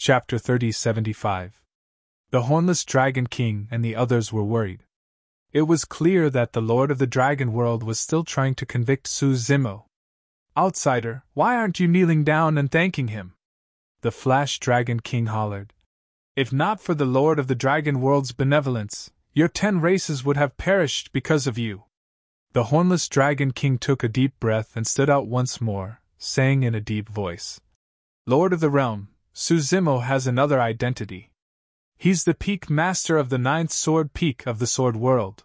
Chapter 3075. The Hornless Dragon King and the others were worried. It was clear that the Lord of the Dragon World was still trying to convict Su Zimo. "Outsider, why aren't you kneeling down and thanking him?" the Flash Dragon King hollered. "If not for the Lord of the Dragon World's benevolence, your 10 races would have perished because of you." The Hornless Dragon King took a deep breath and stood out once more, saying in a deep voice, "Lord of the Realm, Su Zimo has another identity. He's the peak master of the 9th sword peak of the Sword World.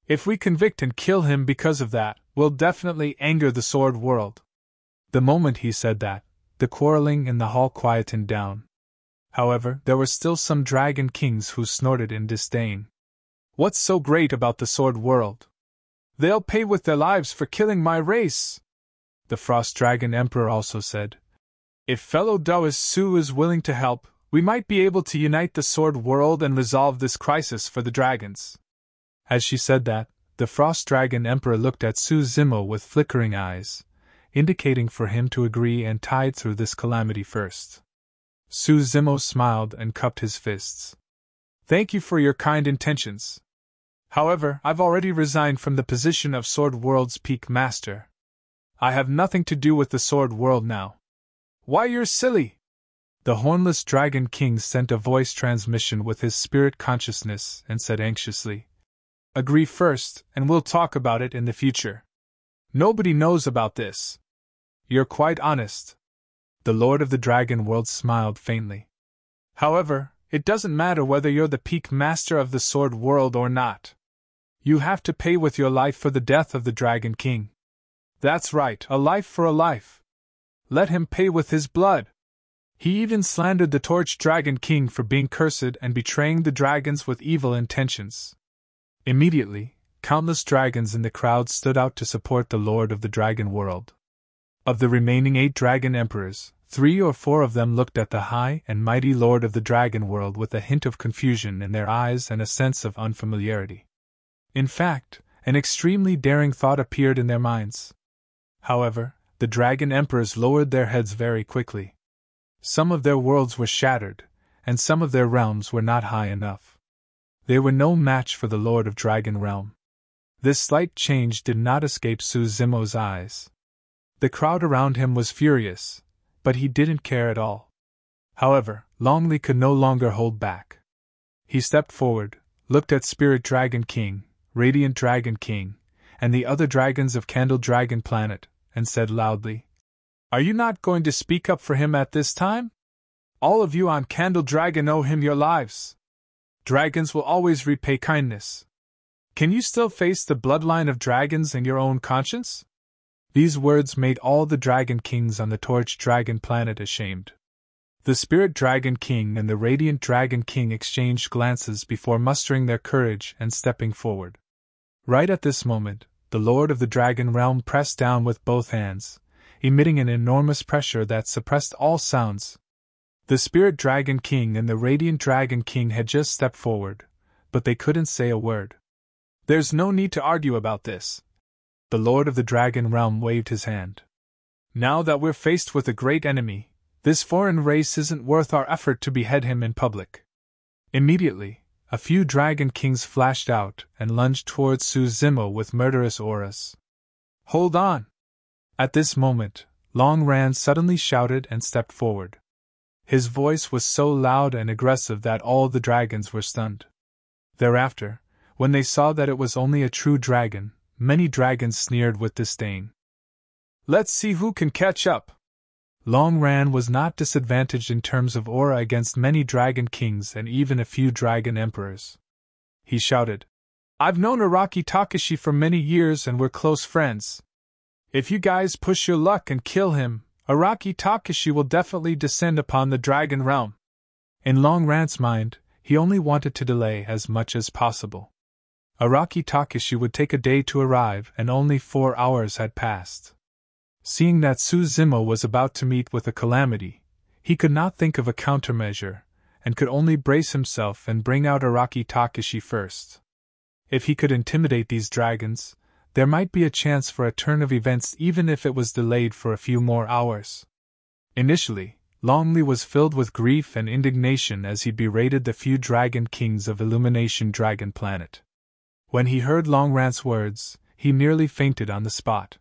If we convict and kill him because of that, we'll definitely anger the Sword World." The moment he said that, the quarreling in the hall quietened down. However, there were still some Dragon Kings who snorted in disdain. "What's so great about the Sword World? They'll pay with their lives for killing my race," the Frost Dragon Emperor also said. "If fellow Taoist Su is willing to help, we might be able to unite the Sword World and resolve this crisis for the dragons." As she said that, the Frost Dragon Emperor looked at Su Zimo with flickering eyes, indicating for him to agree and tide through this calamity first. Su Zimo smiled and cupped his fists. "Thank you for your kind intentions. However, I've already resigned from the position of Sword World's peak master. I have nothing to do with the Sword World now." "Why, you're silly!" The Hornless Dragon King sent a voice transmission with his spirit consciousness and said anxiously, "Agree first, and we'll talk about it in the future. Nobody knows about this." "You're quite honest." The Lord of the Dragon World smiled faintly. "However, it doesn't matter whether you're the peak master of the Sword World or not. You have to pay with your life for the death of the Dragon King." "That's right, a life for a life. Let him pay with his blood." He even slandered the Torch Dragon King for being cursed and betraying the dragons with evil intentions. Immediately, countless dragons in the crowd stood out to support the Lord of the Dragon World. Of the remaining 8 Dragon Emperors, 3 or 4 of them looked at the high and mighty Lord of the Dragon World with a hint of confusion in their eyes and a sense of unfamiliarity. In fact, an extremely daring thought appeared in their minds. However, the Dragon Emperors lowered their heads very quickly. Some of their worlds were shattered, and some of their realms were not high enough. They were no match for the Lord of Dragon Realm. This slight change did not escape Su Zimo's eyes. The crowd around him was furious, but he didn't care at all. However, Longley could no longer hold back. He stepped forward, looked at Spirit Dragon King, Radiant Dragon King, and the other dragons of Candle Dragon Planet, and said loudly, "Are you not going to speak up for him at this time? All of you on Candle Dragon owe him your lives. Dragons will always repay kindness. Can you still face the bloodline of dragons and your own conscience?" These words made all the Dragon Kings on the Torch Dragon Planet ashamed. The Spirit Dragon King and the Radiant Dragon King exchanged glances before mustering their courage and stepping forward. Right at this moment, the Lord of the Dragon Realm pressed down with both hands, emitting an enormous pressure that suppressed all sounds. The Spirit Dragon King and the Radiant Dragon King had just stepped forward, but they couldn't say a word. "There's no need to argue about this." The Lord of the Dragon Realm waved his hand. "Now that we're faced with a great enemy, this foreign race isn't worth our effort to behead him in public." Immediately, a few Dragon Kings flashed out and lunged towards Su Zimo with murderous auras. "Hold on!" At this moment, Long Ran suddenly shouted and stepped forward. His voice was so loud and aggressive that all the dragons were stunned. Thereafter, when they saw that it was only a true dragon, many dragons sneered with disdain. "Let's see who can catch up." Long Ran was not disadvantaged in terms of aura against many Dragon Kings and even a few Dragon Emperors. He shouted, "I've known Araki Takashi for many years and we're close friends. If you guys push your luck and kill him, Araki Takashi will definitely descend upon the Dragon Realm." In Long Ran's mind, he only wanted to delay as much as possible. Araki Takashi would take a day to arrive and only 4 hours had passed. Seeing that Su Zimo was about to meet with a calamity, he could not think of a countermeasure, and could only brace himself and bring out Araki Takashi first. If he could intimidate these dragons, there might be a chance for a turn of events even if it was delayed for a few more hours. Initially, Longley was filled with grief and indignation as he berated the few dragon kings of Illumination Dragon Planet. When he heard Longran's words, he nearly fainted on the spot.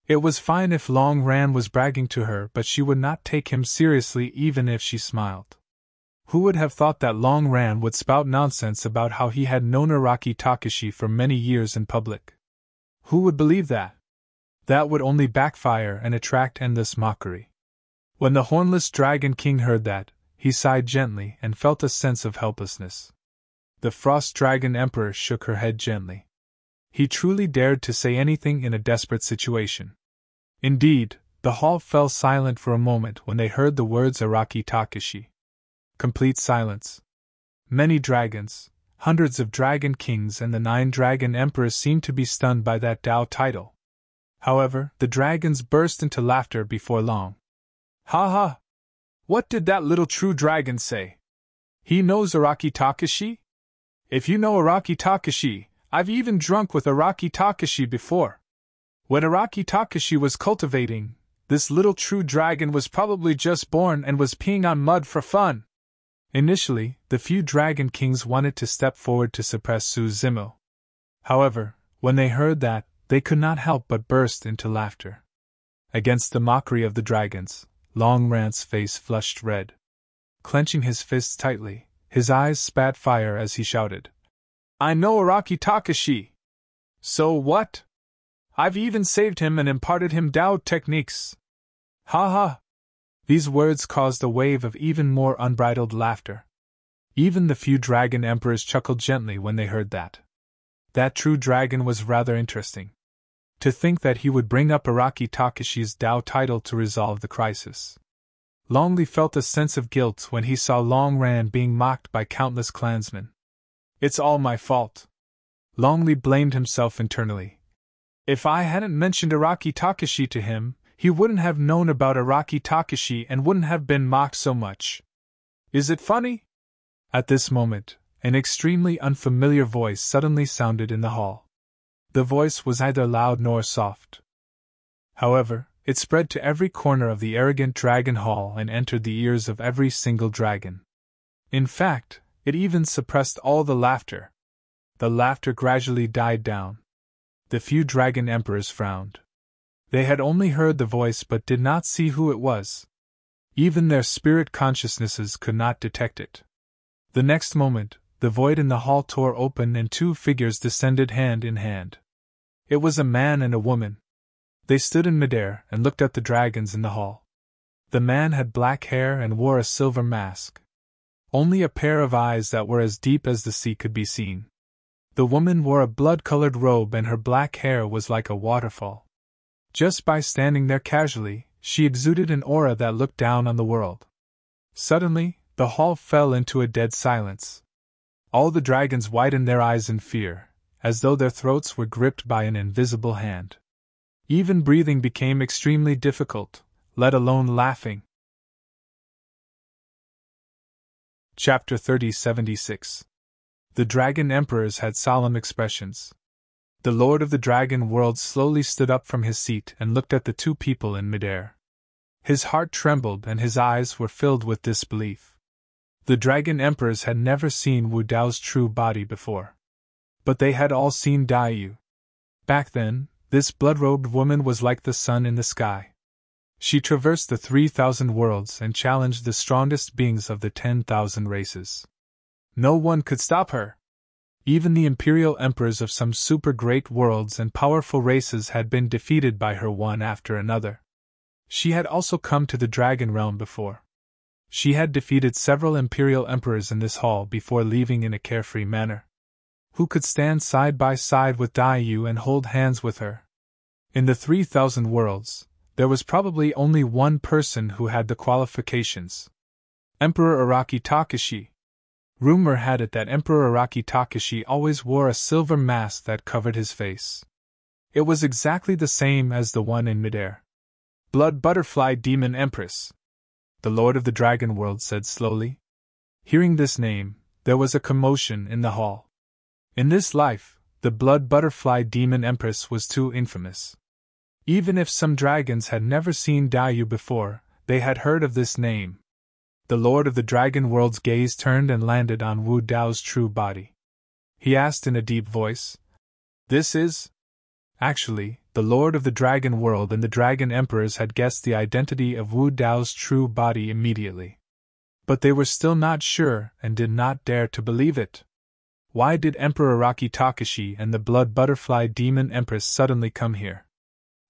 It was fine if Longran was bragging to her, but she would not take him seriously even if she smiled. Who would have thought that Longran would spout nonsense about how he had known Araki Takashi for many years in public? Who would believe that? That would only backfire and attract endless mockery. When the hornless Dragon King heard that, he sighed gently and felt a sense of helplessness. The Frost Dragon Emperor shook her head gently. He truly dared to say anything in a desperate situation. Indeed, the hall fell silent for a moment when they heard the words Araki Takashi. Complete silence. Many dragons, hundreds of dragon kings and the 9 dragon emperors seemed to be stunned by that Dao title. However, the dragons burst into laughter before long. Ha ha! What did that little true dragon say? He knows Araki Takashi? If you know Araki Takashi, I've even drunk with Araki Takashi before. When Araki Takashi was cultivating, this little true dragon was probably just born and was peeing on mud for fun. Initially, the few dragon kings wanted to step forward to suppress Suzumo. However, when they heard that, they could not help but burst into laughter. Against the mockery of the dragons, Longran's face flushed red. Clenching his fists tightly, his eyes spat fire as he shouted, I know Araki Takashi! So what? I've even saved him and imparted him Dao techniques! Ha ha! These words caused a wave of even more unbridled laughter. Even the few dragon emperors chuckled gently when they heard that. That true dragon was rather interesting. To think that he would bring up Araki Takashi's Dao title to resolve the crisis. Longley felt a sense of guilt when he saw Longran being mocked by countless clansmen. It's all my fault. Longley blamed himself internally. If I hadn't mentioned Araki Takashi to him, he wouldn't have known about Araki Takashi and wouldn't have been mocked so much. Is it funny? At this moment, an extremely unfamiliar voice suddenly sounded in the hall. The voice was neither loud nor soft. However, it spread to every corner of the arrogant dragon hall and entered the ears of every single dragon. In fact, it even suppressed all the laughter. The laughter gradually died down. The few dragon emperors frowned. They had only heard the voice but did not see who it was. Even their spirit consciousnesses could not detect it. The next moment, the void in the hall tore open and 2 figures descended hand in hand. It was a man and a woman. They stood in midair and looked at the dragons in the hall. The man had black hair and wore a silver mask. Only a pair of eyes that were as deep as the sea could be seen. The woman wore a blood-colored robe and her black hair was like a waterfall. Just by standing there casually, she exuded an aura that looked down on the world. Suddenly, the hall fell into a dead silence. All the dragons widened their eyes in fear, as though their throats were gripped by an invisible hand. Even breathing became extremely difficult, let alone laughing. Chapter 3076. The Dragon Emperors had solemn expressions. The Lord of the Dragon World slowly stood up from his seat and looked at the 2 people in midair. His heart trembled and his eyes were filled with disbelief. The Dragon Emperors had never seen Wu Dao's true body before. But they had all seen Daiyu. Back then, this blood-robed woman was like the sun in the sky. She traversed the 3,000 worlds and challenged the strongest beings of the 10,000 races. No one could stop her. Even the imperial emperors of some super-great worlds and powerful races had been defeated by her one after another. She had also come to the Dragon Realm before. She had defeated several imperial emperors in this hall before leaving in a carefree manner. Who could stand side by side with Daiyu and hold hands with her? In the 3,000 worlds, there was probably only one person who had the qualifications. Emperor Araki Takashi. Rumor had it that Emperor Araki Takashi always wore a silver mask that covered his face. It was exactly the same as the one in midair. Blood Butterfly Demon Empress. The Lord of the Dragon World said slowly. Hearing this name, there was a commotion in the hall. In this life, the Blood Butterfly Demon Empress was too infamous. Even if some dragons had never seen Daiyu before, they had heard of this name. The Lord of the Dragon World's gaze turned and landed on Wu Dao's true body. He asked in a deep voice, "This is?" Actually, the Lord of the Dragon World and the Dragon Emperors had guessed the identity of Wu Dao's true body immediately. But they were still not sure and did not dare to believe it. Why did Emperor Araki Takashi and the Blood Butterfly Demon Empress suddenly come here?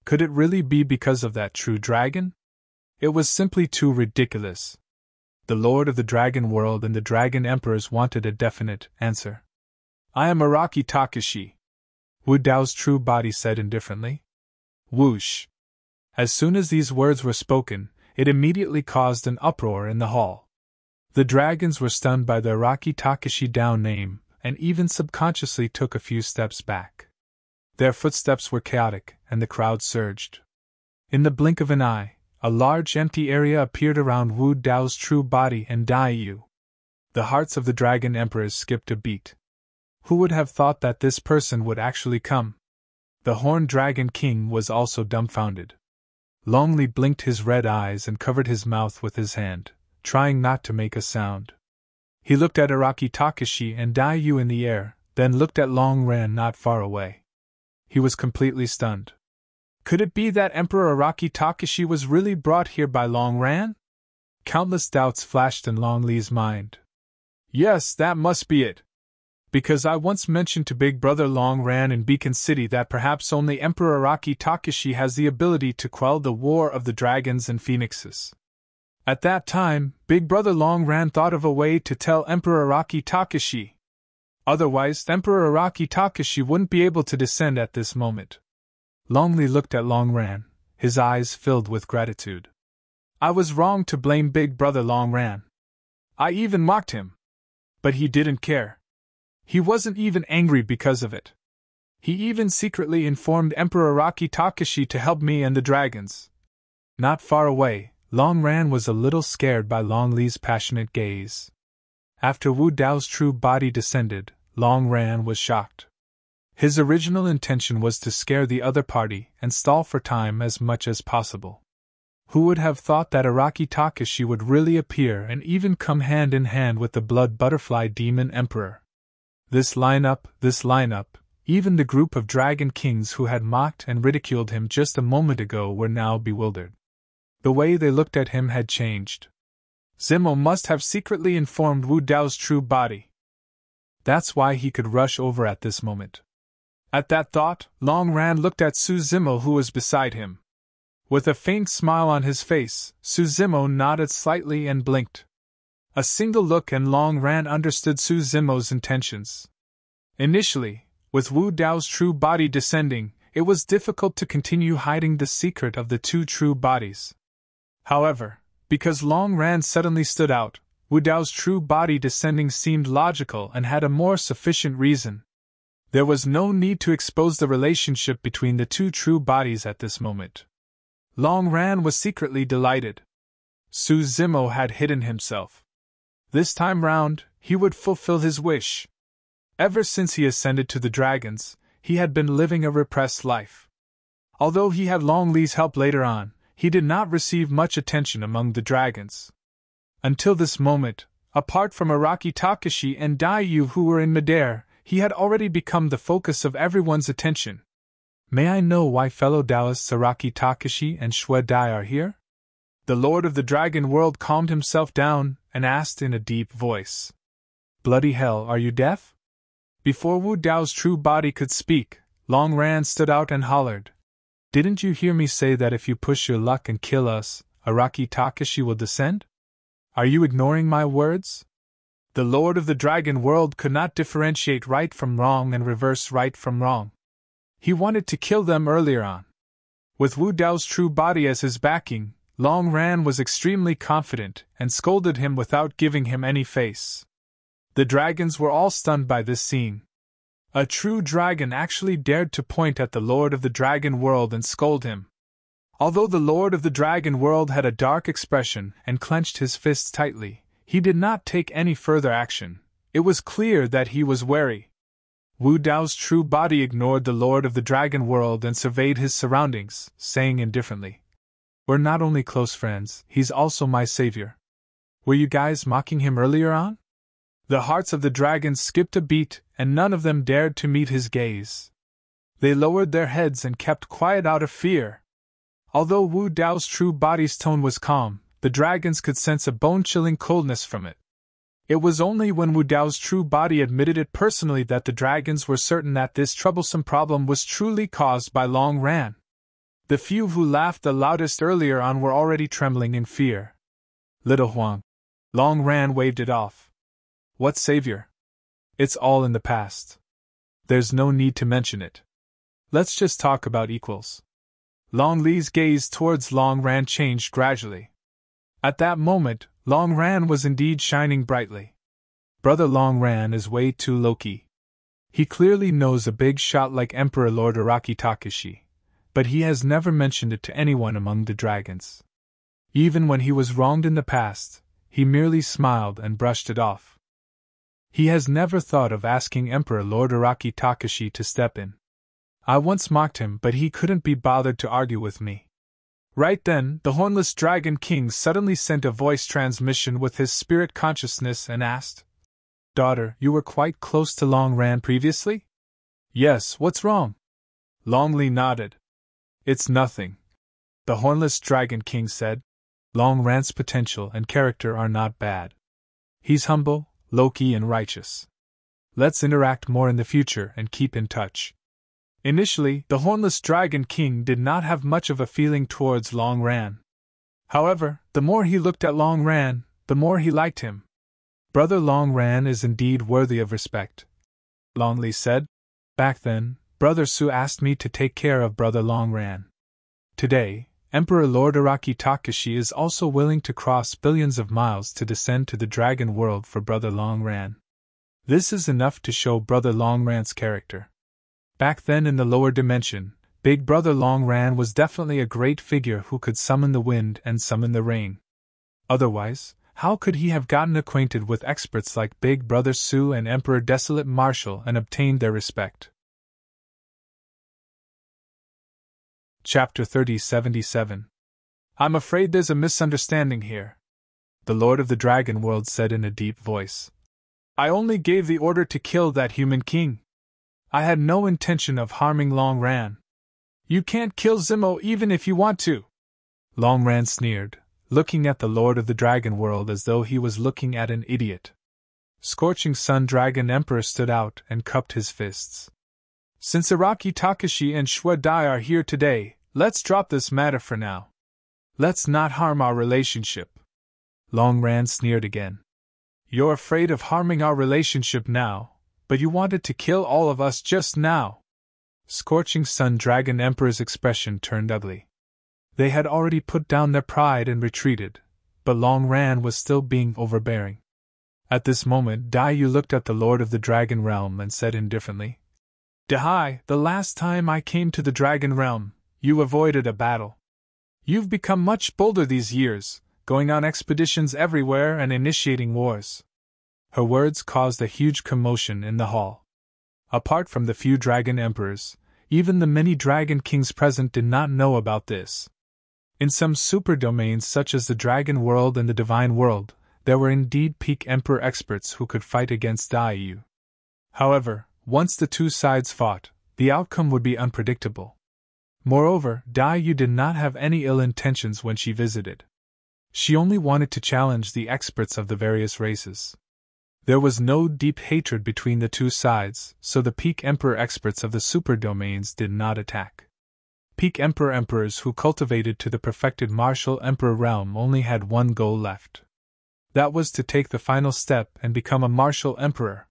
Could it really be because of that true dragon? It was simply too ridiculous. The Lord of the Dragon World and the Dragon Emperors wanted a definite answer. "I am Araki Takashi," Wu Dao's true body said indifferently. Whoosh! As soon as these words were spoken, it immediately caused an uproar in the hall. The dragons were stunned by the Araki Takashi Dao name, and even subconsciously took a few steps back. Their footsteps were chaotic, and the crowd surged. In the blink of an eye, a large empty area appeared around Wu Dao's true body and Daiyu. The hearts of the Dragon Emperors skipped a beat. Who would have thought that this person would actually come? The Horned Dragon King was also dumbfounded. Longli blinked his red eyes and covered his mouth with his hand, trying not to make a sound. He looked at Araki Takashi and Daiyu in the air, then looked at Long Ran not far away. He was completely stunned. Could it be that Emperor Araki Takashi was really brought here by Long Ran? Countless doubts flashed in Long Li's mind. Yes, that must be it. Because I once mentioned to Big Brother Long Ran in Beacon City that perhaps only Emperor Araki Takashi has the ability to quell the war of the dragons and phoenixes. At that time, Big Brother Long Ran thought of a way to tell Emperor Araki Takashi. Otherwise, Emperor Araki Takashi wouldn't be able to descend at this moment. Longli looked at Long Ran, his eyes filled with gratitude. I was wrong to blame Big Brother Long Ran. I even mocked him. But he didn't care. He wasn't even angry because of it. He even secretly informed Emperor Araki Takashi to help me and the dragons. Not far away, Long Ran was a little scared by Long Li's passionate gaze. After Wu Dao's true body descended, Long Ran was shocked. His original intention was to scare the other party and stall for time as much as possible. Who would have thought that Araki Takashi would really appear and even come hand in hand with the Blood Butterfly Demon Emperor? This lineup, even the group of Dragon Kings who had mocked and ridiculed him just a moment ago were now bewildered. The way they looked at him had changed. Zimo must have secretly informed Wu Dao's true body. That's why he could rush over at this moment. At that thought, Long Ran looked at Su Zimo who was beside him. With a faint smile on his face, Su Zimo nodded slightly and blinked. A single look and Long Ran understood Su Zimo's intentions. Initially, with Wu Dao's true body descending, it was difficult to continue hiding the secret of the two true bodies. However, because Long Ran suddenly stood out, Wu Dao's true body descending seemed logical and had a more sufficient reason. There was no need to expose the relationship between the two true bodies at this moment. Long Ran was secretly delighted. Su Zimo had hidden himself. This time round, he would fulfill his wish. Ever since he ascended to the dragons, he had been living a repressed life. Although he had Long Li's help later on, he did not receive much attention among the dragons. Until this moment, apart from Araki Takashi and Daiyu who were in midair, he had already become the focus of everyone's attention. May I know why fellow Taoists Araki Takashi and Xue Dai are here? The Lord of the Dragon World calmed himself down and asked in a deep voice. Bloody hell, are you deaf? Before Wu Dao's true body could speak, Long Ran stood out and hollered. Didn't you hear me say that if you push your luck and kill us, Araki Takashi will descend? Are you ignoring my words? The Lord of the Dragon World could not differentiate right from wrong and reverse right from wrong. He wanted to kill them earlier on. With Wu Dao's true body as his backing, Long Ran was extremely confident and scolded him without giving him any face. The dragons were all stunned by this scene. A true dragon actually dared to point at the Lord of the Dragon World and scold him. Although the Lord of the Dragon World had a dark expression and clenched his fists tightly, he did not take any further action. It was clear that he was wary. Wu Dao's true body ignored the Lord of the Dragon World and surveyed his surroundings, saying indifferently, We're not only close friends, he's also my savior. Were you guys mocking him earlier on? The hearts of the dragons skipped a beat, and none of them dared to meet his gaze. They lowered their heads and kept quiet out of fear. Although Wu Dao's true body's tone was calm, the dragons could sense a bone-chilling coldness from it. It was only when Wu Dao's true body admitted it personally that the dragons were certain that this troublesome problem was truly caused by Long Ran. The few who laughed the loudest earlier on were already trembling in fear. Little Huang. Long Ran waved it off. What savior? It's all in the past. There's no need to mention it. Let's just talk about equals. Long Li's gaze towards Long Ran changed gradually. At that moment, Long Ran was indeed shining brightly. Brother Long Ran is way too low-key. He clearly knows a big shot like Emperor Lord Araki Takashi, but he has never mentioned it to anyone among the dragons. Even when he was wronged in the past, he merely smiled and brushed it off. He has never thought of asking Emperor Lord Araki Takashi to step in. I once mocked him, but he couldn't be bothered to argue with me. Right then, the Hornless Dragon King suddenly sent a voice transmission with his spirit consciousness and asked, Daughter, you were quite close to Long Ran previously? Yes, what's wrong? Long Li nodded. It's nothing. The Hornless Dragon King said, Long Ran's potential and character are not bad. He's humble, low-key and righteous. Let's interact more in the future and keep in touch. Initially, the Hornless Dragon King did not have much of a feeling towards Long Ran. However, the more he looked at Long Ran, the more he liked him. Brother Long Ran is indeed worthy of respect. Long Li said. Back then, Brother Su asked me to take care of Brother Long Ran. Today, Emperor Lord Araki Takashi is also willing to cross billions of miles to descend to the dragon world for Brother Long Ran. This is enough to show Brother Long Ran's character. Back then in the lower dimension, Big Brother Long Ran was definitely a great figure who could summon the wind and summon the rain. Otherwise, how could he have gotten acquainted with experts like Big Brother Su and Emperor Desolate Marshal and obtained their respect? Chapter 3077. I'm afraid there's a misunderstanding here, the Lord of the Dragon World said in a deep voice. I only gave the order to kill that human king. I had no intention of harming Long Ran. You can't kill Zimo even if you want to. Long Ran sneered, looking at the Lord of the Dragon World as though he was looking at an idiot. Scorching Sun Dragon Emperor stood out and cupped his fists. Since Araki Takashi and Shue Dai are here today, let's drop this matter for now. Let's not harm our relationship. Long Ran sneered again. You're afraid of harming our relationship now, but you wanted to kill all of us just now. Scorching Sun Dragon Emperor's expression turned ugly. They had already put down their pride and retreated, but Long Ran was still being overbearing. At this moment, Dai Yu looked at the Lord of the Dragon Realm and said indifferently, Dai, the last time I came to the Dragon Realm, you avoided a battle. You've become much bolder these years, going on expeditions everywhere and initiating wars. Her words caused a huge commotion in the hall. Apart from the few dragon emperors, even the many dragon kings present did not know about this. In some super domains such as the Dragon World and the Divine World, there were indeed peak emperor experts who could fight against Dai Yu. However, once the two sides fought, the outcome would be unpredictable. Moreover, Dai Yu did not have any ill intentions when she visited. She only wanted to challenge the experts of the various races. There was no deep hatred between the two sides, so the peak emperor experts of the super domains did not attack. Peak emperors who cultivated to the perfected martial emperor realm only had one goal left. That was to take the final step and become a martial emperor.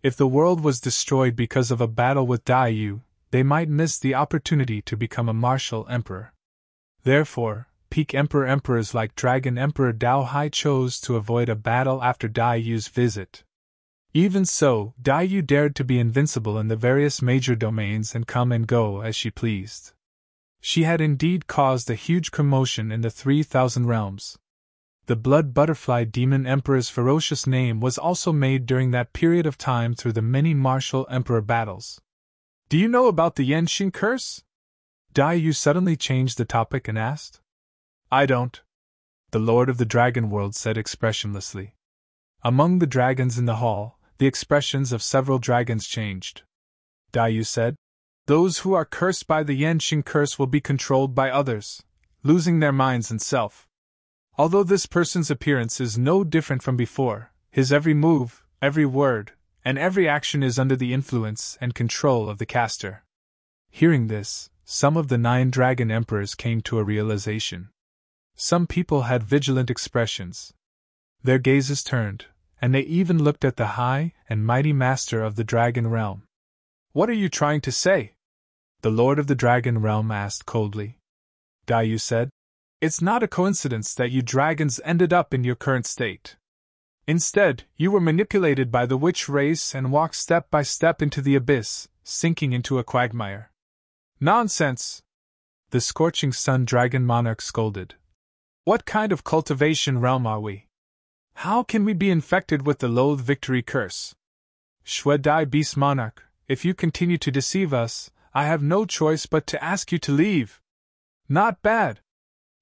If the world was destroyed because of a battle with Dai Yu, they might miss the opportunity to become a martial emperor. Therefore, peak emperors like Dragon Emperor Dao Hai chose to avoid a battle after Dai Yu's visit. Even so, Dai Yu dared to be invincible in the various major domains and come and go as she pleased. She had indeed caused a huge commotion in the 3,000 realms. The Blood Butterfly Demon Emperor's ferocious name was also made during that period of time through the many martial emperor battles. Do you know about the Yenxin curse? Dai Yu suddenly changed the topic and asked. I don't, the Lord of the Dragon World said expressionlessly. Among the dragons in the hall, the expressions of several dragons changed. Daiyu said, "Those who are cursed by the Yanxing curse will be controlled by others, losing their minds and self. Although this person's appearance is no different from before, his every move, every word, and every action is under the influence and control of the caster." Hearing this, some of the 9 dragon emperors came to a realization. Some people had vigilant expressions. Their gazes turned, and they even looked at the high and mighty master of the dragon realm. "What are you trying to say?" the Lord of the Dragon Realm asked coldly. Daiyu said, "It's not a coincidence that you dragons ended up in your current state. Instead, you were manipulated by the witch race and walked step by step into the abyss, sinking into a quagmire." "Nonsense!" the Scorching Sun Dragon Monarch scolded. "What kind of cultivation realm are we? How can we be infected with the loathed victory curse? Shuedai Beast Monarch, if you continue to deceive us, I have no choice but to ask you to leave." "Not bad!"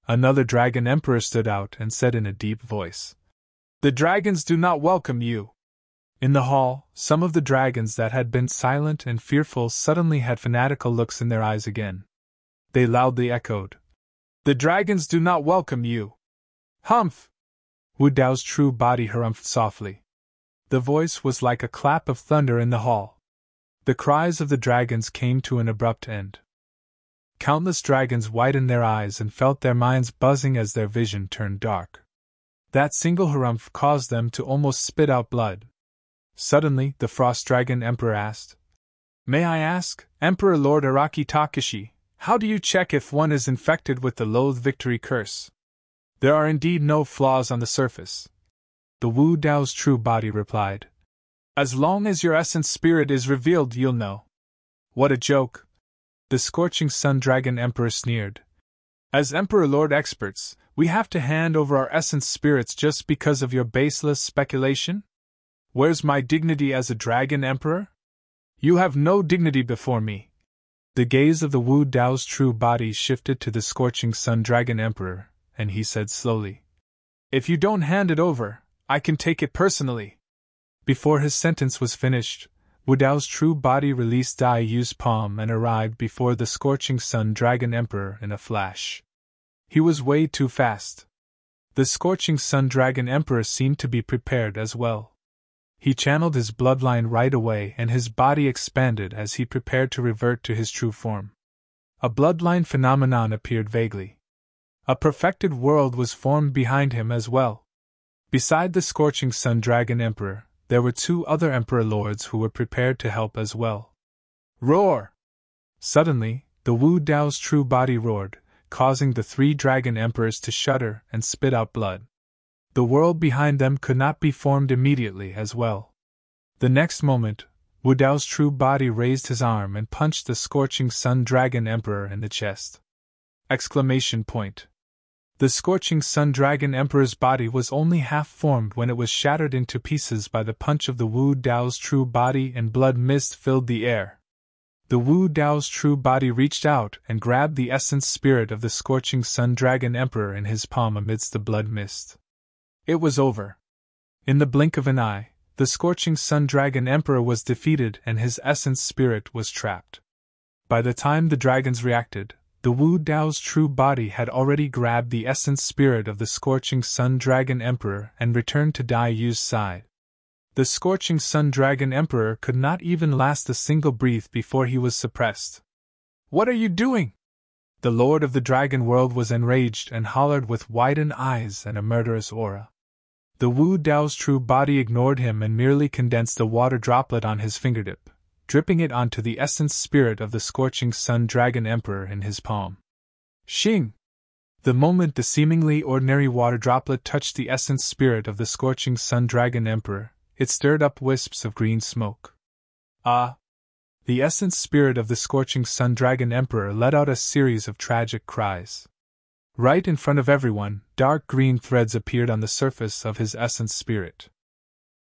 Another dragon emperor stood out and said in a deep voice. "The dragons do not welcome you." In the hall, some of the dragons that had been silent and fearful suddenly had fanatical looks in their eyes again. They loudly echoed, "The dragons do not welcome you." "Humph!" Wu Dao's true body harumphed softly. The voice was like a clap of thunder in the hall. The cries of the dragons came to an abrupt end. Countless dragons widened their eyes and felt their minds buzzing as their vision turned dark. That single harumph caused them to almost spit out blood. Suddenly, the Frost Dragon Emperor asked, "May I ask, Emperor Lord Araki Takashi, how do you check if one is infected with the loathed victory curse?" "There are indeed no flaws on the surface," the Wu Dao's true body replied. "As long as your essence spirit is revealed, you'll know." "What a joke!" the Scorching Sun Dragon Emperor sneered. "As Emperor Lord experts, we have to hand over our essence spirits just because of your baseless speculation? Where's my dignity as a Dragon Emperor? You have no dignity before me." The gaze of the Wu Dao's true body shifted to the Scorching Sun Dragon Emperor, and he said slowly, "If you don't hand it over, I can take it personally." Before his sentence was finished, Wu Dao's true body released Daiyu's palm and arrived before the Scorching Sun Dragon Emperor in a flash. He was way too fast. The Scorching Sun Dragon Emperor seemed to be prepared as well. He channeled his bloodline right away and his body expanded as he prepared to revert to his true form. A bloodline phenomenon appeared vaguely. A perfected world was formed behind him as well. Beside the Scorching Sun Dragon Emperor, there were 2 other Emperor Lords who were prepared to help as well. Roar! Suddenly, the Wu Dao's true body roared, causing the 3 Dragon Emperors to shudder and spit out blood. The world behind them could not be formed immediately as well. The next moment, Wu Dao's true body raised his arm and punched the Scorching Sun Dragon Emperor in the chest. Exclamation point. The Scorching Sun Dragon Emperor's body was only half formed when it was shattered into pieces by the punch of the Wu Dao's true body and blood mist filled the air. The Wu Dao's true body reached out and grabbed the essence spirit of the Scorching Sun Dragon Emperor in his palm amidst the blood mist. It was over. In the blink of an eye, the Scorching Sun Dragon Emperor was defeated and his essence spirit was trapped. By the time the dragons reacted, the Wu Dao's true body had already grabbed the essence spirit of the Scorching Sun Dragon Emperor and returned to Daiyu's side. The Scorching Sun Dragon Emperor could not even last a single breath before he was suppressed. "What are you doing?" The Lord of the Dragon World was enraged and hollered with widened eyes and a murderous aura. The Wu Dao's true body ignored him and merely condensed a water droplet on his fingertip, dripping it onto the essence spirit of the Scorching Sun Dragon Emperor in his palm. Shing! The moment the seemingly ordinary water droplet touched the essence spirit of the Scorching Sun Dragon Emperor, it stirred up wisps of green smoke. Ah! The essence spirit of the Scorching Sun Dragon Emperor let out a series of tragic cries. Right in front of everyone, dark green threads appeared on the surface of his essence spirit.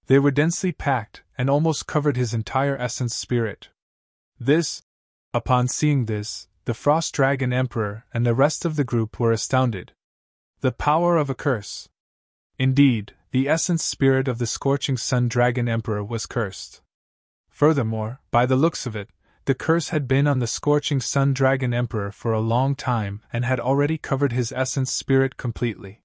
They were densely packed and almost covered his entire essence spirit. Upon seeing this, the Frost Dragon Emperor and the rest of the group were astounded. The power of a curse. Indeed, the essence spirit of the Scorching Sun Dragon Emperor was cursed. Furthermore, by the looks of it, the curse had been on the Scorching Sun Dragon Emperor for a long time and had already covered his essence spirit completely.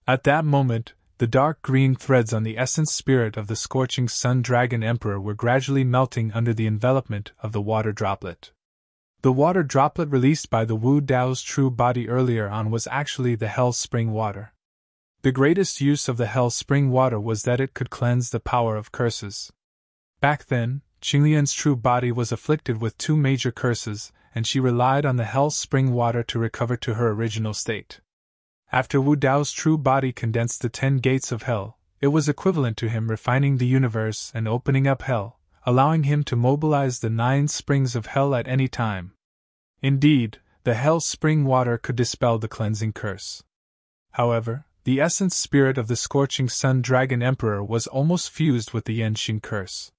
At that moment, the dark green threads on the essence spirit of the Scorching Sun Dragon Emperor were gradually melting under the envelopment of the water droplet. The water droplet released by the Wu Dao's true body earlier on was actually the Hell Spring water. The greatest use of the Hell Spring water was that it could cleanse the power of curses. Back then, Qinglian's true body was afflicted with 2 major curses, and she relied on the Hell Spring water to recover to her original state. After Wu Dao's true body condensed the 10 gates of hell, it was equivalent to him refining the universe and opening up hell, allowing him to mobilize the 9 springs of hell at any time. Indeed, the Hell Spring water could dispel the cleansing curse. However, the essence spirit of the Scorching Sun Dragon Emperor was almost fused with the Yanxing curse.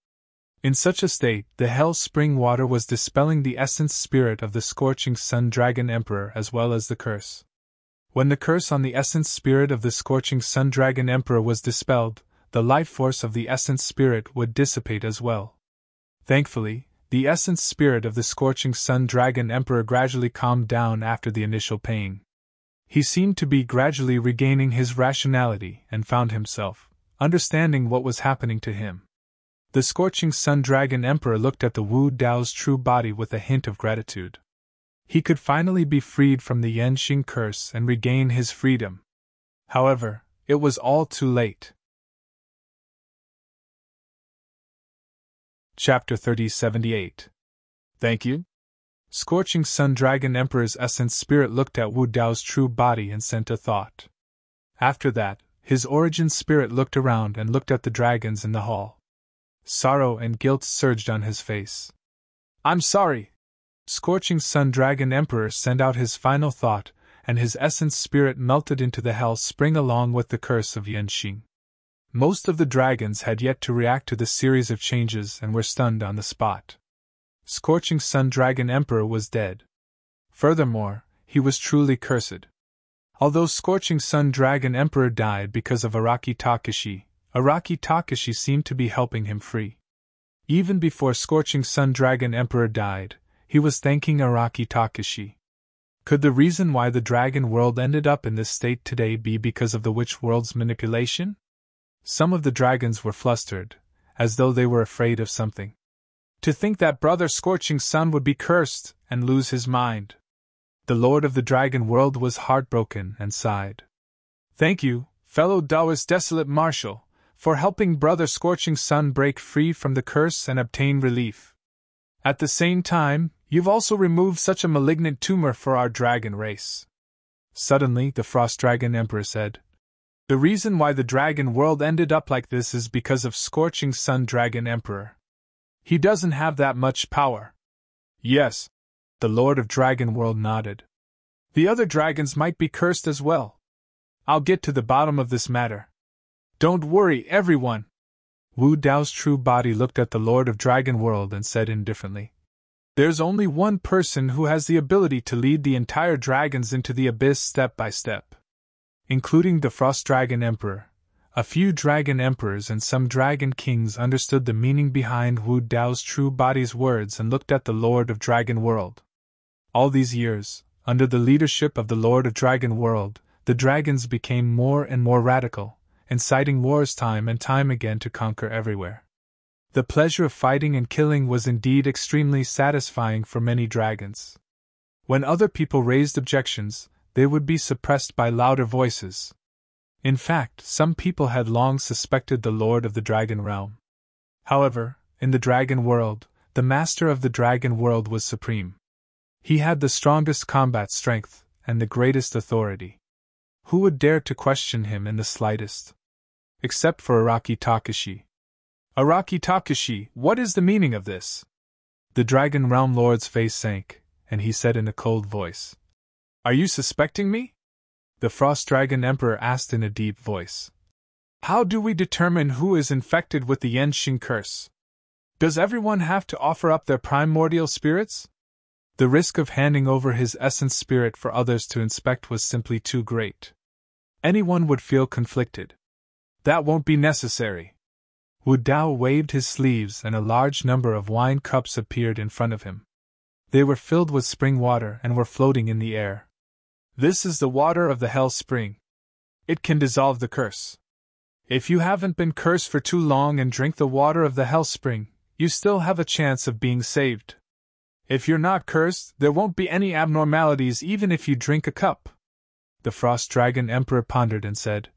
In such a state, the Hell Spring water was dispelling the essence spirit of the Scorching Sun Dragon Emperor as well as the curse. When the curse on the essence spirit of the Scorching Sun Dragon Emperor was dispelled, the life force of the essence spirit would dissipate as well. Thankfully, the essence spirit of the Scorching Sun Dragon Emperor gradually calmed down after the initial pain. He seemed to be gradually regaining his rationality and found himself understanding what was happening to him. The Scorching Sun Dragon Emperor looked at the Wu Dao's true body with a hint of gratitude. He could finally be freed from the Yanxing curse and regain his freedom. However, it was all too late. Chapter 3078. Thank you? Scorching Sun Dragon Emperor's essence spirit looked at Wu Dao's true body and sent a thought. After that, his origin spirit looked around and looked at the dragons in the hall. Sorrow and guilt surged on his face. I'm sorry. Scorching Sun Dragon Emperor sent out his final thought, and his essence spirit melted into the Hell Spring along with the curse of Yanxing. Most of the dragons had yet to react to the series of changes and were stunned on the spot. Scorching Sun Dragon Emperor was dead. Furthermore, he was truly cursed. Although Scorching Sun Dragon Emperor died because of Araki Takashi seemed to be helping him free. Even before Scorching Sun Dragon Emperor died, he was thanking Araki Takashi. Could the reason why the dragon world ended up in this state today be because of the witch world's manipulation? Some of the dragons were flustered, as though they were afraid of something. To think that Brother Scorching Sun would be cursed and lose his mind. The Lord of the Dragon World was heartbroken and sighed. Thank you, fellow Taoist Desolate Marshal, for helping Brother Scorching Sun break free from the curse and obtain relief. At the same time, you've also removed such a malignant tumor for our dragon race. Suddenly, the Frost Dragon Emperor said, The reason why the dragon world ended up like this is because of Scorching Sun Dragon Emperor. He doesn't have that much power. Yes. The Lord of Dragon World nodded. The other dragons might be cursed as well. I'll get to the bottom of this matter. Don't worry, everyone. Wu Dao's true body looked at the Lord of Dragon World and said indifferently, There's only one person who has the ability to lead the entire dragons into the abyss step by step. Including the Frost Dragon Emperor. A few dragon emperors and some dragon kings understood the meaning behind Wu Dao's true body's words and looked at the Lord of Dragon World. All these years, under the leadership of the Lord of Dragon World, the dragons became more and more radical, inciting wars time and time again to conquer everywhere. The pleasure of fighting and killing was indeed extremely satisfying for many dragons. When other people raised objections, they would be suppressed by louder voices. In fact, some people had long suspected the Lord of the Dragon Realm. However, in the Dragon World, the Master of the Dragon World was supreme. He had the strongest combat strength and the greatest authority. Who would dare to question him in the slightest? Except for Araki Takashi. Araki Takashi, what is the meaning of this? The Dragon Realm Lord's face sank, and he said in a cold voice, Are you suspecting me? The Frost Dragon Emperor asked in a deep voice. How do we determine who is infected with the Yanxing curse? Does everyone have to offer up their primordial spirits? The risk of handing over his essence spirit for others to inspect was simply too great. anyone would feel conflicted. That won't be necessary. Wu Dao waved his sleeves and a large number of wine cups appeared in front of him. They were filled with spring water and were floating in the air. This is the water of the Hell Spring. It can dissolve the curse. If you haven't been cursed for too long and drink the water of the Hell Spring, you still have a chance of being saved. If you're not cursed, there won't be any abnormalities even if you drink a cup. The Frost Dragon Emperor pondered and said,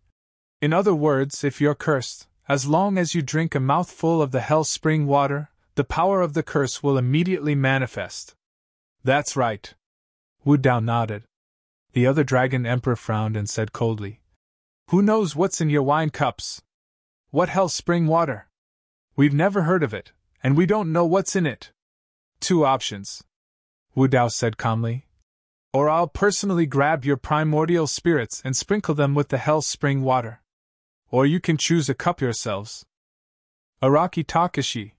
in other words, if you're cursed, as long as you drink a mouthful of the Hell Spring water, the power of the curse will immediately manifest. That's right. Wu Dao nodded. The other Dragon Emperor frowned and said coldly, who knows what's in your wine cups? What Hell Spring water? We've never heard of it, and we don't know what's in it. Two options, Wu Dao said calmly. Or I'll personally grab your primordial spirits and sprinkle them with the Hell Spring water. Or you can choose a cup yourselves. Araki Takashi.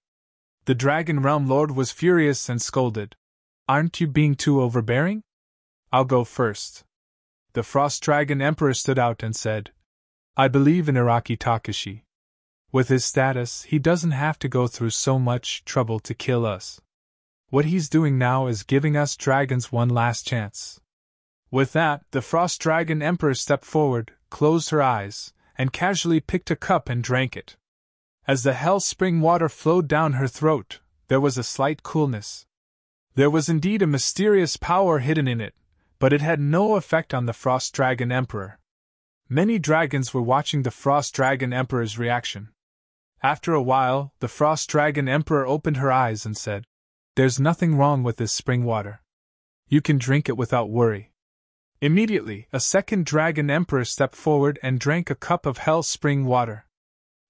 The Dragon Realm Lord was furious and scolded. Aren't you being too overbearing? I'll go first. The Frost Dragon Emperor stood out and said, I believe in Araki Takashi. With his status, he doesn't have to go through so much trouble to kill us. What he's doing now is giving us dragons one last chance. With that, the Frost Dragon Emperor stepped forward, closed her eyes, and casually picked a cup and drank it. As the Hell Spring water flowed down her throat, there was a slight coolness. There was indeed a mysterious power hidden in it, but it had no effect on the Frost Dragon Emperor. Many dragons were watching the Frost Dragon Emperor's reaction. After a while, the Frost Dragon Emperor opened her eyes and said, There's nothing wrong with this spring water. You can drink it without worry. Immediately, a second Dragon Emperor stepped forward and drank a cup of Hell Spring water.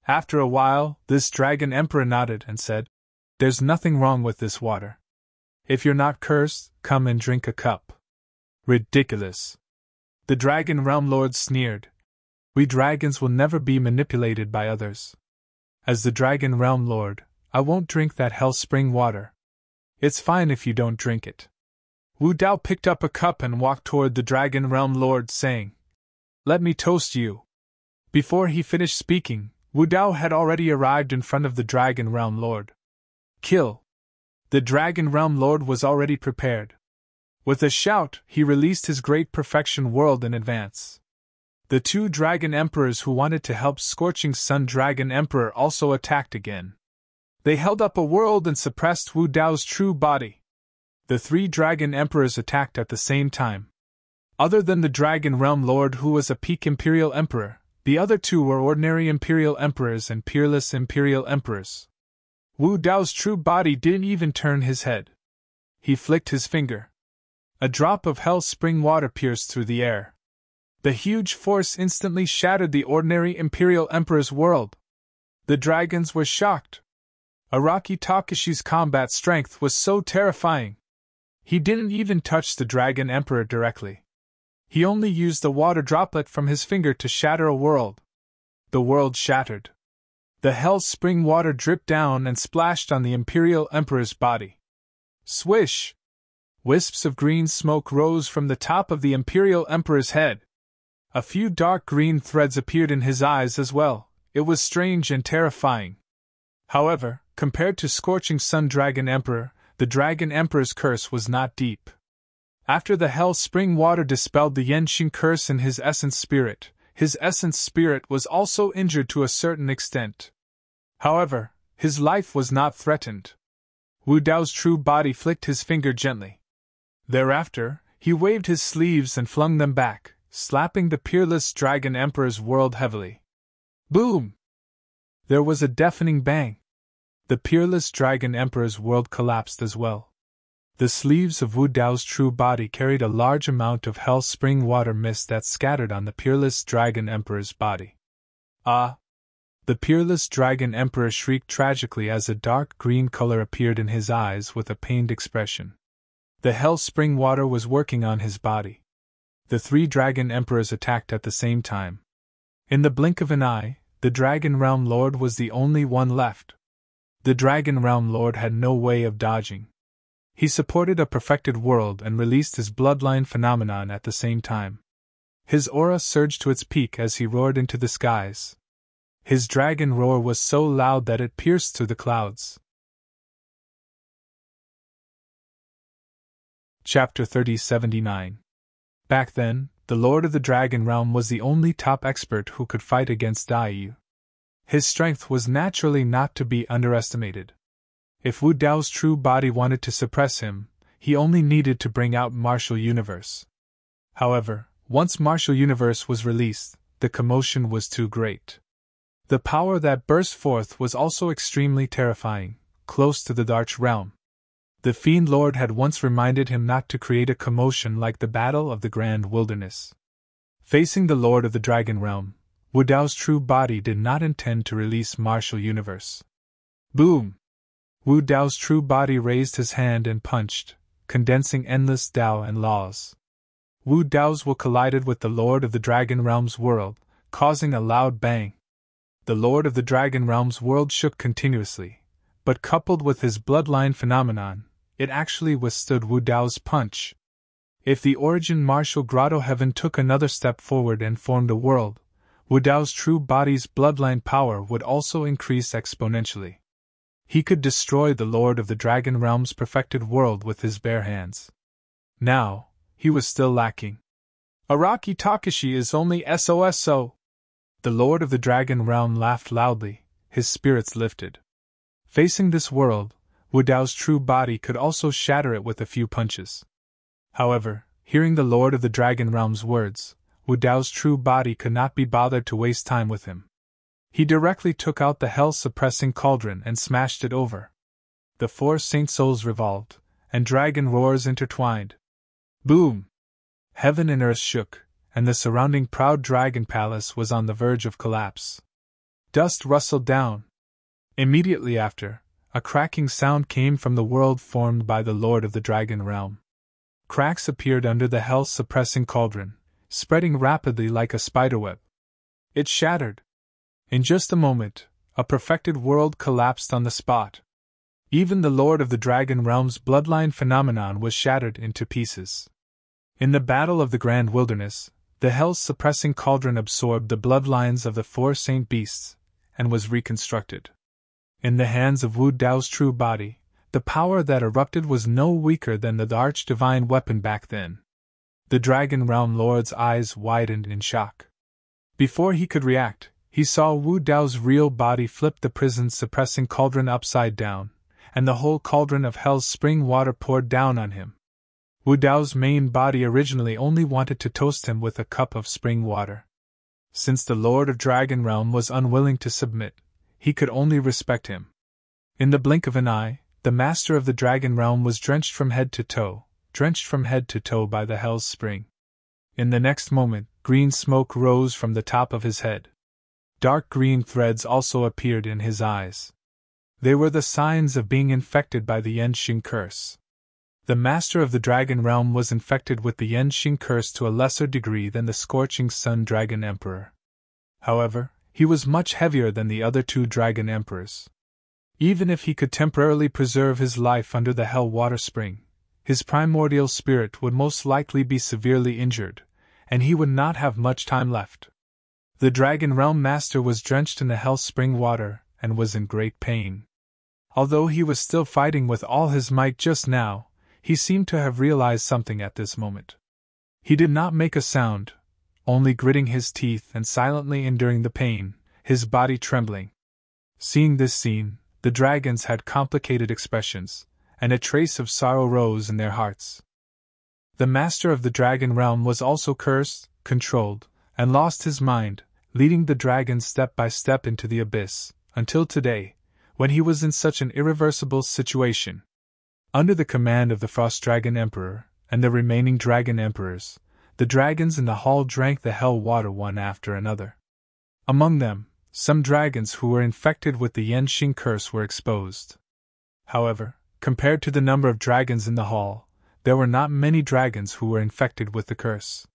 After a while, this Dragon Emperor nodded and said, There's nothing wrong with this water. If you're not cursed, come and drink a cup. Ridiculous. The Dragon Realm Lord sneered. We dragons will never be manipulated by others. As the Dragon Realm Lord, I won't drink that Hell Spring water. It's fine if you don't drink it. Wu Dao picked up a cup and walked toward the Dragon Realm Lord, saying, Let me toast you. Before he finished speaking, Wu Dao had already arrived in front of the Dragon Realm Lord. Kill. The Dragon Realm Lord was already prepared. With a shout, he released his Great Perfection World in advance. The two Dragon Emperors who wanted to help Scorching Sun Dragon Emperor also attacked again. They held up a world and suppressed Wu Dao's true body. The three Dragon Emperors attacked at the same time. Other than the Dragon Realm Lord, who was a peak Imperial Emperor, the other two were ordinary Imperial Emperors and peerless Imperial Emperors. Wu Dao's true body didn't even turn his head. He flicked his finger. A drop of Hell Spring water pierced through the air. The huge force instantly shattered the ordinary Imperial Emperor's world. The dragons were shocked. Araki Takashi's combat strength was so terrifying. He didn't even touch the Dragon Emperor directly. He only used a water droplet from his finger to shatter a world. The world shattered. The Hell Spring water dripped down and splashed on the Imperial Emperor's body. Swish! Wisps of green smoke rose from the top of the Imperial Emperor's head. A few dark green threads appeared in his eyes as well. It was strange and terrifying. However, compared to Scorching Sun Dragon Emperor, the Dragon Emperor's curse was not deep. After the Hell Spring water dispelled the Yenxing curse in his essence spirit was also injured to a certain extent. However, his life was not threatened. Wu Dao's true body flicked his finger gently. Thereafter, he waved his sleeves and flung them back, slapping the peerless Dragon Emperor's world heavily. Boom! There was a deafening bang. The peerless Dragon Emperor's world collapsed as well. The sleeves of Wu Dao's true body carried a large amount of Hell Spring water mist that scattered on the peerless Dragon Emperor's body. Ah! The peerless Dragon Emperor shrieked tragically as a dark green color appeared in his eyes with a pained expression. The Hell Spring water was working on his body. The three Dragon Emperors attacked at the same time. In the blink of an eye, the Dragon Realm Lord was the only one left. The Dragon Realm Lord had no way of dodging. He supported a perfected world and released his bloodline phenomenon at the same time. His aura surged to its peak as he roared into the skies. His dragon roar was so loud that it pierced through the clouds. Chapter 3079. Back then, the Lord of the Dragon Realm was the only top expert who could fight against Daiyu. His strength was naturally not to be underestimated. If Wu Dao's true body wanted to suppress him, he only needed to bring out Martial Universe. However, once Martial Universe was released, the commotion was too great. The power that burst forth was also extremely terrifying, close to the Dark Realm. The Fiend Lord had once reminded him not to create a commotion like the Battle of the Grand Wilderness. Facing the Lord of the Dragon Realm, Wu Dao's true body did not intend to release Martial Universe. Boom! Wu Dao's true body raised his hand and punched, condensing endless Dao and laws. Wu Dao's will collided with the Lord of the Dragon Realm's world, causing a loud bang. The Lord of the Dragon Realm's world shook continuously, but coupled with his bloodline phenomenon, it actually withstood Wu Dao's punch. If the Origin Martial Grotto Heaven took another step forward and formed a world, Wu Dao's true body's bloodline power would also increase exponentially. He could destroy the Lord of the Dragon Realm's perfected world with his bare hands. Now, he was still lacking. Araki Takashi is only SOSO. The Lord of the Dragon Realm laughed loudly, his spirits lifted. Facing this world, Wu Dao's true body could also shatter it with a few punches. However, hearing the Lord of the Dragon Realm's words, Wu Dao's true body could not be bothered to waste time with him. He directly took out the hell-suppressing cauldron and smashed it over. The four Saint Souls revolved, and dragon roars intertwined. Boom! Heaven and earth shook, and the surrounding proud dragon palace was on the verge of collapse. Dust rustled down. Immediately after, a cracking sound came from the world formed by the Lord of the Dragon Realm. Cracks appeared under the hell-suppressing cauldron, spreading rapidly like a spiderweb. It shattered. In just a moment, a perfected world collapsed on the spot. Even the Lord of the Dragon Realm's bloodline phenomenon was shattered into pieces. In the Battle of the Grand Wilderness, the hell-suppressing cauldron absorbed the bloodlines of the four saint beasts, and was reconstructed. In the hands of Wu Dao's true body, the power that erupted was no weaker than the arch-divine weapon back then. The Dragon Realm Lord's eyes widened in shock. Before he could react, he saw Wu Dao's real body flip the prison-suppressing cauldron upside down, and the whole cauldron of hell's spring water poured down on him. Wu Dao's main body originally only wanted to toast him with a cup of spring water. Since the Lord of Dragon Realm was unwilling to submit, he could only respect him. In the blink of an eye, the Master of the Dragon Realm was drenched from head to toe by the hell's spring. In the next moment, green smoke rose from the top of his head. Dark green threads also appeared in his eyes. They were the signs of being infected by the Yenxing curse. The Master of the Dragon Realm was infected with the Yenxing curse to a lesser degree than the Scorching Sun Dragon Emperor. However, he was much heavier than the other two Dragon Emperors. Even if he could temporarily preserve his life under the Hell Water Spring, his primordial spirit would most likely be severely injured, and he would not have much time left. The Dragon Realm Master was drenched in the Hell Spring water and was in great pain. Although he was still fighting with all his might just now, he seemed to have realized something at this moment. He did not make a sound, only gritting his teeth and silently enduring the pain, his body trembling. Seeing this scene, the dragons had complicated expressions, and a trace of sorrow rose in their hearts. The Master of the Dragon Realm was also cursed, controlled, and lost his mind, leading the dragons step by step into the abyss, until today, when he was in such an irreversible situation. Under the command of the Frost Dragon Emperor, and the remaining Dragon Emperors, the dragons in the hall drank the hell water one after another. Among them, some dragons who were infected with the Yenxing curse were exposed. However, compared to the number of dragons in the hall, there were not many dragons who were infected with the curse.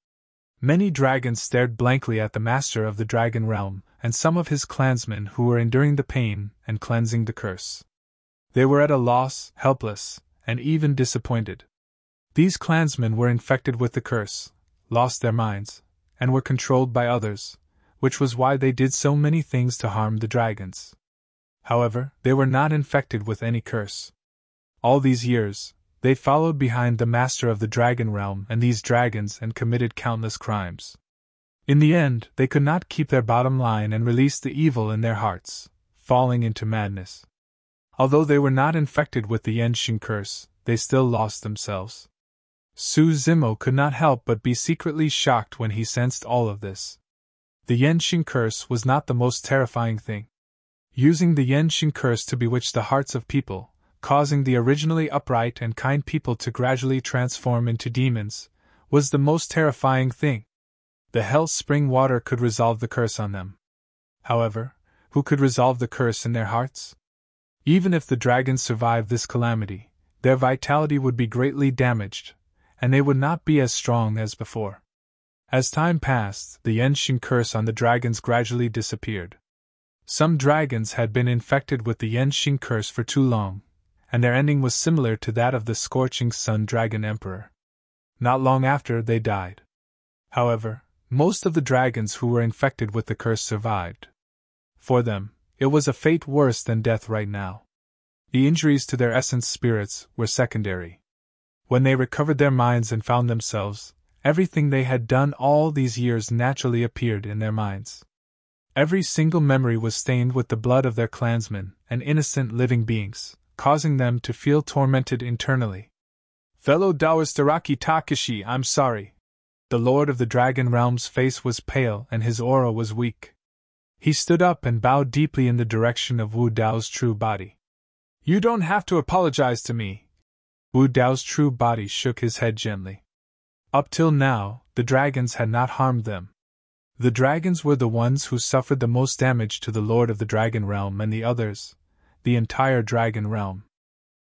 Many dragons stared blankly at the Master of the Dragon Realm and some of his clansmen who were enduring the pain and cleansing the curse. They were at a loss, helpless, and even disappointed. These clansmen were infected with the curse, lost their minds, and were controlled by others, which was why they did so many things to harm the dragons. However, they were not infected with any curse. All these years, they followed behind the master of the dragon realm and these dragons and committed countless crimes. In the end, they could not keep their bottom line and released the evil in their hearts, falling into madness. Although they were not infected with the Yenshin curse, they still lost themselves. Su Zimo could not help but be secretly shocked when he sensed all of this. The Yenshin curse was not the most terrifying thing. Using the Yenshin curse to bewitch the hearts of people, causing the originally upright and kind people to gradually transform into demons, was the most terrifying thing. The hell spring water could resolve the curse on them. However, who could resolve the curse in their hearts? Even if the dragons survived this calamity, their vitality would be greatly damaged, and they would not be as strong as before. As time passed, the Yenshin curse on the dragons gradually disappeared. Some dragons had been infected with the Yenshin curse for too long, and their ending was similar to that of the Scorching Sun Dragon Emperor. Not long after, they died. However, most of the dragons who were infected with the curse survived. For them, it was a fate worse than death right now. The injuries to their essence spirits were secondary. When they recovered their minds and found themselves, everything they had done all these years naturally appeared in their minds. Every single memory was stained with the blood of their clansmen and innocent living beings, causing them to feel tormented internally. Fellow Taoist Araki Takashi, I'm sorry. The Lord of the Dragon Realm's face was pale and his aura was weak. He stood up and bowed deeply in the direction of Wu Dao's true body. You don't have to apologize to me. Wu Dao's true body shook his head gently. Up till now, the dragons had not harmed them. The dragons were the ones who suffered the most damage to the Lord of the Dragon Realm and the others, the entire Dragon Realm.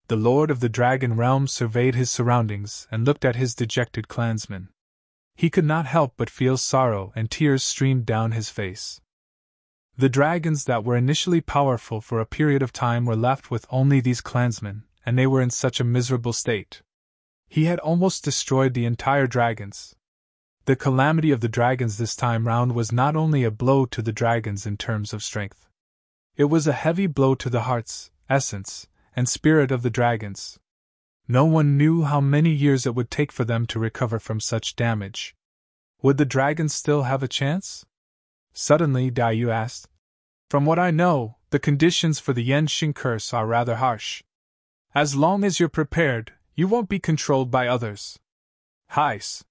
The Lord of the Dragon Realm surveyed his surroundings and looked at his dejected clansmen. He could not help but feel sorrow and tears streamed down his face. The dragons that were initially powerful for a period of time were left with only these clansmen, and they were in such a miserable state. He had almost destroyed the entire dragons. The calamity of the dragons this time round was not only a blow to the dragons in terms of strength. It was a heavy blow to the hearts, essence, and spirit of the dragons. No one knew how many years it would take for them to recover from such damage. Would the dragons still have a chance? Suddenly Daiyu asked. From what I know, the conditions for the Yenshin curse are rather harsh. As long as you're prepared, you won't be controlled by others. Heis.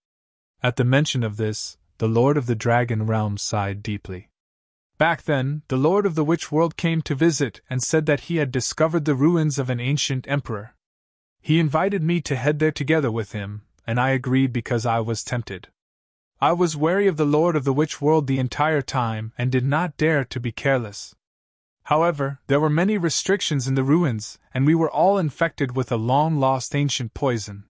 At the mention of this, the Lord of the Dragon Realm sighed deeply. Back then, the Lord of the Witch World came to visit and said that he had discovered the ruins of an ancient emperor. He invited me to head there together with him, and I agreed because I was tempted. I was wary of the Lord of the Witch World the entire time and did not dare to be careless. However, there were many restrictions in the ruins, and we were all infected with a long-lost ancient poison.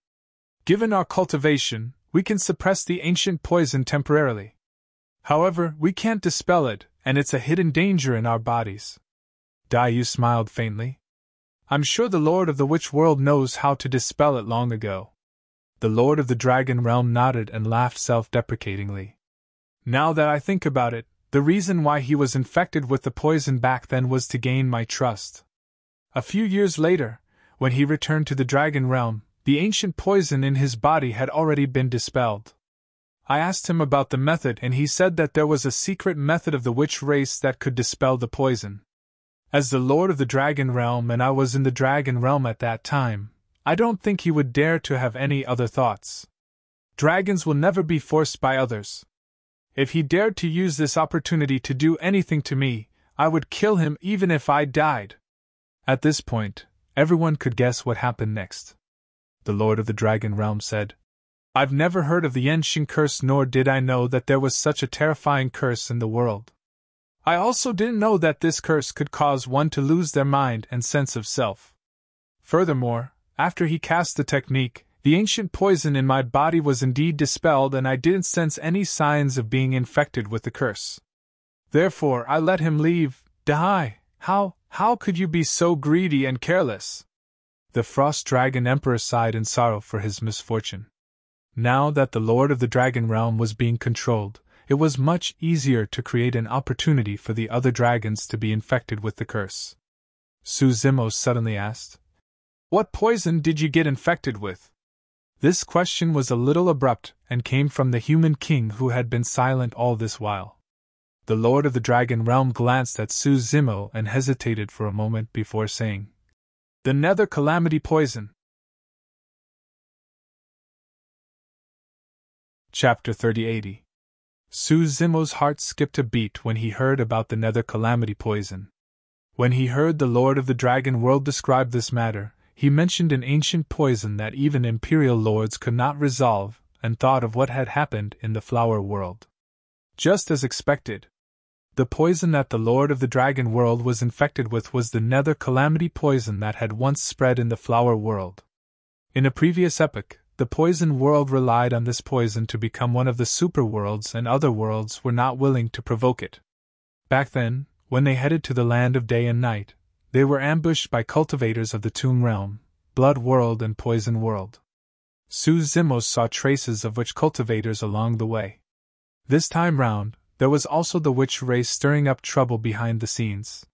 Given our cultivation, we can suppress the ancient poison temporarily. However, we can't dispel it, and it's a hidden danger in our bodies. Daiyu smiled faintly. I'm sure the Lord of the Witch World knows how to dispel it long ago. The Lord of the Dragon Realm nodded and laughed self-deprecatingly. Now that I think about it, the reason why he was infected with the poison back then was to gain my trust. A few years later, when he returned to the Dragon Realm, the ancient poison in his body had already been dispelled. I asked him about the method and he said that there was a secret method of the witch race that could dispel the poison. As the Lord of the Dragon Realm and I was in the Dragon Realm at that time, I don't think he would dare to have any other thoughts. Dragons will never be forced by others. If he dared to use this opportunity to do anything to me, I would kill him even if I died. At this point, everyone could guess what happened next. The Lord of the Dragon Realm said, I've never heard of the Yenshin curse, nor did I know that there was such a terrifying curse in the world. I also didn't know that this curse could cause one to lose their mind and sense of self. Furthermore, after he cast the technique, the ancient poison in my body was indeed dispelled and I didn't sense any signs of being infected with the curse. Therefore, I let him leave. Dai, how could you be so greedy and careless? The Frost Dragon Emperor sighed in sorrow for his misfortune. Now that the Lord of the Dragon Realm was being controlled, it was much easier to create an opportunity for the other dragons to be infected with the curse. Suzimo suddenly asked, "What poison did you get infected with?" This question was a little abrupt and came from the human king who had been silent all this while. The Lord of the Dragon Realm glanced at Suzimo and hesitated for a moment before saying, "The Nether Calamity Poison." Chapter 3080. Suzimo's heart skipped a beat when he heard about the Nether Calamity Poison. When he heard the Lord of the Dragon World describe this matter, he mentioned an ancient poison that even imperial lords could not resolve, and thought of what had happened in the Flower World. Just as expected, the poison that the Lord of the Dragon World was infected with was the Nether Calamity Poison that had once spread in the Flower World. In a previous epoch, the Poison World relied on this poison to become one of the super worlds, and other worlds were not willing to provoke it. Back then, when they headed to the land of day and night, they were ambushed by cultivators of the Tomb Realm, Blood World and Poison World. Suzimo saw traces of witch cultivators along the way. This time round, there was also the witch race stirring up trouble behind the scenes.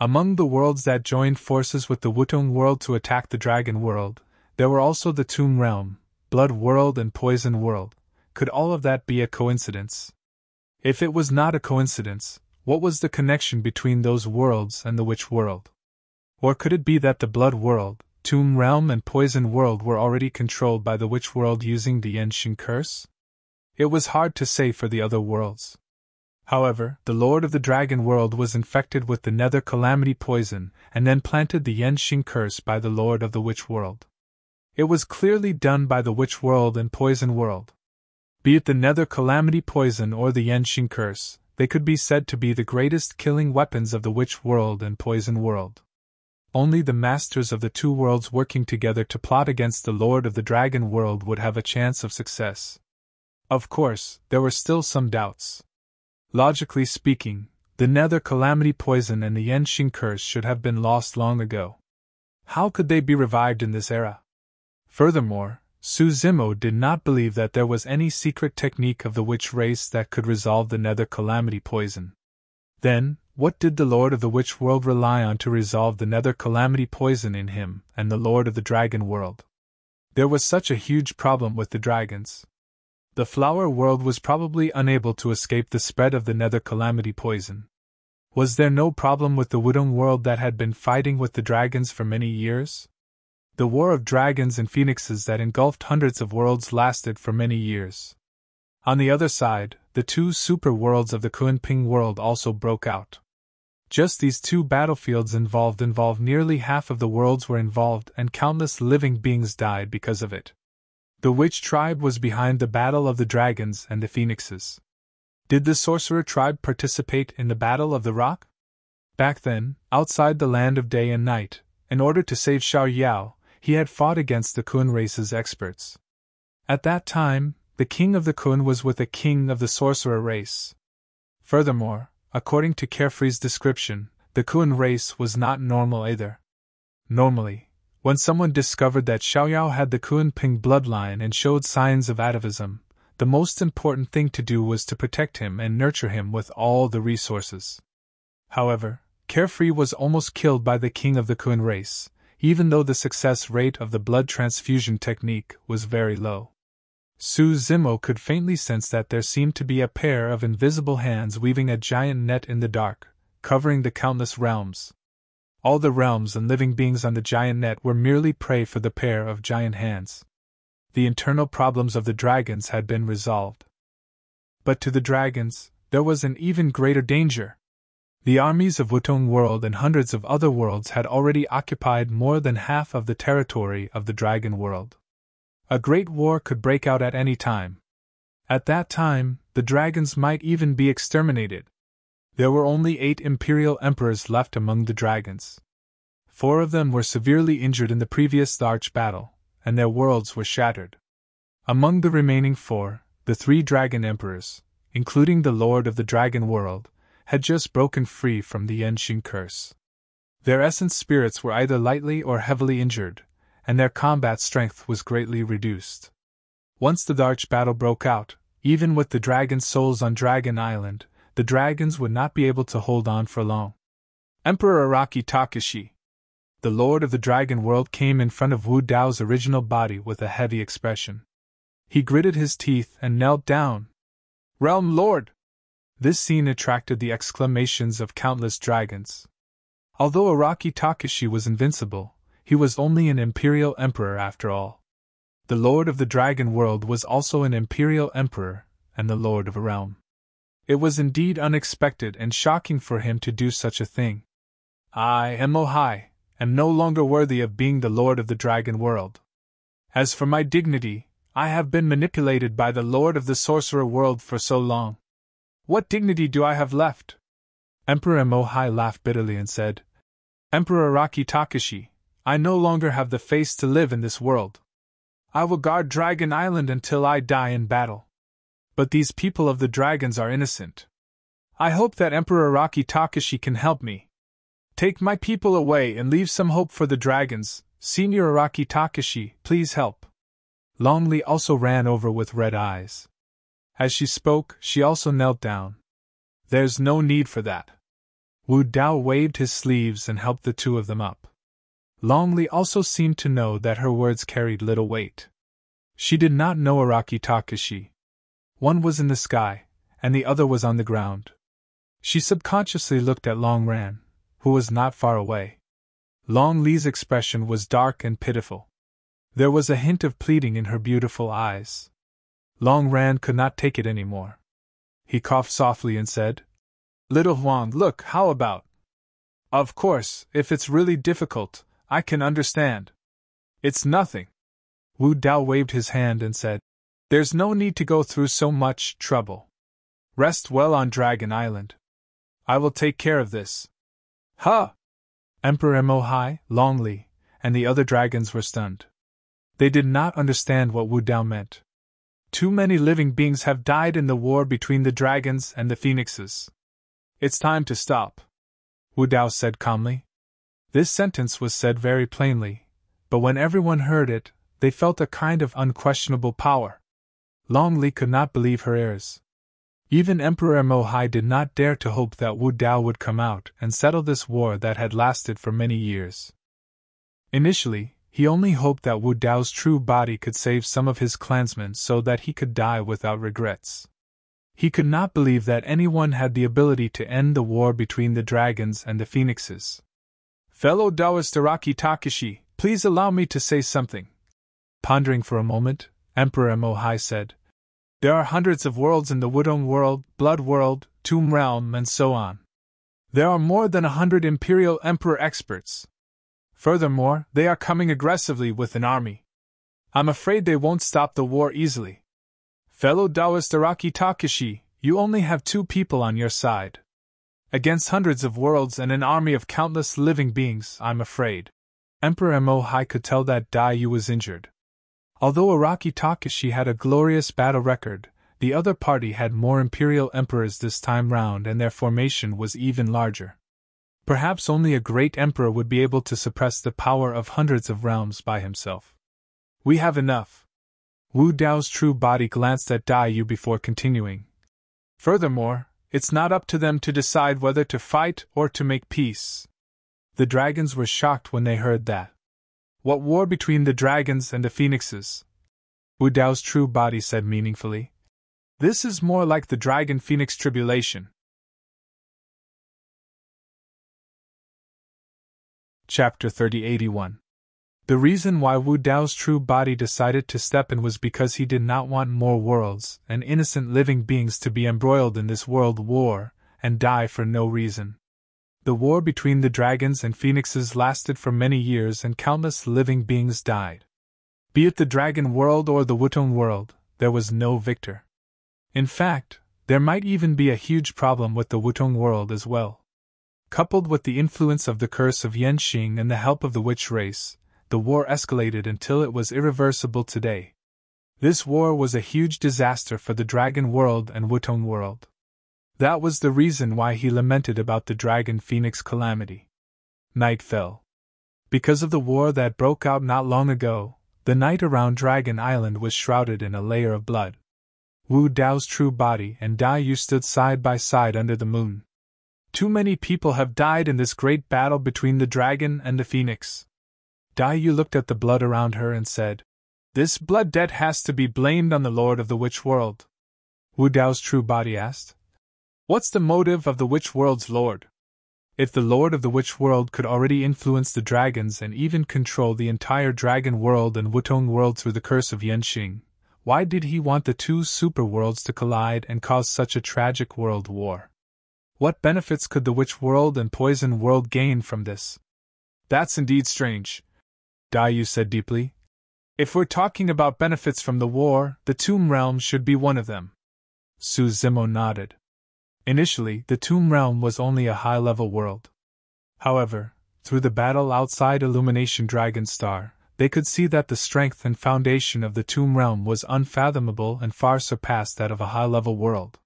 Among the worlds that joined forces with the Wutong World to attack the Dragon World, there were also the Tomb Realm, Blood World and Poison World. Could all of that be a coincidence? If it was not a coincidence, what was the connection between those worlds and the Witch World? Or could it be that the Blood World, Tomb Realm and Poison World were already controlled by the Witch World using the Yenxing Curse? It was hard to say for the other worlds. However, the Lord of the Dragon World was infected with the Nether Calamity Poison, and then planted the Yenxing Curse by the Lord of the Witch World. It was clearly done by the Witch World and Poison World. Be it the Nether Calamity Poison or the Yenxing Curse, they could be said to be the greatest killing weapons of the Witch World and Poison World. Only the masters of the two worlds working together to plot against the Lord of the Dragon World would have a chance of success. Of course, there were still some doubts. Logically speaking, the Nether Calamity Poison and the Yenxing Curse should have been lost long ago. How could they be revived in this era? Furthermore, Suzimo did not believe that there was any secret technique of the witch race that could resolve the Nether Calamity Poison. Then, what did the Lord of the Witch World rely on to resolve the Nether Calamity Poison in him and the Lord of the Dragon World? There was such a huge problem with the dragons. The Flower World was probably unable to escape the spread of the Nether Calamity Poison. Was there no problem with the Wudong World that had been fighting with the dragons for many years? The war of dragons and phoenixes that engulfed hundreds of worlds lasted for many years. On the other side, the two super worlds of the Kunping world also broke out. Just these two battlefields involved nearly half of the worlds were involved, and countless living beings died because of it. The witch tribe was behind the battle of the dragons and the phoenixes. Did the sorcerer tribe participate in the Battle of the Rock? Back then, outside the land of day and night, in order to save Xiao Yao, he had fought against the Kun race's experts. At that time, the king of the Kun was with the king of the sorcerer race. Furthermore, according to Carefree's description, the Kun race was not normal either. Normally, when someone discovered that Xiaoyao had the Kunping bloodline and showed signs of atavism, the most important thing to do was to protect him and nurture him with all the resources. However, Carefree was almost killed by the king of the Kun race, even though the success rate of the blood transfusion technique was very low. Suzimo could faintly sense that there seemed to be a pair of invisible hands weaving a giant net in the dark, covering the countless realms. All the realms and living beings on the giant net were merely prey for the pair of giant hands. The internal problems of the dragons had been resolved. But to the dragons, there was an even greater danger. The armies of Wutong World and hundreds of other worlds had already occupied more than half of the territory of the Dragon World. A great war could break out at any time. At that time, the dragons might even be exterminated. There were only 8 imperial emperors left among the dragons. 4 of them were severely injured in the previous large battle, and their worlds were shattered. Among the remaining 4, the 3 dragon emperors, including the Lord of the Dragon World, had just broken free from the Yenxing Curse. Their essence spirits were either lightly or heavily injured, and their combat strength was greatly reduced. Once the large battle broke out, Even with the dragon's souls on Dragon Island, the dragons would not be able to hold on for long. Emperor Araki Takashi, the Lord of the Dragon World, came in front of Wu Dao's original body with a heavy expression. He gritted his teeth and knelt down. Realm Lord! This scene attracted the exclamations of countless dragons. Although Araki Takashi was invincible, he was only an imperial emperor after all. The Lord of the Dragon World was also an imperial emperor and the Lord of a realm. It was indeed unexpected and shocking for him to do such a thing. I, Mohai, am no longer worthy of being the Lord of the Dragon World. As for my dignity, I have been manipulated by the Lord of the Sorcerer World for so long. What dignity do I have left? Emperor Mohai laughed bitterly and said, Emperor Araki Takashi, I no longer have the face to live in this world. I will guard Dragon Island until I die in battle. But these people of the dragons are innocent. I hope that Emperor Araki Takashi can help me. Take my people away and leave some hope for the dragons. Senior Araki Takashi, please help. Longli also ran over with red eyes. As she spoke, she also knelt down. There's no need for that. Wu Dao waved his sleeves and helped the two of them up. Longli also seemed to know that her words carried little weight. She did not know Araki Takashi. One was in the sky, and the other was on the ground. She subconsciously looked at Long Ran, who was not far away. Long Li's expression was dark and pitiful. There was a hint of pleading in her beautiful eyes. Long Ran could not take it any more. He coughed softly and said, Little Huang, look, how about? Of course, if it's really difficult, I can understand. It's nothing. Wu Dao waved his hand and said, There's no need to go through so much trouble. Rest well on Dragon Island. I will take care of this. Huh! Emperor Mohai, Long Li, and the other dragons were stunned. They did not understand what Wu Dao meant. Too many living beings have died in the war between the dragons and the phoenixes. It's time to stop, Wu Dao said calmly. This sentence was said very plainly, but when everyone heard it, they felt a kind of unquestionable power. Long Li could not believe her ears. Even Emperor Mohai did not dare to hope that Wu Dao would come out and settle this war that had lasted for many years. Initially, he only hoped that Wu Dao's true body could save some of his clansmen so that he could die without regrets. He could not believe that anyone had the ability to end the war between the dragons and the phoenixes. Fellow Taoist Araki Takashi, please allow me to say something. Pondering for a moment, Emperor Mohai said, There are hundreds of worlds in the Wudong world, Blood world, Tomb realm, and so on. There are more than 100 Imperial Emperor experts. Furthermore, they are coming aggressively with an army. I'm afraid they won't stop the war easily. Fellow Taoist Araki Takashi, you only have 2 people on your side. Against hundreds of worlds and an army of countless living beings, I'm afraid. Emperor Mohai could tell that Dai Yu was injured. Although Araki Takashi had a glorious battle record, the other party had more imperial emperors this time round and their formation was even larger. Perhaps only a great emperor would be able to suppress the power of hundreds of realms by himself. We have enough. Wu Dao's true body glanced at Dai Yu before continuing. Furthermore, it's not up to them to decide whether to fight or to make peace. The dragons were shocked when they heard that. What war between the dragons and the phoenixes? Wu Dao's true body said meaningfully. This is more like the dragon-phoenix tribulation. Chapter 3081. The reason why Wu Dao's true body decided to step in was because he did not want more worlds and innocent living beings to be embroiled in this world war and die for no reason. The war between the dragons and phoenixes lasted for many years and countless living beings died. Be it the dragon world or the Wutong world, there was no victor. In fact, there might even be a huge problem with the Wutong world as well. Coupled with the influence of the curse of Yenxing and the help of the witch race, the war escalated until it was irreversible today. This war was a huge disaster for the dragon world and Wutong world. That was the reason why he lamented about the dragon phoenix calamity. Night fell. Because of the war that broke out not long ago, the night around Dragon Island was shrouded in a layer of blood. Wu Dao's true body and Dai Yu stood side by side under the moon. Too many people have died in this great battle between the dragon and the phoenix. Dai Yu looked at the blood around her and said, "This blood debt has to be blamed on the Lord of the Witch World." Wu Dao's true body asked, "What's the motive of the Witch World's Lord? If the Lord of the Witch World could already influence the dragons and even control the entire dragon world and Wutong world through the curse of Yenxing, why did he want the two super worlds to collide and cause such a tragic world war? What benefits could the Witch World and Poison World gain from this?" "That's indeed strange," Dai Yu said deeply. "If we're talking about benefits from the war, the Tomb Realm should be one of them." Su Zimo nodded. Initially, the Tomb Realm was only a high-level world. However, through the battle outside Illumination Dragon Star, they could see that the strength and foundation of the Tomb Realm was unfathomable and far surpassed that of a high-level world.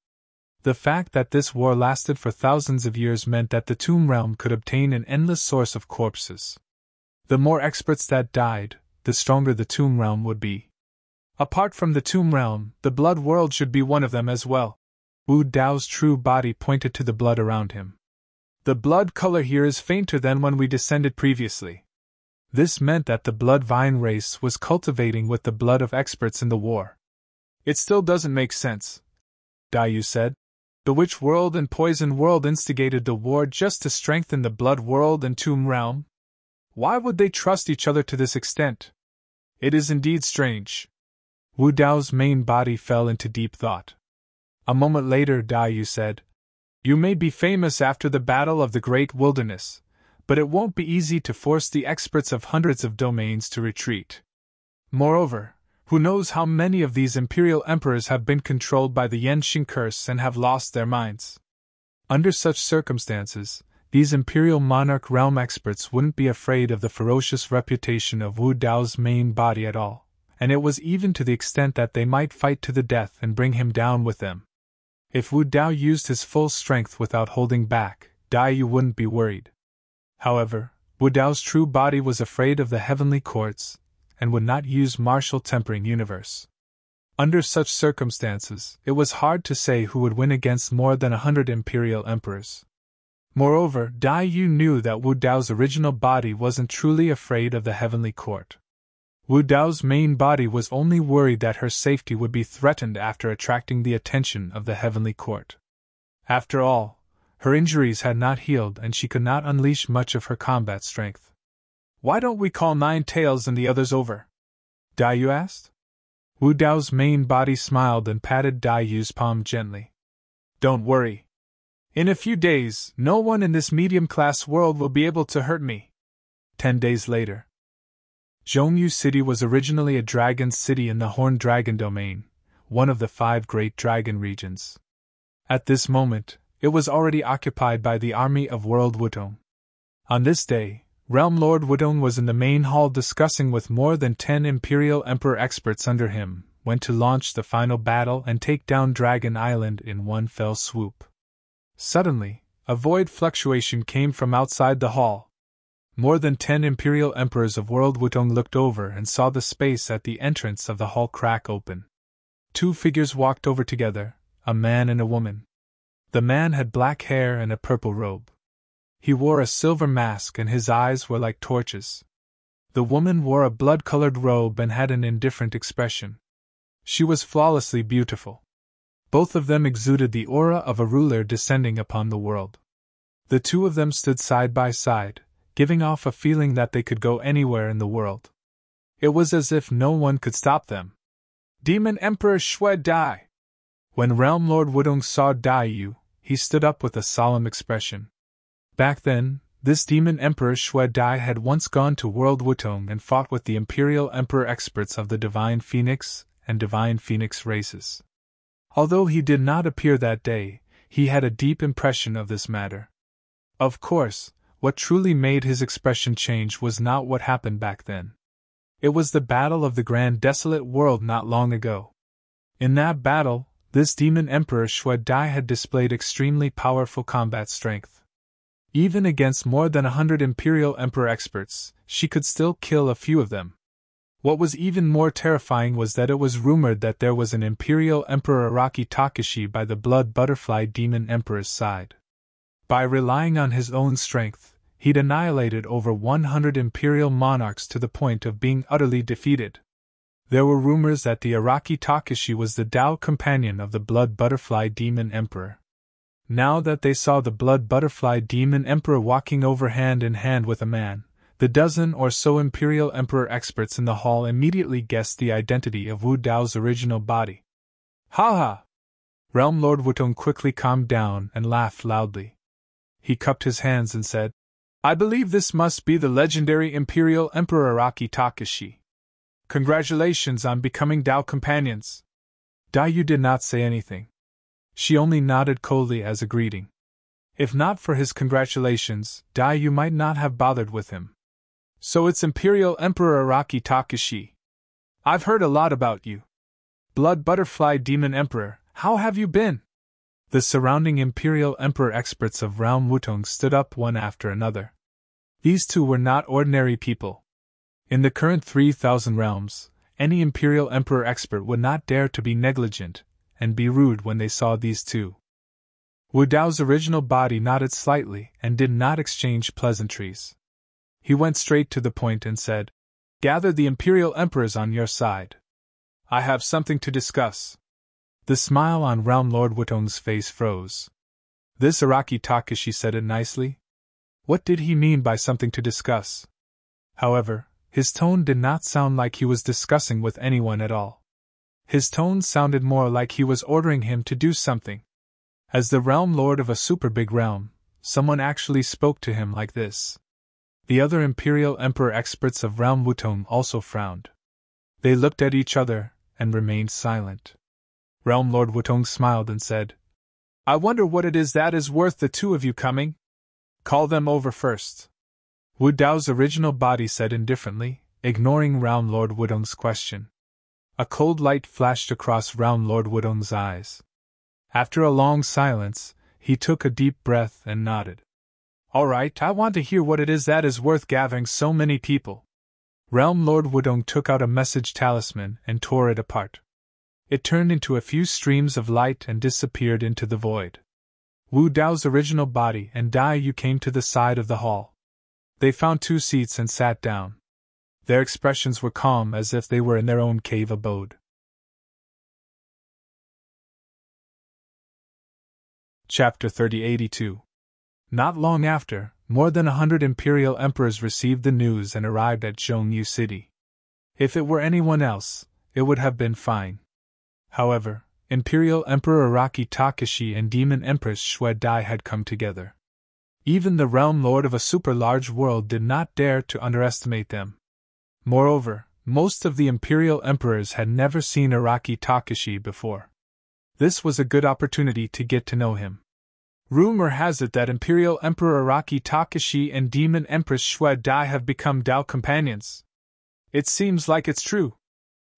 The fact that this war lasted for thousands of years meant that the Tomb Realm could obtain an endless source of corpses. The more experts that died, the stronger the Tomb Realm would be. Apart from the Tomb Realm, the Blood World should be one of them as well. Wu Dao's true body pointed to the blood around him. "The blood color here is fainter than when we descended previously." This meant that the Blood Vine race was cultivating with the blood of experts in the war. "It still doesn't make sense," Dai Yu said. "The Witch World and Poison World instigated the war just to strengthen the Blood World and Tomb Realm. Why would they trust each other to this extent? It is indeed strange." Wu Dao's main body fell into deep thought. A moment later, Dai Yu said, "You may be famous after the Battle of the Great Wilderness, but it won't be easy to force the experts of hundreds of domains to retreat. Moreover, who knows how many of these imperial emperors have been controlled by the Yenxing curse and have lost their minds. Under such circumstances, these imperial monarch realm experts wouldn't be afraid of the ferocious reputation of Wu Dao's main body at all, and it was even to the extent that they might fight to the death and bring him down with them. If Wu Dao used his full strength without holding back, Dai Yu wouldn't be worried. However, Wu Dao's true body was afraid of the heavenly courts, and would not use martial tempering universe. Under such circumstances, it was hard to say who would win against more than 100 imperial emperors. Moreover, Dai Yu knew that Wu Dao's original body wasn't truly afraid of the heavenly court. Wu Dao's main body was only worried that her safety would be threatened after attracting the attention of the heavenly court. After all, her injuries had not healed and she could not unleash much of her combat strength. "Why don't we call Nine Tails and the others over?" Dai Yu asked. Wu Dao's main body smiled and patted Dai Yu's palm gently. "Don't worry. In a few days, no one in this medium-class world will be able to hurt me." 10 days later. Zhongyu City was originally a dragon city in the Horned Dragon domain, one of the 5 great dragon regions. At this moment, it was already occupied by the army of World Wutong. On this day, Realm Lord Wutong was in the main hall discussing with more than 10 Imperial Emperor experts under him when to launch the final battle and take down Dragon Island in one fell swoop. Suddenly, a void fluctuation came from outside the hall. More than 10 Imperial Emperors of World Wutong looked over and saw the space at the entrance of the hall crack open. 2 figures walked over together, a man and a woman. The man had black hair and a purple robe. He wore a silver mask and his eyes were like torches. The woman wore a blood-colored robe and had an indifferent expression. She was flawlessly beautiful. Both of them exuded the aura of a ruler descending upon the world. The two of them stood side by side, giving off a feeling that they could go anywhere in the world. It was as if no one could stop them. "Demon Emperor Xue Dai!" When Realm Lord Wudong saw Dai Yu, he stood up with a solemn expression. Back then, this Demon Emperor Xue Dai had once gone to World Wutong and fought with the Imperial Emperor experts of the Divine Phoenix and Divine Phoenix races. Although he did not appear that day, he had a deep impression of this matter. Of course, what truly made his expression change was not what happened back then. It was the battle of the Grand Desolate World not long ago. In that battle, this Demon Emperor Xue Dai had displayed extremely powerful combat strength. Even against more than 100 Imperial Emperor experts, she could still kill a few of them. What was even more terrifying was that it was rumored that there was an Imperial Emperor Araki Takashi by the Blood Butterfly Demon Emperor's side. By relying on his own strength, he'd annihilated over 100 Imperial monarchs to the point of being utterly defeated. There were rumors that the Araki Takashi was the Tao companion of the Blood Butterfly Demon Emperor. Now that they saw the Blood Butterfly Demon Emperor walking over hand in hand with a man, the dozen or so Imperial Emperor experts in the hall immediately guessed the identity of Wu Dao's original body. Ha ha! Realm Lord Wutong quickly calmed down and laughed loudly. He cupped his hands and said, I believe this must be the legendary Imperial Emperor Araki Takashi. Congratulations on becoming Tao companions. Dai Yu did not say anything. She only nodded coldly as a greeting. If not for his congratulations, Dai Yu might not have bothered with him. So it's Imperial Emperor Araki Takashi. I've heard a lot about you. Blood Butterfly Demon Emperor, how have you been? The surrounding Imperial Emperor experts of Realm Wutong stood up one after another. These two were not ordinary people. In the current 3,000 realms, any Imperial Emperor expert would not dare to be negligent and be rude when they saw these two. Wu Dao's original body nodded slightly and did not exchange pleasantries. He went straight to the point and said, Gather the Imperial Emperors on your side. I have something to discuss. The smile on Realm Lord Wutong's face froze. This Araki Takashi said it nicely. What did he mean by something to discuss? However, his tone did not sound like he was discussing with anyone at all. His tone sounded more like he was ordering him to do something. As the Realm Lord of a super big realm, someone actually spoke to him like this. The other Imperial Emperor experts of Realm Wutong also frowned. They looked at each other and remained silent. Realm Lord Wutong smiled and said, I wonder what it is that is worth the two of you coming? Call them over first. Wu Dao's original body said indifferently, ignoring Realm Lord Wutong's question. A cold light flashed across Realm Lord Wutong's eyes. After a long silence, he took a deep breath and nodded. All right, I want to hear what it is that is worth gathering so many people. Realm Lord Wutong took out a message talisman and tore it apart. It turned into a few streams of light and disappeared into the void. Wu Dao's original body and Dai Yu came to the side of the hall. They found 2 seats and sat down. Their expressions were calm as if they were in their own cave abode. Chapter 3082. Not long after, more than 100 Imperial Emperors received the news and arrived at Zhongyu City. If it were anyone else, it would have been fine. However, Imperial Emperor Araki Takashi and Demon Empress Xue Dai had come together. Even the Realm Lord of a super-large world did not dare to underestimate them. Moreover, most of the Imperial Emperors had never seen Araki Takashi before. This was a good opportunity to get to know him. Rumor has it that Imperial Emperor Araki Takashi and Demon Empress Xue Dai have become Tao companions. It seems like it's true.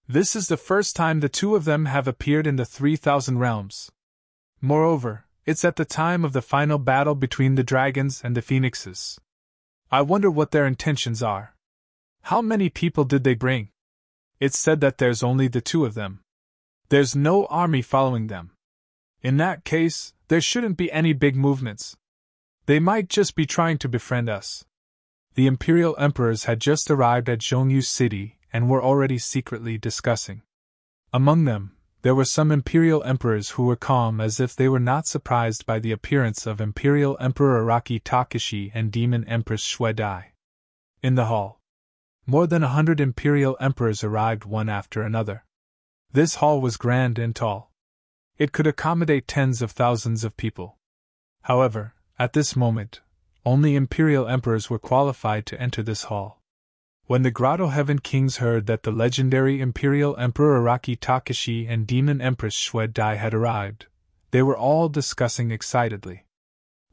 This is the first time the two of them have appeared in the 3,000 realms. Moreover, it's at the time of the final battle between the dragons and the phoenixes. I wonder what their intentions are. How many people did they bring? It's said that there's only the two of them. There's no army following them. In that case, there shouldn't be any big movements. They might just be trying to befriend us. The Imperial Emperors had just arrived at Zhongyu City and were already secretly discussing. Among them, there were some Imperial Emperors who were calm as if they were not surprised by the appearance of Imperial Emperor Araki Takashi and Demon Empress Xue Dai. In the hall, more than 100 Imperial Emperors arrived one after another. This hall was grand and tall. It could accommodate tens of thousands of people. However, at this moment, only Imperial Emperors were qualified to enter this hall. When the Grotto Heaven Kings heard that the legendary Imperial Emperor Araki Takashi and Demon Empress Xue Dai had arrived, they were all discussing excitedly.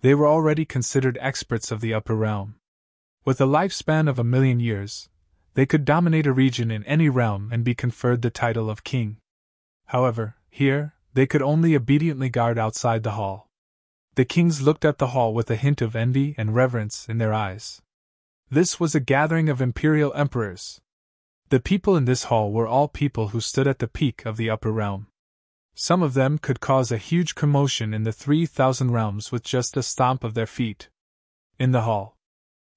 They were already considered experts of the upper realm. With a lifespan of 1,000,000 years, they could dominate a region in any realm and be conferred the title of king. However, here, they could only obediently guard outside the hall. The kings looked at the hall with a hint of envy and reverence in their eyes. This was a gathering of Imperial Emperors. The people in this hall were all people who stood at the peak of the upper realm. Some of them could cause a huge commotion in the 3,000 realms with just a stomp of their feet. In the hall,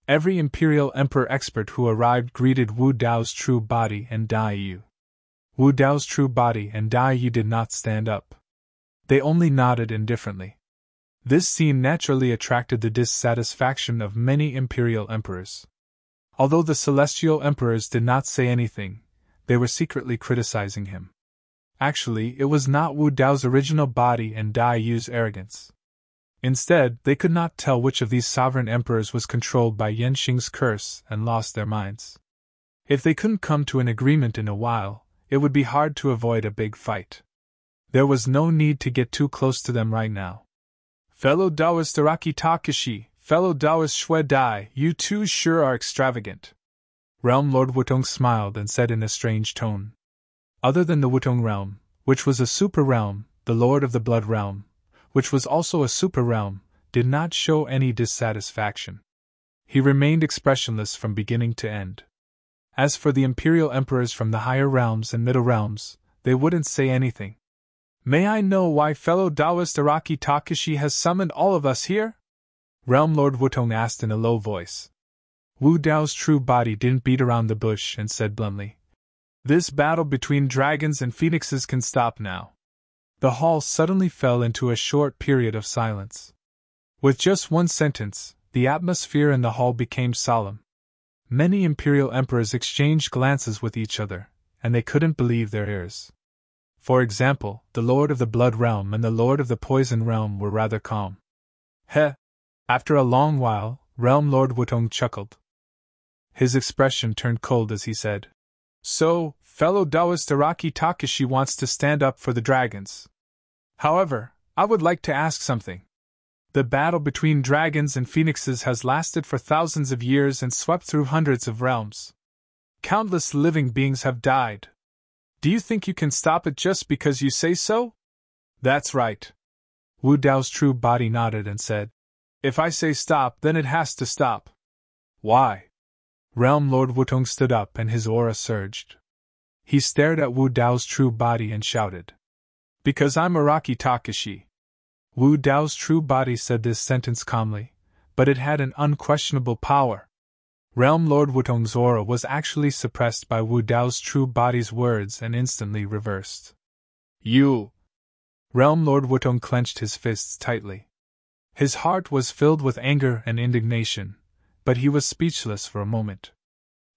every Imperial Emperor expert who arrived greeted Wu Dao's true body and Dai Yu. Wu Dao's true body and Dai Yu did not stand up. They only nodded indifferently. This scene naturally attracted the dissatisfaction of many Imperial Emperors. Although the Celestial Emperors did not say anything, they were secretly criticizing him. Actually, it was not Wu Dao's original body and Dai Yu's arrogance. Instead, they could not tell which of these sovereign emperors was controlled by Yenxing's curse and lost their minds. If they couldn't come to an agreement in a while, it would be hard to avoid a big fight. There was no need to get too close to them right now. Fellow Taoist Araki Takashi, fellow Taoist Shui Dai, you two sure are extravagant. Realm Lord Wutong smiled and said in a strange tone. Other than the Wutong realm, which was a super realm, the Lord of the Blood realm, which was also a super realm, did not show any dissatisfaction. He remained expressionless from beginning to end. As for the Imperial Emperors from the higher realms and middle realms, they wouldn't say anything. May I know why fellow Taoist Araki Takashi has summoned all of us here? Realm Lord Wutong asked in a low voice. Wu Dao's true body didn't beat around the bush and said bluntly, "This battle between dragons and phoenixes can stop now." The hall suddenly fell into a short period of silence. With just one sentence, the atmosphere in the hall became solemn. Many Imperial Emperors exchanged glances with each other, and they couldn't believe their ears. For example, the Lord of the Blood Realm and the Lord of the Poison Realm were rather calm. Heh! After a long while, Realm Lord Wutong chuckled. His expression turned cold as he said, "So, fellow Taoist Araki Takashi wants to stand up for the dragons. However, I would like to ask something. The battle between dragons and phoenixes has lasted for thousands of years and swept through hundreds of realms. Countless living beings have died. Do you think you can stop it just because you say so?" "That's right." Wu Dao's true body nodded and said, "If I say stop, then it has to stop." "Why?" Realm Lord Wutong stood up and his aura surged. He stared at Wu Dao's true body and shouted, "Because I'm Araki Takashi." Wu Dao's true body said this sentence calmly, but it had an unquestionable power. Realm Lord Wutong's aura was actually suppressed by Wu Dao's true body's words and instantly reversed. "You!" Realm Lord Wutong clenched his fists tightly. His heart was filled with anger and indignation, but he was speechless for a moment.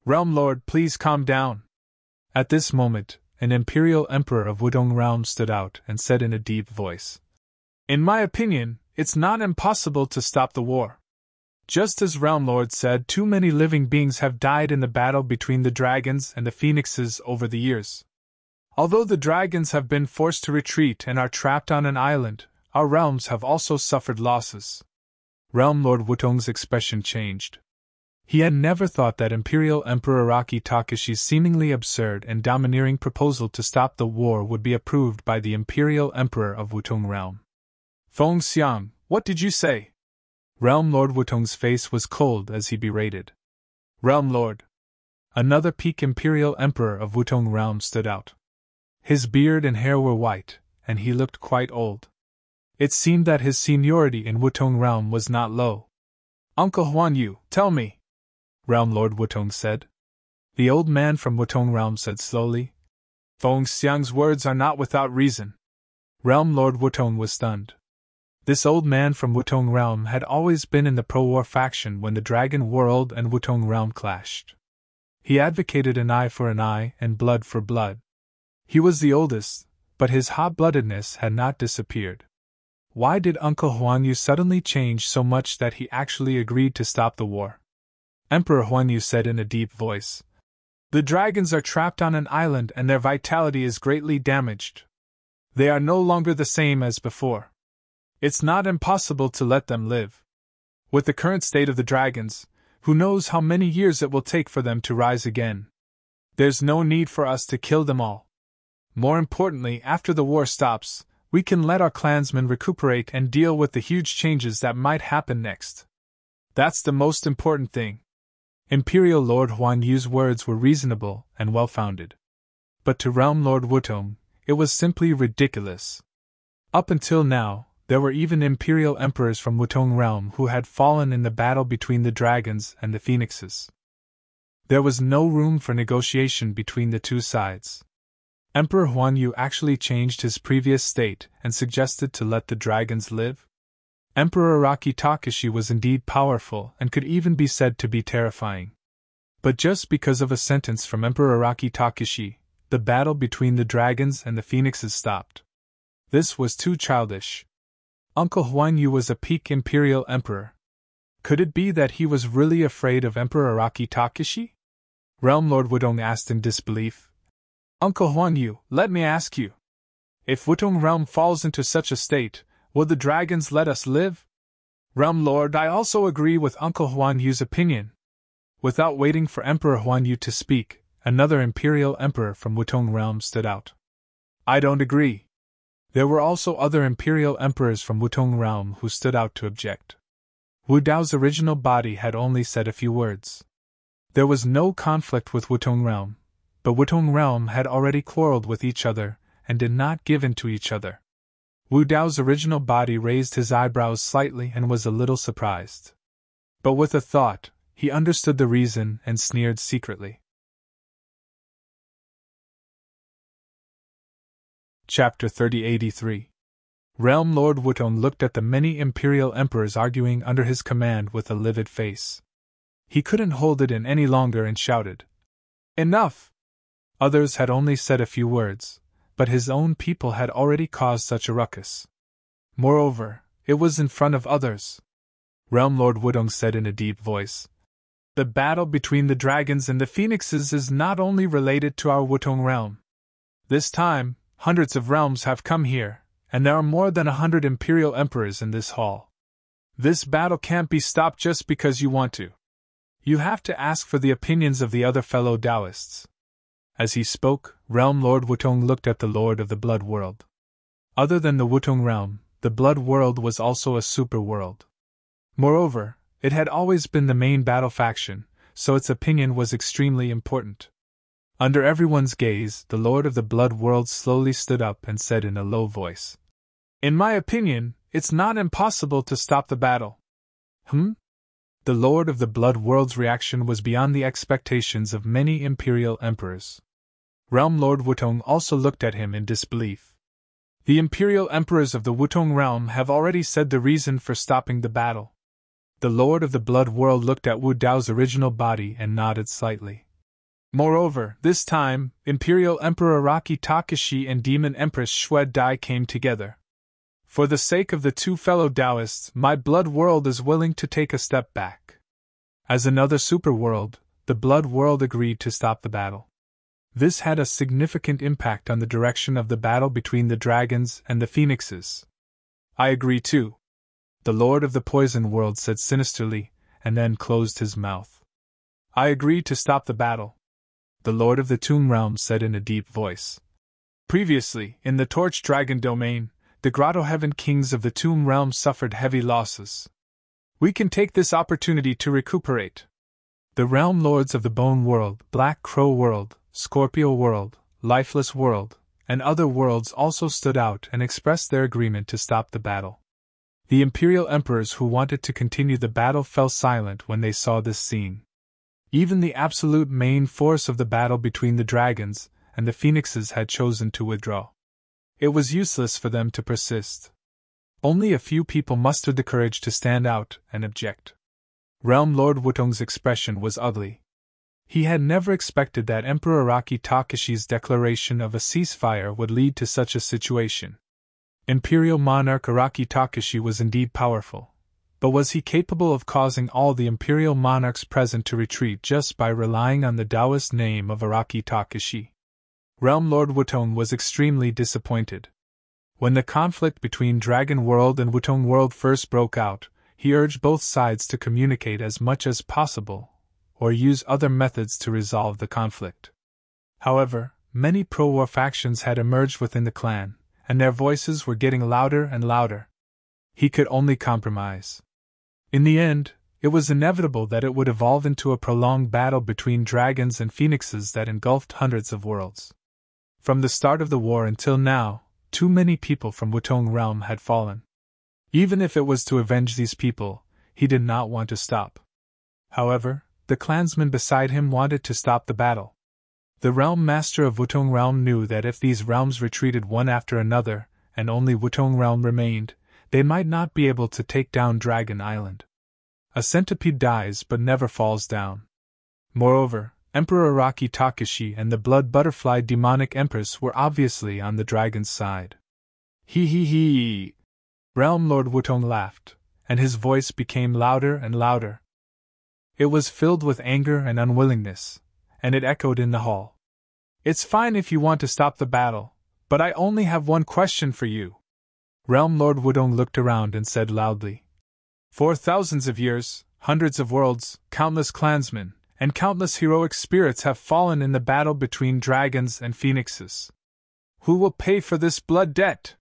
"Realm Lord, please calm down." At this moment, an Imperial Emperor of Wudong Realm stood out and said in a deep voice, "In my opinion, it's not impossible to stop the war. Just as Realm Lord said, too many living beings have died in the battle between the dragons and the phoenixes over the years. Although the dragons have been forced to retreat and are trapped on an island, our realms have also suffered losses." Realm Lord Wutong's expression changed. He had never thought that Imperial Emperor Araki Takashi's seemingly absurd and domineering proposal to stop the war would be approved by the Imperial Emperor of Wutong Realm. "Feng Xiang, what did you say?" Realm Lord Wutong's face was cold as he berated. "Realm Lord." Another peak Imperial Emperor of Wutong Realm stood out. His beard and hair were white, and he looked quite old. It seemed that his seniority in Wutong Realm was not low. "Uncle Huan Yu, tell me," Realm Lord Wutong said. The old man from Wutong Realm said slowly, "Feng Xiang's words are not without reason." Realm Lord Wutong was stunned. This old man from Wutong Realm had always been in the pro-war faction when the Dragon World and Wutong Realm clashed. He advocated an eye for an eye and blood for blood. He was the oldest, but his hot-bloodedness had not disappeared. Why did Uncle Huan Yu suddenly change so much that he actually agreed to stop the war? Emperor Huan Yu said in a deep voice, "The dragons are trapped on an island and their vitality is greatly damaged. They are no longer the same as before. It's not impossible to let them live. With the current state of the dragons, who knows how many years it will take for them to rise again. There's no need for us to kill them all. More importantly, after the war stops, we can let our clansmen recuperate and deal with the huge changes that might happen next. That's the most important thing." Imperial Lord Huan Yu's words were reasonable and well-founded. But to Realm Lord Wutong, it was simply ridiculous. Up until now, there were even Imperial Emperors from Wutong Realm who had fallen in the battle between the dragons and the phoenixes. There was no room for negotiation between the two sides. Emperor Huan Yu actually changed his previous state and suggested to let the dragons live. Emperor Araki Takashi was indeed powerful and could even be said to be terrifying. But just because of a sentence from Emperor Araki Takashi, the battle between the dragons and the phoenixes stopped. This was too childish. Uncle Huan Yu was a peak imperial emperor. Could it be that he was really afraid of Emperor Araki Takashi? Realm Lord Wutong asked in disbelief. Uncle Huan Yu, let me ask you. If Wutong Realm falls into such a state, will the dragons let us live? Realm Lord, I also agree with Uncle Huan Yu's opinion. Without waiting for Emperor Huan Yu to speak, another imperial emperor from Wutong Realm stood out. I don't agree. There were also other imperial emperors from Wutong Realm who stood out to object. Wu Dao's original body had only said a few words. There was no conflict with Wutong Realm, but Wutong Realm had already quarreled with each other and did not give in to each other. Wu Dao's original body raised his eyebrows slightly and was a little surprised. But with a thought, he understood the reason and sneered secretly. Chapter 3083. Realm Lord Wutong looked at the many imperial emperors arguing under his command with a livid face. He couldn't hold it in any longer and shouted, "Enough!" Others had only said a few words, but his own people had already caused such a ruckus. Moreover, it was in front of others. Realm Lord Wutong said in a deep voice, "The battle between the dragons and the phoenixes is not only related to our Wutong Realm. This time, hundreds of realms have come here, and there are more than 100 imperial emperors in this hall. This battle can't be stopped just because you want to. You have to ask for the opinions of the other fellow Taoists." As he spoke, Realm Lord Wutong looked at the Lord of the Blood World. Other than the Wutong Realm, the Blood World was also a super world. Moreover, it had always been the main battle faction, so its opinion was extremely important. Under everyone's gaze, the Lord of the Blood World slowly stood up and said in a low voice, "In my opinion, it's not impossible to stop the battle." The Lord of the Blood World's reaction was beyond the expectations of many imperial emperors. Realm Lord Wutong also looked at him in disbelief. The imperial emperors of the Wutong Realm have already said the reason for stopping the battle. The Lord of the Blood World looked at Wu Dao's original body and nodded slightly. Moreover, this time, Imperial Emperor Araki Takashi and Demon Empress Xue Dai came together. For the sake of the two fellow Taoists, my Blood World is willing to take a step back. As another superworld, the Blood World agreed to stop the battle. This had a significant impact on the direction of the battle between the dragons and the phoenixes. I agree too, the Lord of the Poison World said sinisterly, and then closed his mouth. I agree to stop the battle, the Lord of the Tomb Realm said in a deep voice. Previously, in the Torch Dragon domain, the Grotto Heaven Kings of the Tomb Realm suffered heavy losses. We can take this opportunity to recuperate. The Realm Lords of the Bone World, Black Crow World, Scorpio World, Lifeless World, and other worlds also stood out and expressed their agreement to stop the battle. The Imperial Emperors who wanted to continue the battle fell silent when they saw this scene. Even the absolute main force of the battle between the dragons and the phoenixes had chosen to withdraw. It was useless for them to persist. Only a few people mustered the courage to stand out and object. Realm Lord Wutong's expression was ugly. He had never expected that Emperor Araki Takashi's declaration of a ceasefire would lead to such a situation. Imperial Monarch Araki Takashi was indeed powerful, but was he capable of causing all the Imperial monarchs present to retreat just by relying on the Taoist name of Araki Takashi? Realm Lord Wutong was extremely disappointed. When the conflict between Dragon World and Wutong World first broke out, he urged both sides to communicate as much as possible, or use other methods to resolve the conflict. However, many pro-war factions had emerged within the clan, and their voices were getting louder and louder. He could only compromise. In the end, It was inevitable that it would evolve into a prolonged battle between dragons and phoenixes that engulfed hundreds of worlds. From the start of the war until now, too many people from Wutong realm had fallen. Even if it was to avenge these people, he did not want to stop. However, the clansmen beside him wanted to stop the battle. The realm master of Wutong realm knew that if these realms retreated one after another, and only Wutong realm remained, they might not be able to take down Dragon Island. A centipede dies but never falls down. Moreover, Emperor Araki Takashi and the Blood Butterfly Demonic Empress were obviously on the dragon's side. He. Realm Lord Wutong laughed, and his voice became louder and louder. It was filled with anger and unwillingness, and it echoed in the hall. It's fine if you want to stop the battle, but I only have one question for you. Realm Lord Wutong looked around and said loudly. For thousands of years, hundreds of worlds, countless clansmen, and countless heroic spirits have fallen in the battle between dragons and phoenixes. Who will pay for this blood debt?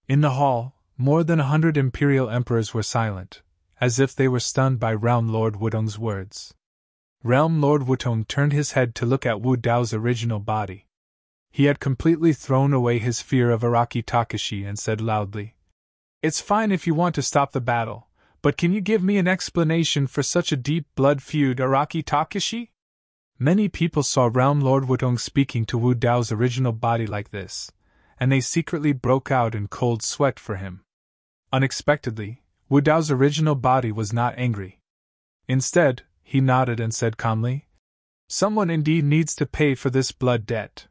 In the hall, more than 100 imperial emperors were silent, as if they were stunned by Realm Lord Wutong's words. Realm Lord Wutong turned his head to look at Wu Dao's original body. He had completely thrown away his fear of Araki Takashi and said loudly, It's fine if you want to stop the battle, but can you give me an explanation for such a deep blood feud, Araki Takashi? Many people saw Realm Lord Wutong speaking to Wu Dao's original body like this, and they secretly broke out in cold sweat for him. Unexpectedly, Wu Dao's original body was not angry. Instead, he nodded and said calmly, Someone indeed needs to pay for this blood debt.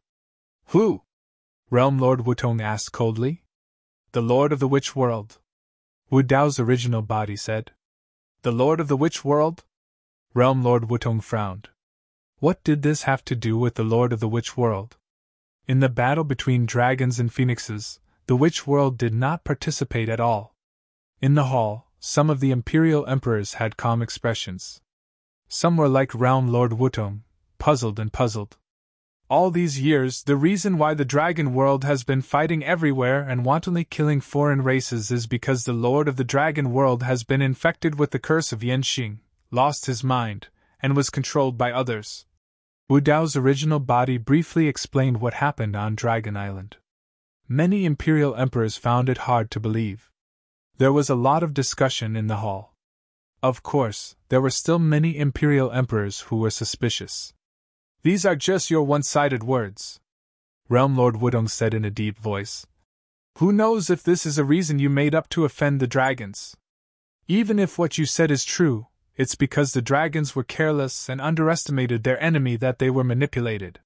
Who? Realm Lord Wutong asked coldly. The Lord of the Witch World. Wu Dao's original body said. The Lord of the Witch World? Realm Lord Wutong frowned. What did this have to do with the Lord of the Witch World? In the battle between dragons and phoenixes, the Witch World did not participate at all. In the hall, some of the imperial emperors had calm expressions. Some were like Realm Lord Wutong, puzzled and puzzled. All these years, the reason why the dragon world has been fighting everywhere and wantonly killing foreign races is because the Lord of the Dragon World has been infected with the curse of Yenxing, lost his mind, and was controlled by others. Wu Dao's original body briefly explained what happened on Dragon Island. Many imperial emperors found it hard to believe. There was a lot of discussion in the hall. Of course, there were still many imperial emperors who were suspicious. These are just your one-sided words, Realm Lord Wutong said in a deep voice. Who knows if this is a reason you made up to offend the dragons? Even if what you said is true, it's because the dragons were careless and underestimated their enemy that they were manipulated.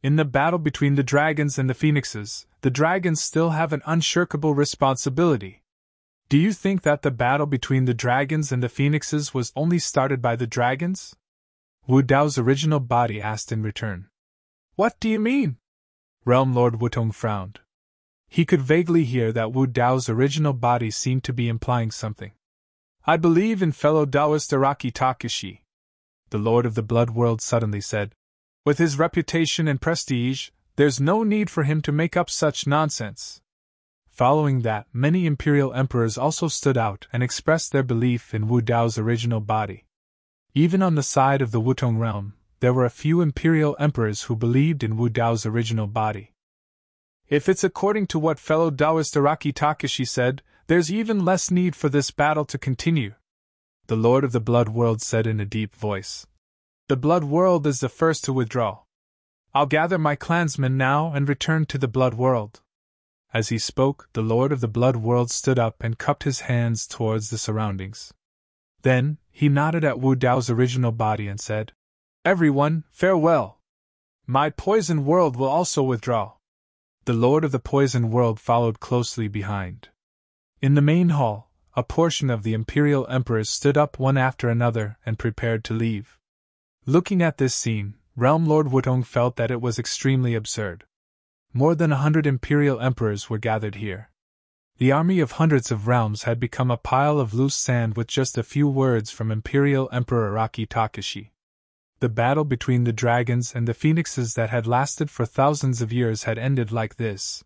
In the battle between the dragons and the phoenixes, the dragons still have an unshirkable responsibility. Do you think that the battle between the dragons and the phoenixes was only started by the dragons? Wu Dao's original body asked in return. What do you mean? Realm Lord Wutong frowned. He could vaguely hear that Wu Dao's original body seemed to be implying something. I believe in fellow Taoist Araki Takashi, the Lord of the Blood World suddenly said. With his reputation and prestige, there's no need for him to make up such nonsense. Following that, many imperial emperors also stood out and expressed their belief in Wu Dao's original body. Even on the side of the Wutong realm, there were a few imperial emperors who believed in Wu Dao's original body. If it's according to what fellow Taoist Araki Takashi said, there's even less need for this battle to continue, the Lord of the Blood World said in a deep voice. The Blood World is the first to withdraw. I'll gather my clansmen now and return to the Blood World. As he spoke, the Lord of the Blood World stood up and cupped his hands towards the surroundings. Then, he nodded at Wu Dao's original body and said, Everyone, farewell. My Poison World will also withdraw. The Lord of the Poison World followed closely behind. In the main hall, a portion of the imperial emperors stood up one after another and prepared to leave. Looking at this scene, Realm Lord Wutong felt that it was extremely absurd. More than 100 imperial emperors were gathered here. The army of hundreds of realms had become a pile of loose sand with just a few words from Imperial Emperor Araki Takashi. The battle between the dragons and the phoenixes that had lasted for thousands of years had ended like this.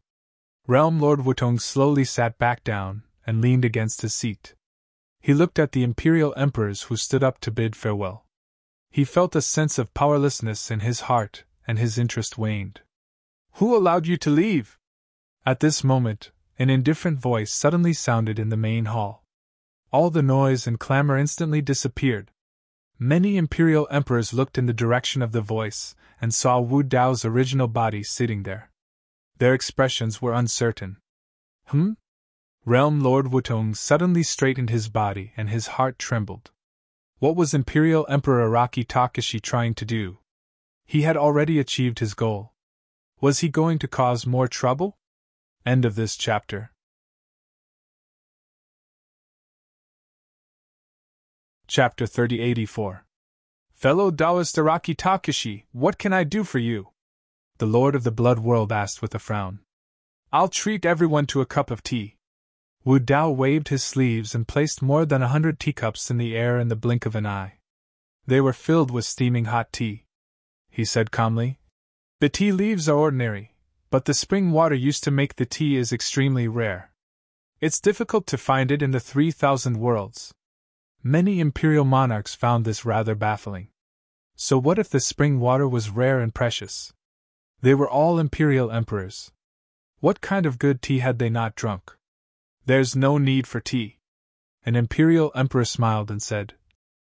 Realm Lord Wutong slowly sat back down and leaned against his seat. He looked at the imperial emperors who stood up to bid farewell. He felt a sense of powerlessness in his heart, and his interest waned. Who allowed you to leave? At this moment, an indifferent voice suddenly sounded in the main hall. All the noise and clamor instantly disappeared. Many imperial emperors looked in the direction of the voice, and saw Wu Dao's original body sitting there. Their expressions were uncertain. Realm Lord Wutong suddenly straightened his body and his heart trembled. What was Imperial Emperor Araki Takashi trying to do? He had already achieved his goal. Was he going to cause more trouble? End of this chapter. Chapter 3084. Fellow Taoist Araki Takashi, what can I do for you? The Lord of the Blood World asked with a frown. I'll treat everyone to a cup of tea. Wu Dao waved his sleeves and placed more than 100 teacups in the air in the blink of an eye. They were filled with steaming hot tea. He said calmly, The tea leaves are ordinary, but the spring water used to make the tea is extremely rare. It's difficult to find it in the 3,000 worlds. Many imperial monarchs found this rather baffling. So what if the spring water was rare and precious? They were all imperial emperors. What kind of good tea had they not drunk? There's no need for tea. An imperial emperor smiled and said,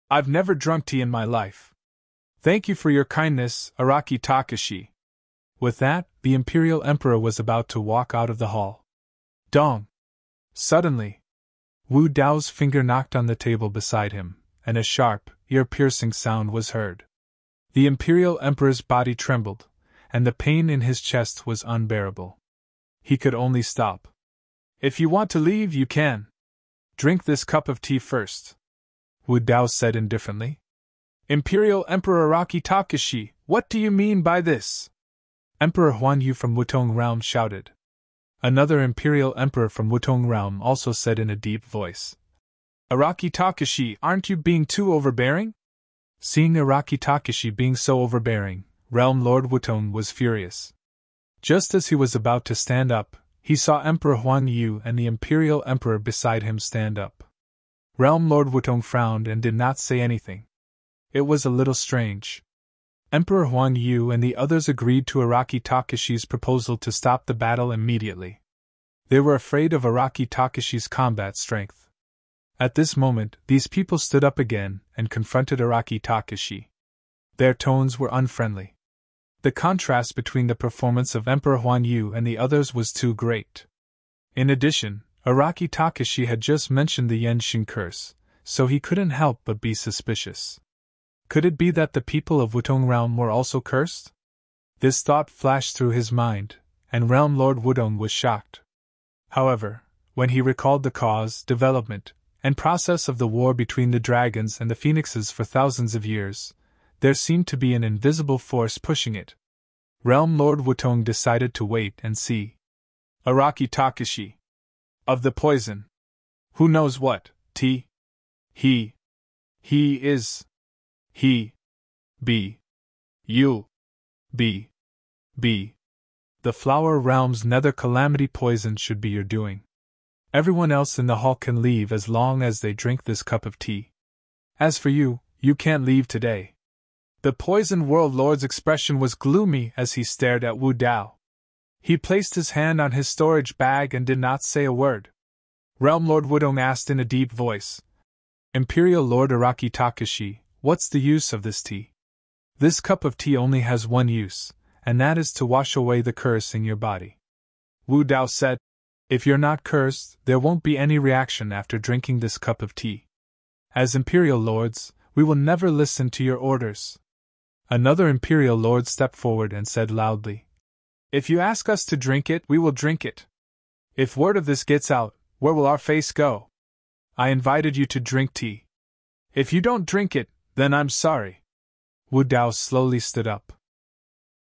I've never drunk tea in my life. Thank you for your kindness, Araki Takashi. With that, the imperial emperor was about to walk out of the hall. Dong! Suddenly, Wu Dao's finger knocked on the table beside him, and a sharp, ear-piercing sound was heard. The imperial emperor's body trembled, and the pain in his chest was unbearable. He could only stop. If you want to leave, you can. Drink this cup of tea first, Wu Dao said indifferently. Imperial Emperor Araki Takashi, what do you mean by this? Emperor Huan Yu from Wutong Realm shouted. Another imperial emperor from Wutong Realm also said in a deep voice. Araki Takashi, aren't you being too overbearing? Seeing Araki Takashi being so overbearing, Realm Lord Wutong was furious. Just as he was about to stand up, he saw Emperor Huan Yu and the imperial emperor beside him stand up. Realm Lord Wutong frowned and did not say anything. It was a little strange. Emperor Huan Yu and the others agreed to Araki Takashi's proposal to stop the battle immediately. They were afraid of Araki Takashi's combat strength. At this moment, these people stood up again and confronted Araki Takashi. Their tones were unfriendly. The contrast between the performance of Emperor Huan Yu and the others was too great. In addition, Araki Takashi had just mentioned the Yenshin curse, so he couldn't help but be suspicious. Could it be that the people of Wutong Realm were also cursed? This thought flashed through his mind, and Realm Lord Wutong was shocked. However, when he recalled the cause, development, and process of the war between the dragons and the phoenixes for thousands of years, there seemed to be an invisible force pushing it. Realm Lord Wutong decided to wait and see. Araki Takashi. Of the poison. Who knows what, T? He is. He. B. You. B. B. The Flower Realm's nether calamity poison should be your doing. Everyone else in the hall can leave as long as they drink this cup of tea. As for you, you can't leave today. The Poison World Lord's expression was gloomy as he stared at Wu Dao. He placed his hand on his storage bag and did not say a word. Realm Lord Wutong asked in a deep voice, Imperial Lord Araki Takashi, what's the use of this tea? This cup of tea only has one use, and that is to wash away the curse in your body. Wu Dao said, If you're not cursed, there won't be any reaction after drinking this cup of tea. As Imperial Lords, we will never listen to your orders. Another Imperial Lord stepped forward and said loudly, If you ask us to drink it, we will drink it. If word of this gets out, where will our face go? I invited you to drink tea. If you don't drink it, then I'm sorry. Wu Dao slowly stood up.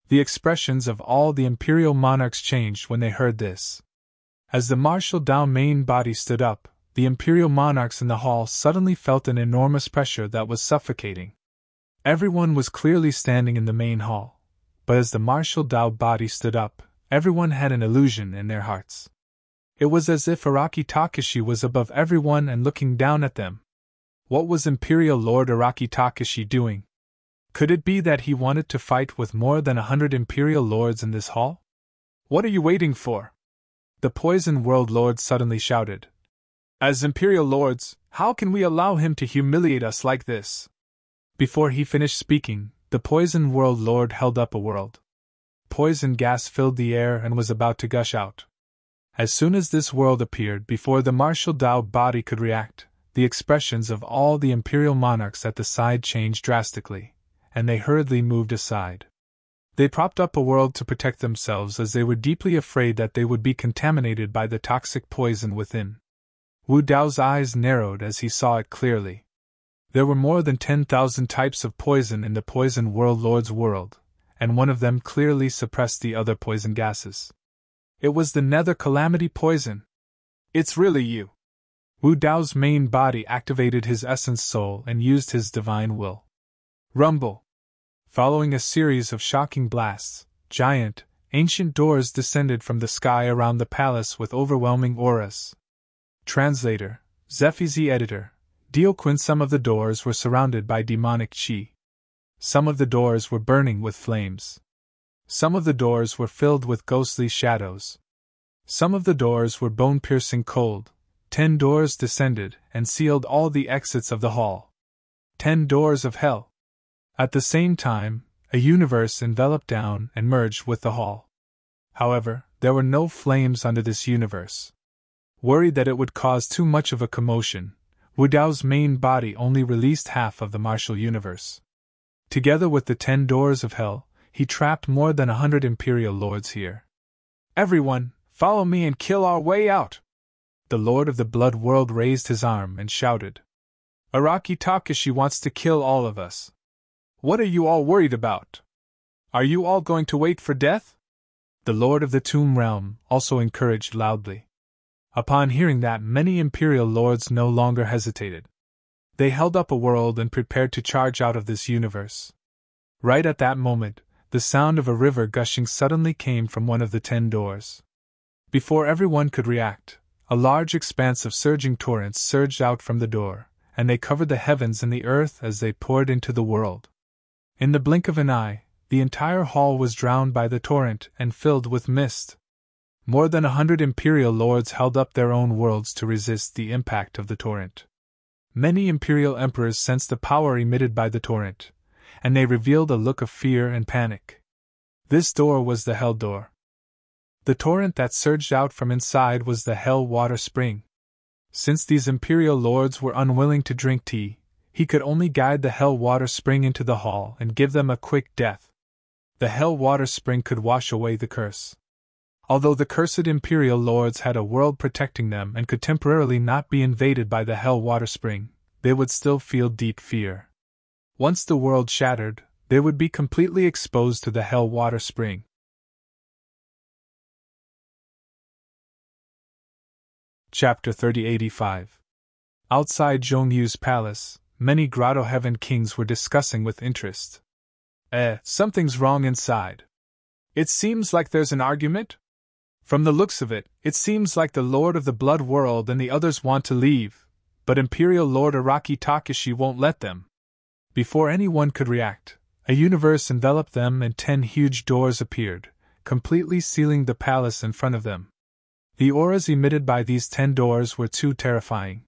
The expressions of all the imperial monarchs changed when they heard this. As the martial Dao main body stood up, the imperial monarchs in the hall suddenly felt an enormous pressure that was suffocating. Everyone was clearly standing in the main hall, but as the martial Dao body stood up, everyone had an illusion in their hearts. It was as if Araki Takashi was above everyone and looking down at them. What was Imperial Lord Araki Takashi doing? Could it be that he wanted to fight with more than 100 Imperial Lords in this hall? What are you waiting for? The Poison World Lord suddenly shouted. As Imperial Lords, how can we allow him to humiliate us like this? Before he finished speaking, the Poison World Lord held up a world. Poison gas filled the air and was about to gush out. As soon as this world appeared, before the martial Dao body could react, the expressions of all the Imperial monarchs at the side changed drastically, and they hurriedly moved aside. They propped up a world to protect themselves as they were deeply afraid that they would be contaminated by the toxic poison within. Wu Dao's eyes narrowed as he saw it clearly. There were more than 10,000 types of poison in the Poison World Lord's world, and one of them clearly suppressed the other poison gases. It was the Nether Calamity poison. It's really you. Wu Dao's main body activated his essence soul and used his divine will. Rumble. Following a series of shocking blasts, giant, ancient doors descended from the sky around the palace with overwhelming auras. Translator, Zephy's editor, Dioquin. Some of the doors were surrounded by demonic chi. Some of the doors were burning with flames. Some of the doors were filled with ghostly shadows. Some of the doors were bone-piercing cold. 10 doors descended and sealed all the exits of the hall. 10 doors of hell. At the same time, a universe enveloped down and merged with the hall. However, there were no flames under this universe. Worried that it would cause too much of a commotion, Wu Dao's main body only released half of the martial universe. Together with the 10 doors of hell, he trapped more than 100 Imperial Lords here. Everyone, follow me and kill our way out! The Lord of the Blood World raised his arm and shouted. Araki Takashi wants to kill all of us. What are you all worried about? Are you all going to wait for death? The Lord of the Tomb Realm also encouraged loudly. Upon hearing that, many Imperial Lords no longer hesitated. They held up a world and prepared to charge out of this universe. Right at that moment, the sound of a river gushing suddenly came from one of the 10 doors. Before everyone could react, a large expanse of surging torrents surged out from the door, and they covered the heavens and the earth as they poured into the world. In the blink of an eye, the entire hall was drowned by the torrent and filled with mist. More than 100 Imperial Lords held up their own worlds to resist the impact of the torrent. Many Imperial Emperors sensed the power emitted by the torrent, and they revealed a look of fear and panic. This door was the Hell Door. The torrent that surged out from inside was the Hell Water Spring. Since these Imperial Lords were unwilling to drink tea, he could only guide the Hell Water Spring into the hall and give them a quick death. The Hell Water Spring could wash away the curse. Although the cursed Imperial Lords had a world protecting them and could temporarily not be invaded by the Hell Water Spring, they would still feel deep fear. Once the world shattered, they would be completely exposed to the Hell Water Spring. Chapter 3085. Outside Zhongyu's palace, many Grotto Heaven kings were discussing with interest. Something's wrong inside. It seems like there's an argument? From the looks of it, it seems like the Lord of the Blood World and the others want to leave, but Imperial Lord Araki Takashi won't let them. Before anyone could react, a universe enveloped them and 10 huge doors appeared, completely sealing the palace in front of them. The auras emitted by these 10 doors were too terrifying.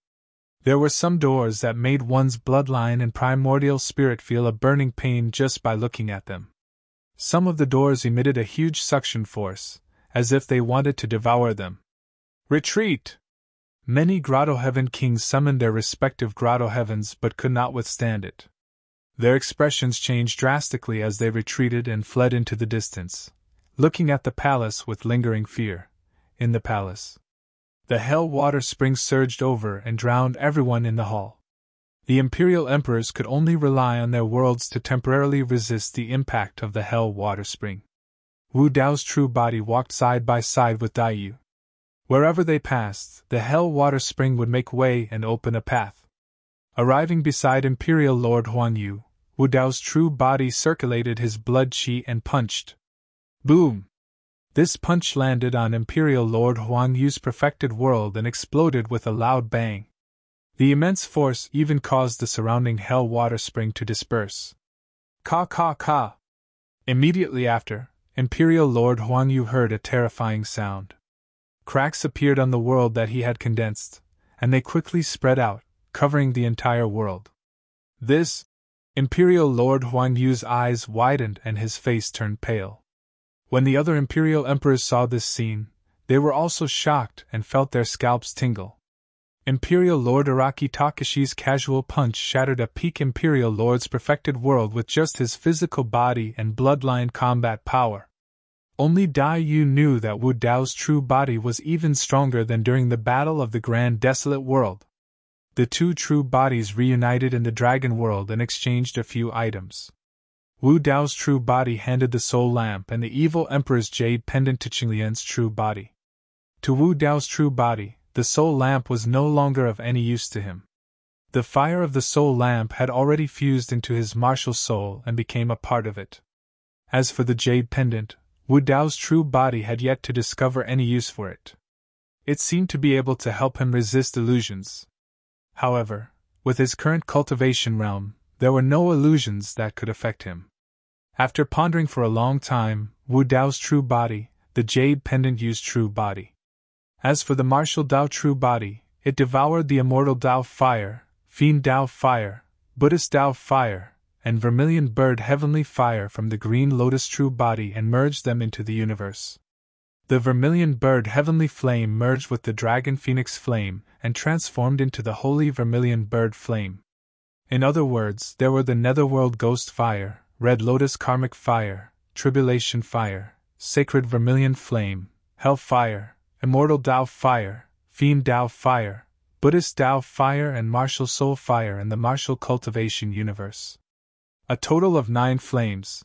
There were some doors that made one's bloodline and primordial spirit feel a burning pain just by looking at them. Some of the doors emitted a huge suction force, as if they wanted to devour them. Retreat! Many Grotto Heaven kings summoned their respective Grotto Heavens but could not withstand it. Their expressions changed drastically as they retreated and fled into the distance, looking at the palace with lingering fear. In the palace, the Hell Water Spring surged over and drowned everyone in the hall. The Imperial Emperors could only rely on their worlds to temporarily resist the impact of the Hell Water Spring. Wu Dao's true body walked side by side with Daiyu. Wherever they passed, the Hell Water Spring would make way and open a path. Arriving beside Imperial Lord Huangyu, Wu Dao's true body circulated his blood qi and punched. Boom! This punch landed on Imperial Lord Huang Yu's perfected world and exploded with a loud bang. The immense force even caused the surrounding hell water spring to disperse. Ka ka ka! Immediately after, Imperial Lord Huang Yu heard a terrifying sound. Cracks appeared on the world that he had condensed, and they quickly spread out, covering the entire world. This, Imperial Lord Huang Yu's eyes widened and his face turned pale. When the other Imperial Emperors saw this scene, they were also shocked and felt their scalps tingle. Imperial Lord Araki Takashi's casual punch shattered a peak Imperial Lord's perfected world with just his physical body and bloodline combat power. Only Dai Yu knew that Wu Dao's true body was even stronger than during the Battle of the Grand Desolate World. The two true bodies reunited in the Dragon World and exchanged a few items. Wu Dao's true body handed the soul lamp and the evil Emperor's jade pendant to Qinglian's true body. To Wu Dao's true body, the soul lamp was no longer of any use to him. The fire of the soul lamp had already fused into his martial soul and became a part of it. As for the jade pendant, Wu Dao's true body had yet to discover any use for it. It seemed to be able to help him resist illusions. However, with his current cultivation realm, there were no illusions that could affect him. After pondering for a long time, Wu Dao's true body, the jade pendant used true body. As for the martial Dao true body, it devoured the immortal Dao fire, fiend Dao fire, Buddhist Dao fire, and vermilion bird heavenly fire from the green lotus true body and merged them into the universe. The vermilion bird heavenly flame merged with the dragon phoenix flame and transformed into the holy vermilion bird flame. In other words, there were the netherworld ghost fire, red lotus karmic fire, tribulation fire, sacred vermilion flame, hell fire, immortal Dao fire, fiend Dao fire, Buddhist Dao fire and martial soul fire in the martial cultivation universe. A total of 9 flames.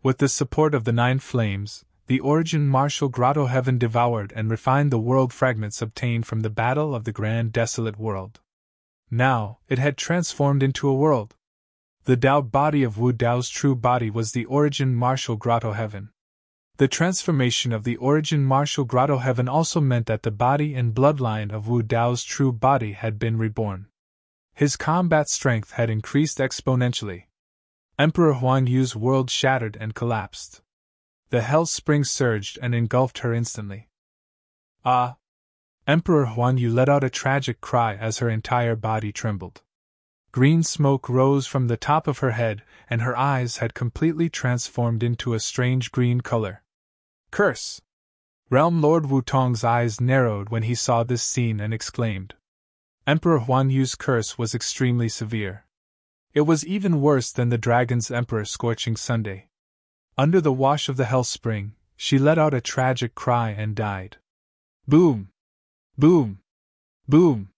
With the support of the 9 flames, the origin martial grotto heaven devoured and refined the world fragments obtained from the battle of the Grand Desolate World. Now, it had transformed into a world. The Dao body of Wu Dao's true body was the origin martial grotto heaven. The transformation of the origin martial grotto heaven also meant that the body and bloodline of Wu Dao's true body had been reborn. His combat strength had increased exponentially. Emperor Huang Yu's world shattered and collapsed. The hell spring surged and engulfed her instantly. Ah! Emperor Huang Yu let out a tragic cry as her entire body trembled. Green smoke rose from the top of her head, and her eyes had completely transformed into a strange green color. Curse! Realm Lord Wu Tong's eyes narrowed when he saw this scene and exclaimed. Emperor Huang Yu's curse was extremely severe. It was even worse than the Dragon's Emperor's scorching Sunday. Under the wash of the hell spring, she let out a tragic cry and died. Boom! Boom! Boom!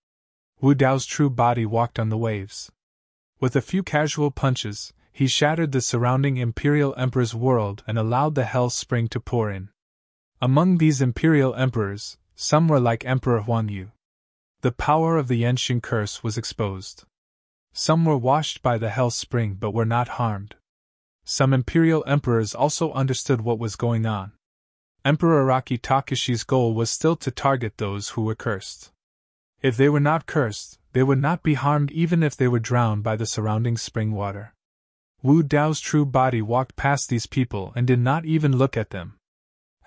Wu Dao's true body walked on the waves. With a few casual punches, he shattered the surrounding Imperial Emperor's world and allowed the hell spring to pour in. Among these Imperial Emperors, some were like Emperor Huang Yu. The power of the Yenxing curse was exposed. Some were washed by the hell spring but were not harmed. Some Imperial Emperors also understood what was going on. Emperor Araki Takashi's goal was still to target those who were cursed. If they were not cursed, they would not be harmed even if they were drowned by the surrounding spring water. Wu Dao's true body walked past these people and did not even look at them.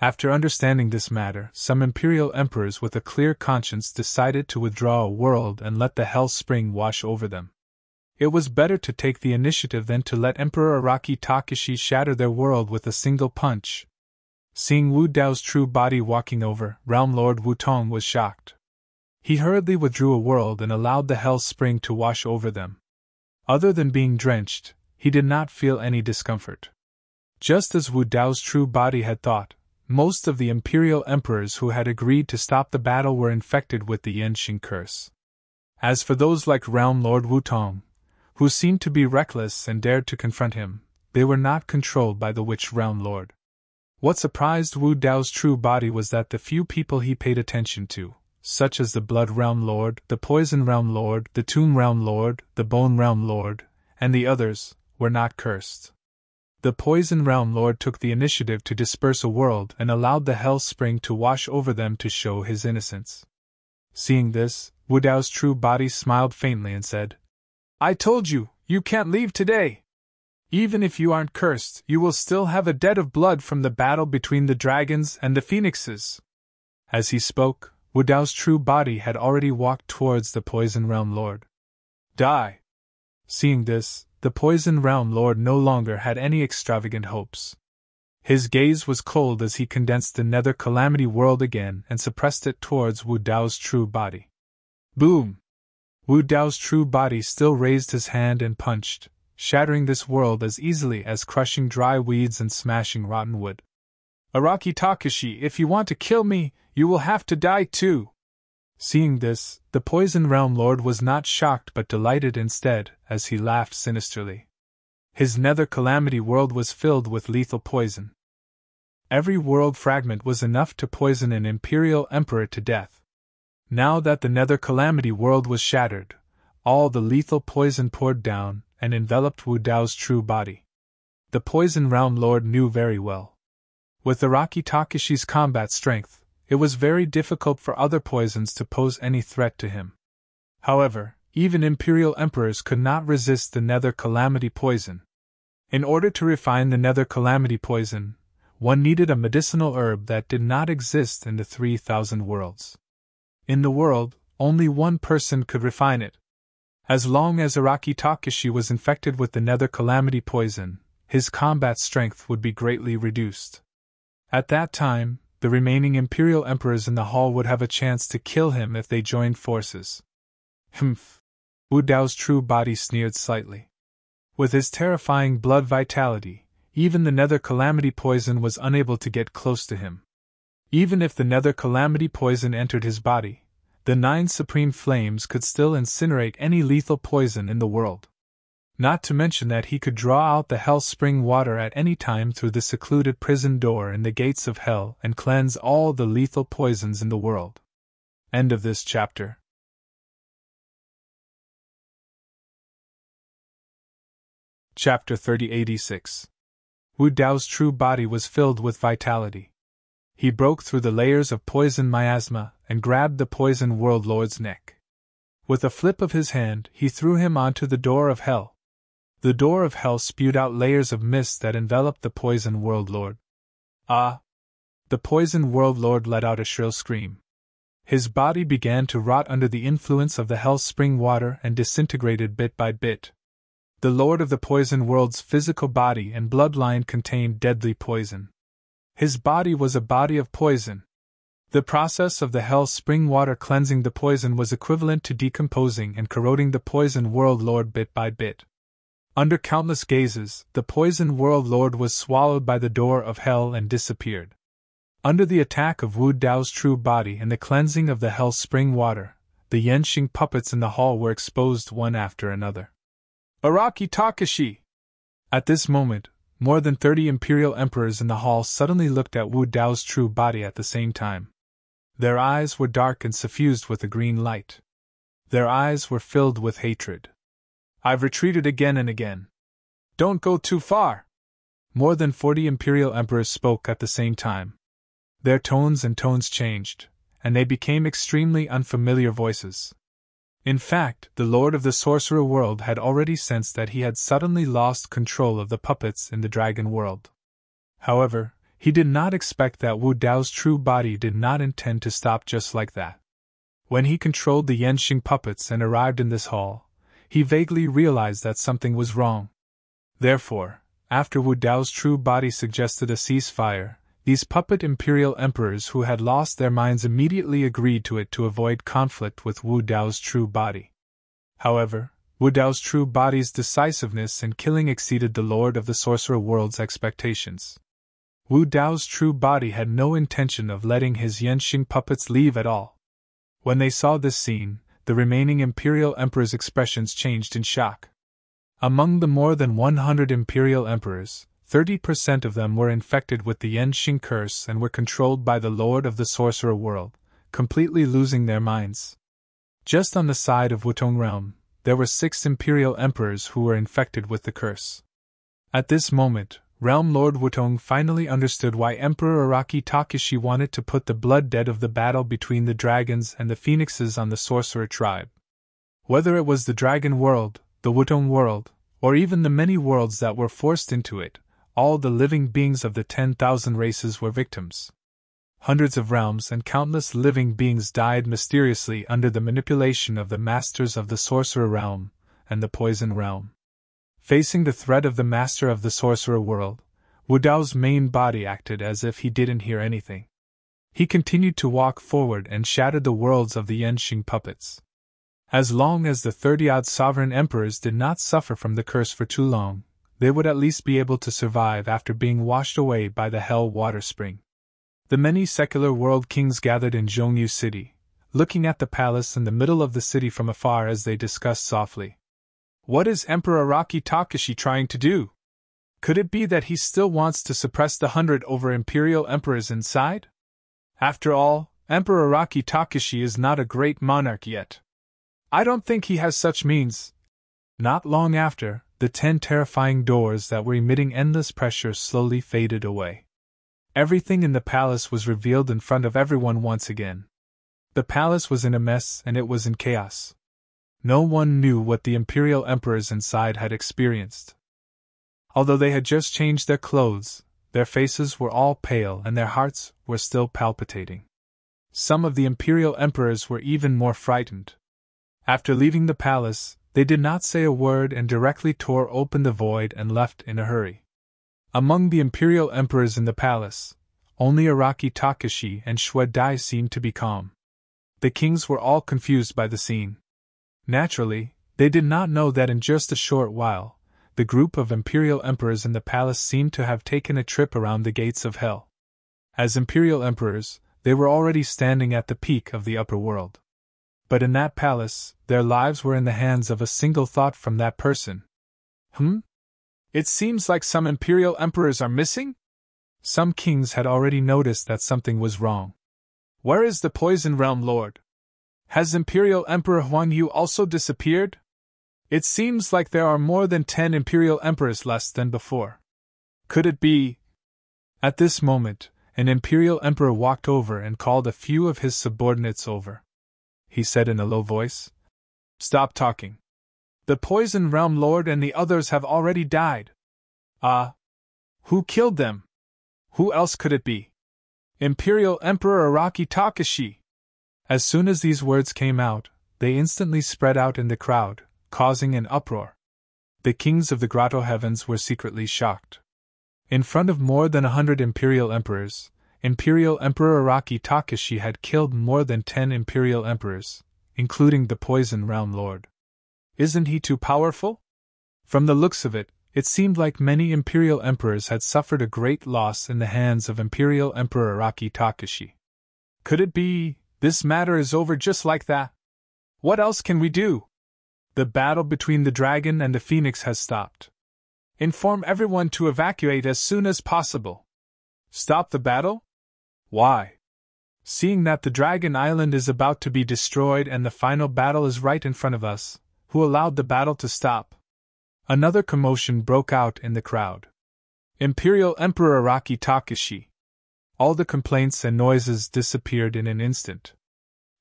After understanding this matter, some Imperial Emperors with a clear conscience decided to withdraw a world and let the hell spring wash over them. It was better to take the initiative than to let Emperor Araki Takashi shatter their world with a single punch. Seeing Wu Dao's true body walking over, Realm Lord Wu Tong was shocked. He hurriedly withdrew a world and allowed the hell spring to wash over them. Other than being drenched, he did not feel any discomfort. Just as Wu Dao's true body had thought, most of the Imperial Emperors who had agreed to stop the battle were infected with the Yenxing curse. As for those like Realm Lord Wu Tong, who seemed to be reckless and dared to confront him, they were not controlled by the Witch Realm Lord. What surprised Wu Dao's true body was that the few people he paid attention to, such as the Blood Realm Lord, the Poison Realm Lord, the Tomb Realm Lord, the Bone Realm Lord, and the others, were not cursed. The Poison Realm Lord took the initiative to disperse a world and allowed the Hell Spring to wash over them to show his innocence. Seeing this, Wu Dao's true body smiled faintly and said, "I told you, you can't leave today. Even if you aren't cursed, you will still have a debt of blood from the battle between the dragons and the phoenixes." As he spoke, Wu Dao's true body had already walked towards the Poison Realm Lord. Die! Seeing this, the Poison Realm Lord no longer had any extravagant hopes. His gaze was cold as he condensed the Nether Calamity World again and suppressed it towards Wu Dao's true body. Boom! Wu Dao's true body still raised his hand and punched, shattering this world as easily as crushing dry weeds and smashing rotten wood. "Araki Takashi, if you want to kill me, you will have to die too." Seeing this, the Poison Realm Lord was not shocked but delighted instead, as he laughed sinisterly. His Nether Calamity World was filled with lethal poison. Every world fragment was enough to poison an Imperial Emperor to death. Now that the Nether Calamity World was shattered, all the lethal poison poured down and enveloped Wu Dao's true body. The Poison Realm Lord knew very well. With Araki Takashi's combat strength, it was very difficult for other poisons to pose any threat to him. However, even Imperial Emperors could not resist the Nether Calamity poison. In order to refine the Nether Calamity poison, one needed a medicinal herb that did not exist in the 3,000 worlds. In the world, only one person could refine it. As long as Araki Takashi was infected with the Nether Calamity poison, his combat strength would be greatly reduced. At that time, the remaining Imperial Emperors in the hall would have a chance to kill him if they joined forces. Humph! Wu Dao's true body sneered slightly. With his terrifying blood vitality, even the Nether Calamity poison was unable to get close to him. Even if the Nether Calamity poison entered his body, the 9 supreme flames could still incinerate any lethal poison in the world. Not to mention that he could draw out the Hell Spring water at any time through the secluded prison door in the gates of Hell and cleanse all the lethal poisons in the world. End of this chapter. Chapter 3086. Wu Dao's true body was filled with vitality. He broke through the layers of poison miasma and grabbed the Poison World Lord's neck. With a flip of his hand, he threw him onto the door of Hell. The door of Hell spewed out layers of mist that enveloped the Poison World Lord. Ah! The Poison World Lord let out a shrill scream. His body began to rot under the influence of the Hell Spring water and disintegrated bit by bit. The Lord of the Poison World's physical body and bloodline contained deadly poison. His body was a body of poison. The process of the Hell Spring water cleansing the poison was equivalent to decomposing and corroding the Poison World Lord bit by bit. Under countless gazes, the Poison World Lord was swallowed by the door of Hell and disappeared. Under the attack of Wu Dao's true body and the cleansing of the Hell Spring water, the Yenshing puppets in the hall were exposed one after another. Araki Takashi! At this moment, more than 30 Imperial Emperors in the hall suddenly looked at Wu Dao's true body at the same time. Their eyes were dark and suffused with a green light. Their eyes were filled with hatred. "I've retreated again and again. Don't go too far." More than 40 Imperial Emperors spoke at the same time. Their tones changed, and they became extremely unfamiliar voices. In fact, the Lord of the Sorcerer World had already sensed that he had suddenly lost control of the puppets in the Dragon World. However, he did not expect that Wu Dao's true body did not intend to stop just like that. When he controlled the Yenshing puppets and arrived in this hall, he vaguely realized that something was wrong. Therefore, after Wu Dao's true body suggested a ceasefire, these puppet Imperial Emperors who had lost their minds immediately agreed to it to avoid conflict with Wu Dao's true body. However, Wu Dao's true body's decisiveness in killing exceeded the Lord of the Sorcerer World's expectations. Wu Dao's true body had no intention of letting his Yenshing puppets leave at all. When they saw this scene, the remaining Imperial Emperors' expressions changed in shock. Among the more than 100 Imperial Emperors, 30% of them were infected with the Yenshing curse and were controlled by the Lord of the Sorcerer World, completely losing their minds. Just on the side of Wutong Realm, there were 6 Imperial Emperors who were infected with the curse. At this moment, Realm Lord Wutong finally understood why Emperor Araki Takashi wanted to put the blood debt of the battle between the dragons and the phoenixes on the sorcerer tribe. Whether it was the dragon world, the Wutong world, or even the many worlds that were forced into it, all the living beings of the 10,000 races were victims. Hundreds of realms and countless living beings died mysteriously under the manipulation of the masters of the sorcerer realm and the poison realm. Facing the threat of the master of the sorcerer world, Wu Dao's main body acted as if he didn't hear anything. He continued to walk forward and shattered the worlds of the Yenxing puppets. As long as the 30-odd sovereign emperors did not suffer from the curse for too long, they would at least be able to survive after being washed away by the hell water spring. The many secular world kings gathered in Zhongyu City, looking at the palace in the middle of the city from afar as they discussed softly. What is Emperor Araki Takashi trying to do? Could it be that he still wants to suppress the 100 over imperial emperors inside? After all, Emperor Araki Takashi is not a great monarch yet. I don't think he has such means. Not long after, the 10 terrifying doors that were emitting endless pressure slowly faded away. Everything in the palace was revealed in front of everyone once again. The palace was in a mess and it was in chaos. No one knew what the imperial emperors inside had experienced. Although they had just changed their clothes, their faces were all pale and their hearts were still palpitating. Some of the imperial emperors were even more frightened. After leaving the palace, they did not say a word and directly tore open the void and left in a hurry. Among the imperial emperors in the palace, only Araki Takashi and Xue Dai seemed to be calm. The kings were all confused by the scene. Naturally, they did not know that in just a short while, the group of imperial emperors in the palace seemed to have taken a trip around the gates of hell. As imperial emperors, they were already standing at the peak of the upper world. But in that palace, their lives were in the hands of a single thought from that person. It seems like some imperial emperors are missing? Some kings had already noticed that something was wrong. Where is the Poison Realm Lord? Has Imperial Emperor Huang Yu also disappeared? It seems like there are more than 10 imperial emperors less than before. Could it be? At this moment, an imperial emperor walked over and called a few of his subordinates over. He said in a low voice, "Stop talking. The Poison Realm Lord and the others have already died." Who killed them? Who else could it be? Imperial Emperor Araki Takashi. As soon as these words came out, they instantly spread out in the crowd, causing an uproar. The kings of the Grotto Heavens were secretly shocked. In front of more than 100 imperial emperors, Imperial Emperor Araki Takashi had killed more than 10 imperial emperors, including the Poison Realm Lord. Isn't he too powerful? From the looks of it, it seemed like many imperial emperors had suffered a great loss in the hands of Imperial Emperor Araki Takashi. Could it be, this matter is over just like that? What else can we do? The battle between the dragon and the phoenix has stopped. Inform everyone to evacuate as soon as possible. Stop the battle? Why? Seeing that the Dragon Island is about to be destroyed and the final battle is right in front of us, who allowed the battle to stop? Another commotion broke out in the crowd. Imperial Emperor Araki Takashi. All the complaints and noises disappeared in an instant.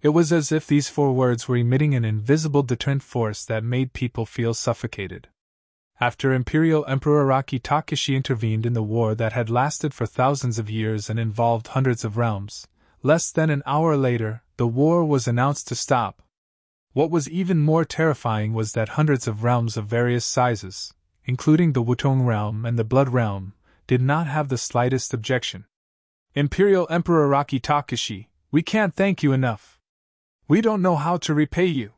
It was as if these 4 words were emitting an invisible deterrent force that made people feel suffocated. After Imperial Emperor Araki Takashi intervened in the war that had lasted for thousands of years and involved hundreds of realms, less than an hour later, the war was announced to stop. What was even more terrifying was that hundreds of realms of various sizes, including the Wutong realm and the Blood realm, did not have the slightest objection. Imperial Emperor Araki Takashi, we can't thank you enough. We don't know how to repay you.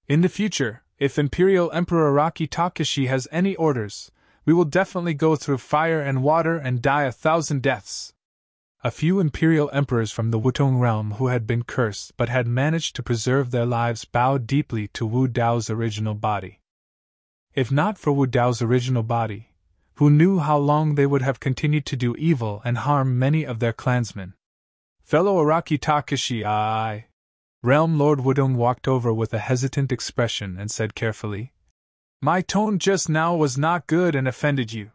In the future, if Imperial Emperor Araki Takashi has any orders, we will definitely go through fire and water and die 1,000 deaths. A few imperial emperors from the Wutong realm who had been cursed but had managed to preserve their lives bowed deeply to Wu Dao's original body. If not for Wu Dao's original body, who knew how long they would have continued to do evil and harm many of their clansmen. Fellow Araki Takashi, Realm Lord Wudong walked over with a hesitant expression and said carefully, "My tone just now was not good and offended you.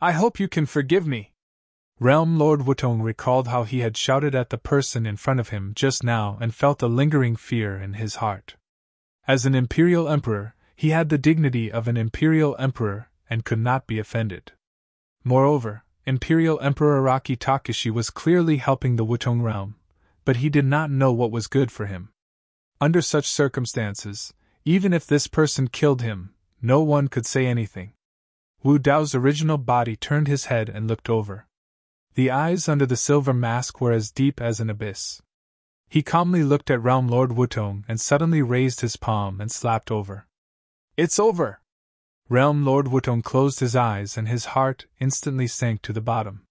I hope you can forgive me. Realm Lord Wutong recalled how he had shouted at the person in front of him just now and felt a lingering fear in his heart. As an Imperial Emperor, he had the dignity of an Imperial Emperor and could not be offended. Moreover, Imperial Emperor Araki Takashi was clearly helping the Wutong realm, but he did not know what was good for him. Under such circumstances, even if this person killed him, no one could say anything. Wu Dao's original body turned his head and looked over. The eyes under the silver mask were as deep as an abyss. He calmly looked at Realm Lord Wutong and suddenly raised his palm and slapped over. It's over! Realm Lord Wutong closed his eyes and his heart instantly sank to the bottom.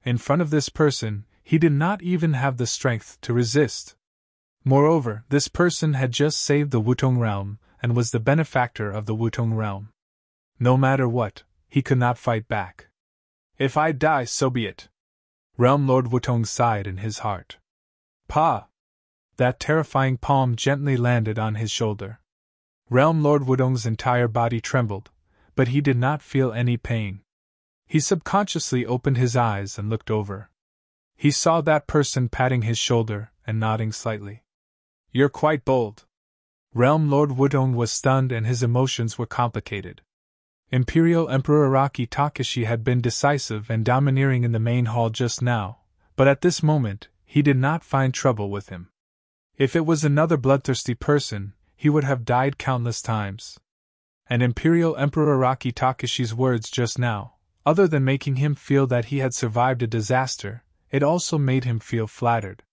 In front of this person, he did not even have the strength to resist. Moreover, this person had just saved the Wutong realm and was the benefactor of the Wutong realm. No matter what, he could not fight back. If I die, so be it. Realm Lord Wutong sighed in his heart. Pa! That terrifying palm gently landed on his shoulder. Realm Lord Wutong's entire body trembled, but he did not feel any pain. He subconsciously opened his eyes and looked over. He saw that person patting his shoulder and nodding slightly. You're quite bold. Realm Lord Wutong was stunned and his emotions were complicated. Imperial Emperor Araki Takashi had been decisive and domineering in the main hall just now, but at this moment, he did not find trouble with him. If it was another bloodthirsty person, he would have died countless times. And Imperial Emperor Araki Takashi's words just now, other than making him feel that he had survived a disaster, it also made him feel flattered.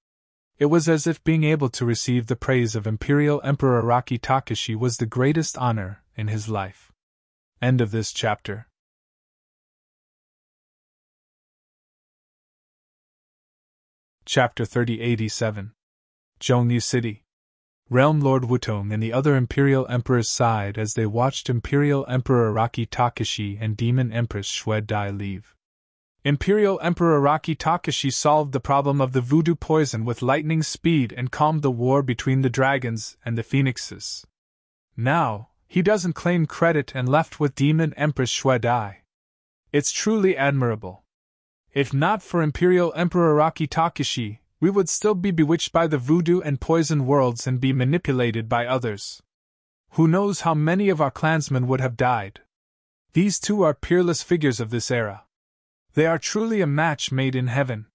It was as if being able to receive the praise of Imperial Emperor Araki Takashi was the greatest honor in his life. End of this chapter. Chapter 3087. Zhongyu City. Realm Lord Wutong and the other Imperial Emperors sighed as they watched Imperial Emperor Araki Takashi and Demon Empress Xue Dai leave. Imperial Emperor Araki Takashi solved the problem of the voodoo poison with lightning speed and calmed the war between the dragons and the phoenixes. Now, he doesn't claim credit and left with Demon Empress Xue Dai. It's truly admirable. If not for Imperial Emperor Araki Takashi, we would still be bewitched by the voodoo and poison worlds and be manipulated by others. Who knows how many of our clansmen would have died? These two are peerless figures of this era. They are truly a match made in heaven.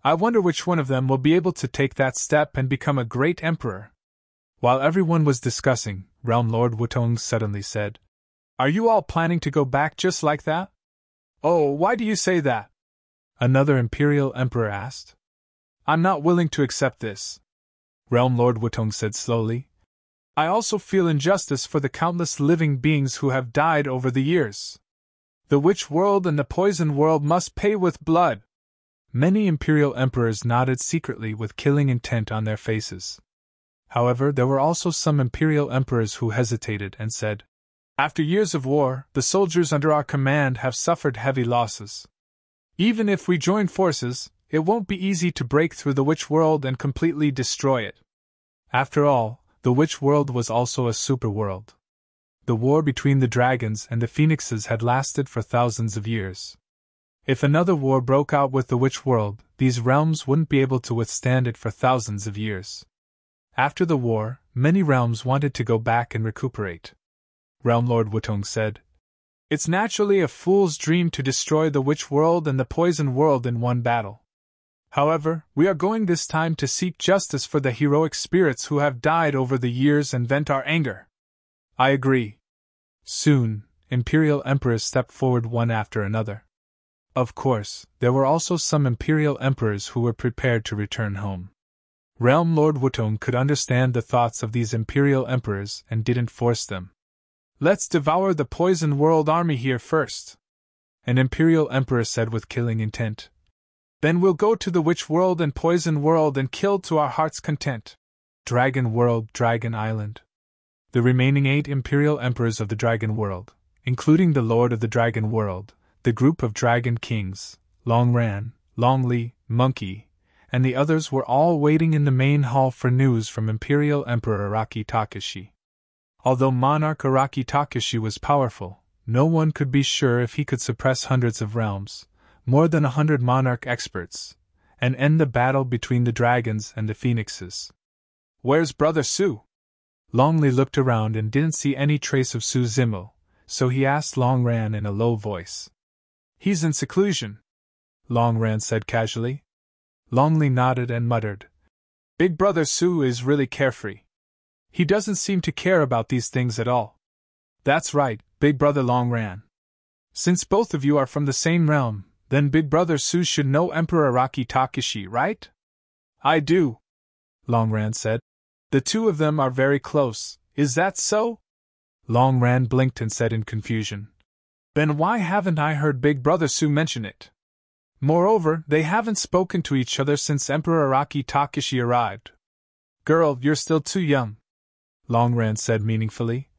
I wonder which one of them will be able to take that step and become a great emperor. While everyone was discussing, Realm Lord Wutong suddenly said, Are you all planning to go back just like that? Oh, why do you say that? Another Imperial Emperor asked. I'm not willing to accept this. Realm Lord Wutong said slowly. I also feel injustice for the countless living beings who have died over the years. The witch world and the poison world must pay with blood. Many Imperial Emperors nodded secretly with killing intent on their faces. However, there were also some Imperial Emperors who hesitated and said, After years of war, the soldiers under our command have suffered heavy losses. Even if we join forces, it won't be easy to break through the witch world and completely destroy it. After all, the witch world was also a super world. The war between the dragons and the phoenixes had lasted for thousands of years. If another war broke out with the witch world, these realms wouldn't be able to withstand it for thousands of years. After the war, many realms wanted to go back and recuperate. Realm Lord Wutong said, It's naturally a fool's dream to destroy the witch world and the poison world in one battle. However, we are going this time to seek justice for the heroic spirits who have died over the years and vent our anger. I agree. Soon, Imperial Emperors stepped forward one after another. Of course, there were also some Imperial Emperors who were prepared to return home. Realm Lord Wutong could understand the thoughts of these Imperial Emperors and didn't force them. Let's devour the Poison World army here first, an Imperial Emperor said with killing intent. Then we'll go to the Witch World and Poison World and kill to our heart's content. Dragon World, Dragon Island. The remaining 8 Imperial Emperors of the Dragon World, including the Lord of the Dragon World, the group of Dragon Kings, Long Ran, Long Li, Monkey, and the others were all waiting in the main hall for news from Imperial Emperor Araki Takashi. Although Monarch Araki Takashi was powerful, no one could be sure if he could suppress hundreds of realms, more than 100 monarch experts, and end the battle between the dragons and the phoenixes. Where's Brother Su? Longley looked around and didn't see any trace of Su Zimo, so he asked Long Ran in a low voice. He's in seclusion, Long Ran said casually. Longley nodded and muttered. Big Brother Su is really carefree. He doesn't seem to care about these things at all. That's right, Big Brother Long Ran. Since both of you are from the same realm, then Big Brother Su should know Emperor Araki Takeshi, right? I do, Long Ran said. The two of them are very close, is that so? Long Ran blinked and said in confusion. Then why haven't I heard Big Brother Su mention it? Moreover, they haven't spoken to each other since Emperor Araki Takeshi arrived. Girl, you're still too young, Long Ran said meaningfully.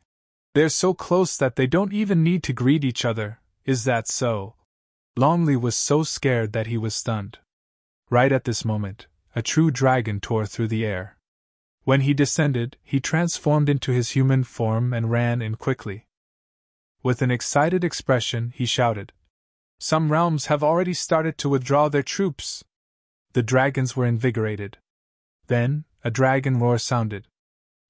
They're so close that they don't even need to greet each other, is that so? Longley was so scared that he was stunned. Right at this moment, a true dragon tore through the air. When he descended, he transformed into his human form and ran in quickly. With an excited expression, he shouted, Some realms have already started to withdraw their troops. The dragons were invigorated. Then, a dragon roar sounded.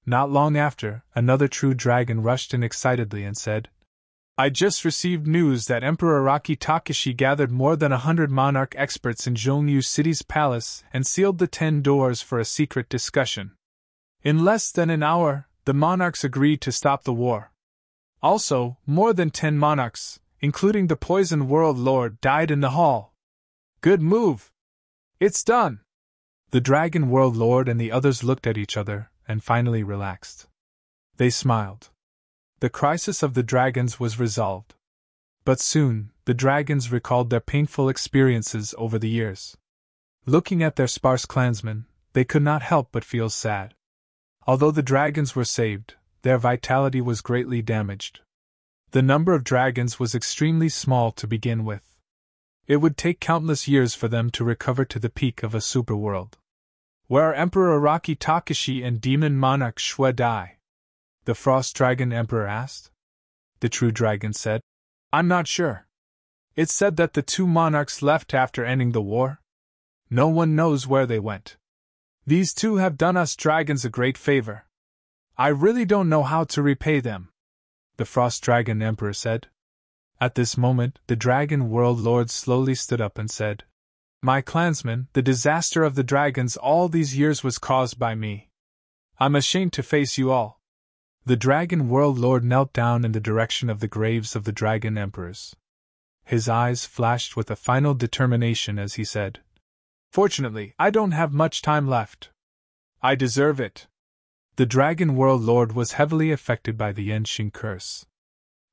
Not long after, another true dragon rushed in excitedly and said, I just received news that Emperor Araki Takeshi gathered more than 100 monarch experts in Zhongyu City's palace and sealed the 10 doors for a secret discussion. In less than an hour, the monarchs agreed to stop the war. Also, more than 10 monarchs, including the Poison World Lord, died in the hall. Good move! It's done! The Dragon World Lord and the others looked at each other and finally relaxed. They smiled. The crisis of the dragons was resolved. But soon, the dragons recalled their painful experiences over the years. Looking at their sparse clansmen, they could not help but feel sad. Although the dragons were saved, their vitality was greatly damaged. The number of dragons was extremely small to begin with. It would take countless years for them to recover to the peak of a superworld. Where are Emperor Araki Takeshi and Demon Monarch Shui Dai? The Frost Dragon Emperor asked. The True Dragon said, I'm not sure. It's said that the two monarchs left after ending the war. No one knows where they went. These two have done us dragons a great favor. I really don't know how to repay them, the Frost Dragon Emperor said. At this moment, the Dragon World Lord slowly stood up and said, My clansmen, the disaster of the dragons all these years was caused by me. I'm ashamed to face you all. The Dragon World Lord knelt down in the direction of the graves of the Dragon Emperors. His eyes flashed with a final determination as he said, Fortunately, I don't have much time left. I deserve it. The Dragon World Lord was heavily affected by the Yenxing curse.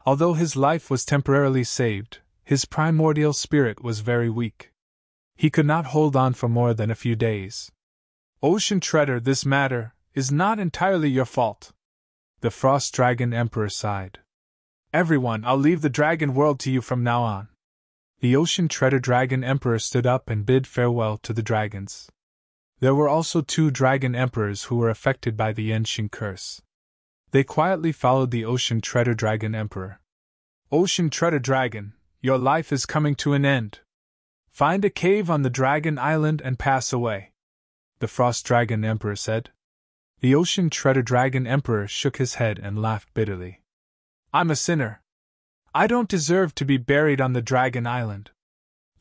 Although his life was temporarily saved, his primordial spirit was very weak. He could not hold on for more than a few days. Ocean Treader, this matter is not entirely your fault. The Frost Dragon Emperor sighed. Everyone, I'll leave the dragon world to you from now on. The Ocean Treader Dragon Emperor stood up and bid farewell to the dragons. There were also 2 dragon emperors who were affected by the Yenxing curse. They quietly followed the Ocean Treader Dragon Emperor. Ocean Treader Dragon, your life is coming to an end. Find a cave on the Dragon Island and pass away, the Frost Dragon Emperor said. The Ocean Treader Dragon Emperor shook his head and laughed bitterly. I'm a sinner. I don't deserve to be buried on the Dragon Island.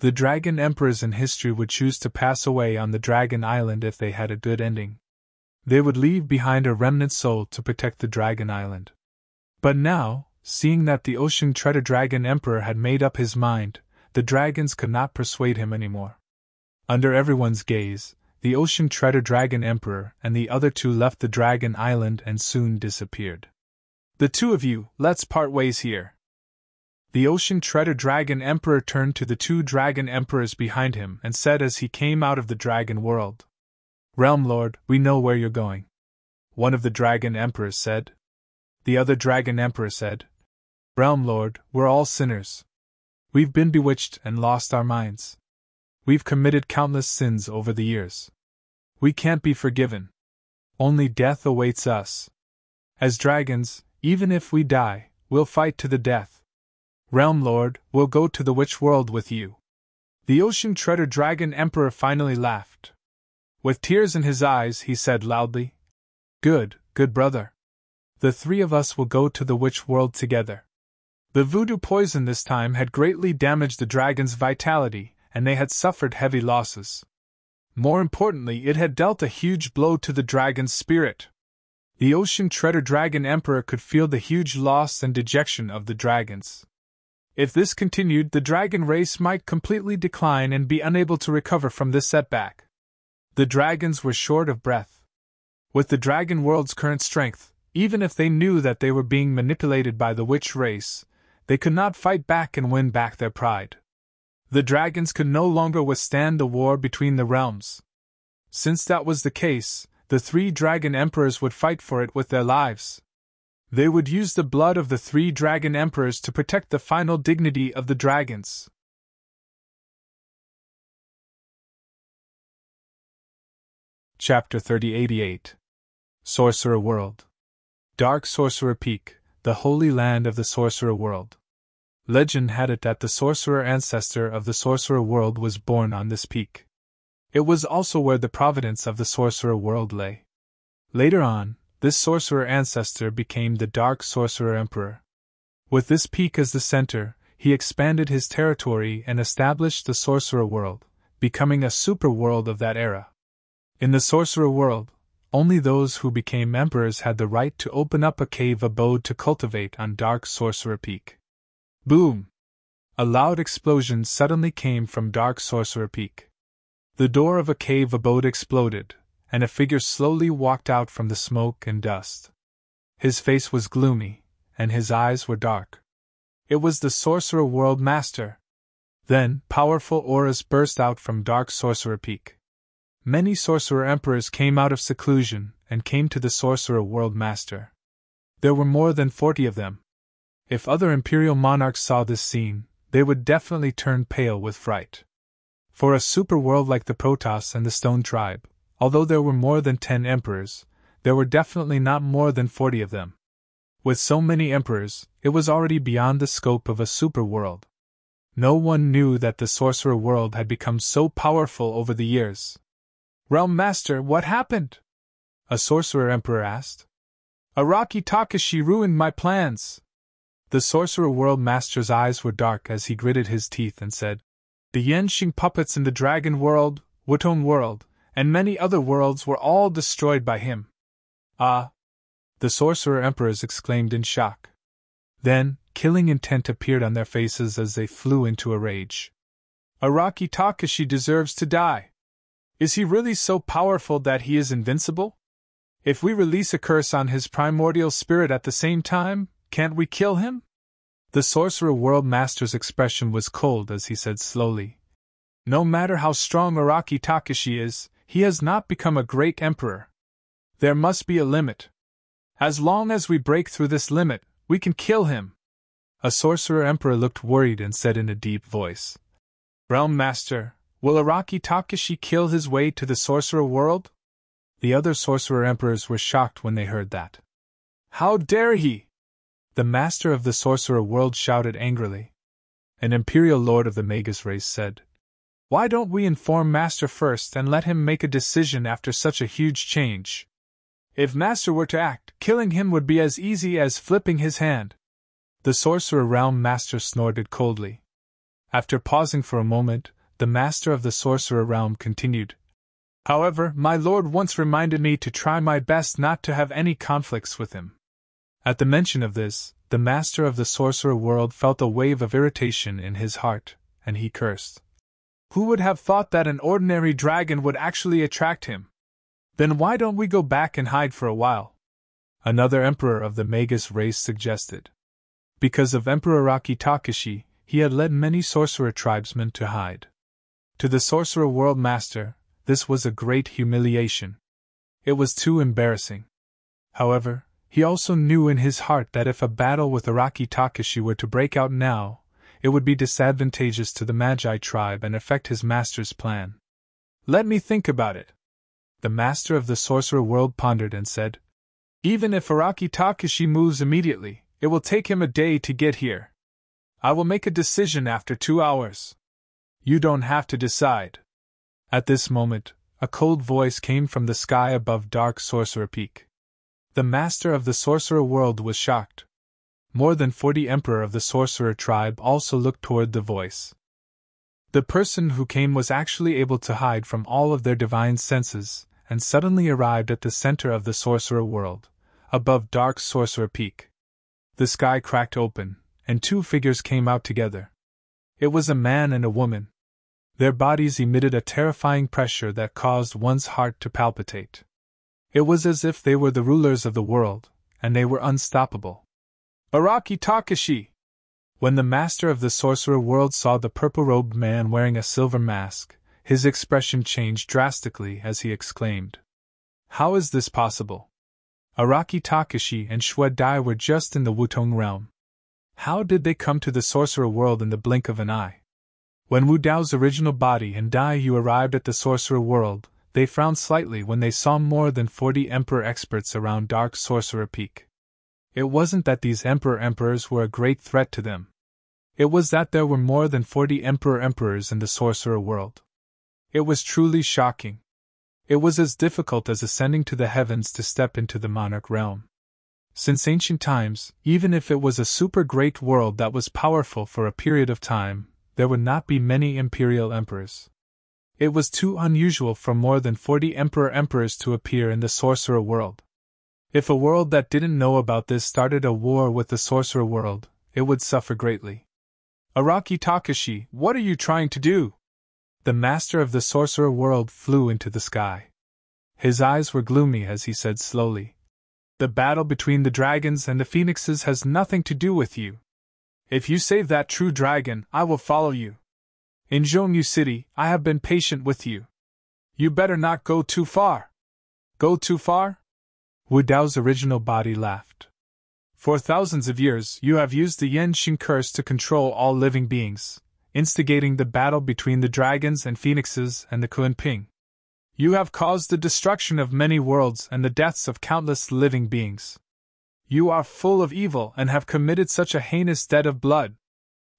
The Dragon Emperors in history would choose to pass away on the Dragon Island if they had a good ending. They would leave behind a remnant soul to protect the Dragon Island. But now, seeing that the Ocean Treader Dragon Emperor had made up his mind, the dragons could not persuade him anymore. Under everyone's gaze, the Ocean Treader Dragon Emperor and the other 2 left the Dragon Island and soon disappeared. The 2 of you, let's part ways here. The Ocean Treader Dragon Emperor turned to the 2 dragon emperors behind him and said as he came out of the dragon world. Realm Lord, we know where you're going. One of the dragon emperors said. The other dragon emperor said, Realm Lord, we're all sinners. We've been bewitched and lost our minds. We've committed countless sins over the years. We can't be forgiven. Only death awaits us. As dragons, even if we die, we'll fight to the death. Realm Lord, we'll go to the Witch World with you. The Ocean Treader Dragon Emperor finally laughed. With tears in his eyes, he said loudly, Good brother. The three of us will go to the Witch World together. The voodoo poison this time had greatly damaged the dragon's vitality, and they had suffered heavy losses. More importantly, it had dealt a huge blow to the dragon's spirit. The Ocean Treader Dragon Emperor could feel the huge loss and dejection of the dragons. If this continued, the dragon race might completely decline and be unable to recover from this setback. The dragons were short of breath. With the dragon world's current strength, even if they knew that they were being manipulated by the witch race, they could not fight back and win back their pride. The dragons could no longer withstand the war between the realms. Since that was the case, the three dragon emperors would fight for it with their lives. They would use the blood of the three dragon emperors to protect the final dignity of the dragons. Chapter 3088 Sorcerer World. Dark Sorcerer Peak, the holy land of the Sorcerer World. Legend had it that the sorcerer ancestor of the Sorcerer World was born on this peak. It was also where the providence of the Sorcerer World lay. Later on, this sorcerer ancestor became the Dark Sorcerer Emperor. With this peak as the center, he expanded his territory and established the Sorcerer World, becoming a super world of that era. In the Sorcerer World, only those who became emperors had the right to open up a cave abode to cultivate on Dark Sorcerer Peak. Boom! A loud explosion suddenly came from Dark Sorcerer Peak. The door of a cave abode exploded, and a figure slowly walked out from the smoke and dust. His face was gloomy, and his eyes were dark. It was the Sorcerer World Master. Then, powerful auras burst out from Dark Sorcerer Peak. Many sorcerer emperors came out of seclusion and came to the Sorcerer World Master. There were more than 40 of them. If other imperial monarchs saw this scene, they would definitely turn pale with fright. For a superworld like the Protoss and the Stone Tribe, although there were more than 10 emperors, there were definitely not more than 40 of them. With so many emperors, it was already beyond the scope of a superworld. No one knew that the Sorcerer World had become so powerful over the years. Realm Master, what happened? A sorcerer emperor asked. Araki Takashi ruined my plans. The Sorcerer World Master's eyes were dark as he gritted his teeth and said, The Yenshing puppets in the Dragon World, Wutong World, and many other worlds were all destroyed by him. Ah! The Sorcerer Emperors exclaimed in shock. Then, killing intent appeared on their faces as they flew into a rage. Araki Takashi deserves to die. Is he really so powerful that he is invincible? If we release a curse on his primordial spirit at the same time, can't we kill him? The Sorcerer World Master's expression was cold as he said slowly, No matter how strong Araki Takashi is, he has not become a great emperor. There must be a limit. As long as we break through this limit, we can kill him. A Sorcerer Emperor looked worried and said in a deep voice, Realm Master, will Araki Takashi kill his way to the Sorcerer World? The other Sorcerer Emperors were shocked when they heard that. How dare he! The Master of the Sorcerer World shouted angrily. An Imperial Lord of the Magus race said, Why don't we inform Master first and let him make a decision after such a huge change? If Master were to act, killing him would be as easy as flipping his hand. The Sorcerer Realm Master snorted coldly. After pausing for a moment, the Master of the Sorcerer Realm continued, However, my lord once reminded me to try my best not to have any conflicts with him. At the mention of this, the Master of the Sorcerer World felt a wave of irritation in his heart, and he cursed. Who would have thought that an ordinary dragon would actually attract him? Then why don't we go back and hide for a while? Another emperor of the Magus race suggested. Because of Emperor Araki Takashi, he had led many sorcerer tribesmen to hide. To the Sorcerer World Master, this was a great humiliation. It was too embarrassing. However, he also knew in his heart that if a battle with Araki Takashi were to break out now, it would be disadvantageous to the Magi tribe and affect his master's plan. Let me think about it. The Master of the Sorcerer World pondered and said, Even if Araki Takashi moves immediately, it will take him a day to get here. I will make a decision after 2 hours. You don't have to decide. At this moment, a cold voice came from the sky above Dark Sorcerer Peak. The master of the sorcerer world was shocked. More than 40 Emperor of the sorcerer tribe also looked toward the voice. The person who came was actually able to hide from all of their divine senses, and suddenly arrived at the center of the sorcerer world, above Dark Sorcerer Peak. The sky cracked open, and 2 figures came out together. It was a man and a woman. Their bodies emitted a terrifying pressure that caused one's heart to palpitate. It was as if they were the rulers of the world, and they were unstoppable. Araki Takashi! When the master of the sorcerer world saw the purple-robed man wearing a silver mask, his expression changed drastically as he exclaimed, "How is this possible? Araki Takashi and Xue Dai were just in the Wutong realm. How did they come to the sorcerer world in the blink of an eye?" When Wu Dao's original body and Dai Yu arrived at the sorcerer world, they frowned slightly when they saw more than 40 Emperor experts around Dark Sorcerer Peak. It wasn't that these Emperors were a great threat to them. It was that there were more than 40 Emperors in the sorcerer world. It was truly shocking. It was as difficult as ascending to the heavens to step into the monarch realm. Since ancient times, even if it was a super great world that was powerful for a period of time, there would not be many imperial emperors. It was too unusual for more than 40 emperors to appear in the sorcerer world. If a world that didn't know about this started a war with the sorcerer world, it would suffer greatly. Araki Takashi, what are you trying to do? The master of the sorcerer world flew into the sky. His eyes were gloomy as he said slowly, "The battle between the dragons and the phoenixes has nothing to do with you. If you save that true dragon, I will follow you. In Zhongyu City, I have been patient with you. You better not go too far." "Go too far?" Wu Dao's original body laughed. "For thousands of years, you have used the Yenxing curse to control all living beings, instigating the battle between the dragons and phoenixes and the Kunping. You have caused the destruction of many worlds and the deaths of countless living beings. You are full of evil and have committed such a heinous debt of blood.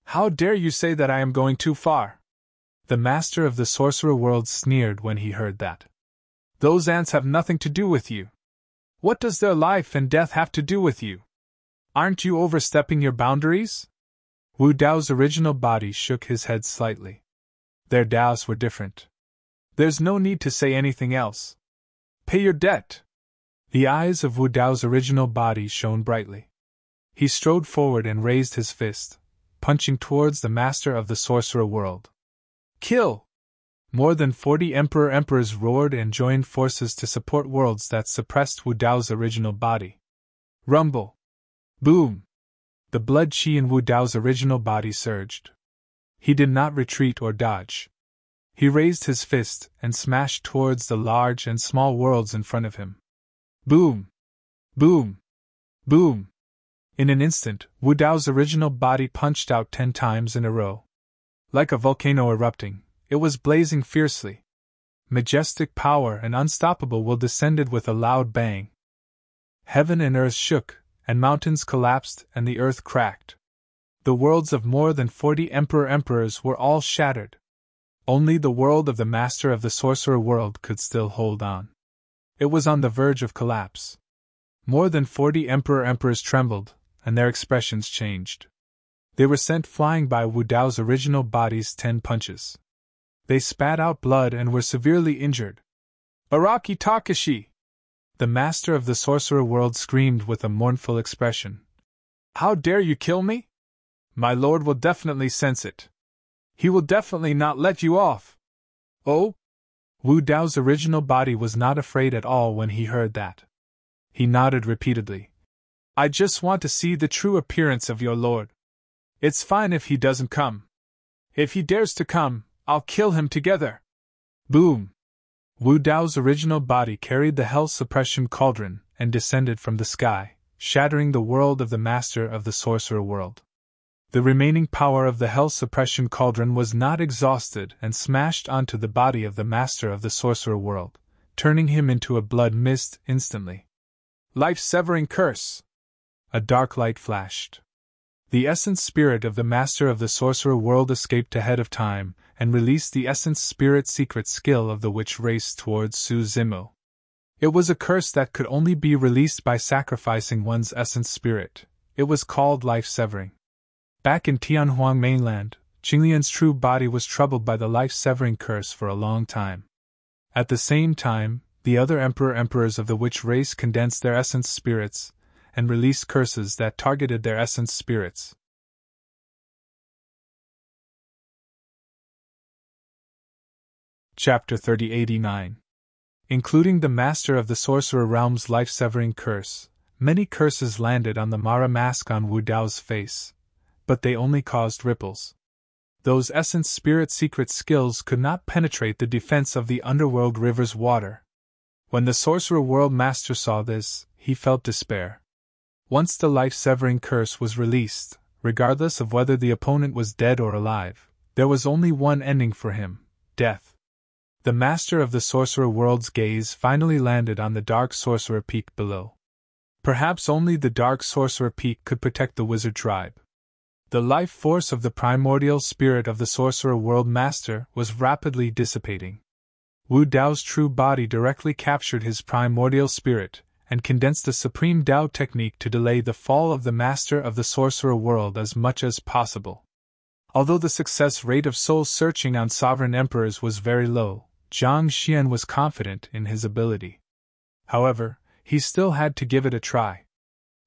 How dare you say that I am going too far?" The master of the sorcerer world sneered when he heard that. "Those ants have nothing to do with you. What does their life and death have to do with you? Aren't you overstepping your boundaries?" Wu Dao's original body shook his head slightly. Their Daos were different. "There's no need to say anything else. Pay your debt." The eyes of Wu Dao's original body shone brightly. He strode forward and raised his fist, punching towards the master of the sorcerer world. "Kill!" More than 40 emperors roared and joined forces to support worlds that suppressed Wu Dao's original body. Rumble! Boom! The blood chi in Wu Dao's original body surged. He did not retreat or dodge. He raised his fist and smashed towards the large and small worlds in front of him. Boom! Boom! Boom! In an instant, Wu Dao's original body punched out 10 times in a row. Like a volcano erupting, it was blazing fiercely. Majestic power and unstoppable will descended with a loud bang. Heaven and earth shook, and mountains collapsed and the earth cracked. The worlds of more than 40 emperors were all shattered. Only the world of the master of the sorcerer world could still hold on. It was on the verge of collapse. More than 40 emperors trembled, and their expressions changed. They were sent flying by Wu Dao's original body's 10 punches. They spat out blood and were severely injured. "Araki Takashi!" The master of the sorcerer world screamed with a mournful expression. "How dare you kill me? My lord will definitely sense it. He will definitely not let you off." "Oh?" Wu Dao's original body was not afraid at all when he heard that. He nodded repeatedly. "I just want to see the true appearance of your lord. It's fine if he doesn't come. If he dares to come, I'll kill him together." Boom! Wu Dao's original body carried the Hell Suppression Cauldron and descended from the sky, shattering the world of the master of the sorcerer world. The remaining power of the Hell Suppression Cauldron was not exhausted and smashed onto the body of the master of the sorcerer world, turning him into a blood mist instantly. "Life-severing curse!" A dark light flashed. The essence spirit of the master of the sorcerer world escaped ahead of time and released the essence spirit secret skill of the witch race towards Su Zimo. It was a curse that could only be released by sacrificing one's essence spirit. It was called life-severing. Back in Tianhuang mainland, Qinglian's true body was troubled by the life-severing curse for a long time. At the same time, the other emperors of the witch race condensed their essence spirits and released curses that targeted their essence spirits. Chapter 3089. Including the master of the sorcerer realm's life-severing curse, many curses landed on the Mara mask on Wu Dao's face, but they only caused ripples. Those essence spirit secret skills could not penetrate the defense of the underworld river's water. When the sorcerer world master saw this, he felt despair. Once the life-severing curse was released, regardless of whether the opponent was dead or alive, there was only one ending for him: death. The master of the sorcerer world's gaze finally landed on the Dark Sorcerer Peak below. Perhaps only the Dark Sorcerer Peak could protect the wizard tribe. The life force of the primordial spirit of the sorcerer world master was rapidly dissipating. Wu Dao's true body directly captured his primordial spirit and condensed the supreme Dao technique to delay the fall of the master of the sorcerer world as much as possible. Although the success rate of soul searching on sovereign emperors was very low, Zhang Xian was confident in his ability. However, he still had to give it a try.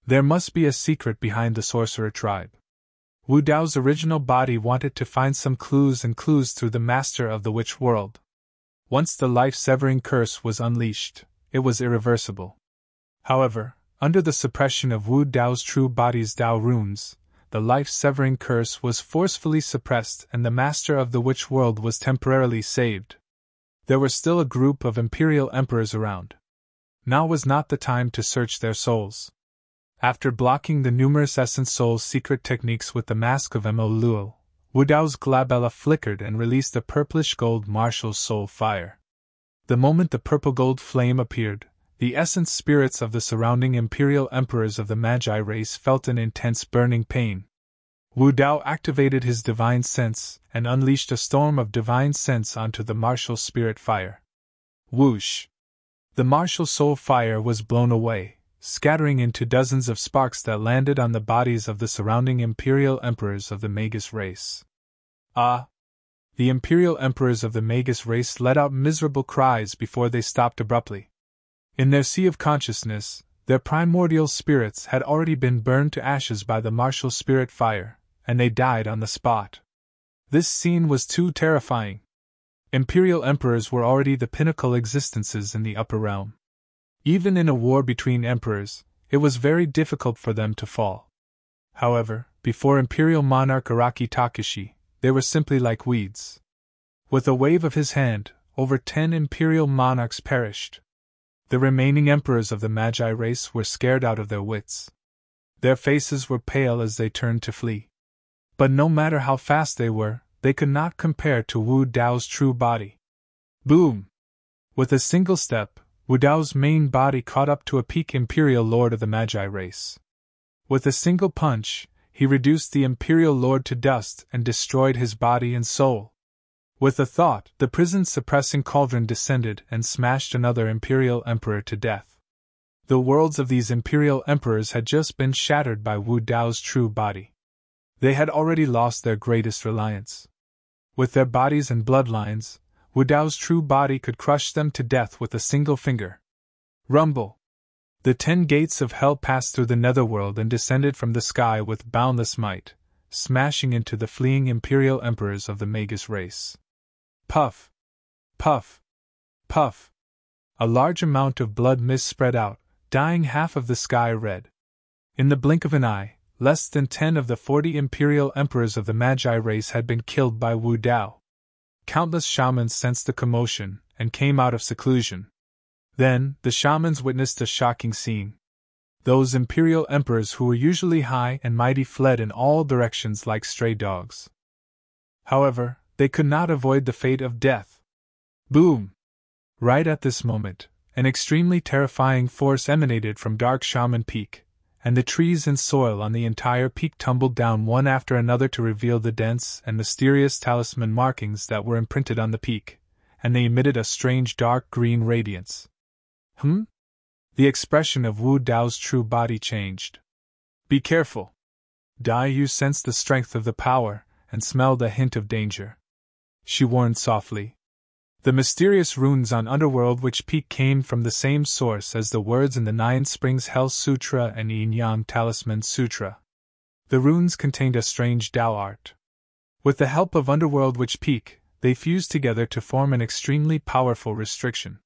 There must be a secret behind the sorcerer tribe. Wu Dao's original body wanted to find some clues through the master of the witch world. Once the life-severing curse was unleashed, it was irreversible. However, under the suppression of Wu Dao's true body's Dao runes, the life-severing curse was forcefully suppressed and the master of the witch world was temporarily saved. There were still a group of imperial emperors around. Now was not the time to search their souls. After blocking the numerous essence soul's secret techniques with the mask of Mo Luo, Wu Dao's glabella flickered and released a purplish-gold martial soul fire. The moment the purple-gold flame appeared, the essence spirits of the surrounding imperial emperors of the Magi race felt an intense burning pain. Wu Dao activated his divine sense and unleashed a storm of divine sense onto the martial spirit fire. Whoosh! The martial soul fire was blown away, scattering into dozens of sparks that landed on the bodies of the surrounding imperial emperors of the Magus race. Ah! The imperial emperors of the Magus race let out miserable cries before they stopped abruptly. In their sea of consciousness, their primordial spirits had already been burned to ashes by the martial spirit fire, and they died on the spot. This scene was too terrifying. Imperial emperors were already the pinnacle existences in the upper realm. Even in a war between emperors, it was very difficult for them to fall. However, before imperial monarch Araki Takeshi, they were simply like weeds. With a wave of his hand, over 10 imperial monarchs perished. The remaining emperors of the Magi race were scared out of their wits. Their faces were pale as they turned to flee. But no matter how fast they could not compare to Wu Dao's true body. Boom! With a single step, Wu Dao's main body caught up to a peak imperial lord of the Magi race. With a single punch, he reduced the imperial lord to dust and destroyed his body and soul. With a thought, the prison-suppressing cauldron descended and smashed another imperial emperor to death. The worlds of these imperial emperors had just been shattered by Wu Dao's true body. They had already lost their greatest reliance. With their bodies and bloodlines, Wu Dao's true body could crush them to death with a single finger. Rumble! The 10 gates of hell passed through the netherworld and descended from the sky with boundless might, smashing into the fleeing imperial emperors of the Magus race. Puff! Puff! Puff! A large amount of blood mist spread out, dyeing half of the sky red. In the blink of an eye, less than 10 of the 40 imperial emperors of the Magi race had been killed by Wu Dao. Countless shamans sensed the commotion and came out of seclusion. Then, the shamans witnessed a shocking scene. Those imperial emperors who were usually high and mighty fled in all directions like stray dogs. However, they could not avoid the fate of death. Boom! Right at this moment, an extremely terrifying force emanated from Dark Shaman Peak, and the trees and soil on the entire peak tumbled down one after another to reveal the dense and mysterious talisman markings that were imprinted on the peak, and they emitted a strange dark green radiance. The expression of Wu Dao's true body changed. Be careful. Dai Yu sensed the strength of the power and smelled a hint of danger. She warned softly. The mysterious runes on Underworld Witch Peak came from the same source as the words in the Nine Springs Hell Sutra and Yin Yang Talisman Sutra. The runes contained a strange Dao art. With the help of Underworld Witch Peak, they fused together to form an extremely powerful restriction.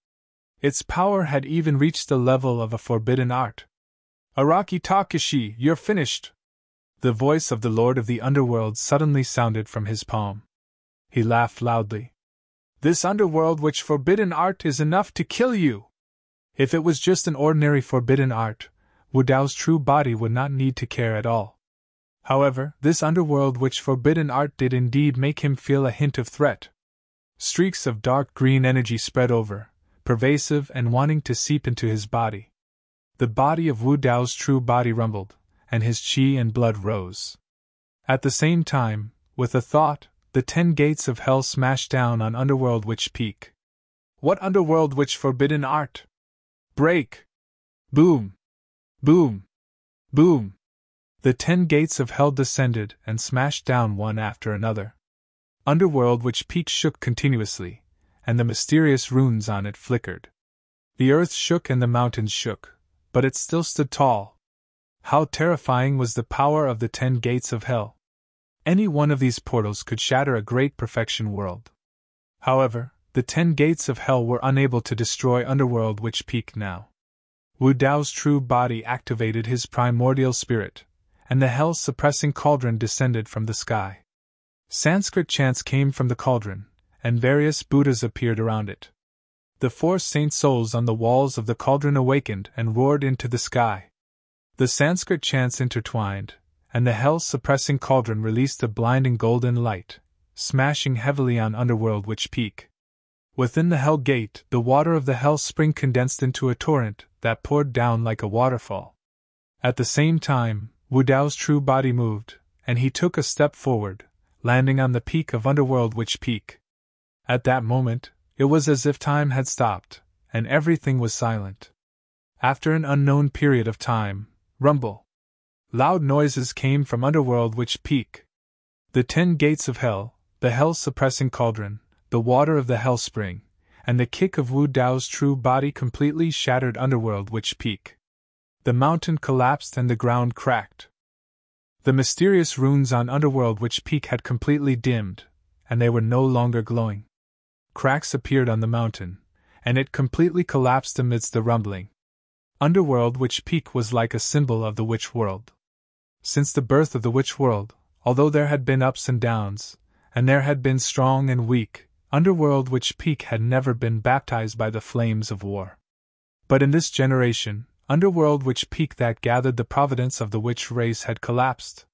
Its power had even reached the level of a forbidden art. Araki Takashi, you're finished! The voice of the Lord of the Underworld suddenly sounded from his palm. He laughed loudly. This Underworld Witch forbidden art is enough to kill you! If it was just an ordinary forbidden art, Wu Dao's true body would not need to care at all. However, this Underworld Witch forbidden art did indeed make him feel a hint of threat. Streaks of dark green energy spread over, pervasive and wanting to seep into his body. The body of Wu Dao's true body rumbled, and his qi and blood rose. At the same time, with a thought, the 10 gates of hell smashed down on Underworld Witch Peak. What Underworld Witch forbidden art? Break! Boom! Boom! Boom! The 10 gates of hell descended and smashed down one after another. Underworld Witch Peak shook continuously, and the mysterious runes on it flickered. The earth shook and the mountains shook, but it still stood tall. How terrifying was the power of the 10 gates of hell! Any one of these portals could shatter a great perfection world. However, the 10 gates of hell were unable to destroy Underworld Witch Peak now. Wu Dao's true body activated his primordial spirit, and the hell-suppressing cauldron descended from the sky. Sanskrit chants came from the cauldron, and various Buddhas appeared around it. The 4 saint souls on the walls of the cauldron awakened and roared into the sky. The Sanskrit chants intertwined, and the hell-suppressing cauldron released a blinding golden light, smashing heavily on Underworld Witch Peak. Within the Hell Gate, the water of the Hell Spring condensed into a torrent that poured down like a waterfall. At the same time, Wu Dao's true body moved, and he took a step forward, landing on the peak of Underworld Witch Peak. At that moment, it was as if time had stopped, and everything was silent. After an unknown period of time, rumble. Loud noises came from Underworld Witch Peak. The 10 gates of hell, the hell-suppressing cauldron, the water of the hell spring, and the kick of Wu Dao's true body completely shattered Underworld Witch Peak. The mountain collapsed and the ground cracked. The mysterious runes on Underworld Witch Peak had completely dimmed, and they were no longer glowing. Cracks appeared on the mountain, and it completely collapsed amidst the rumbling. Underworld Witch Peak was like a symbol of the witch world. Since the birth of the witch world, although there had been ups and downs, and there had been strong and weak, Underworld Witch Peak had never been baptized by the flames of war. But in this generation, Underworld Witch Peak that gathered the providence of the witch race had collapsed.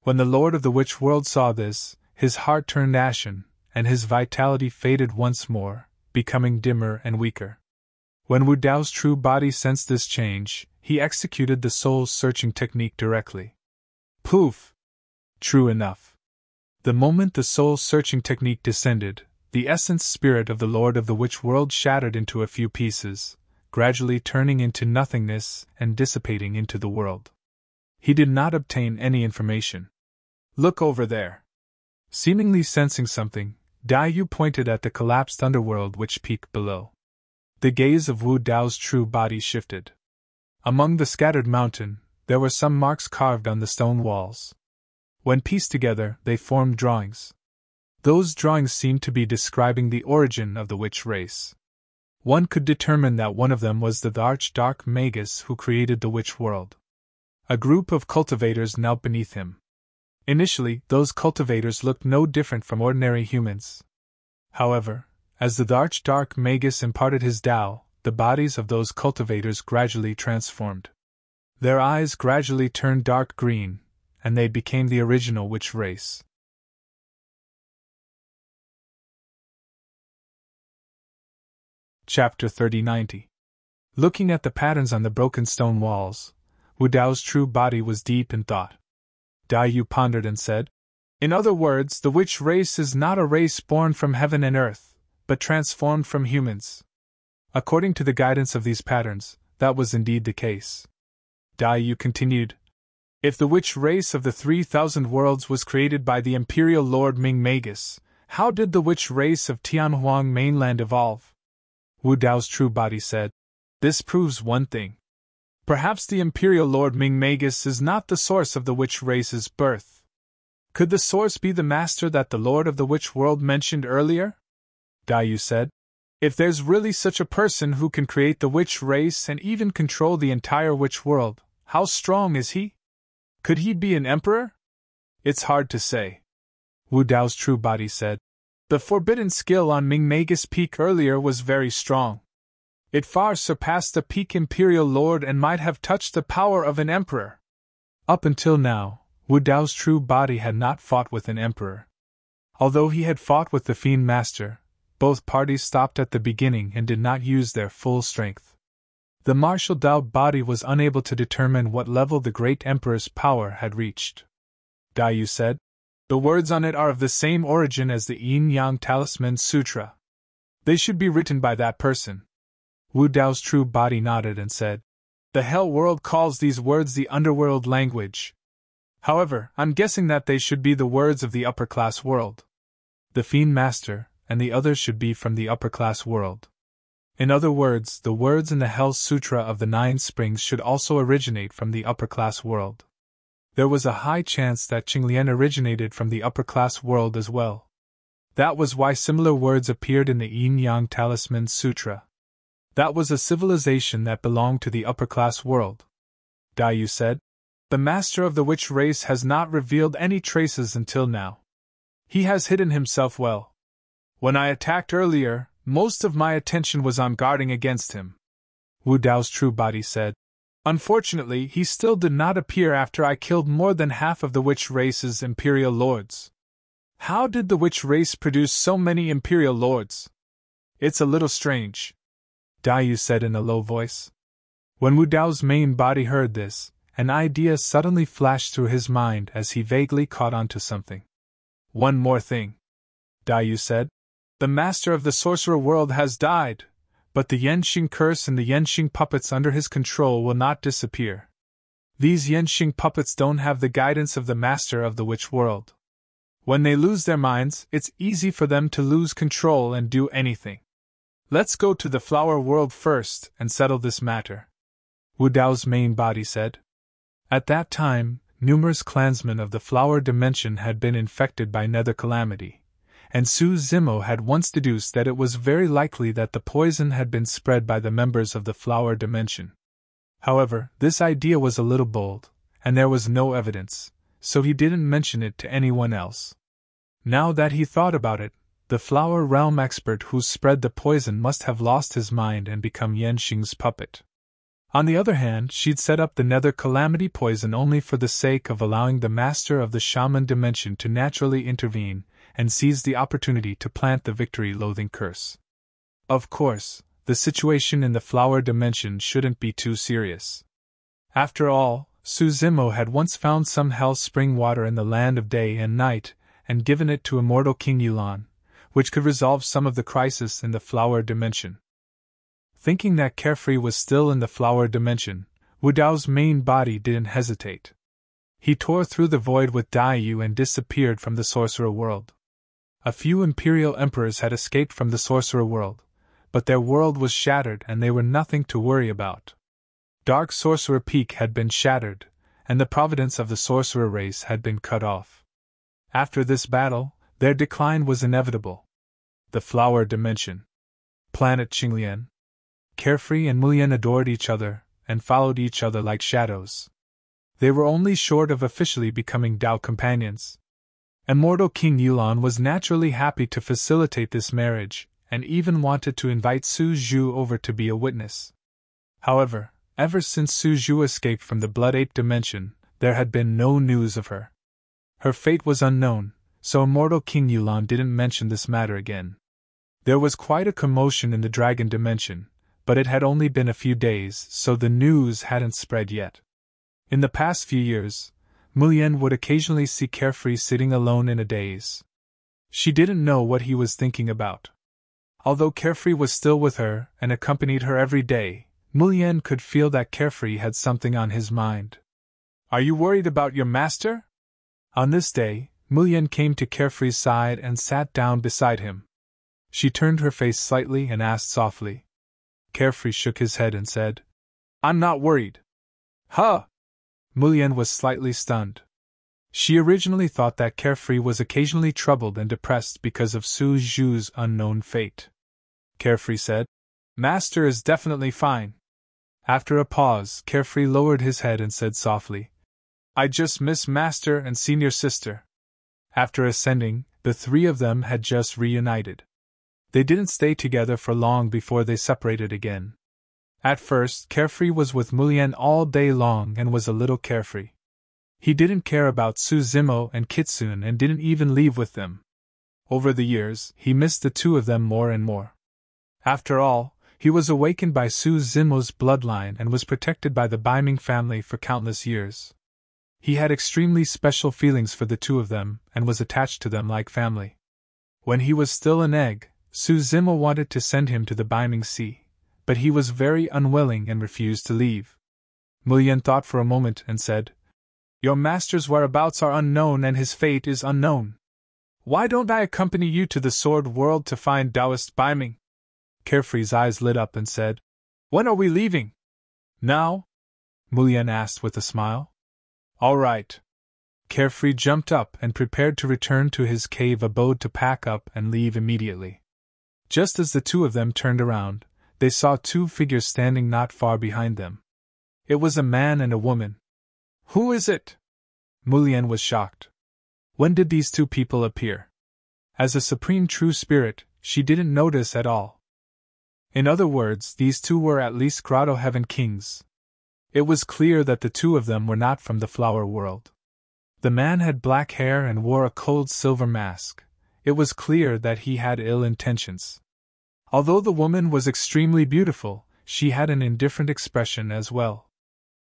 When the Lord of the Witch World saw this, his heart turned ashen, and his vitality faded once more, becoming dimmer and weaker. When Wu Dao's true body sensed this change, he executed the soul-searching technique directly. Poof! True enough. The moment the soul-searching technique descended, the essence spirit of the Lord of the Witch World shattered into a few pieces, gradually turning into nothingness and dissipating into the world. He did not obtain any information. Look over there. Seemingly sensing something, Dai Yu pointed at the collapsed Underworld Witch Peak below. The gaze of Wu Dao's true body shifted. Among the scattered mountain, there were some marks carved on the stone walls. When pieced together, they formed drawings. Those drawings seemed to be describing the origin of the witch race. One could determine that one of them was the Archdark Magus who created the witch world. A group of cultivators knelt beneath him. Initially, those cultivators looked no different from ordinary humans. However, as the Archdark Magus imparted his Tao, the bodies of those cultivators gradually transformed. Their eyes gradually turned dark green, and they became the original witch race. Chapter 3090. Looking at the patterns on the broken stone walls, Wu Dao's true body was deep in thought. Dai Yu pondered and said, "In other words, the witch race is not a race born from heaven and earth, but transformed from humans." According to the guidance of these patterns, that was indeed the case. Dai Yu continued, "If the witch race of the 3,000 worlds was created by the Imperial Lord Ming Magus, how did the witch race of Tianhuang mainland evolve?" Wu Dao's true body said, "This proves one thing. Perhaps the Imperial Lord Ming Magus is not the source of the witch race's birth. Could the source be the master that the Lord of the Witch World mentioned earlier?" Dai Yu said, "If there's really such a person who can create the witch race and even control the entire witch world, how strong is he? Could he be an emperor? It's hard to say." Wu Dao's true body said, "The forbidden skill on Ming Magus Peak earlier was very strong. It far surpassed the peak Imperial Lord and might have touched the power of an emperor." Up until now, Wu Dao's true body had not fought with an emperor. Although he had fought with the Fiend Master, both parties stopped at the beginning and did not use their full strength. The martial Dao body was unable to determine what level the great emperor's power had reached. Dai Yu said, "The words on it are of the same origin as the Yin-Yang Talisman Sutra. They should be written by that person." Wu Dao's true body nodded and said, "The Hell World calls these words the underworld language. However, I'm guessing that they should be the words of the upper-class world. The Fiend Master and the others should be from the upper-class world. In other words, the words in the Hell Sutra of the 9 Springs should also originate from the upper-class world." There was a high chance that Qinglian originated from the upper-class world as well. That was why similar words appeared in the Yin-Yang Talisman Sutra. That was a civilization that belonged to the upper-class world. Dai Yu said, "The master of the witch race has not revealed any traces until now. He has hidden himself well. When I attacked earlier, most of my attention was on guarding against him." Wu Dao's true body said, "Unfortunately, he still did not appear after I killed more than half of the witch race's Imperial Lords. How did the witch race produce so many Imperial Lords? It's a little strange," Dai Yu said in a low voice. When Wu Dao's main body heard this, an idea suddenly flashed through his mind as he vaguely caught on to something. "One more thing," Dai Yu said. "The master of the sorcerer world has died, but the Yenxing curse and the Yenxing puppets under his control will not disappear. These Yenxing puppets don't have the guidance of the master of the witch world. When they lose their minds, it's easy for them to lose control and do anything. Let's go to the flower world first and settle this matter," Wu Dao's main body said. At that time, numerous clansmen of the flower dimension had been infected by nether calamity, and Su Zimo had once deduced that it was very likely that the poison had been spread by the members of the flower dimension. However, this idea was a little bold, and there was no evidence, so he didn't mention it to anyone else. Now that he thought about it, the flower realm expert who spread the poison must have lost his mind and become Yenxing's puppet. On the other hand, she'd set up the nether calamity poison only for the sake of allowing the master of the shaman dimension to naturally intervene and seize the opportunity to plant the victory-loathing curse. Of course, the situation in the flower dimension shouldn't be too serious. After all, Su Zimo had once found some hell spring water in the land of day and night and given it to immortal King Yulan, which could resolve some of the crisis in the flower dimension. Thinking that Carefree was still in the flower dimension, Wu Dao's main body didn't hesitate. He tore through the void with Dai Yu and disappeared from the sorcerer world. A few imperial emperors had escaped from the sorcerer world, but their world was shattered and they were nothing to worry about. Dark Sorcerer Peak had been shattered, and the providence of the sorcerer race had been cut off. After this battle, their decline was inevitable. The flower dimension. Planet Qinglian. Carefree and Mulian adored each other, and followed each other like shadows. They were only short of officially becoming Dao companions. Immortal King Yulan was naturally happy to facilitate this marriage, and even wanted to invite Su Zhu over to be a witness. However, ever since Su Zhu escaped from the Blood Ape dimension, there had been no news of her. Her fate was unknown, so Immortal King Yulan didn't mention this matter again. There was quite a commotion in the Dragon dimension, but it had only been a few days, so the news hadn't spread yet. In the past few years, Mulian would occasionally see Carefree sitting alone in a daze. She didn't know what he was thinking about. Although Carefree was still with her and accompanied her every day, Mulian could feel that Carefree had something on his mind. "Are you worried about your master?" On this day, Mulian came to Carefree's side and sat down beside him. She turned her face slightly and asked softly. Carefree shook his head and said, "I'm not worried." "Huh!" Mulian was slightly stunned. She originally thought that Carefree was occasionally troubled and depressed because of Su Zhu's unknown fate. Carefree said, "Master is definitely fine." After a pause, Carefree lowered his head and said softly, "I just miss Master and Senior Sister." After ascending, the three of them had just reunited. They didn't stay together for long before they separated again. At first, Carefree was with Mulian all day long and was a little carefree. He didn't care about Su Zimo and Kitsune and didn't even leave with them. Over the years, he missed the two of them more and more. After all, he was awakened by Su Zimo's bloodline and was protected by the Baiming family for countless years. He had extremely special feelings for the two of them and was attached to them like family. When he was still an egg, Su Zimo wanted to send him to the Baiming Sea, but he was very unwilling and refused to leave. Mulian thought for a moment and said, "Your master's whereabouts are unknown and his fate is unknown. Why don't I accompany you to the Sword World to find Taoist Baiming?" Carefree's eyes lit up and said, "When are we leaving?" "Now?" Mulian asked with a smile. "All right." Carefree jumped up and prepared to return to his cave abode to pack up and leave immediately. Just as the two of them turned around, they saw two figures standing not far behind them. It was a man and a woman. "Who is it?" Mulian was shocked. When did these two people appear? As a supreme true spirit, she didn't notice at all. In other words, these two were at least Grotto Heaven Kings. It was clear that the two of them were not from the flower world. The man had black hair and wore a cold silver mask. It was clear that he had ill intentions. Although the woman was extremely beautiful, she had an indifferent expression as well.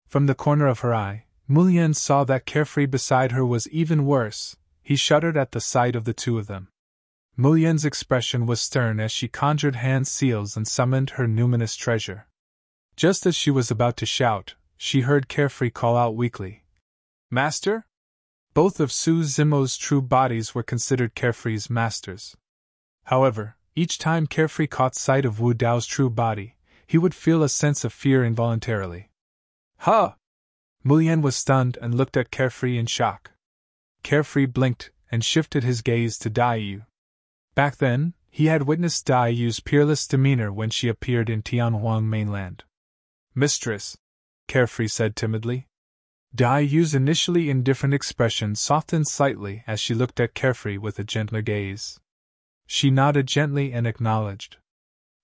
From the corner of her eye, Mulian saw that Carefree beside her was even worse. He shuddered at the sight of the two of them. Mulian's expression was stern as she conjured hand seals and summoned her numinous treasure. Just as she was about to shout, she heard Carefree call out weakly, "Master?" Both of Su Zimo's true bodies were considered Carefree's masters. However, each time Carefree caught sight of Wu Dao's true body, he would feel a sense of fear involuntarily. "Huh!" Mulian was stunned and looked at Carefree in shock. Carefree blinked and shifted his gaze to Daiyu. Back then, he had witnessed Daiyu's peerless demeanor when she appeared in Tianhuang mainland. "Mistress," Carefree said timidly. Daiyu's initially indifferent expression softened slightly as she looked at Carefree with a gentler gaze. She nodded gently and acknowledged.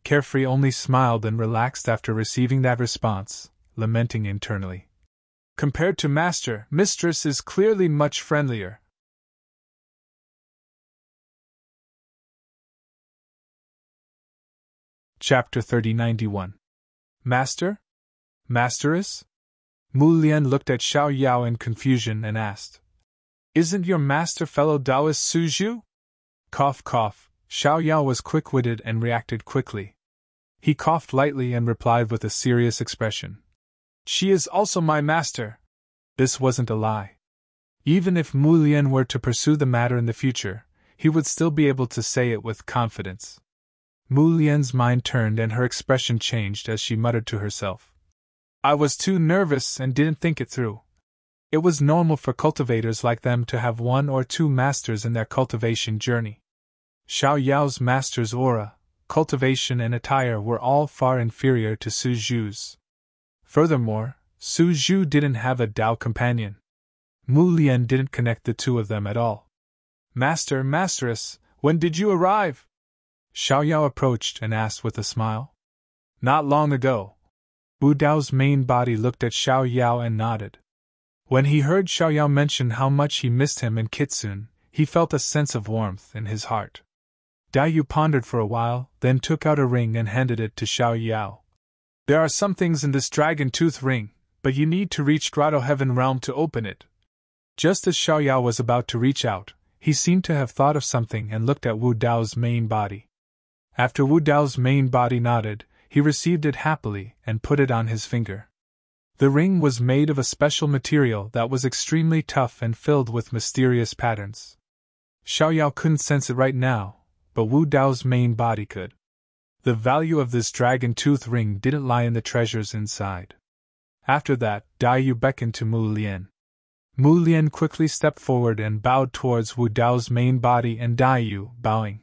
Carefree only smiled and relaxed after receiving that response, lamenting internally. "Compared to Master, Mistress is clearly much friendlier." Chapter 3091. Master? Masteress? Mulian looked at Xiao Yao in confusion and asked, "Isn't your master fellow Taoist Su Zhu?" Cough cough, Xiao Yao was quick-witted and reacted quickly. He coughed lightly and replied with a serious expression, "She is also my master." This wasn't a lie. Even if Mulian were to pursue the matter in the future, he would still be able to say it with confidence. Mulian's mind turned and her expression changed as she muttered to herself, "I was too nervous and didn't think it through." It was normal for cultivators like them to have one or two masters in their cultivation journey. Xiao Yao's master's aura, cultivation and attire were all far inferior to Su Zhu's. Furthermore, Su Zhu didn't have a Tao companion. Mulian didn't connect the two of them at all. "Master, Masteress, when did you arrive?" Xiao Yao approached and asked with a smile. "Not long ago." Wu Dao's main body looked at Xiao Yao and nodded. When he heard Xiao Yao mention how much he missed him and Kitsune, he felt a sense of warmth in his heart. Daiyu pondered for a while, then took out a ring and handed it to Xiao Yao. "There are some things in this dragon tooth ring," but you need to reach Grotto Heaven Realm to open it. Just as Xiaoyao was about to reach out, he seemed to have thought of something and looked at Wu Dao's main body. After Wu Dao's main body nodded, he received it happily and put it on his finger. The ring was made of a special material that was extremely tough and filled with mysterious patterns. Xiaoyao couldn't sense it right now, but Wu Dao's main body could. The value of this dragon tooth ring didn't lie in the treasures inside. After that, Dai Yu beckoned to Mu Lian. Mu Lian quickly stepped forward and bowed towards Wu Dao's main body, and Dai Yu, bowing.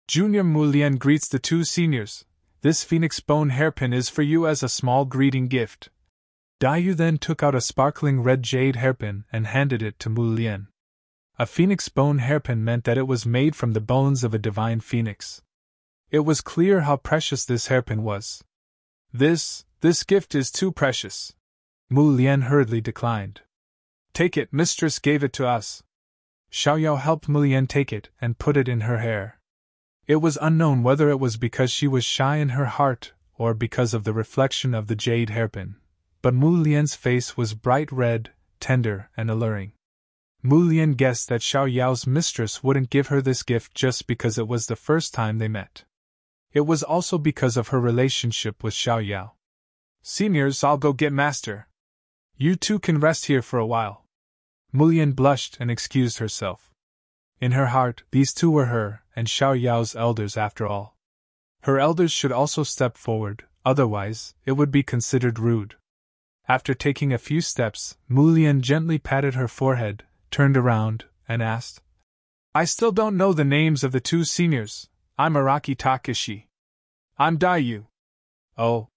Junior Mu Lian greets the two seniors. This phoenix bone hairpin is for you as a small greeting gift. Dai Yu then took out a sparkling red jade hairpin and handed it to Mu Lian. A phoenix bone hairpin meant that it was made from the bones of a divine phoenix. It was clear how precious this hairpin was. This gift is too precious. Mu Lian hurriedly declined. Take it, mistress gave it to us. Xiaoyao helped Mu Lian take it and put it in her hair. It was unknown whether it was because she was shy in her heart or because of the reflection of the jade hairpin, but Mu Lian's face was bright red, tender, and alluring. Mu Lian guessed that Xiaoyao's mistress wouldn't give her this gift just because it was the first time they met. It was also because of her relationship with Xiaoyao. Seniors, I'll go get master. You two can rest here for a while. Mu Lian blushed and excused herself. In her heart, these two were her and Xiaoyao's elders after all. Her elders should also step forward, otherwise, it would be considered rude. After taking a few steps, Mu Lian gently patted her forehead, turned around, and asked, I still don't know the names of the two seniors. I'm Araki Takeshi. I'm Dai Yu. Oh.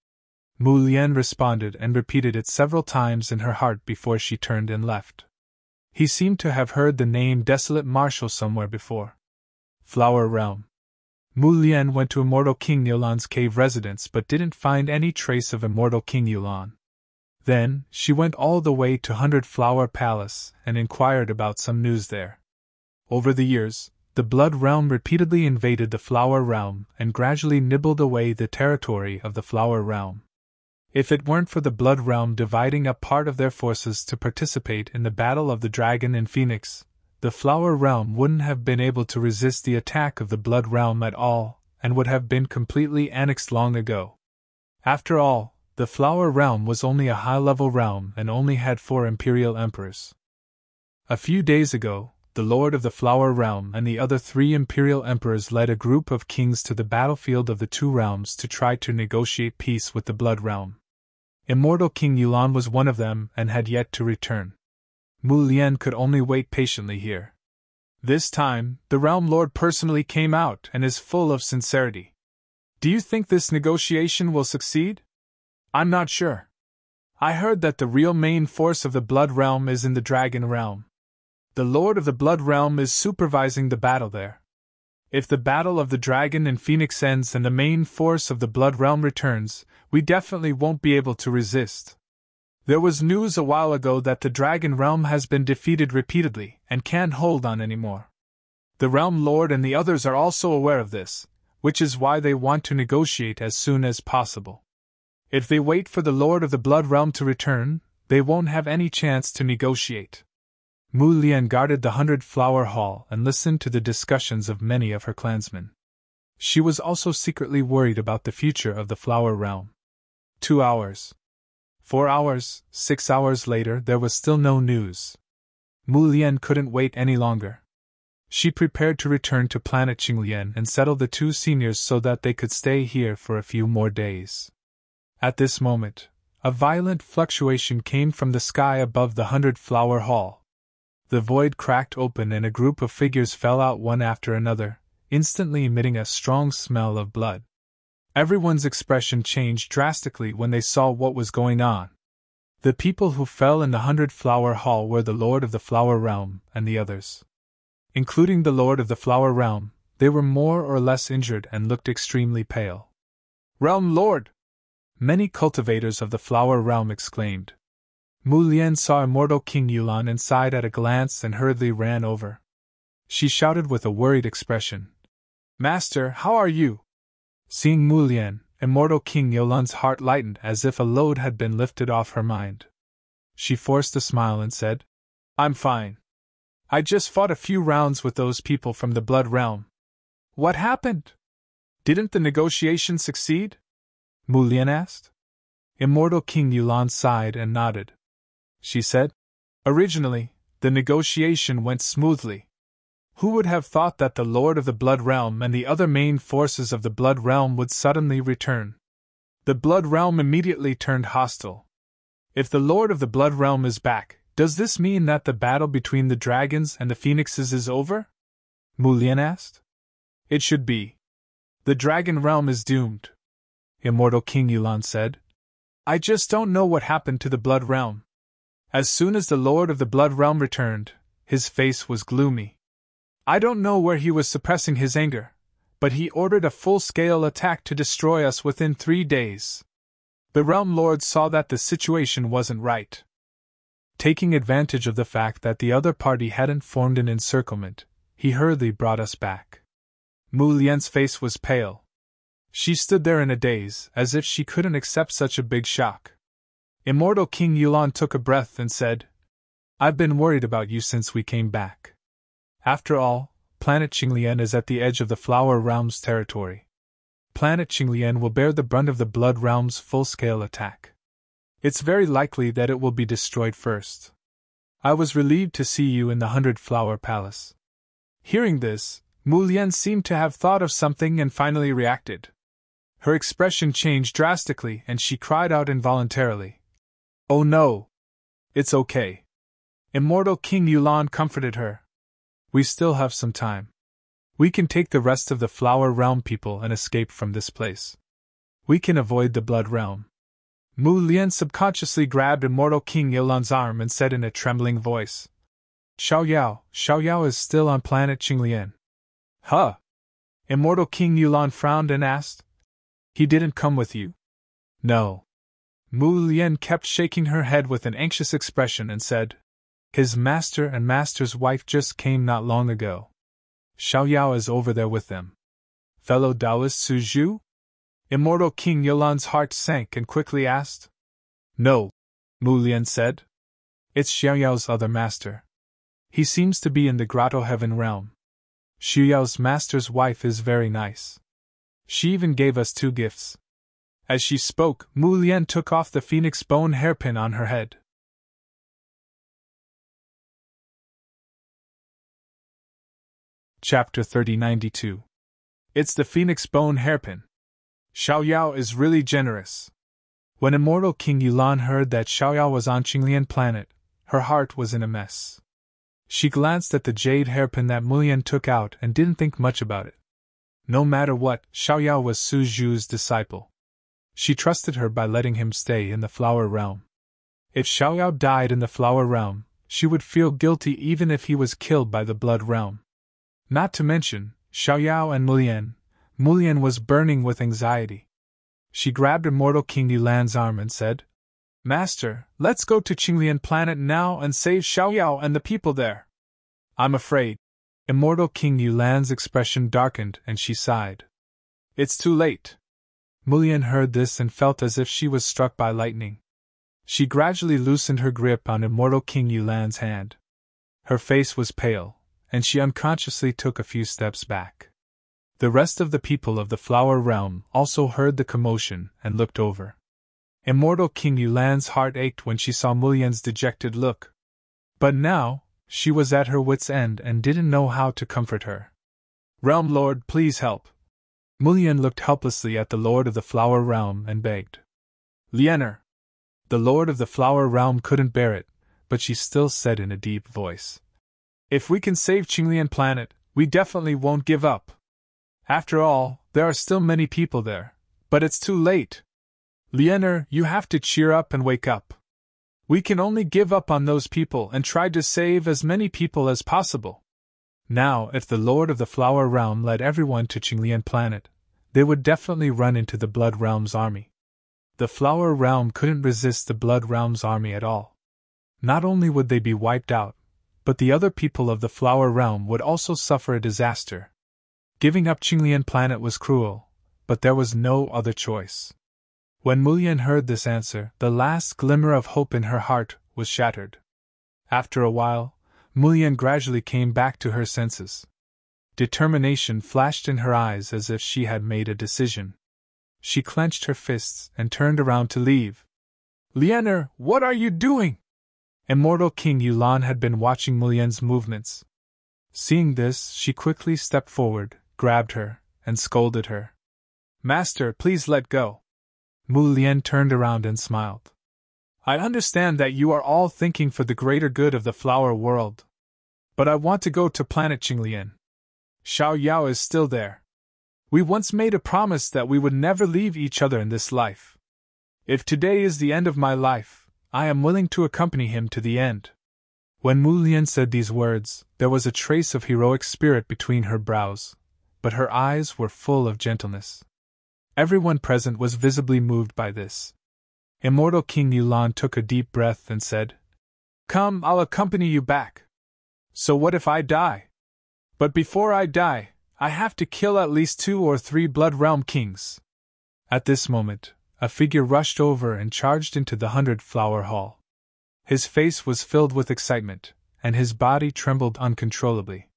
Mu Lian responded and repeated it several times in her heart before she turned and left. He seemed to have heard the name Desolate Marshal somewhere before. Flower Realm. Mu Lian went to Immortal King Yulan's cave residence but didn't find any trace of Immortal King Yulan. Then, she went all the way to 100 Flower Palace and inquired about some news there. Over the years, the Blood Realm repeatedly invaded the Flower Realm and gradually nibbled away the territory of the Flower Realm. If it weren't for the Blood Realm dividing up part of their forces to participate in the Battle of the Dragon and Phoenix, the Flower Realm wouldn't have been able to resist the attack of the Blood Realm at all, and would have been completely annexed long ago. After all, the Flower Realm was only a high-level realm and only had 4 imperial emperors. A few days ago, the Lord of the Flower Realm and the other 3 imperial emperors led a group of kings to the battlefield of the 2 realms to try to negotiate peace with the Blood Realm. Immortal King Yulan was one of them and had yet to return. Mu Lian could only wait patiently here. This time, the Realm Lord personally came out and is full of sincerity. Do you think this negotiation will succeed? I'm not sure. I heard that the real main force of the Blood Realm is in the Dragon Realm. The Lord of the Blood Realm is supervising the battle there. If the battle of the Dragon and Phoenix ends and the main force of the Blood Realm returns, we definitely won't be able to resist. There was news a while ago that the Dragon Realm has been defeated repeatedly and can't hold on anymore. The Realm Lord and the others are also aware of this, which is why they want to negotiate as soon as possible. If they wait for the Lord of the Blood Realm to return, they won't have any chance to negotiate. Mu Lian guarded the 100 Flower Hall and listened to the discussions of many of her clansmen. She was also secretly worried about the future of the Flower Realm. 2 hours. 4 hours, 6 hours later, there was still no news. Mu Lian couldn't wait any longer. She prepared to return to planet Qinglian and settle the 2 seniors so that they could stay here for a few more days. At this moment, a violent fluctuation came from the sky above the 100 Flower Hall. The void cracked open and a group of figures fell out one after another, instantly emitting a strong smell of blood. Everyone's expression changed drastically when they saw what was going on. The people who fell in the 100 Flower Hall were the Lord of the Flower Realm and the others. Including the Lord of the Flower Realm, they were more or less injured and looked extremely pale. Realm Lord! Many cultivators of the Flower Realm exclaimed. Mu Lian saw Immortal King Yulan and sighed at a glance and hurriedly ran over. She shouted with a worried expression, Master, how are you? Seeing Mu Lian, Immortal King Yulan's heart lightened as if a load had been lifted off her mind. She forced a smile and said, I'm fine. I just fought a few rounds with those people from the Blood Realm. What happened? Didn't the negotiation succeed? Mu Lian asked. Immortal King Yulan sighed and nodded. She said, originally, the negotiation went smoothly. Who would have thought that the Lord of the Blood Realm and the other main forces of the Blood Realm would suddenly return? The Blood Realm immediately turned hostile. If the Lord of the Blood Realm is back, does this mean that the battle between the dragons and the phoenixes is over? Mu Lian asked. It should be. The Dragon Realm is doomed, Immortal King Yulan said. I just don't know what happened to the Blood Realm. As soon as the Lord of the Blood Realm returned, his face was gloomy. I don't know where he was suppressing his anger, but he ordered a full-scale attack to destroy us within 3 days. The Realm Lord saw that the situation wasn't right. Taking advantage of the fact that the other party hadn't formed an encirclement, he hurriedly brought us back. Mu Lian's face was pale. She stood there in a daze, as if she couldn't accept such a big shock. Immortal King Yulan took a breath and said, I've been worried about you since we came back. After all, Planet Qinglian is at the edge of the Flower Realm's territory. Planet Qinglian will bear the brunt of the Blood Realm's full-scale attack. It's very likely that it will be destroyed first. I was relieved to see you in the 100-Flower Palace. Hearing this, Mu Lian seemed to have thought of something and finally reacted. Her expression changed drastically and she cried out involuntarily. Oh no! It's okay. Immortal King Yulan comforted her. We still have some time. We can take the rest of the Flower Realm people and escape from this place. We can avoid the Blood Realm. Mu Lian subconsciously grabbed Immortal King Yulan's arm and said in a trembling voice, Xiao Yao is still on planet Qinglian. Huh? Immortal King Yulan frowned and asked. He didn't come with you? No. Mu Lian kept shaking her head with an anxious expression and said, His master and master's wife just came not long ago. Xiao Yao is over there with them. Fellow Taoist Su Zhu? Immortal King Yulan's heart sank and quickly asked. No, Mu Lian said. It's Xiao Yao's other master. He seems to be in the Grotto Heaven realm. Xiao Yao's master's wife is very nice. She even gave us 2 gifts. As she spoke, Mu Lian took off the phoenix bone hairpin on her head. Chapter 3092. It's the phoenix bone hairpin. Xiao Yao is really generous. When Immortal King Yulan heard that Xiao Yao was on Qinglian planet, her heart was in a mess. She glanced at the jade hairpin that Mu Lian took out and didn't think much about it. No matter what, Xiao Yao was Su Zhu's disciple. She trusted her by letting him stay in the Flower Realm. If Xiao Yao died in the Flower Realm, she would feel guilty even if he was killed by the Blood Realm. Not to mention, Xiao Yao and Mu Lian was burning with anxiety. She grabbed Immortal King Yulan's arm and said, Master, let's go to Qinglian planet now and save Xiao Yao and the people there. I'm afraid. Immortal King Yulan's expression darkened and she sighed. It's too late. Mu Lian heard this and felt as if she was struck by lightning. She gradually loosened her grip on Immortal King Yulan's hand. Her face was pale, and she unconsciously took a few steps back. The rest of the people of the Flower Realm also heard the commotion and looked over. Immortal King Yulan's heart ached when she saw Mu Lian's dejected look. But now, she was at her wit's end and didn't know how to comfort her. Realm Lord, please help. Mu Lian looked helplessly at the Lord of the Flower Realm and begged. Lianer! The Lord of the Flower Realm couldn't bear it, but she still said in a deep voice. If we can save Qinglian planet, we definitely won't give up. After all, there are still many people there, but it's too late. Lianer, you have to cheer up and wake up. We can only give up on those people and try to save as many people as possible. Now, if the Lord of the Flower Realm led everyone to Qinglian planet, they would definitely run into the Blood Realm's army. The Flower Realm couldn't resist the Blood Realm's army at all. Not only would they be wiped out, but the other people of the Flower Realm would also suffer a disaster. Giving up Qinglian planet was cruel, but there was no other choice. When Mu Lian heard this answer, the last glimmer of hope in her heart was shattered. After a while, Mulian gradually came back to her senses. Determination flashed in her eyes as if she had made a decision. She clenched her fists and turned around to leave. "Lianer, what are you doing?" Immortal King Yulan had been watching Mulian's movements. Seeing this, she quickly stepped forward, grabbed her, and scolded her. "Master, please let go." Mulian turned around and smiled. "I understand that you are all thinking for the greater good of the flower world. But I want to go to planet Qinglian. Xiao Yao is still there. We once made a promise that we would never leave each other in this life. If today is the end of my life, I am willing to accompany him to the end." When Mulian said these words, there was a trace of heroic spirit between her brows, but her eyes were full of gentleness. Everyone present was visibly moved by this. Immortal King Yulan took a deep breath and said, "Come, I'll accompany you back. So what if I die? But before I die, I have to kill at least 2 or 3 Blood Realm kings." At this moment, a figure rushed over and charged into the 100-flower hall. His face was filled with excitement, and his body trembled uncontrollably.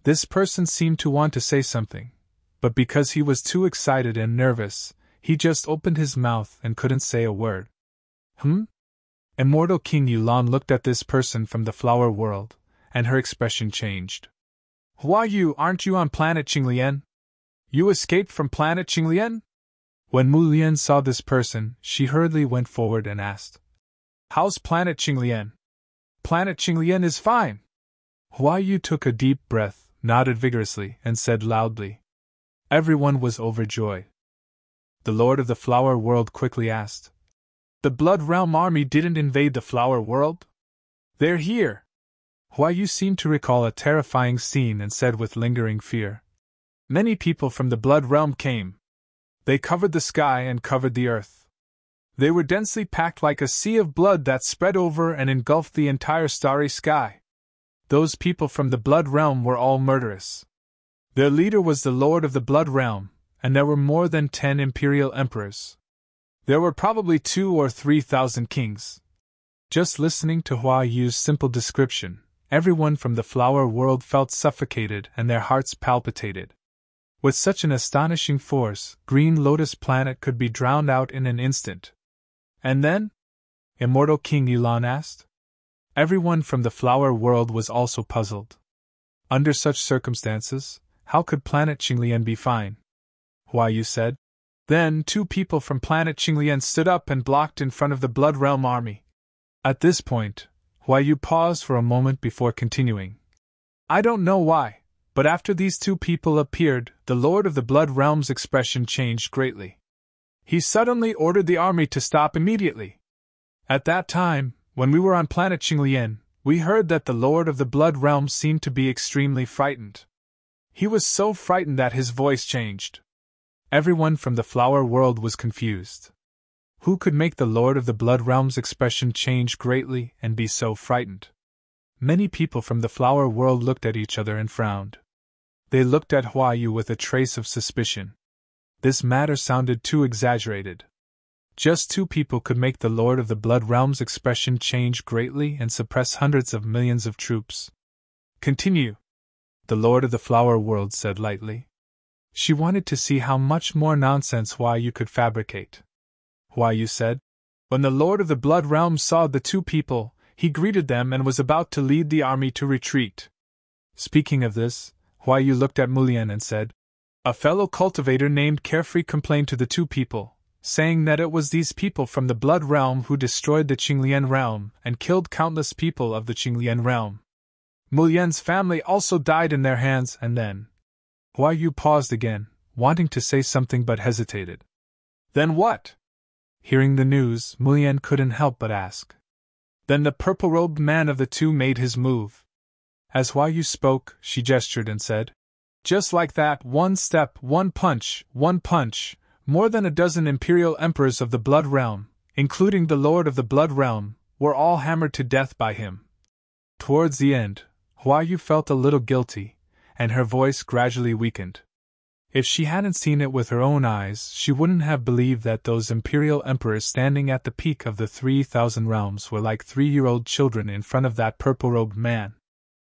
This person seemed to want to say something, but because he was too excited and nervous, he just opened his mouth and couldn't say a word. Immortal King Yulan looked at this person from the flower world, and her expression changed. "Why aren't you on planet Qinglian? You escaped from planet Qinglian?" When Mulian saw this person, she hurriedly went forward and asked, "How's planet Qinglian?" "Planet Qinglian is fine." Huayu took a deep breath, nodded vigorously, and said loudly. Everyone was overjoyed. The Lord of the Flower World quickly asked, "The Blood Realm army didn't invade the Flower World?" "They're here." Huayu seemed to recall a terrifying scene and said with lingering fear, "Many people from the Blood Realm came. They covered the sky and covered the earth. They were densely packed like a sea of blood that spread over and engulfed the entire starry sky. Those people from the Blood Realm were all murderous. Their leader was the Lord of the Blood Realm, and there were more than 10 imperial emperors. There were probably 2,000 or 3,000 kings." Just listening to Huayu's simple description, everyone from the flower world felt suffocated and their hearts palpitated. With such an astonishing force, Green Lotus Planet could be drowned out in an instant. "And then?" Immortal King Yulan asked. Everyone from the flower world was also puzzled. Under such circumstances, how could planet Qinglian be fine? Huayu said. Then 2 people from planet Qinglian stood up and blocked in front of the Blood Realm army. At this point, Huayu paused for a moment before continuing. "I don't know why, but after these 2 people appeared, the Lord of the Blood Realm's expression changed greatly. He suddenly ordered the army to stop immediately. At that time, when we were on planet Qinglian, we heard that the Lord of the Blood Realm seemed to be extremely frightened. He was so frightened that his voice changed." Everyone from the flower world was confused. Who could make the Lord of the Blood Realm's expression change greatly and be so frightened? Many people from the flower world looked at each other and frowned. They looked at Huayu with a trace of suspicion. This matter sounded too exaggerated. Just 2 people could make the Lord of the Blood Realm's expression change greatly and suppress hundreds of millions of troops. "Continue," the Lord of the Flower World said lightly. She wanted to see how much more nonsense Huayu could fabricate. Huayu said, "When the Lord of the Blood Realm saw the 2 people, he greeted them and was about to lead the army to retreat." Speaking of this, Huayu looked at Mulian and said, "A fellow cultivator named Carefree complained to the 2 people, saying that it was these people from the Blood Realm who destroyed the Qinglian realm and killed countless people of the Qinglian realm. Mulian's family also died in their hands, and then..." Huayu paused again, wanting to say something but hesitated. "Then what?" Hearing the news, Mulian couldn't help but ask. Then the purple-robed man of the 2 made his move. As Huayu spoke, she gestured and said, "Just like that, 1 step, 1 punch, 1 punch, more than a dozen imperial emperors of the Blood Realm, including the Lord of the Blood Realm, were all hammered to death by him." Towards the end, Huayu felt a little guilty, and her voice gradually weakened. If she hadn't seen it with her own eyes, she wouldn't have believed that those imperial emperors standing at the peak of the 3,000 realms were like 3-year-old children in front of that purple-robed man.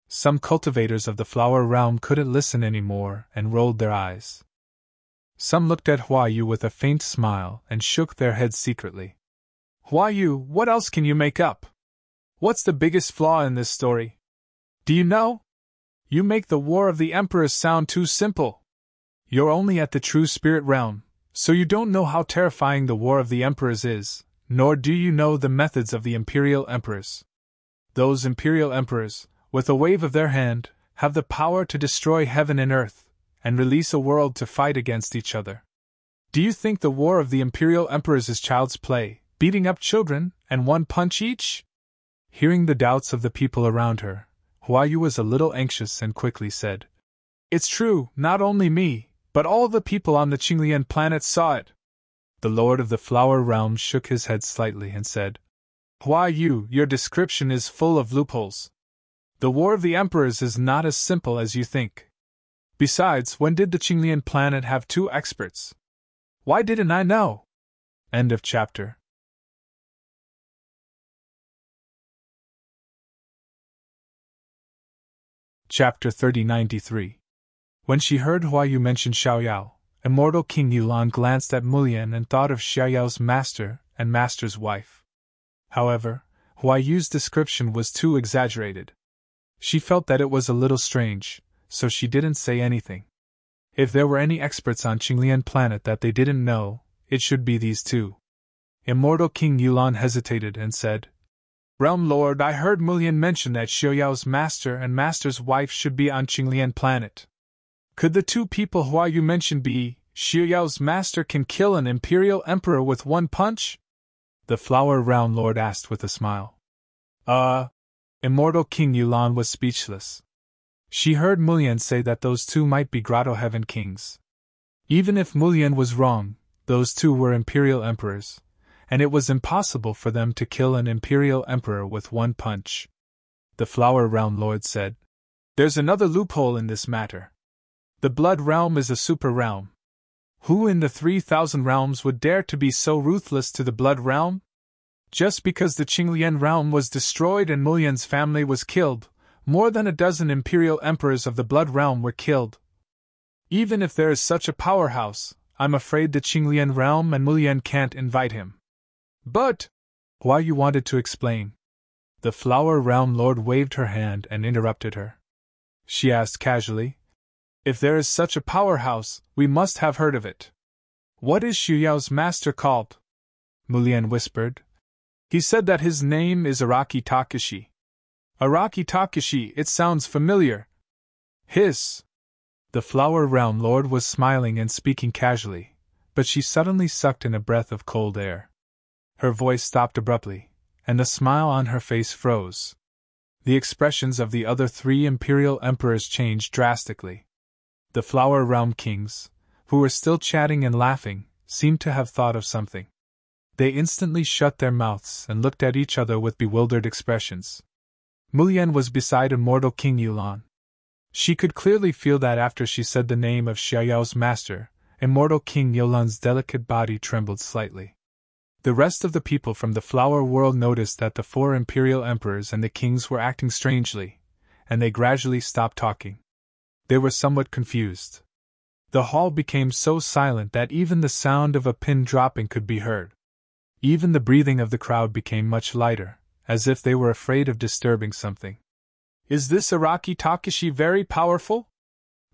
Some cultivators of the flower realm couldn't listen anymore and rolled their eyes. Some looked at Hua Yu with a faint smile and shook their heads secretly. Hua Yu, what else can you make up? What's the biggest flaw in this story? Do you know? You make the War of the Emperors sound too simple. You're only at the true spirit realm, so you don't know how terrifying the War of the Emperors is, nor do you know the methods of the Imperial Emperors. Those Imperial Emperors, with a wave of their hand, have the power to destroy heaven and earth, and release a world to fight against each other. Do you think the War of the Imperial Emperors is child's play, beating up children, and one punch each? Hearing the doubts of the people around her, Hua Yu was a little anxious and quickly said, It's true, not only me, but all the people on the Qinglian planet saw it. The Lord of the Flower Realm shook his head slightly and said, Hua Yu, your description is full of loopholes. The War of the Emperors is not as simple as you think. Besides, when did the Qinglian planet have 2 experts? Why didn't I know? End of chapter. Chapter 3093. When she heard Hua Yu mention Xiaoyao, immortal King Yulan glanced at Mulian and thought of Xiaoyao's master and master's wife. However, Hua Yu's description was too exaggerated. She felt that it was a little strange, so she didn't say anything. If there were any experts on Qinglian planet that they didn't know, it should be these 2. Immortal King Yulan hesitated and said, Realm Lord, I heard Mulian mention that Xiaoyao's master and master's wife should be on Qinglian planet. Could the 2 people Hua Yu mentioned be, Xiaoyao's master can kill an imperial emperor with one punch? The Flower Realm Lord asked with a smile. Immortal King Yulan was speechless. She heard Mulian say that those 2 might be Grotto Heaven Kings. Even if Mulian was wrong, those 2 were imperial emperors, and it was impossible for them to kill an imperial emperor with one punch. The Flower Realm Lord said, There's another loophole in this matter. The Blood Realm is a super realm. Who in the 3,000 realms would dare to be so ruthless to the Blood Realm? Just because the Qinglian realm was destroyed and Mulian's family was killed, more than a dozen imperial emperors of the Blood Realm were killed. Even if there is such a powerhouse, I'm afraid the Qinglian realm and Mulian can't invite him. But Hua Yu wanted to explain. The Flower Realm Lord waved her hand and interrupted her. She asked casually, If there is such a powerhouse, we must have heard of it. What is Xiaoyao's master called? Mulian whispered. He said that his name is Araki Takashi. Araki Takashi, it sounds familiar. Hiss. The Flower Realm Lord was smiling and speaking casually, but she suddenly sucked in a breath of cold air. Her voice stopped abruptly, and the smile on her face froze. The expressions of the other 3 imperial emperors changed drastically. The Flower Realm Kings, who were still chatting and laughing, seemed to have thought of something. They instantly shut their mouths and looked at each other with bewildered expressions. Mulian was beside immortal King Yulan. She could clearly feel that after she said the name of Xiaoyao's master, immortal King Yulan's delicate body trembled slightly. The rest of the people from the flower world noticed that the 4 imperial emperors and the kings were acting strangely, and they gradually stopped talking. They were somewhat confused. The hall became so silent that even the sound of a pin dropping could be heard. Even the breathing of the crowd became much lighter, as if they were afraid of disturbing something. Is this Araki Takashi very powerful?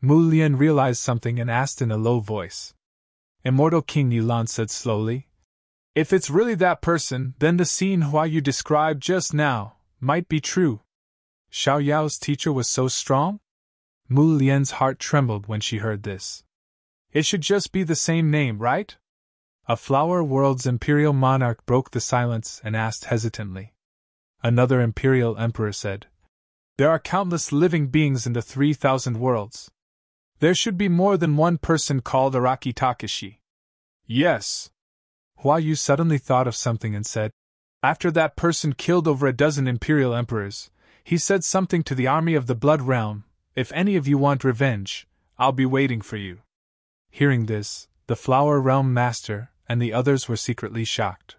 Mulian realized something and asked in a low voice. Immortal King Yulan said slowly, If it's really that person, then the scene Hua Yu described just now might be true. Xiaoyao's teacher was so strong? Mulian's heart trembled when she heard this. It should just be the same name, right? A flower world's imperial monarch broke the silence and asked hesitantly. Another imperial emperor said, There are countless living beings in the 3,000 worlds. There should be more than one person called Araki Takashi. Yes. Hua Yu suddenly thought of something and said, After that person killed over a dozen imperial emperors, he said something to the army of the Blood Realm, If any of you want revenge, I'll be waiting for you. Hearing this, the Flower Realm Master and the others were secretly shocked.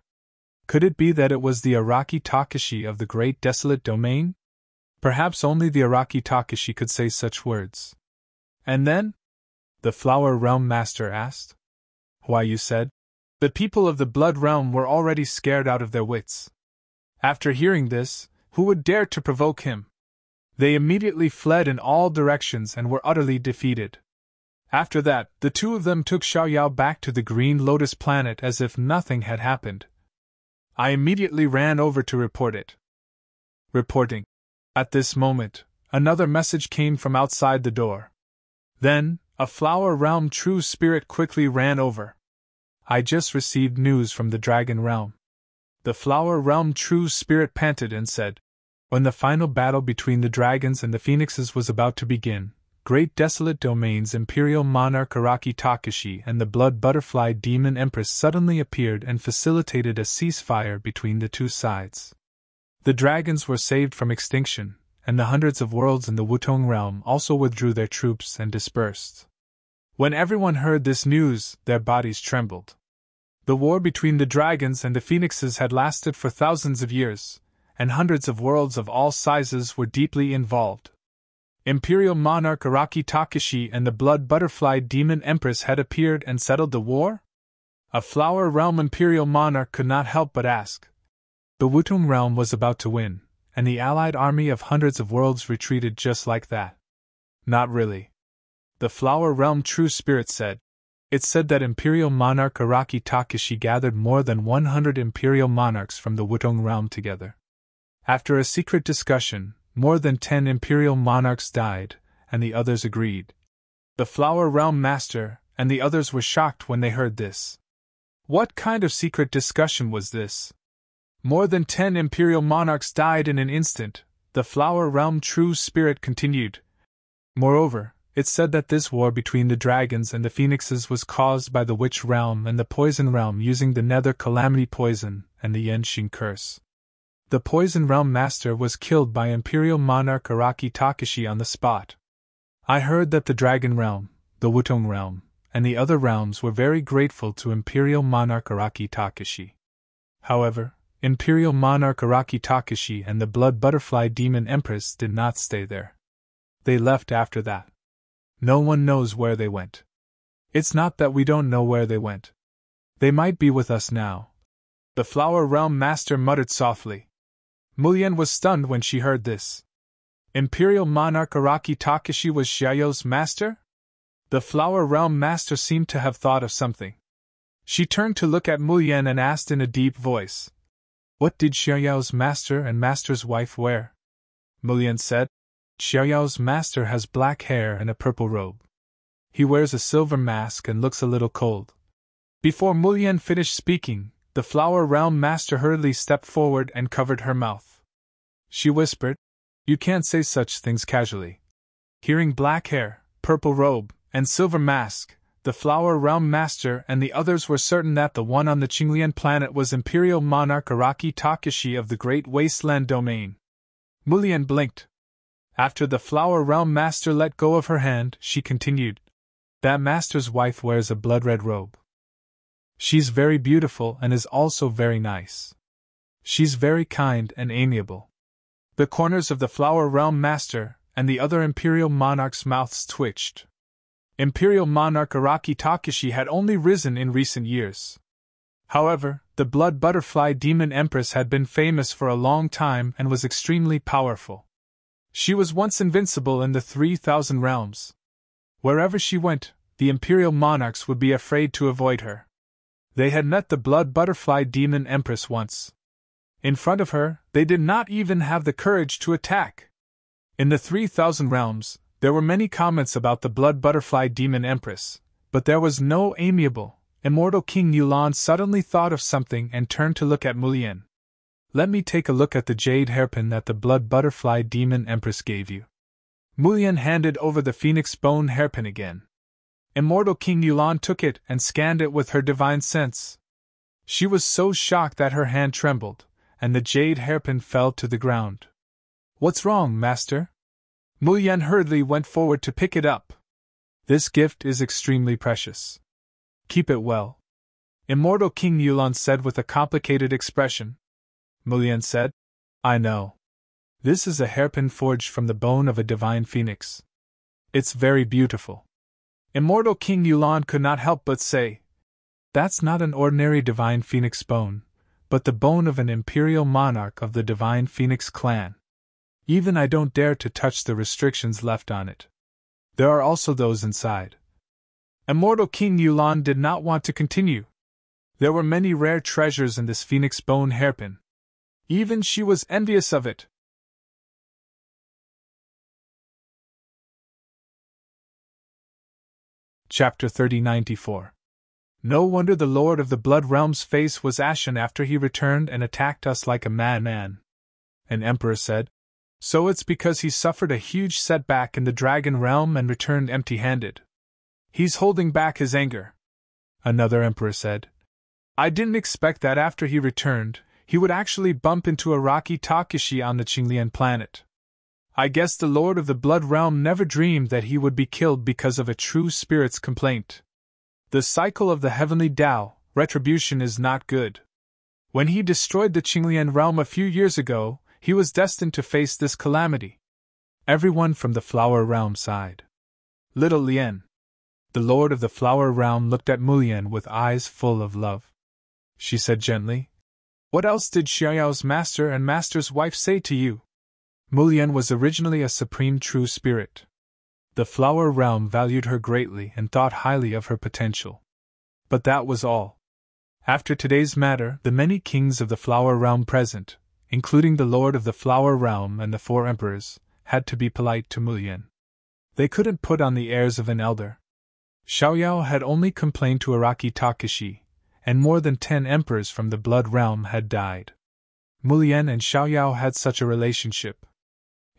Could it be that it was the Araki Takashi of the Great Desolate Domain? Perhaps only the Araki Takashi could say such words. And then? The Flower Realm Master asked. Why, you said? The people of the Blood Realm were already scared out of their wits. After hearing this, who would dare to provoke him? They immediately fled in all directions and were utterly defeated. After that, the two of them took Xiaoyao back to the Green Lotus planet as if nothing had happened. I immediately ran over to report it. Reporting. At this moment, another message came from outside the door. Then, a Flower Realm True Spirit quickly ran over. I just received news from the Dragon Realm. The Flower Realm True Spirit panted and said, when the final battle between the dragons and the phoenixes was about to begin, Great Desolate Domain's Imperial Monarch Araki Takashi and the Blood Butterfly Demon Empress suddenly appeared and facilitated a ceasefire between the two sides. The dragons were saved from extinction, and the hundreds of worlds in the Wutong realm also withdrew their troops and dispersed. When everyone heard this news, their bodies trembled. The war between the dragons and the phoenixes had lasted for thousands of years, and hundreds of worlds of all sizes were deeply involved. Imperial Monarch Araki Takashi and the Blood Butterfly Demon Empress had appeared and settled the war? A Flower Realm Imperial Monarch could not help but ask. The Wutong realm was about to win, and the allied army of hundreds of worlds retreated just like that. Not really. The Flower Realm True Spirit said. It said that Imperial Monarch Araki Takashi gathered more than 100 Imperial Monarchs from the Wutong realm together. After a secret discussion, more than 10 Imperial Monarchs died, and the others agreed. The Flower Realm Master and the others were shocked when they heard this. What kind of secret discussion was this? More than 10 Imperial Monarchs died in an instant, the Flower Realm True Spirit continued. Moreover, it said that this war between the dragons and the phoenixes was caused by the Witch Realm and the Poison Realm using the Nether Calamity Poison and the Yenxing Curse. The Poison Realm Master was killed by Imperial Monarch Araki Takashi on the spot. I heard that the Dragon Realm, the Wutong Realm, and the other realms were very grateful to Imperial Monarch Araki Takashi. However, Imperial Monarch Araki Takashi and the Blood Butterfly Demon Empress did not stay there. They left after that. No one knows where they went. It's not that we don't know where they went. They might be with us now. The Flower Realm Master muttered softly. Mulian was stunned when she heard this. Imperial Monarch Araki Takashi was Xiaoyao's master? The Flower Realm Master seemed to have thought of something. She turned to look at Mulian and asked in a deep voice. What did Xiaoyao's master and master's wife wear? Mulian said. Xiaoyao's master has black hair and a purple robe. He wears a silver mask and looks a little cold. Before Mulian finished speaking, the Flower Realm Master hurriedly stepped forward and covered her mouth. She whispered, You can't say such things casually. Hearing black hair, purple robe, and silver mask, the Flower Realm Master and the others were certain that the one on the Qinglian planet was Imperial Monarch Araki Takashi of the Great Wasteland Domain. Mulian blinked. After the Flower Realm Master let go of her hand, she continued, That master's wife wears a blood-red robe. She's very beautiful and is also very nice. She's very kind and amiable. The corners of the Flower Realm Master and the other Imperial Monarch's mouths twitched. Imperial Monarch Araki Takashi had only risen in recent years. However, the Blood Butterfly Demon Empress had been famous for a long time and was extremely powerful. She was once invincible in the 3,000 realms. Wherever she went, the Imperial Monarchs would be afraid to avoid her. They had met the Blood Butterfly Demon Empress once. In front of her, they did not even have the courage to attack. In the 3,000 realms, there were many comments about the Blood Butterfly Demon Empress, but there was no amiable, immortal King Yulan suddenly thought of something and turned to look at Mulian. Let me take a look at the jade hairpin that the Blood Butterfly Demon Empress gave you. Mulian handed over the phoenix bone hairpin again. Immortal King Yulan took it and scanned it with her divine sense. She was so shocked that her hand trembled, and the jade hairpin fell to the ground. What's wrong, master? Mulian hurriedly went forward to pick it up. This gift is extremely precious. Keep it well. Immortal King Yulon said with a complicated expression. Mulian said, I know. This is a hairpin forged from the bone of a divine phoenix. It's very beautiful. Immortal King Yulon could not help but say, That's not an ordinary divine phoenix bone, but the bone of an imperial monarch of the divine phoenix clan. Even I don't dare to touch the restrictions left on it. There are also those inside. Immortal King Yulon did not want to continue. There were many rare treasures in this phoenix bone hairpin. Even she was envious of it. Chapter 3094. No wonder the Lord of the Blood Realm's face was ashen after he returned and attacked us like a madman. An emperor said, So it's because he suffered a huge setback in the Dragon Realm and returned empty-handed. He's holding back his anger. Another emperor said, I didn't expect that after he returned, he would actually bump into Araki Takeshi on the Qinglian planet. I guess the Lord of the Blood Realm never dreamed that he would be killed because of a true spirit's complaint. The cycle of the heavenly Tao, retribution, is not good. When he destroyed the Qinglian realm a few years ago, he was destined to face this calamity. Everyone from the Flower Realm sighed. Little Lien. The Lord of the Flower Realm looked at Mulian with eyes full of love. She said gently, What else did Xiaoyao's master and master's wife say to you? Mulian was originally a supreme true spirit. The Flower Realm valued her greatly and thought highly of her potential. But that was all. After today's matter, the many kings of the Flower Realm present, including the Lord of the Flower Realm and the 4 emperors, had to be polite to Mulian. They couldn't put on the airs of an elder. Xiaoyao had only complained to Araki Takeshi, and more than 10 emperors from the Blood Realm had died. Mulian and Xiaoyao had such a relationship.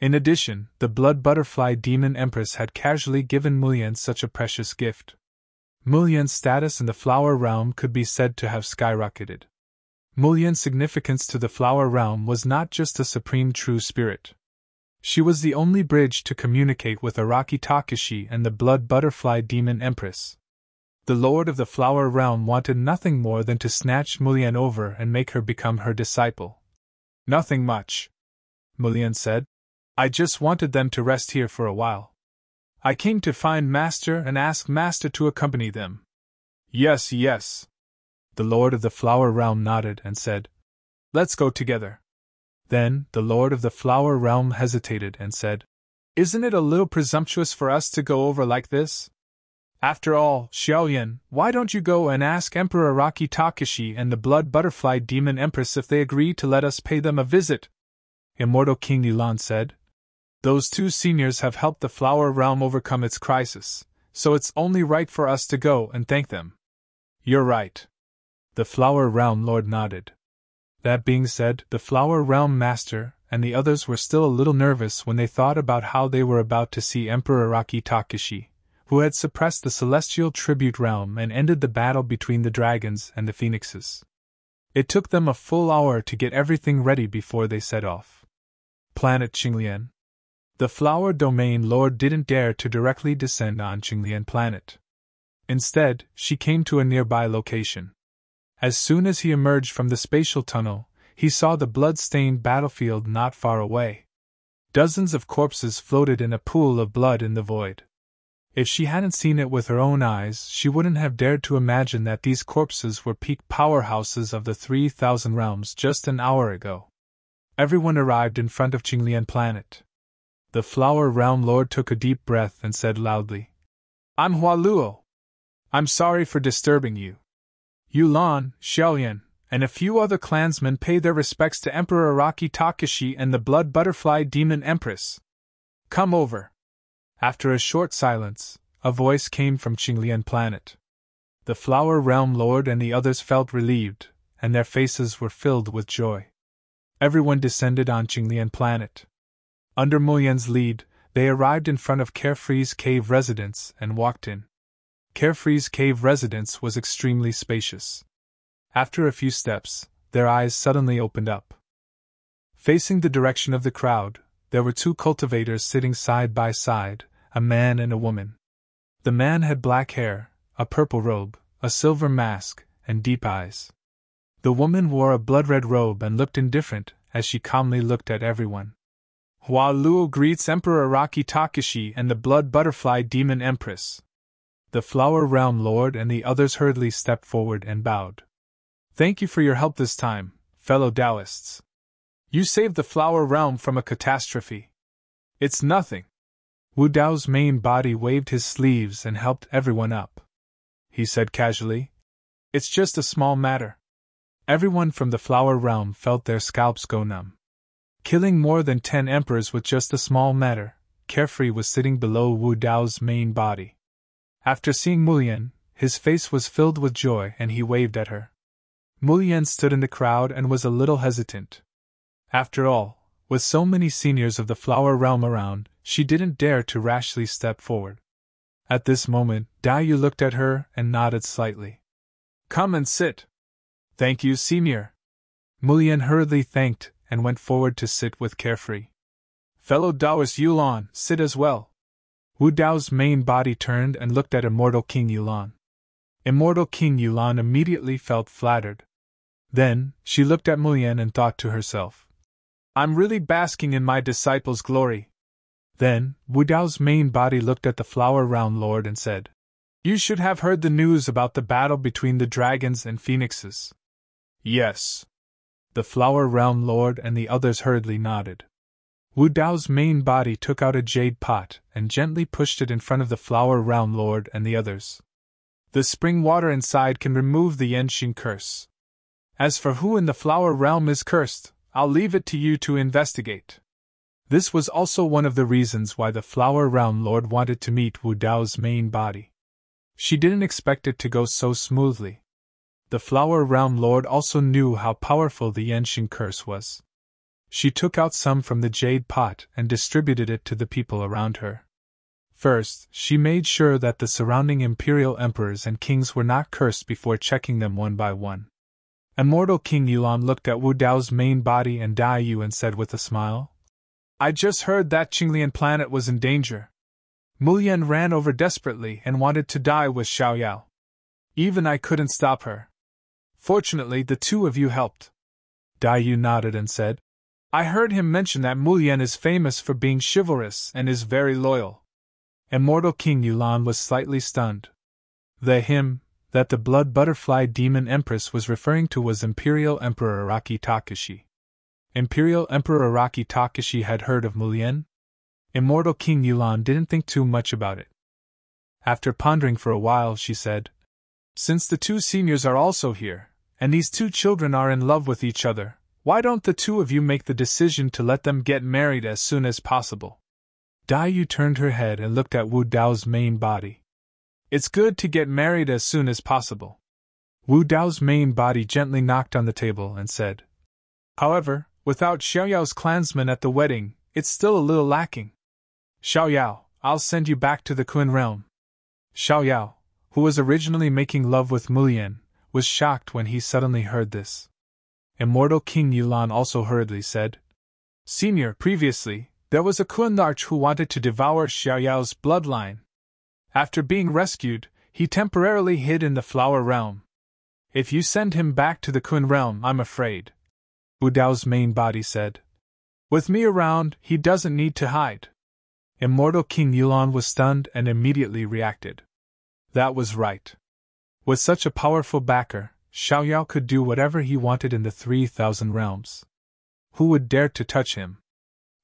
In addition, the Blood Butterfly Demon Empress had casually given Mulian such a precious gift. Mulian's status in the Flower Realm could be said to have skyrocketed. Mulian's significance to the Flower Realm was not just a supreme true spirit. She was the only bridge to communicate with Araki Takeshi and the Blood Butterfly Demon Empress. The Lord of the Flower Realm wanted nothing more than to snatch Mulian over and make her become her disciple. Nothing much, Mulian said. I just wanted them to rest here for a while. I came to find Master and ask Master to accompany them. Yes, yes. The Lord of the Flower Realm nodded and said, Let's go together. Then, the Lord of the Flower Realm hesitated and said, Isn't it a little presumptuous for us to go over like this? After all, Xiaoyan, why don't you go and ask Emperor Araki Takeshi and the Blood Butterfly Demon Empress if they agree to let us pay them a visit? Immortal King Yilan said, Those 2 seniors have helped the Flower Realm overcome its crisis, so it's only right for us to go and thank them. You're right. The Flower Realm Lord nodded. That being said, the Flower Realm Master and the others were still a little nervous when they thought about how they were about to see Emperor Araki Takeshi, who had suppressed the Celestial Tribute Realm and ended the battle between the dragons and the phoenixes. It took them a full hour to get everything ready before they set off. Planet Qinglian. The Flower Domain Lord didn't dare to directly descend on Qinglian Planet. Instead, she came to a nearby location. As soon as he emerged from the spatial tunnel, he saw the blood-stained battlefield not far away. Dozens of corpses floated in a pool of blood in the void. If she hadn't seen it with her own eyes, she wouldn't have dared to imagine that these corpses were peak powerhouses of the 3,000 realms just an hour ago. Everyone arrived in front of Qinglian Planet. The Flower Realm Lord took a deep breath and said loudly, I'm Hualuo. I'm sorry for disturbing you. Yulan, Xiaoyan, and a few other clansmen pay their respects to Emperor Araki Takeshi and the Blood Butterfly Demon Empress. Come over. After a short silence, a voice came from Qinglian Planet. The Flower Realm Lord and the others felt relieved, and their faces were filled with joy. Everyone descended on Qinglian Planet. Under Mulian's lead, they arrived in front of Carefree's cave residence and walked in. Carefree's cave residence was extremely spacious. After a few steps, their eyes suddenly opened up. Facing the direction of the crowd, there were 2 cultivators sitting side by side, a man and a woman. The man had black hair, a purple robe, a silver mask, and deep eyes. The woman wore a blood-red robe and looked indifferent as she calmly looked at everyone. Hua Luo greets Emperor Araki Takashi and the Blood Butterfly Demon Empress. The Flower Realm Lord and the others hurriedly stepped forward and bowed. Thank you for your help this time, fellow Taoists. You saved the Flower Realm from a catastrophe. It's nothing. Wu Dao's main body waved his sleeves and helped everyone up. He said casually, It's just a small matter. Everyone from the Flower Realm felt their scalps go numb. Killing more than 10 emperors with just a small matter, Carefree was sitting below Wu Dao's main body. After seeing Mulian, his face was filled with joy and he waved at her. Mulian stood in the crowd and was a little hesitant. After all, with so many seniors of the Flower Realm around, she didn't dare to rashly step forward. At this moment, Daiyu looked at her and nodded slightly. Come and sit. Thank you, senior. Mulian hurriedly thanked and went forward to sit with Carefree. Fellow Taoist Yulan, sit as well. Wu Dao's main body turned and looked at Immortal King Yulan. Immortal King Yulan immediately felt flattered. Then, she looked at Mulian and thought to herself, I'm really basking in my disciple's glory. Then, Wu Dao's main body looked at the Flower Realm Lord and said, You should have heard the news about the battle between the dragons and phoenixes. Yes. The Flower Realm Lord and the others hurriedly nodded. Wu Dao's main body took out a jade pot and gently pushed it in front of the Flower Realm Lord and the others. The spring water inside can remove the Yenxing curse. As for who in the Flower Realm is cursed, I'll leave it to you to investigate. This was also one of the reasons why the Flower Realm Lord wanted to meet Wu Dao's main body. She didn't expect it to go so smoothly. The Flower Realm Lord also knew how powerful the Yenxing curse was. She took out some from the jade pot and distributed it to the people around her. First, she made sure that the surrounding imperial emperors and kings were not cursed before checking them one by one. Immortal King Yulan looked at Wu Dao's main body and Daiyu and said with a smile, I just heard that Qinglian planet was in danger. Mulian ran over desperately and wanted to die with Xiaoyao. Even I couldn't stop her. Fortunately, the two of you helped. Daiyu nodded and said, I heard him mention that Mulian is famous for being chivalrous and is very loyal. Immortal King Yulan was slightly stunned. The him that the Blood Butterfly Demon Empress was referring to was Imperial Emperor Araki Takashi. Imperial Emperor Araki Takashi had heard of Mulian? Immortal King Yulan didn't think too much about it. After pondering for a while, she said, Since the two seniors are also here, and these two children are in love with each other, why don't the two of you make the decision to let them get married as soon as possible? Daiyu turned her head and looked at Wu Dao's main body. It's good to get married as soon as possible. Wu Dao's main body gently knocked on the table and said, However, without Xiaoyao's clansmen at the wedding, it's still a little lacking. Xiaoyao, I'll send you back to the Kun realm. Xiaoyao, who was originally making love with Mulian, was shocked when he suddenly heard this. Immortal King Yulan also hurriedly said, Senior, previously, there was a Kun Arch who wanted to devour Xiaoyao's bloodline. After being rescued, he temporarily hid in the Flower Realm. If you send him back to the Kun realm, I'm afraid. Wu Dao's main body said, With me around, he doesn't need to hide. Immortal King Yulan was stunned and immediately reacted. That was right. With such a powerful backer, Xiaoyao could do whatever he wanted in the 3,000 realms. Who would dare to touch him?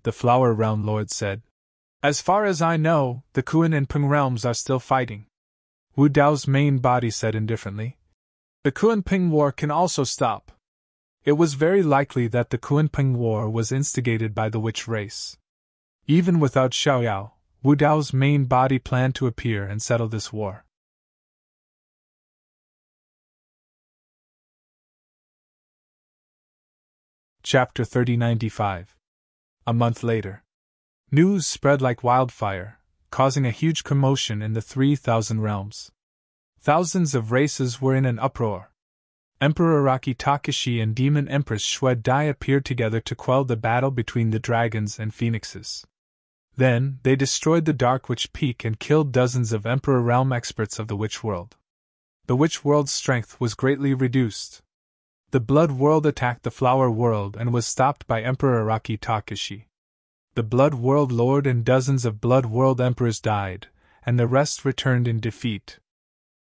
The Flower Realm Lord said. As far as I know, the Kun and Peng realms are still fighting. Wu Dao's main body said indifferently. The Kun-Peng War can also stop. It was very likely that the Kun-Peng War was instigated by the witch race. Even without Xiaoyao, Wu Dao's main body planned to appear and settle this war. Chapter 3095. A month later. News spread like wildfire, causing a huge commotion in the 3,000 realms. Thousands of races were in an uproar. Emperor Araki Takashi and Demon Empress Xue Dai appeared together to quell the battle between the dragons and phoenixes. Then, they destroyed the Dark Witch Peak and killed dozens of Emperor Realm experts of the Witch World. The Witch World's strength was greatly reduced. The Blood World attacked the Flower World and was stopped by Emperor Araki Takashi. The Blood World Lord and dozens of Blood World Emperors died, and the rest returned in defeat.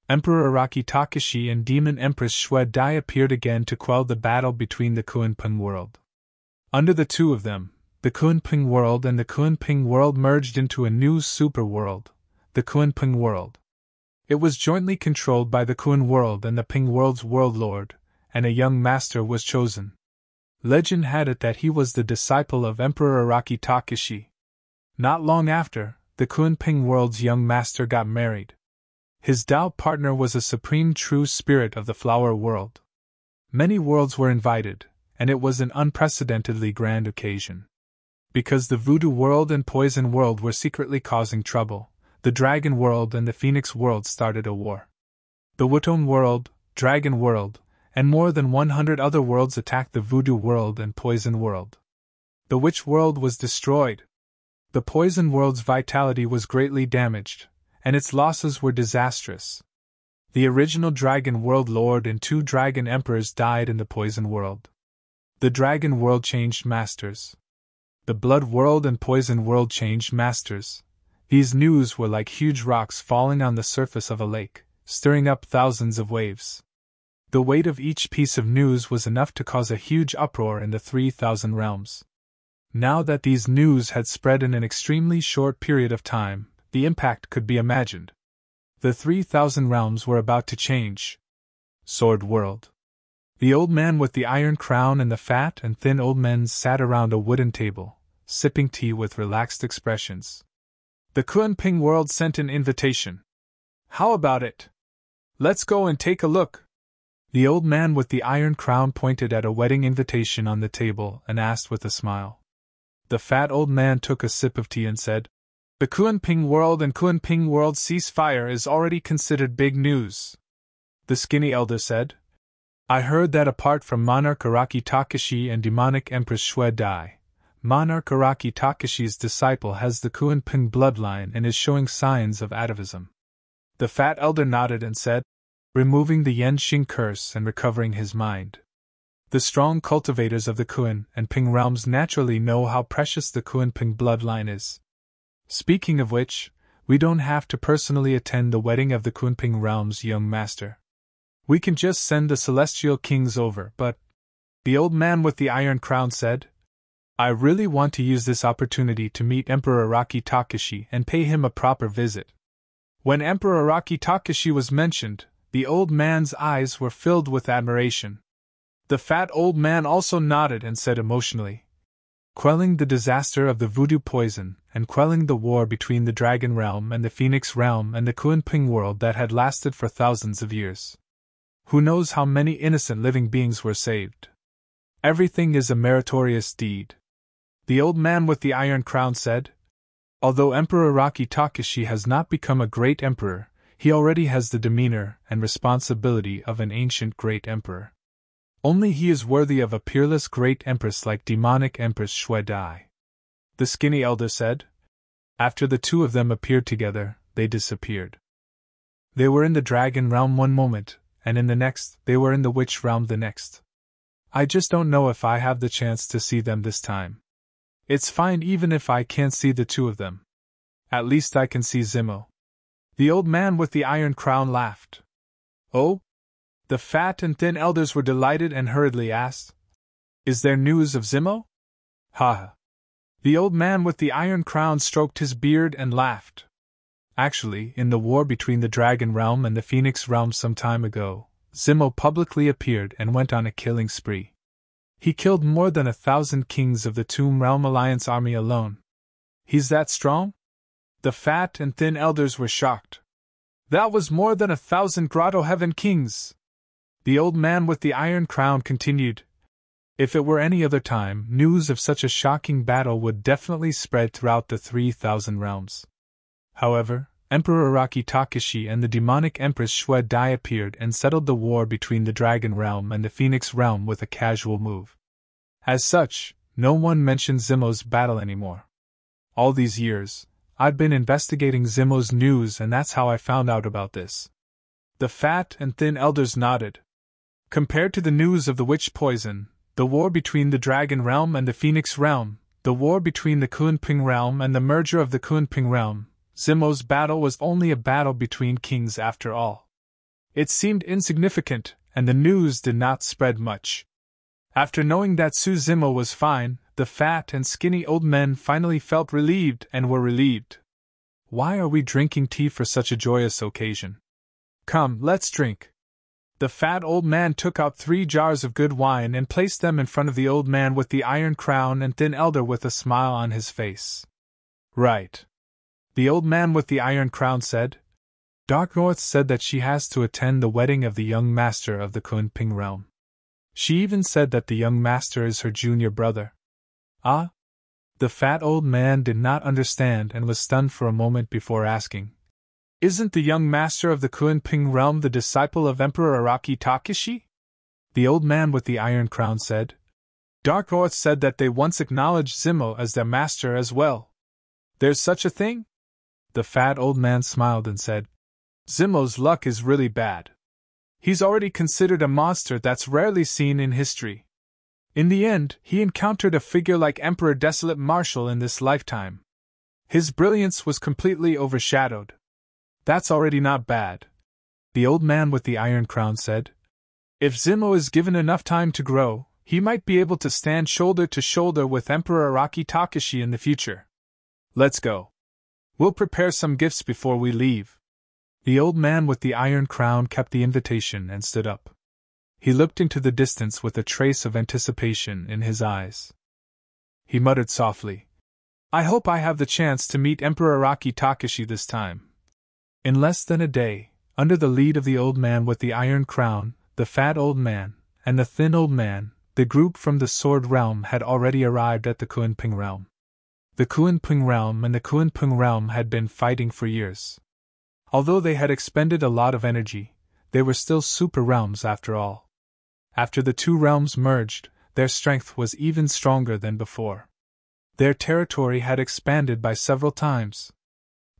Emperor Araki Takashi and Demon Empress Shue Dai appeared again to quell the battle between the Kunpeng World. Under the two of them, the Kunpeng World and the Kunpeng World merged into a new super world, the Kunpeng World. It was jointly controlled by the Kun World and the Ping World's World Lord, and a young master was chosen. Legend had it that he was the disciple of Emperor Araki Takashi. Not long after, the Kunpeng World's young master got married. His Dao partner was a supreme true spirit of the Flower World. Many worlds were invited, and it was an unprecedentedly grand occasion. Because the Voodoo World and Poison World were secretly causing trouble, the Dragon World and the Phoenix World started a war. The Wutong World, Dragon World, and more than 100 other worlds attacked the Voodoo World and Poison World. The Witch World was destroyed. The Poison World's vitality was greatly damaged, and its losses were disastrous. The original Dragon World Lord and 2 Dragon Emperors died in the Poison World. The Dragon World changed masters. The Blood World and Poison World changed masters. These news were like huge rocks falling on the surface of a lake, stirring up thousands of waves. The weight of each piece of news was enough to cause a huge uproar in the 3,000 realms. Now that these news had spread in an extremely short period of time, the impact could be imagined. The 3,000 realms were about to change. Sword World. The old man with the iron crown and the fat and thin old men sat around a wooden table, sipping tea with relaxed expressions. The Kunpeng World sent an invitation. How about it? Let's go and take a look. The old man with the iron crown pointed at a wedding invitation on the table and asked with a smile. The fat old man took a sip of tea and said, The Kunpeng World and Kunpeng World ceasefire is already considered big news. The skinny elder said, I heard that apart from Monarch Araki Takashi and demonic Empress Shue Dai, Monarch Araki Takashi's disciple has the Kunpeng bloodline and is showing signs of atavism. The fat elder nodded and said, removing the Yenxing curse and recovering his mind. The strong cultivators of the Kun and Ping realms naturally know how precious the Kunpeng bloodline is. Speaking of which, we don't have to personally attend the wedding of the Kunpeng realm's young master. We can just send the celestial kings over, but, the old man with the iron crown said, I really want to use this opportunity to meet Emperor Araki Takashi and pay him a proper visit. When Emperor Araki Takashi was mentioned, the old man's eyes were filled with admiration. The fat old man also nodded and said emotionally, quelling the disaster of the voodoo poison and quelling the war between the Dragon Realm and the Phoenix Realm and the Kunpeng World that had lasted for thousands of years. Who knows how many innocent living beings were saved? Everything is a meritorious deed. The old man with the iron crown said, Although Emperor Araki Takashi has not become a great emperor, he already has the demeanor and responsibility of an ancient great emperor. Only he is worthy of a peerless great empress like demonic Empress Shue Dai. The skinny elder said. After the two of them appeared together, they disappeared. They were in the Dragon Realm one moment, and in the next, they were in the Witch Realm the next. I just don't know if I have the chance to see them this time. It's fine even if I can't see the two of them. At least I can see Zimo. The old man with the iron crown laughed. Oh? The fat and thin elders were delighted and hurriedly asked, Is there news of Zimo? Ha ha. The old man with the iron crown stroked his beard and laughed. Actually, in the war between the Dragon Realm and the Phoenix Realm some time ago, Zimo publicly appeared and went on a killing spree. He killed more than 1,000 kings of the Tomb Realm Alliance army alone. He's that strong? The fat and thin elders were shocked. That was more than 1,000 Grotto Heaven kings. The old man with the iron crown continued. If it were any other time, news of such a shocking battle would definitely spread throughout the 3,000 realms. However, Emperor Araki Takashi and the demonic Empress Shue Dai appeared and settled the war between the Dragon Realm and the Phoenix Realm with a casual move. As such, no one mentioned Zimo's battle anymore. All these years, I've been investigating Zimo's news, and that's how I found out about this." The fat and thin elders nodded. Compared to the news of the witch poison, the war between the Dragon Realm and the Phoenix Realm, the war between the Kunping Realm and the merger of the Kunping Realm, Zimo's battle was only a battle between kings after all. It seemed insignificant, and the news did not spread much. After knowing that Su Zimo was fine, the fat and skinny old men finally felt relieved and were relieved. "Why are we drinking tea for such a joyous occasion? Come, let's drink." The fat old man took out 3 jars of good wine and placed them in front of the old man with the iron crown and thin elder with a smile on his face. "Right," the old man with the iron crown said. "Dark North said that she has to attend the wedding of the young master of the Kunping realm. She even said that the young master is her junior brother." "Ah?" The fat old man did not understand and was stunned for a moment before asking, "Isn't the young master of the Kunping realm the disciple of Emperor Araki Takeshi?" The old man with the iron crown said, "Dark North said that they once acknowledged Zimo as their master as well." "There's such a thing?" The fat old man smiled and said, "Zimo's luck is really bad. He's already considered a monster that's rarely seen in history. In the end, he encountered a figure like Emperor Desolate Marshal in this lifetime. His brilliance was completely overshadowed. That's already not bad," the old man with the iron crown said. "If Zimo is given enough time to grow, he might be able to stand shoulder to shoulder with Emperor Araki Takeshi in the future. Let's go. We'll prepare some gifts before we leave." The old man with the iron crown kept the invitation and stood up. He looked into the distance with a trace of anticipation in his eyes. He muttered softly, "I hope I have the chance to meet Emperor Araki Takeshi this time." In less than a day, under the lead of the old man with the iron crown, the fat old man, and the thin old man, the group from the Sword Realm had already arrived at the Kunping Realm. The Kunping Realm and the Kunping Realm had been fighting for years. Although they had expended a lot of energy, they were still super realms after all. After the 2 realms merged, their strength was even stronger than before. Their territory had expanded by several times.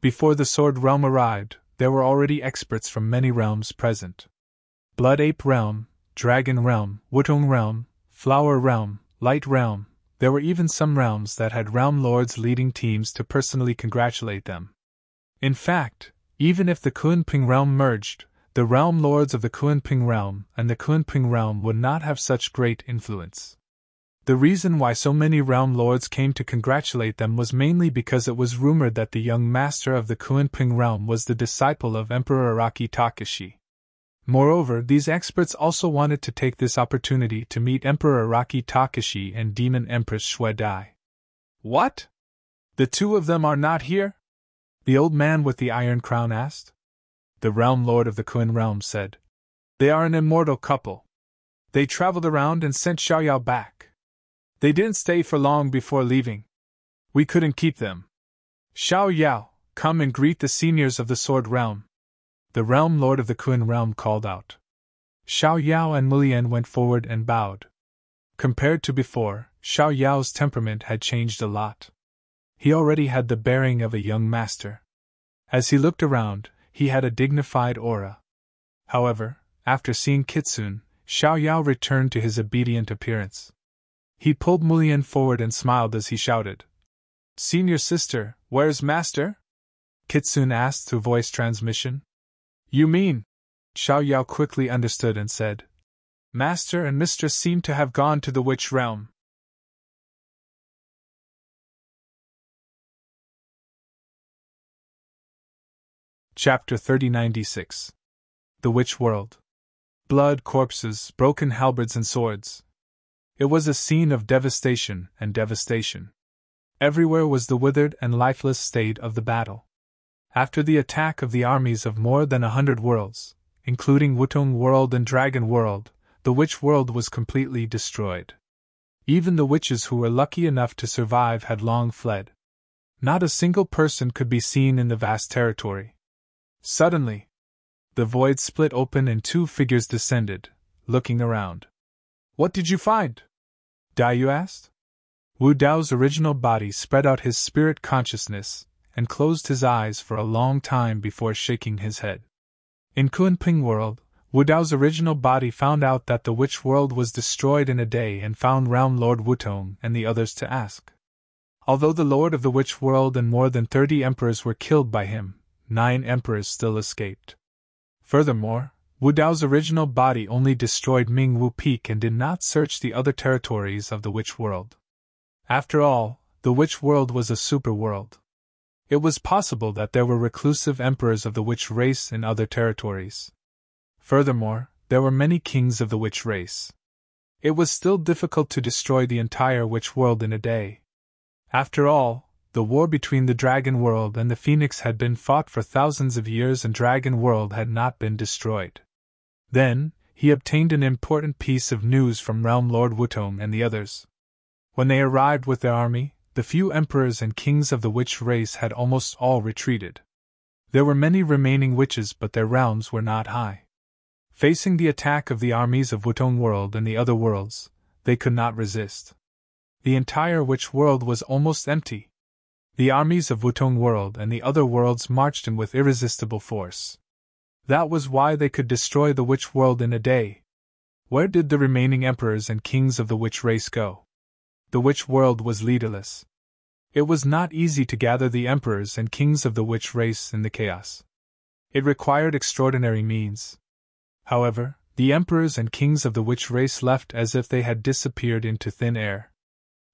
Before the Sword Realm arrived, there were already experts from many realms present. Blood Ape Realm, Dragon Realm, Wutong Realm, Flower Realm, Light Realm. There were even some realms that had realm lords leading teams to personally congratulate them. In fact, even if the Kunping Realm merged, the realm lords of the Kunping Realm and the Kunping Realm would not have such great influence. The reason why so many realm lords came to congratulate them was mainly because it was rumored that the young master of the Kunping Realm was the disciple of Emperor Araki Takeshi. Moreover, these experts also wanted to take this opportunity to meet Emperor Araki Takeshi and Demon Empress Xue Dai. "What? The 2 of them are not here?" the old man with the iron crown asked. The realm lord of the Kun realm said, "They are an immortal couple. They traveled around and sent Xiaoyao back. They didn't stay for long before leaving. We couldn't keep them. Xiaoyao, come and greet the seniors of the Sword Realm," the realm lord of the Kun realm called out. Xiaoyao and Mulian went forward and bowed. Compared to before, Xiaoyao's temperament had changed a lot. He already had the bearing of a young master. As he looked around, he had a dignified aura. However, after seeing Kitsune, Xiaoyao returned to his obedient appearance. He pulled Mulian forward and smiled as he shouted, "Senior sister, where's master?" Kitsune asked through voice transmission. "You mean?" Xiaoyao quickly understood and said, "Master and mistress seem to have gone to the witch realm." Chapter 3096. The Witch World. Blood, corpses, broken halberds and swords. It was a scene of devastation and devastation. Everywhere was the withered and lifeless state of the battle. After the attack of the armies of more than 100 worlds, including Wutong World and Dragon World, the Witch World was completely destroyed. Even the witches who were lucky enough to survive had long fled. Not a single person could be seen in the vast territory. Suddenly, the void split open and 2 figures descended, looking around. "What did you find?" Daiyu asked. Wu Dao's original body spread out his spirit consciousness and closed his eyes for a long time before shaking his head. In Kunping world, Wu Dao's original body found out that the witch world was destroyed in a day and found Realm Lord Wutong and the others to ask. Although the Lord of the witch world and more than 30 emperors were killed by him, 9 emperors still escaped. Furthermore, Wu Dao's original body only destroyed Mingwu Peak and did not search the other territories of the witch world. After all, the witch world was a super world. It was possible that there were reclusive emperors of the witch race in other territories. Furthermore, there were many kings of the witch race. It was still difficult to destroy the entire witch world in a day. After all, the war between the Dragon World and the Phoenix had been fought for thousands of years and Dragon World had not been destroyed. Then, he obtained an important piece of news from Realm Lord Wutong and the others. When they arrived with their army, the few emperors and kings of the witch race had almost all retreated. There were many remaining witches, but their realms were not high. Facing the attack of the armies of Wutong World and the other worlds, they could not resist. The entire witch world was almost empty. The armies of Wutong World and the other worlds marched in with irresistible force. That was why they could destroy the witch world in a day. Where did the remaining emperors and kings of the witch race go? The witch world was leaderless. It was not easy to gather the emperors and kings of the witch race in the chaos. It required extraordinary means. However, the emperors and kings of the witch race left as if they had disappeared into thin air.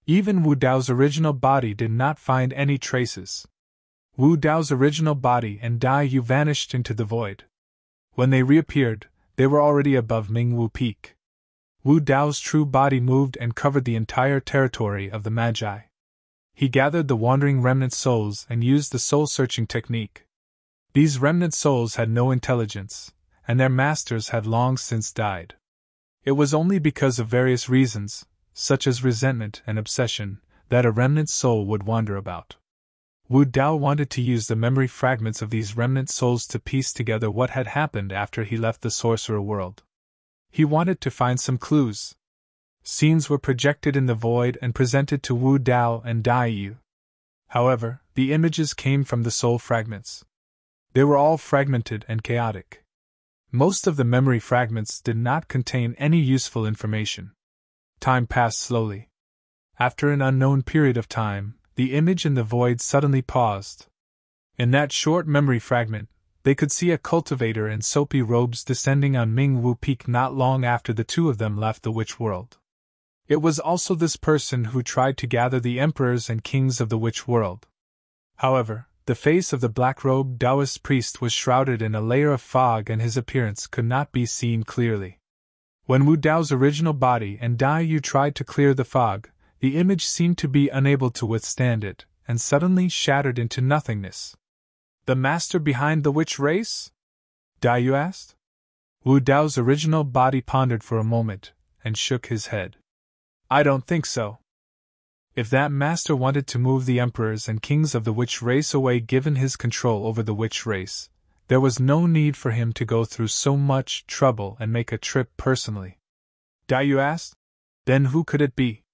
Even Wu Dao's original body did not find any traces. Wu Dao's original body and Dai Yu vanished into the void. When they reappeared, they were already above Mingwu Peak. Wu Dao's true body moved and covered the entire territory of the Magi. He gathered the wandering remnant souls and used the soul-searching technique. These remnant souls had no intelligence, and their masters had long since died. It was only because of various reasons, such as resentment and obsession, that a remnant soul would wander about. Wu Dao wanted to use the memory fragments of these remnant souls to piece together what had happened after he left the sorcerer world. He wanted to find some clues. Scenes were projected in the void and presented to Wu Dao and Dai Yu. However, the images came from the soul fragments. They were all fragmented and chaotic. Most of the memory fragments did not contain any useful information. Time passed slowly. After an unknown period of time, the image in the void suddenly paused. In that short memory fragment, they could see a cultivator in soapy robes descending on Mingwu Peak not long after the two of them left the witch world. It was also this person who tried to gather the emperors and kings of the witch world. However, the face of the black-robed Taoist priest was shrouded in a layer of fog and his appearance could not be seen clearly. When Wu Dao's original body and Dai Yu tried to clear the fog, the image seemed to be unable to withstand it, and suddenly shattered into nothingness. The master behind the witch race? Dai Yu asked. Wu Dao's original body pondered for a moment, and shook his head. I don't think so. If that master wanted to move the emperors and kings of the witch race away given his control over the witch race, there was no need for him to go through so much trouble and make a trip personally. Dai Yu asked. Then who could it be?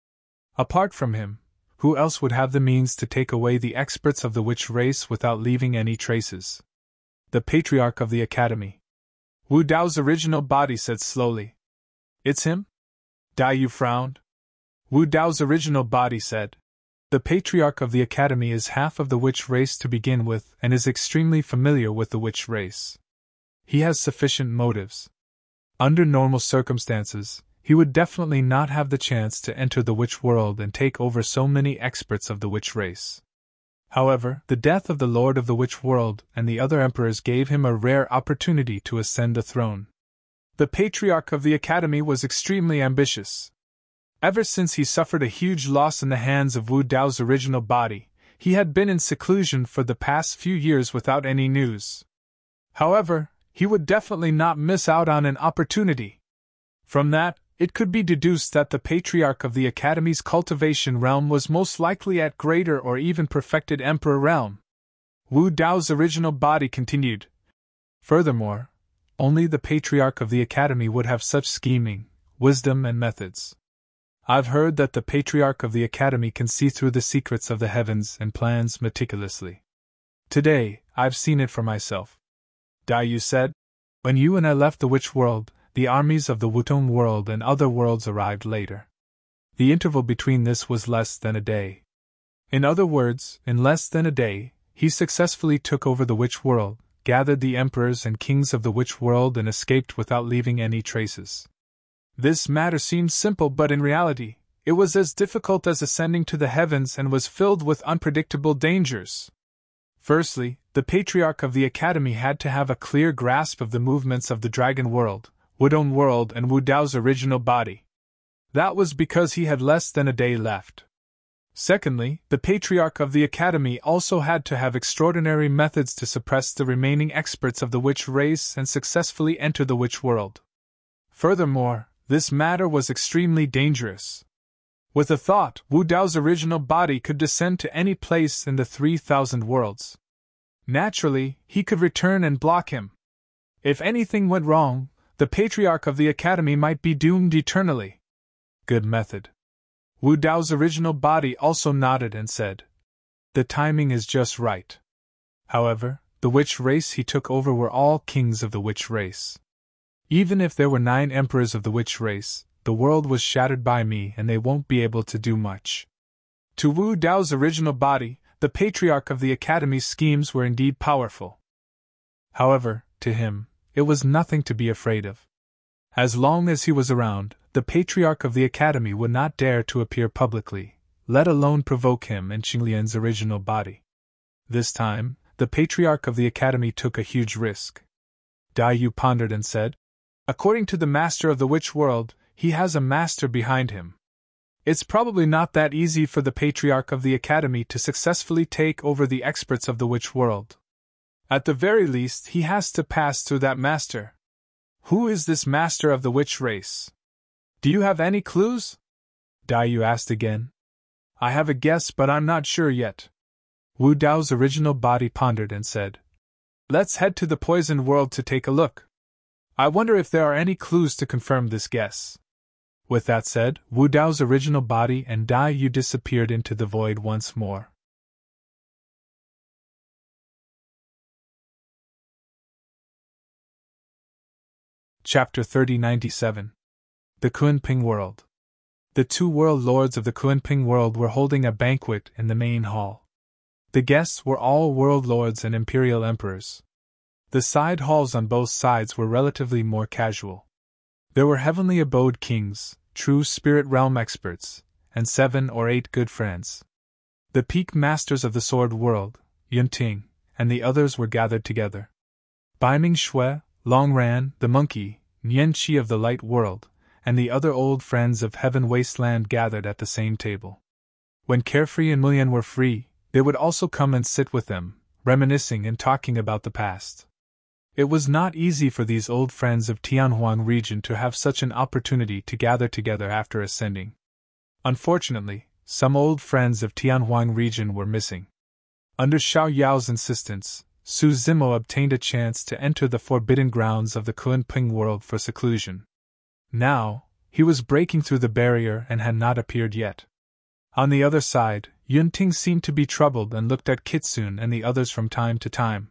Apart from him, who else would have the means to take away the experts of the witch race without leaving any traces? The Patriarch of the Academy. Wu Dao's original body said slowly. It's him? Dai Yu frowned. Wu Dao's original body said. The Patriarch of the Academy is half of the witch race to begin with and is extremely familiar with the witch race. He has sufficient motives. Under normal circumstances, he would definitely not have the chance to enter the witch world and take over so many experts of the witch race. However, the death of the Lord of the Witch World and the other emperors gave him a rare opportunity to ascend the throne. The Patriarch of the Academy was extremely ambitious. Ever since he suffered a huge loss in the hands of Wu Dao's original body, he had been in seclusion for the past few years without any news. However, he would definitely not miss out on an opportunity. From that, it could be deduced that the Patriarch of the Academy's cultivation realm was most likely at greater or even perfected Emperor realm. Wu Dao's original body continued. Furthermore, only the Patriarch of the Academy would have such scheming, wisdom and methods. I've heard that the Patriarch of the Academy can see through the secrets of the heavens and plans meticulously. Today, I've seen it for myself. Dai Yu said, when you and I left the Witch world, the armies of the Wutong world and other worlds arrived later. The interval between this was less than a day. In other words, in less than a day, he successfully took over the Witch world, gathered the emperors and kings of the Witch world and escaped without leaving any traces. This matter seemed simple, but in reality, it was as difficult as ascending to the heavens and was filled with unpredictable dangers. Firstly, the Patriarch of the Academy had to have a clear grasp of the movements of the Dragon World, Wudong World and Wu Dao's original body. That was because he had less than a day left. Secondly, the Patriarch of the Academy also had to have extraordinary methods to suppress the remaining experts of the Witch race and successfully enter the Witch world. Furthermore, this matter was extremely dangerous. With a thought, Wu Dao's original body could descend to any place in the 3,000 worlds. Naturally, he could return and block him. If anything went wrong, the Patriarch of the Academy might be doomed eternally. Good method. Wu Dao's original body also nodded and said, the timing is just right. However, the Witch race he took over were all kings of the Witch race. Even if there were 9 emperors of the Witch race, the world was shattered by me and they won't be able to do much. To Wu Dao's original body, the Patriarch of the Academy's schemes were indeed powerful. However, to him, it was nothing to be afraid of. As long as he was around, the Patriarch of the Academy would not dare to appear publicly, let alone provoke him and Qinglian's original body. This time, the Patriarch of the Academy took a huge risk. Dai Yu pondered and said, according to the Master of the Witch world, he has a master behind him. It's probably not that easy for the Patriarch of the Academy to successfully take over the experts of the Witch world. At the very least, he has to pass through that master. Who is this master of the Witch race? Do you have any clues? Dai Yu asked again. I have a guess, but I'm not sure yet. Wu Dao's original body pondered and said, let's head to the poisoned world to take a look. I wonder if there are any clues to confirm this guess. With that said, Wu Dao's original body and Dai Yu disappeared into the void once more. Chapter 3097. The Kunping World. The 2 world lords of the Kunping world were holding a banquet in the main hall. The guests were all world lords and imperial emperors. The side halls on both sides were relatively more casual. There were heavenly abode kings, true spirit realm experts, and 7 or 8 good friends. The peak masters of the sword world, Yunting, and the others were gathered together. Baiming Shui, Long Ran, the monkey, Nian Qi of the light world, and the other old friends of Heaven Wasteland gathered at the same table. When Carefree and Mulian were free, they would also come and sit with them, reminiscing and talking about the past. It was not easy for these old friends of Tianhuang region to have such an opportunity to gather together after ascending. Unfortunately, some old friends of Tianhuang region were missing. Under Xiao Yao's insistence, Su Zimo obtained a chance to enter the forbidden grounds of the Kunping world for seclusion. Now, he was breaking through the barrier and had not appeared yet. On the other side, Yunting seemed to be troubled and looked at Kitsune and the others from time to time.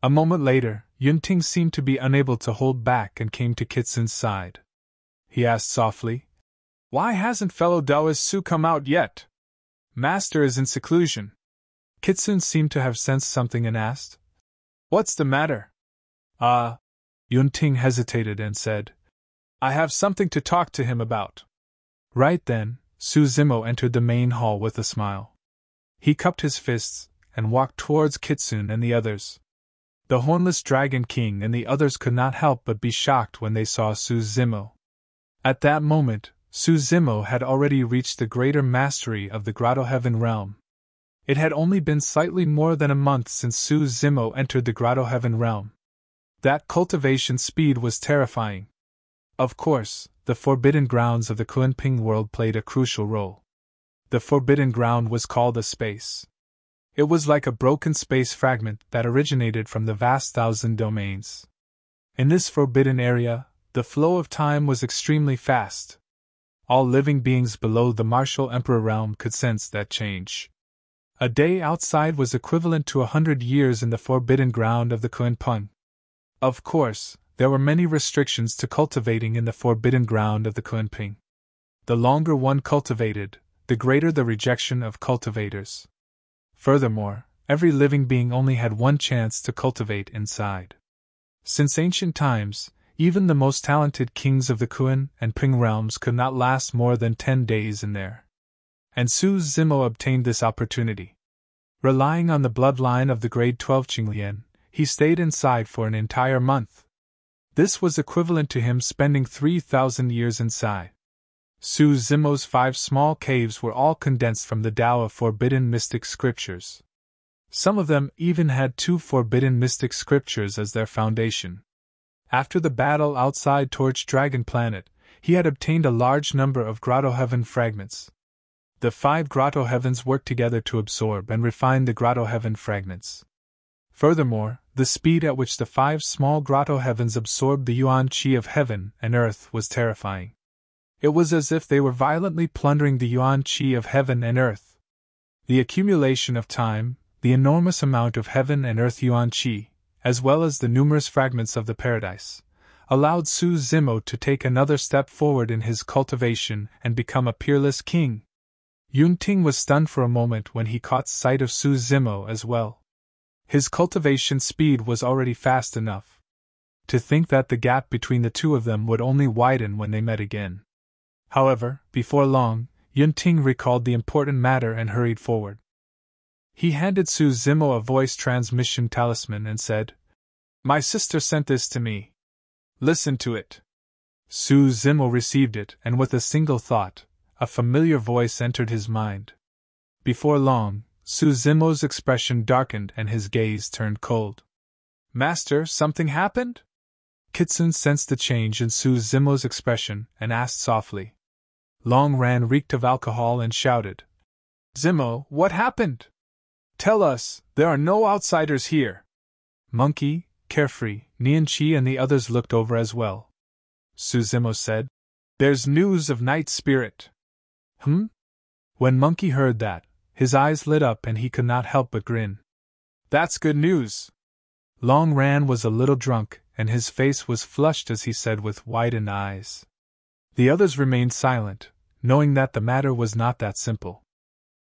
A moment later, Yunting seemed to be unable to hold back and came to Kitsune's side. He asked softly, why hasn't fellow Taoist Su come out yet? Master is in seclusion. Kitsune seemed to have sensed something and asked, what's the matter? Yunting hesitated and said, I have something to talk to him about. Right then, Su Zimo entered the main hall with a smile. He cupped his fists and walked towards Kitsune and the others. The Hornless Dragon King and the others could not help but be shocked when they saw Su Zimo. At that moment, Su Zimo had already reached the greater mastery of the Grotto Heaven realm. It had only been slightly more than a month since Su Zimo entered the Grotto Heaven realm. That cultivation speed was terrifying. Of course, the forbidden grounds of the Kunping world played a crucial role. The forbidden ground was called a space. It was like a broken space fragment that originated from the vast 1,000 domains. In this forbidden area, the flow of time was extremely fast. All living beings below the martial emperor realm could sense that change. A day outside was equivalent to 100 years in the forbidden ground of the Kunpeng. Of course, there were many restrictions to cultivating in the forbidden ground of the Kunpeng. The longer one cultivated, the greater the rejection of cultivators. Furthermore, every living being only had one chance to cultivate inside. Since ancient times, even the most talented kings of the Kun and Ping realms could not last more than 10 days in there. And Su Zimo obtained this opportunity. Relying on the bloodline of the grade 12 Qinglian, he stayed inside for an entire month. This was equivalent to him spending 3,000 years inside. Su Zimo's 5 small caves were all condensed from the Tao of forbidden mystic scriptures. Some of them even had 2 forbidden mystic scriptures as their foundation. After the battle outside Torch Dragon Planet, he had obtained a large number of Grotto Heaven fragments. The 5 Grotto Heavens worked together to absorb and refine the Grotto Heaven fragments. Furthermore, the speed at which the 5 small Grotto Heavens absorbed the Yuan Qi of heaven and earth was terrifying. It was as if they were violently plundering the Yuan Qi of heaven and earth. The accumulation of time, the enormous amount of heaven and earth Yuan Qi, as well as the numerous fragments of the paradise, allowed Su Zimo to take another step forward in his cultivation and become a peerless king. Yunting was stunned for a moment when he caught sight of Su Zimo as well. His cultivation speed was already fast enough. To think that the gap between the two of them would only widen when they met again. However, before long, Yunting recalled the important matter and hurried forward. He handed Su Zimo a voice transmission talisman and said, "My sister sent this to me. Listen to it." Su Zimo received it, and with a single thought, a familiar voice entered his mind. Before long, Su Zimo's expression darkened and his gaze turned cold. "Master, something happened?" Kitsune sensed the change in Su Zimo's expression and asked softly. Long Ran reeked of alcohol and shouted, "Zimo, what happened? Tell us, there are no outsiders here." Monkey, Carefree, Nianqi and the others looked over as well. Su Zimo said, "There's news of Night Spirit." When Monkey heard that, his eyes lit up and he could not help but grin. "That's good news." Long Ran was a little drunk, and his face was flushed as he said with widened eyes. The others remained silent, knowing that the matter was not that simple.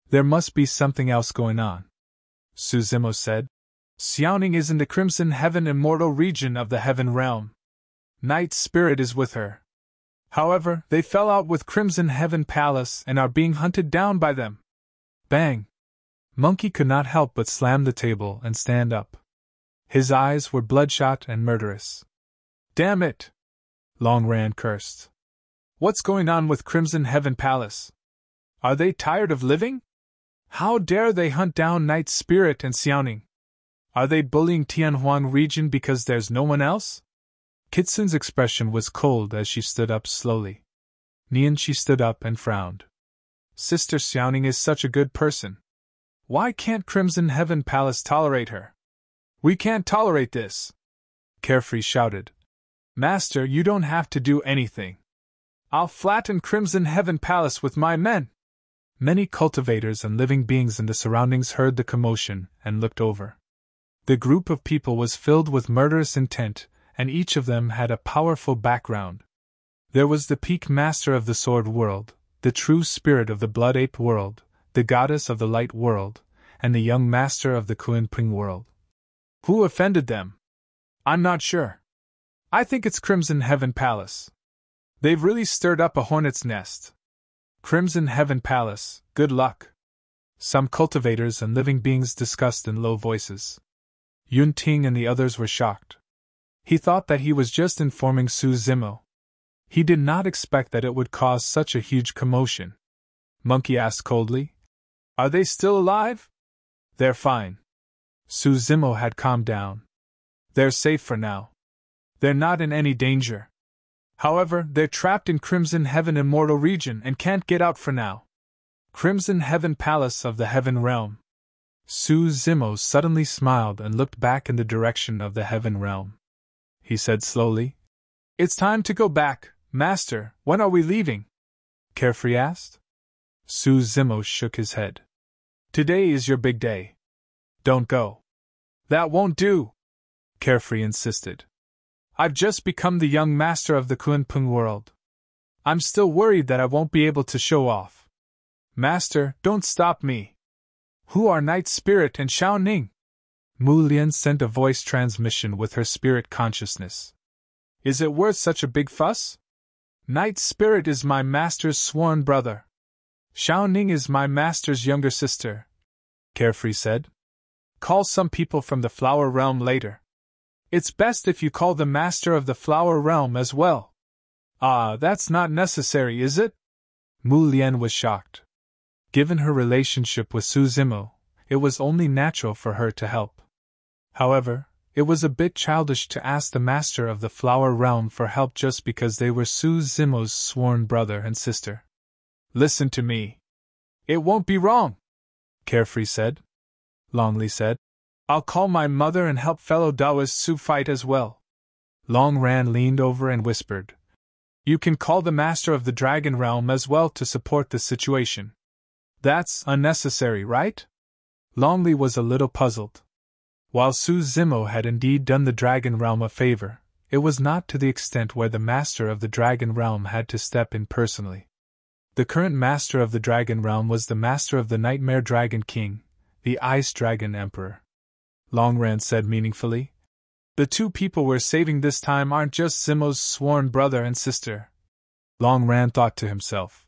There must be something else going on. Su Zimo said, "Xiaoning is in the Crimson Heaven immortal region of the Heaven Realm. Night Spirit is with her. However, they fell out with Crimson Heaven Palace and are being hunted down by them." Bang! Monkey could not help but slam the table and stand up. His eyes were bloodshot and murderous. "Damn it!" Long Ran cursed. "What's going on with Crimson Heaven Palace? Are they tired of living? How dare they hunt down Night Spirit and Xiaoning? Are they bullying Tianhuang region because there's no one else?" Kitsune's expression was cold as she stood up slowly. Nianqi stood up and frowned. "Sister Xiaoning is such a good person. Why can't Crimson Heaven Palace tolerate her?" "We can't tolerate this!" Carefree shouted. "Master, you don't have to do anything. I'll flatten Crimson Heaven Palace with my men." Many cultivators and living beings in the surroundings heard the commotion and looked over. The group of people was filled with murderous intent, and each of them had a powerful background. There was the peak master of the Sword World, the true spirit of the Blood Ape World, the goddess of the Light World, and the young master of the Kunping World. Who offended them? I'm not sure. I think it's Crimson Heaven Palace. They've really stirred up a hornet's nest. Crimson Heaven Palace, good luck. Some cultivators and living beings discussed in low voices. Yunting and the others were shocked. He thought that he was just informing Su Zimo. He did not expect that it would cause such a huge commotion. Monkey asked coldly, "Are they still alive?" "They're fine." Su Zimo had calmed down. "They're safe for now. They're not in any danger. However, they're trapped in Crimson Heaven Immortal Region and can't get out for now. Crimson Heaven Palace of the Heaven Realm." Su Zimo suddenly smiled and looked back in the direction of the Heaven Realm. He said slowly, "It's time to go back, Master. When are we leaving?" Carefree asked. Su Zimo shook his head. Today is your big day. Don't go. That won't do, Carefree insisted. I've just become the young master of the Kunpeng world. I'm still worried that I won't be able to show off. Master, don't stop me. Who are Night Spirit and Xiao Ning? Mu Lian sent a voice transmission with her spirit consciousness. Is it worth such a big fuss? Night Spirit is my master's sworn brother. Xiao Ning is my master's younger sister, Carefree said. Call some people from the Flower Realm later. It's best if you call the master of the Flower Realm as well. Ah, that's not necessary, is it? Mu Lian was shocked. Given her relationship with Su Zimo, it was only natural for her to help. However, it was a bit childish to ask the master of the Flower Realm for help just because they were Su Zimo's sworn brother and sister. Listen to me. It won't be wrong, Carefree said. Long Li said, I'll call my mother and help fellow Taoist Su fight as well. Long Ran leaned over and whispered, You can call the master of the Dragon Realm as well to support the situation. That's unnecessary, right? Long Li was a little puzzled. While Su Zimo had indeed done the Dragon Realm a favor, it was not to the extent where the master of the Dragon Realm had to step in personally. The current master of the Dragon Realm was the master of the Nightmare Dragon King, the Ice Dragon Emperor. Longran said meaningfully, The two people we're saving this time aren't just Zimo's sworn brother and sister. Longran thought to himself.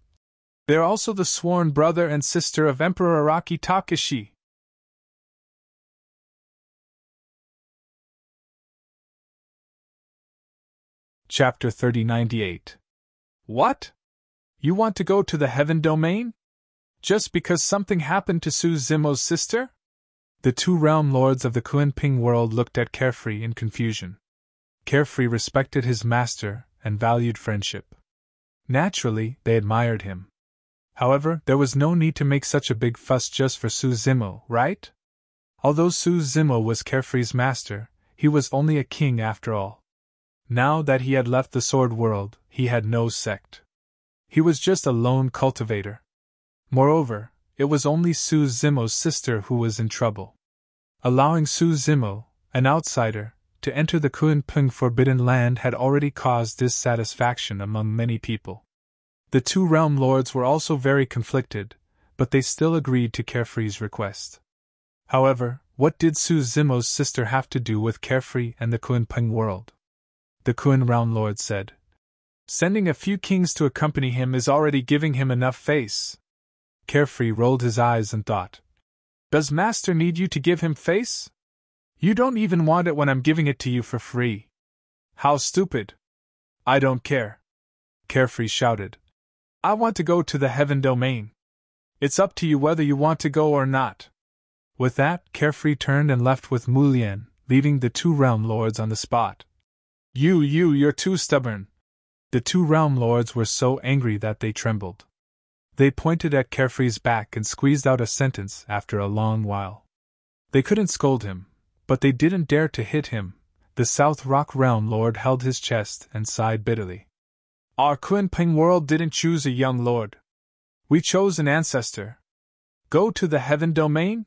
They're also the sworn brother and sister of Emperor Araki Takeshi. Chapter 3098. What? You want to go to the Heaven Domain? Just because something happened to Su Zimo's sister? The two realm lords of the Kunpeng world looked at Carefree in confusion. Carefree respected his master and valued friendship. Naturally, they admired him. However, there was no need to make such a big fuss just for Su Zimo, right? Although Su Zimo was Carefree's master, he was only a king after all. Now that he had left the sword world, he had no sect. He was just a lone cultivator. Moreover, it was only Su Zimo's sister who was in trouble. Allowing Su Zimo, an outsider, to enter the Kunpeng Forbidden Land had already caused dissatisfaction among many people. The two realm lords were also very conflicted, but they still agreed to Carefree's request. However, what did Su Zimo's sister have to do with Carefree and the Kunpeng world? The Kun realm lord said. Sending a few kings to accompany him is already giving him enough face. Carefree rolled his eyes and thought. Does Master need you to give him face? You don't even want it when I'm giving it to you for free. How stupid. I don't care. Carefree shouted. I want to go to the Heaven Domain. It's up to you whether you want to go or not. With that, Carefree turned and left with Mu Lian, leaving the two realm lords on the spot. You're too stubborn. The two realm lords were so angry that they trembled. They pointed at Carefree's back and squeezed out a sentence after a long while. They couldn't scold him, but they didn't dare to hit him. The South Rock realm lord held his chest and sighed bitterly. Our Kunpeng world didn't choose a young lord. We chose an ancestor. Go to the Heaven Domain?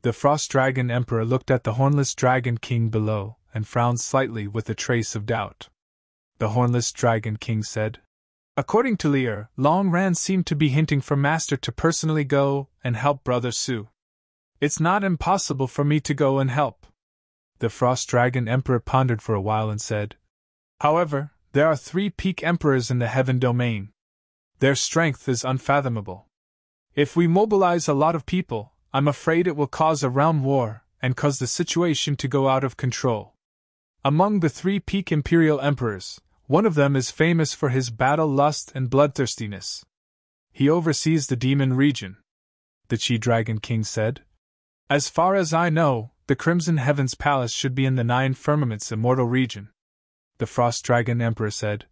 The Frost Dragon Emperor looked at the Hornless Dragon King below and frowned slightly with a trace of doubt. The Hornless Dragon King said, According to Lear, Long Ran seemed to be hinting for Master to personally go and help Brother Su. It's not impossible for me to go and help. The Frost Dragon Emperor pondered for a while and said, However, there are 3 peak emperors in the Heaven Domain. Their strength is unfathomable. If we mobilize a lot of people, I'm afraid it will cause a realm war and cause the situation to go out of control. Among the 3 peak imperial emperors, one of them is famous for his battle lust and bloodthirstiness. He oversees the demon region. The Chi Dragon King said. As far as I know, the Crimson Heavens Palace should be in the 9 Firmaments Immortal region. The Frost Dragon Emperor said.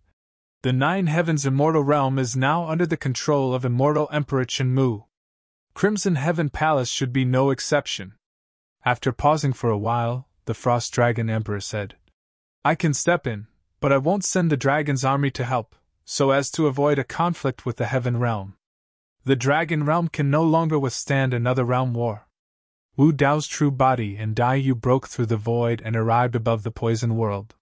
The 9 Heavens Immortal Realm is now under the control of Immortal Emperor Chenmu. Crimson Heaven Palace should be no exception. After pausing for a while, the Frost Dragon Emperor said, I can step in, but I won't send the dragon's army to help, so as to avoid a conflict with the Heaven Realm. The Dragon Realm can no longer withstand another realm war. Wu Dao's true body and Dai Yu broke through the void and arrived above the poison world.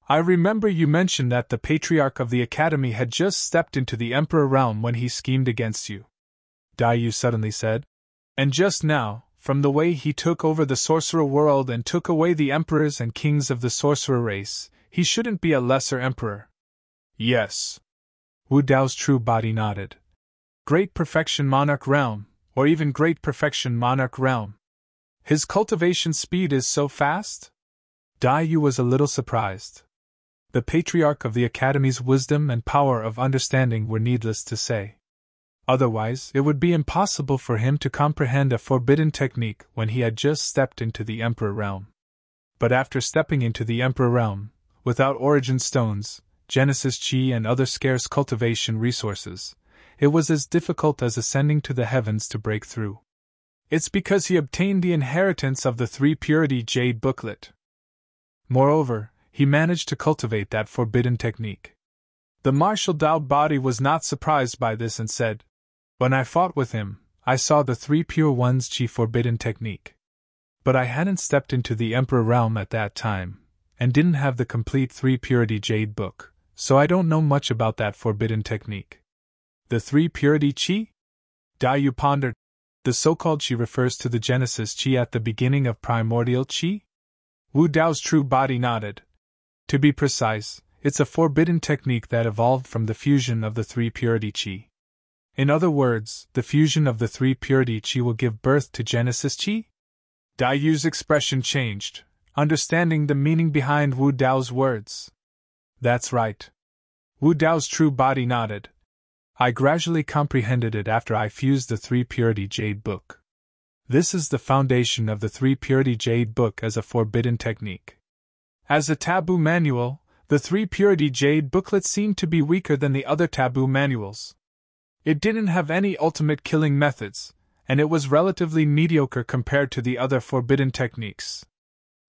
I remember you mentioned that the Patriarch of the Academy had just stepped into the Emperor Realm when he schemed against you, Dai Yu suddenly said. And just now, from the way he took over the Sorcerer world and took away the Emperors and Kings of the Sorcerer race, he shouldn't be a lesser Emperor. Yes. Wu Dao's true body nodded. Great Perfection Monarch Realm, or even Great Perfection Monarch Realm. His cultivation speed is so fast? Dai Yu was a little surprised. The Patriarch of the Academy's wisdom and power of understanding were needless to say. Otherwise, it would be impossible for him to comprehend a forbidden technique when he had just stepped into the Emperor Realm. But after stepping into the Emperor Realm, without Origin Stones, Genesis Chi and other scarce cultivation resources, it was as difficult as ascending to the heavens to break through. It's because he obtained the inheritance of the 3 Purity Jade booklet. Moreover, he managed to cultivate that forbidden technique. The martial Dao body was not surprised by this and said, "When I fought with him, I saw the 3 Pure One's Chi forbidden technique. But I hadn't stepped into the Emperor Realm at that time, and didn't have the complete 3 Purity Jade book, so I don't know much about that forbidden technique." The 3 Purity Chi? Dai Yu pondered. The so-called Chi refers to the Genesis Chi at the beginning of Primordial Chi? Wu Dao's true body nodded. To be precise, it's a forbidden technique that evolved from the fusion of the 3 Purity Chi. In other words, the fusion of the 3 Purity Chi will give birth to Genesis Chi? Dai Yu's expression changed, understanding the meaning behind Wu Dao's words. That's right. Wu Dao's true body nodded. I gradually comprehended it after I fused the 3 Purity Jade book. This is the foundation of the 3 Purity Jade book as a forbidden technique. As a taboo manual, the 3 Purity Jade booklet seemed to be weaker than the other taboo manuals. It didn't have any ultimate killing methods, and it was relatively mediocre compared to the other forbidden techniques.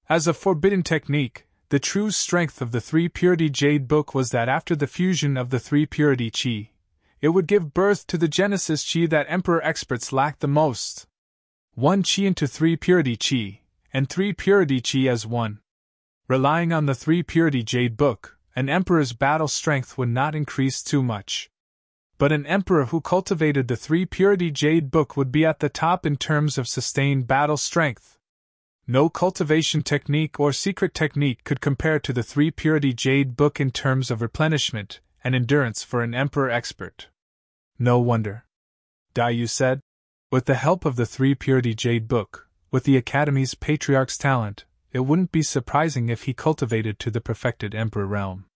As a forbidden technique, the true strength of the 3 Purity Jade book was that after the fusion of the 3 Purity Chi, it would give birth to the Genesis Chi that Emperor experts lacked the most. 1 Chi into 3 Purity Chi, and 3 Purity Chi as 1. Relying on the 3 Purity Jade book, an Emperor's battle strength would not increase too much. But an Emperor who cultivated the 3 Purity Jade book would be at the top in terms of sustained battle strength. No cultivation technique or secret technique could compare to the 3 Purity Jade book in terms of replenishment and endurance for an Emperor expert. No wonder, Dai Yu said. With the help of the 3 Purity Jade book, with the Academy's Patriarch's talent, it wouldn't be surprising if he cultivated to the perfected Emperor realm.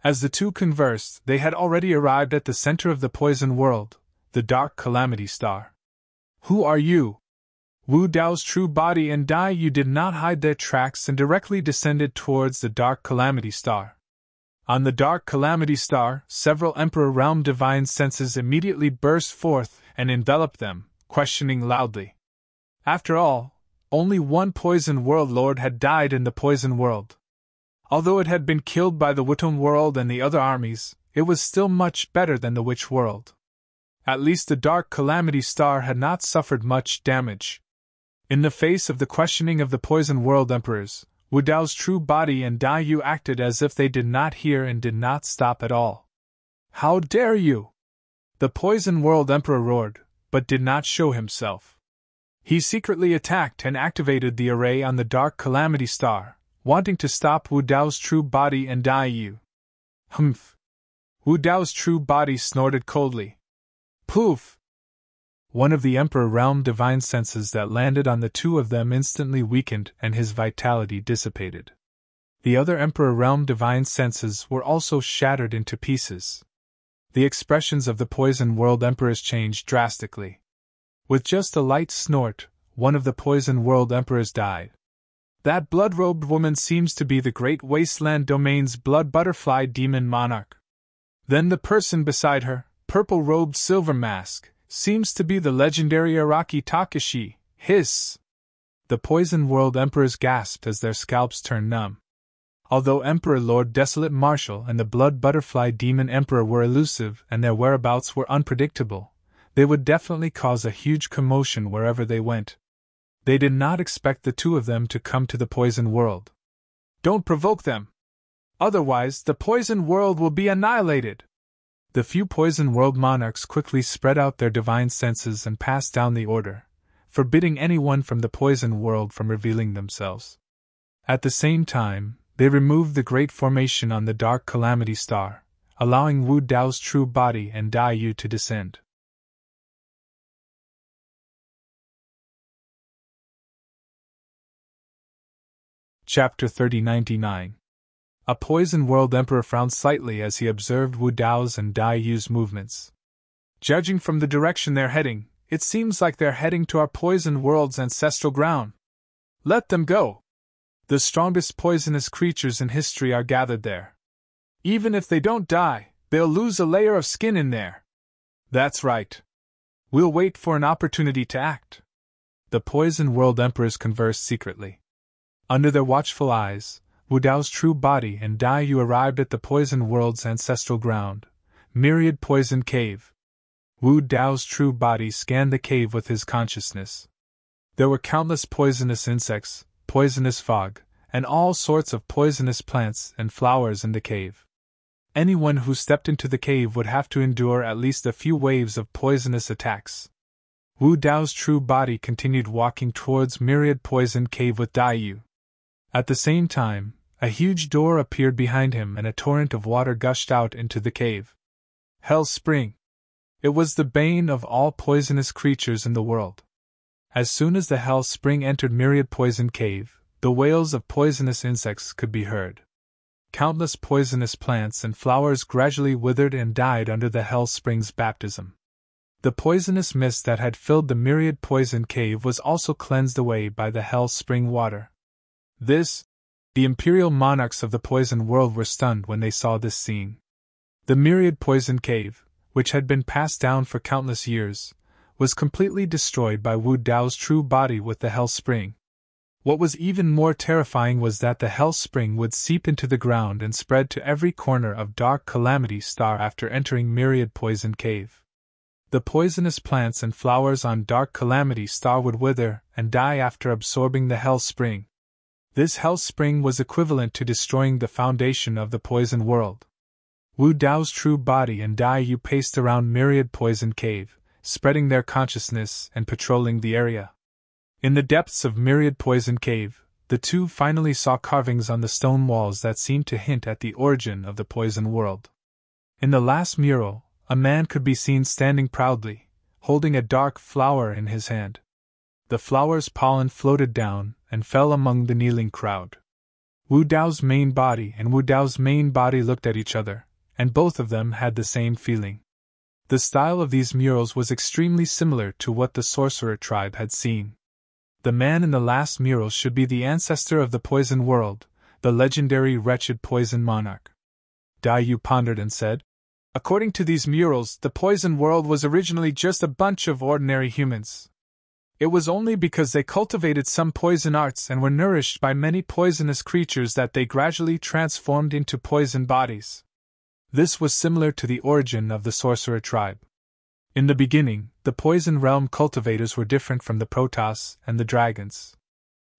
As the two conversed, they had already arrived at the center of the poison world, the Dark Calamity Star. Who are you? Wu Dao's true body and Dai Yu did not hide their tracks and directly descended towards the Dark Calamity Star. On the Dark Calamity Star, several Emperor Realm divine senses immediately burst forth and enveloped them, questioning loudly. After all, only one Poison World Lord had died in the Poison World. Although it had been killed by the Wuton World and the other armies, it was still much better than the Witch World. At least the Dark Calamity Star had not suffered much damage. In the face of the questioning of the Poison World Emperors, Wu Dao's true body and Dai Yu acted as if they did not hear and did not stop at all. How dare you! The Poison World Emperor roared, but did not show himself. He secretly attacked and activated the array on the Dark Calamity Star, wanting to stop Wu Dao's true body and Dai Yu. Humph! Wu Dao's true body snorted coldly. Poof! One of the Emperor Realm divine senses that landed on the two of them instantly weakened and his vitality dissipated. The other Emperor Realm divine senses were also shattered into pieces. The expressions of the Poison World Emperors changed drastically. With just a light snort, one of the Poison World Emperors died. That blood-robed woman seems to be the Great Wasteland Domain's Blood Butterfly Demon Monarch. Then the person beside her, purple-robed Silver Mask, seems to be the legendary Araki Takashi. Hiss! The Poison World Emperors gasped as their scalps turned numb. Although Emperor Lord Desolate Marshal and the Blood Butterfly Demon Emperor were elusive and their whereabouts were unpredictable, they would definitely cause a huge commotion wherever they went. They did not expect the two of them to come to the Poison World. "Don't provoke them! Otherwise, the Poison World will be annihilated!" The few Poison World monarchs quickly spread out their divine senses and passed down the order, forbidding anyone from the Poison World from revealing themselves. At the same time, they removed the Great Formation on the Dark Calamity Star, allowing Wu Dao's true body and Dai Yu to descend. Chapter 3099. A Poison World Emperor frowned slightly as he observed Wu Dao's and Dai Yu's movements. "Judging from the direction they're heading, it seems like they're heading to our Poison World's ancestral ground. Let them go. The strongest poisonous creatures in history are gathered there. Even if they don't die, they'll lose a layer of skin in there." "That's right. We'll wait for an opportunity to act." The Poison World Emperors conversed secretly. Under their watchful eyes, Wu Dao's true body and Dai Yu arrived at the Poison World's ancestral ground, Myriad Poison Cave. Wu Dao's true body scanned the cave with his consciousness. There were countless poisonous insects, poisonous fog, and all sorts of poisonous plants and flowers in the cave. Anyone who stepped into the cave would have to endure at least a few waves of poisonous attacks. Wu Dao's true body continued walking towards Myriad Poison Cave with Dai Yu. At the same time, a huge door appeared behind him and a torrent of water gushed out into the cave. Hell Spring. It was the bane of all poisonous creatures in the world. As soon as the Hell Spring entered Myriad Poison Cave, the wails of poisonous insects could be heard. Countless poisonous plants and flowers gradually withered and died under the Hell Spring's baptism. The poisonous mist that had filled the Myriad Poison Cave was also cleansed away by the Hell Spring water. The imperial monarchs of the Poison World were stunned when they saw this scene. The Myriad Poison Cave, which had been passed down for countless years, was completely destroyed by Wu Dao's true body with the Hell Spring. What was even more terrifying was that the Hell Spring would seep into the ground and spread to every corner of Dark Calamity Star after entering Myriad Poison Cave. The poisonous plants and flowers on Dark Calamity Star would wither and die after absorbing the Hell Spring. This Hell Spring was equivalent to destroying the foundation of the Poison World. Wu Dao's true body and Dai Yu paced around Myriad Poison Cave, spreading their consciousness and patrolling the area. In the depths of Myriad Poison Cave, the two finally saw carvings on the stone walls that seemed to hint at the origin of the Poison World. In the last mural, a man could be seen standing proudly, holding a dark flower in his hand. The flower's pollen floated down and fell among the kneeling crowd. Wu Dao's main body and Wu Dao's main body looked at each other, and both of them had the same feeling. The style of these murals was extremely similar to what the sorcerer tribe had seen. The man in the last mural should be the ancestor of the Poison World, the legendary wretched Poison Monarch. Dai Yu pondered and said, "According to these murals, the Poison World was originally just a bunch of ordinary humans. It was only because they cultivated some poison arts and were nourished by many poisonous creatures that they gradually transformed into poison bodies. This was similar to the origin of the sorcerer tribe. In the beginning, the Poison Realm cultivators were different from the Protoss and the dragons.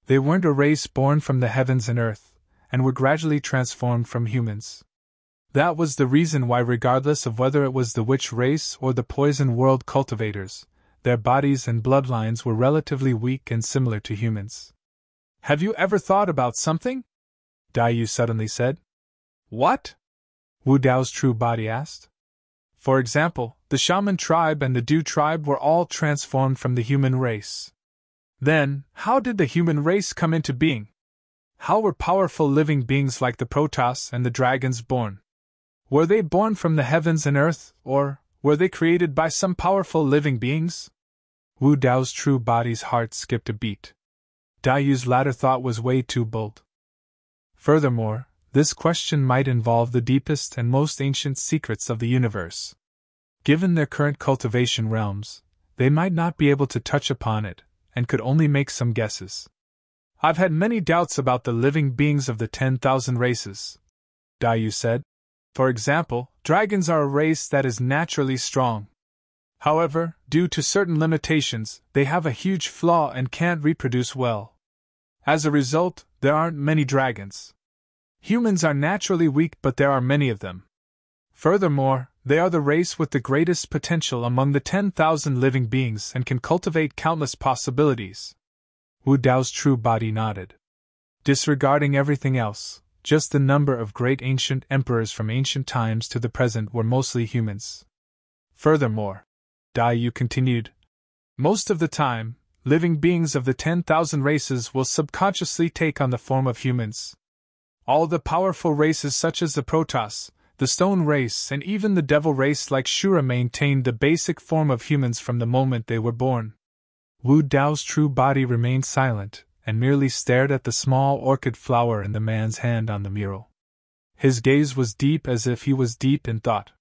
They weren't a race born from the heavens and earth, and were gradually transformed from humans. That was the reason why, regardless of whether it was the witch race or the Poison World cultivators, their bodies and bloodlines were relatively weak and similar to humans." "Have you ever thought about something?" Dai Yu suddenly said. "What?" Wu Dao's true body asked. "For example, the Shaman tribe and the Dew tribe were all transformed from the human race. Then, how did the human race come into being? How were powerful living beings like the Protoss and the dragons born? Were they born from the heavens and earth, or were they created by some powerful living beings?" Wu Dao's true body's heart skipped a beat. Dai Yu's latter thought was way too bold. Furthermore, this question might involve the deepest and most ancient secrets of the universe. Given their current cultivation realms, they might not be able to touch upon it, and could only make some guesses. I've had many doubts about the living beings of the 10,000 races, Daiyu said. For example, dragons are a race that is naturally strong. However, due to certain limitations, they have a huge flaw and can't reproduce well. As a result, there aren't many dragons. Humans are naturally weak, but there are many of them. Furthermore, they are the race with the greatest potential among the 10,000 living beings and can cultivate countless possibilities. Wu Dao's true body nodded. Disregarding everything else, just the number of great ancient emperors from ancient times to the present were mostly humans. Furthermore, Daiyu continued, most of the time, living beings of the 10,000 races will subconsciously take on the form of humans. All the powerful races such as the Protoss, the Stone race, and even the Devil race like Shura maintained the basic form of humans from the moment they were born. Wu Dao's true body remained silent, and merely stared at the small orchid flower in the man's hand on the mural. His gaze was deep, as if he was deep in thought.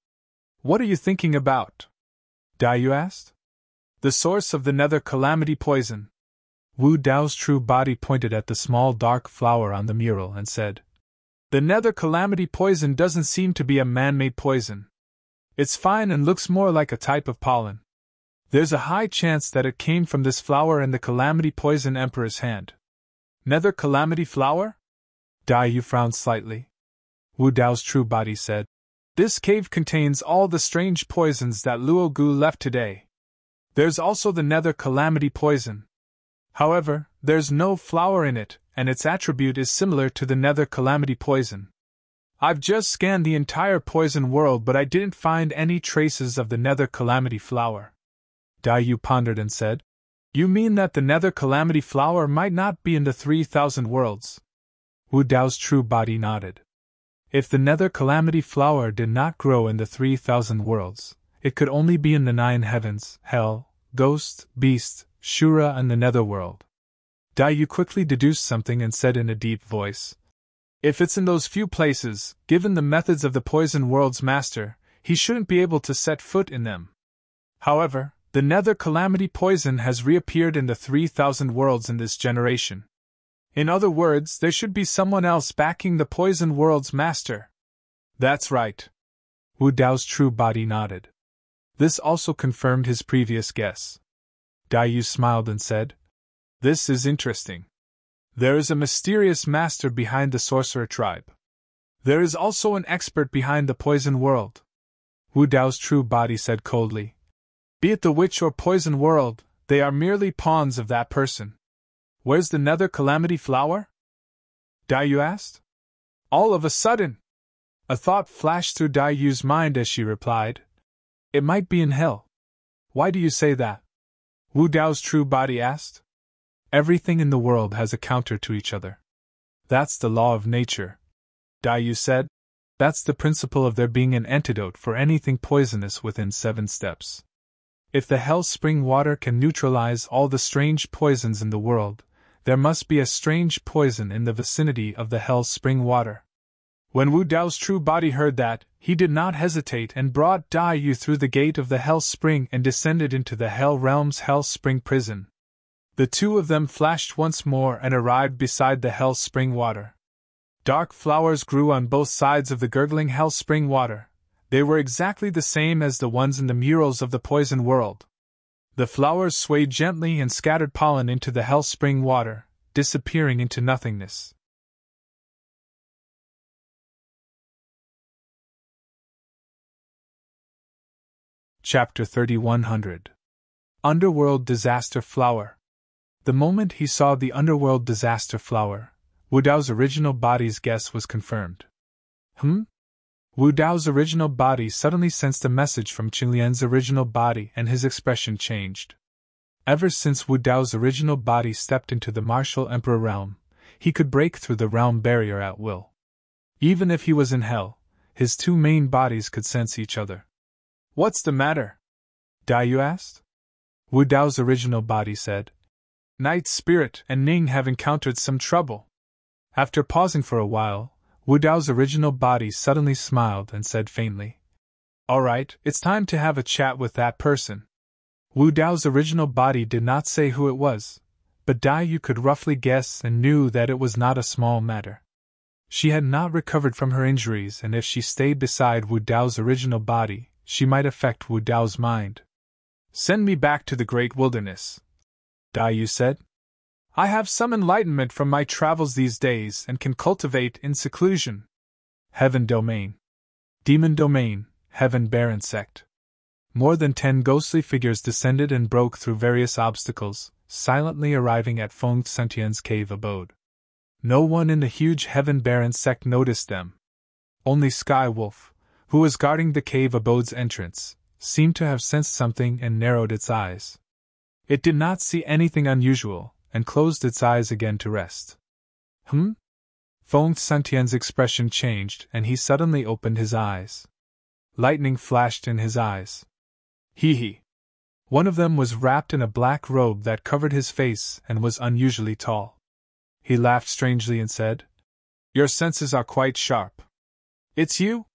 "What are you thinking about?" Daiyu asked. "The source of the nether calamity poison." Wu Dao's true body pointed at the small dark flower on the mural and said, "The nether calamity poison doesn't seem to be a man-made poison. It's fine and looks more like a type of pollen. There's a high chance that it came from this flower in the Calamity Poison Emperor's hand." "Nether Calamity Flower?" Daiyu frowned slightly. Wu Dao's true body said, "This cave contains all the strange poisons that Luo Gu left today. There's also the Nether Calamity Poison. However, there's no flower in it, and its attribute is similar to the Nether Calamity Poison. I've just scanned the entire poison world, but I didn't find any traces of the Nether Calamity Flower." Daiyu pondered and said, "You mean that the Nether Calamity Flower might not be in the 3,000 worlds?" Wu Dao's true body nodded. If the Nether Calamity Flower did not grow in the 3,000 worlds, it could only be in the 9 heavens, Hell, Ghost, Beast, Shura, and the Netherworld. Daiyu quickly deduced something and said in a deep voice, "If it's in those few places, given the methods of the Poison World's master, he shouldn't be able to set foot in them. However, the Nether Calamity Poison has reappeared in the 3,000 worlds in this generation. In other words, there should be someone else backing the Poison World's master." "That's right." Wu Dao's true body nodded. This also confirmed his previous guess. Daiyu smiled and said, "This is interesting. There is a mysterious master behind the sorcerer tribe. There is also an expert behind the Poison World." Wu Dao's true body said coldly, "Be it the Witch or Poison World, they are merely pawns of that person." "Where's the Nether Calamity Flower?" Daiyu asked. All of a sudden, a thought flashed through Daiyu's mind as she replied, "It might be in Hell." "Why do you say that?" Wu Dao's true body asked. "Everything in the world has a counter to each other. That's the law of nature," Daiyu said. "That's the principle of there being an antidote for anything poisonous within 7 steps. If the Hell Spring water can neutralize all the strange poisons in the world, there must be a strange poison in the vicinity of the Hell Spring water." When Wu Dao's true body heard that, he did not hesitate and brought Daiyu through the gate of the Hell Spring and descended into the Hell Realm's Hell Spring prison. The two of them flashed once more and arrived beside the Hell Spring water. Dark flowers grew on both sides of the gurgling Hell Spring water. They were exactly the same as the ones in the murals of the Poison World. The flowers swayed gently and scattered pollen into the Hell Spring water, disappearing into nothingness. Chapter 3100. Underworld Disaster Flower. The moment he saw the Underworld Disaster Flower, Wu Dao's original body's guess was confirmed. Wu Dao's original body suddenly sensed a message from Qinglian's original body and his expression changed. Ever since Wu Dao's original body stepped into the Martial Emperor realm, he could break through the realm barrier at will. Even if he was in Hell, his two main bodies could sense each other. "What's the matter?" Daiyu asked. Wu Dao's original body said, "Night Spirit and Ning have encountered some trouble." After pausing for a while, Wu Dao's original body suddenly smiled and said faintly, "All right, it's time to have a chat with that person." Wu Dao's original body did not say who it was, but Dai Yu could roughly guess and knew that it was not a small matter. She had not recovered from her injuries, and if she stayed beside Wu Dao's original body, she might affect Wu Dao's mind. "Send me back to the great wilderness," Dai Yu said. "I have some enlightenment from my travels these days and can cultivate in seclusion." Heaven Domain. Demon Domain, Heaven Baron Sect. More than 10 ghostly figures descended and broke through various obstacles, silently arriving at Feng Sentian's cave abode. No one in the huge Heaven Baron Sect noticed them. Only Sky Wolf, who was guarding the cave abode's entrance, seemed to have sensed something and narrowed its eyes. It did not see anything unusual, and closed its eyes again to rest. Feng Sentian's expression changed, and he suddenly opened his eyes. Lightning flashed in his eyes. Hee. One of them was wrapped in a black robe that covered his face and was unusually tall. He laughed strangely and said, "Your senses are quite sharp. It's you?"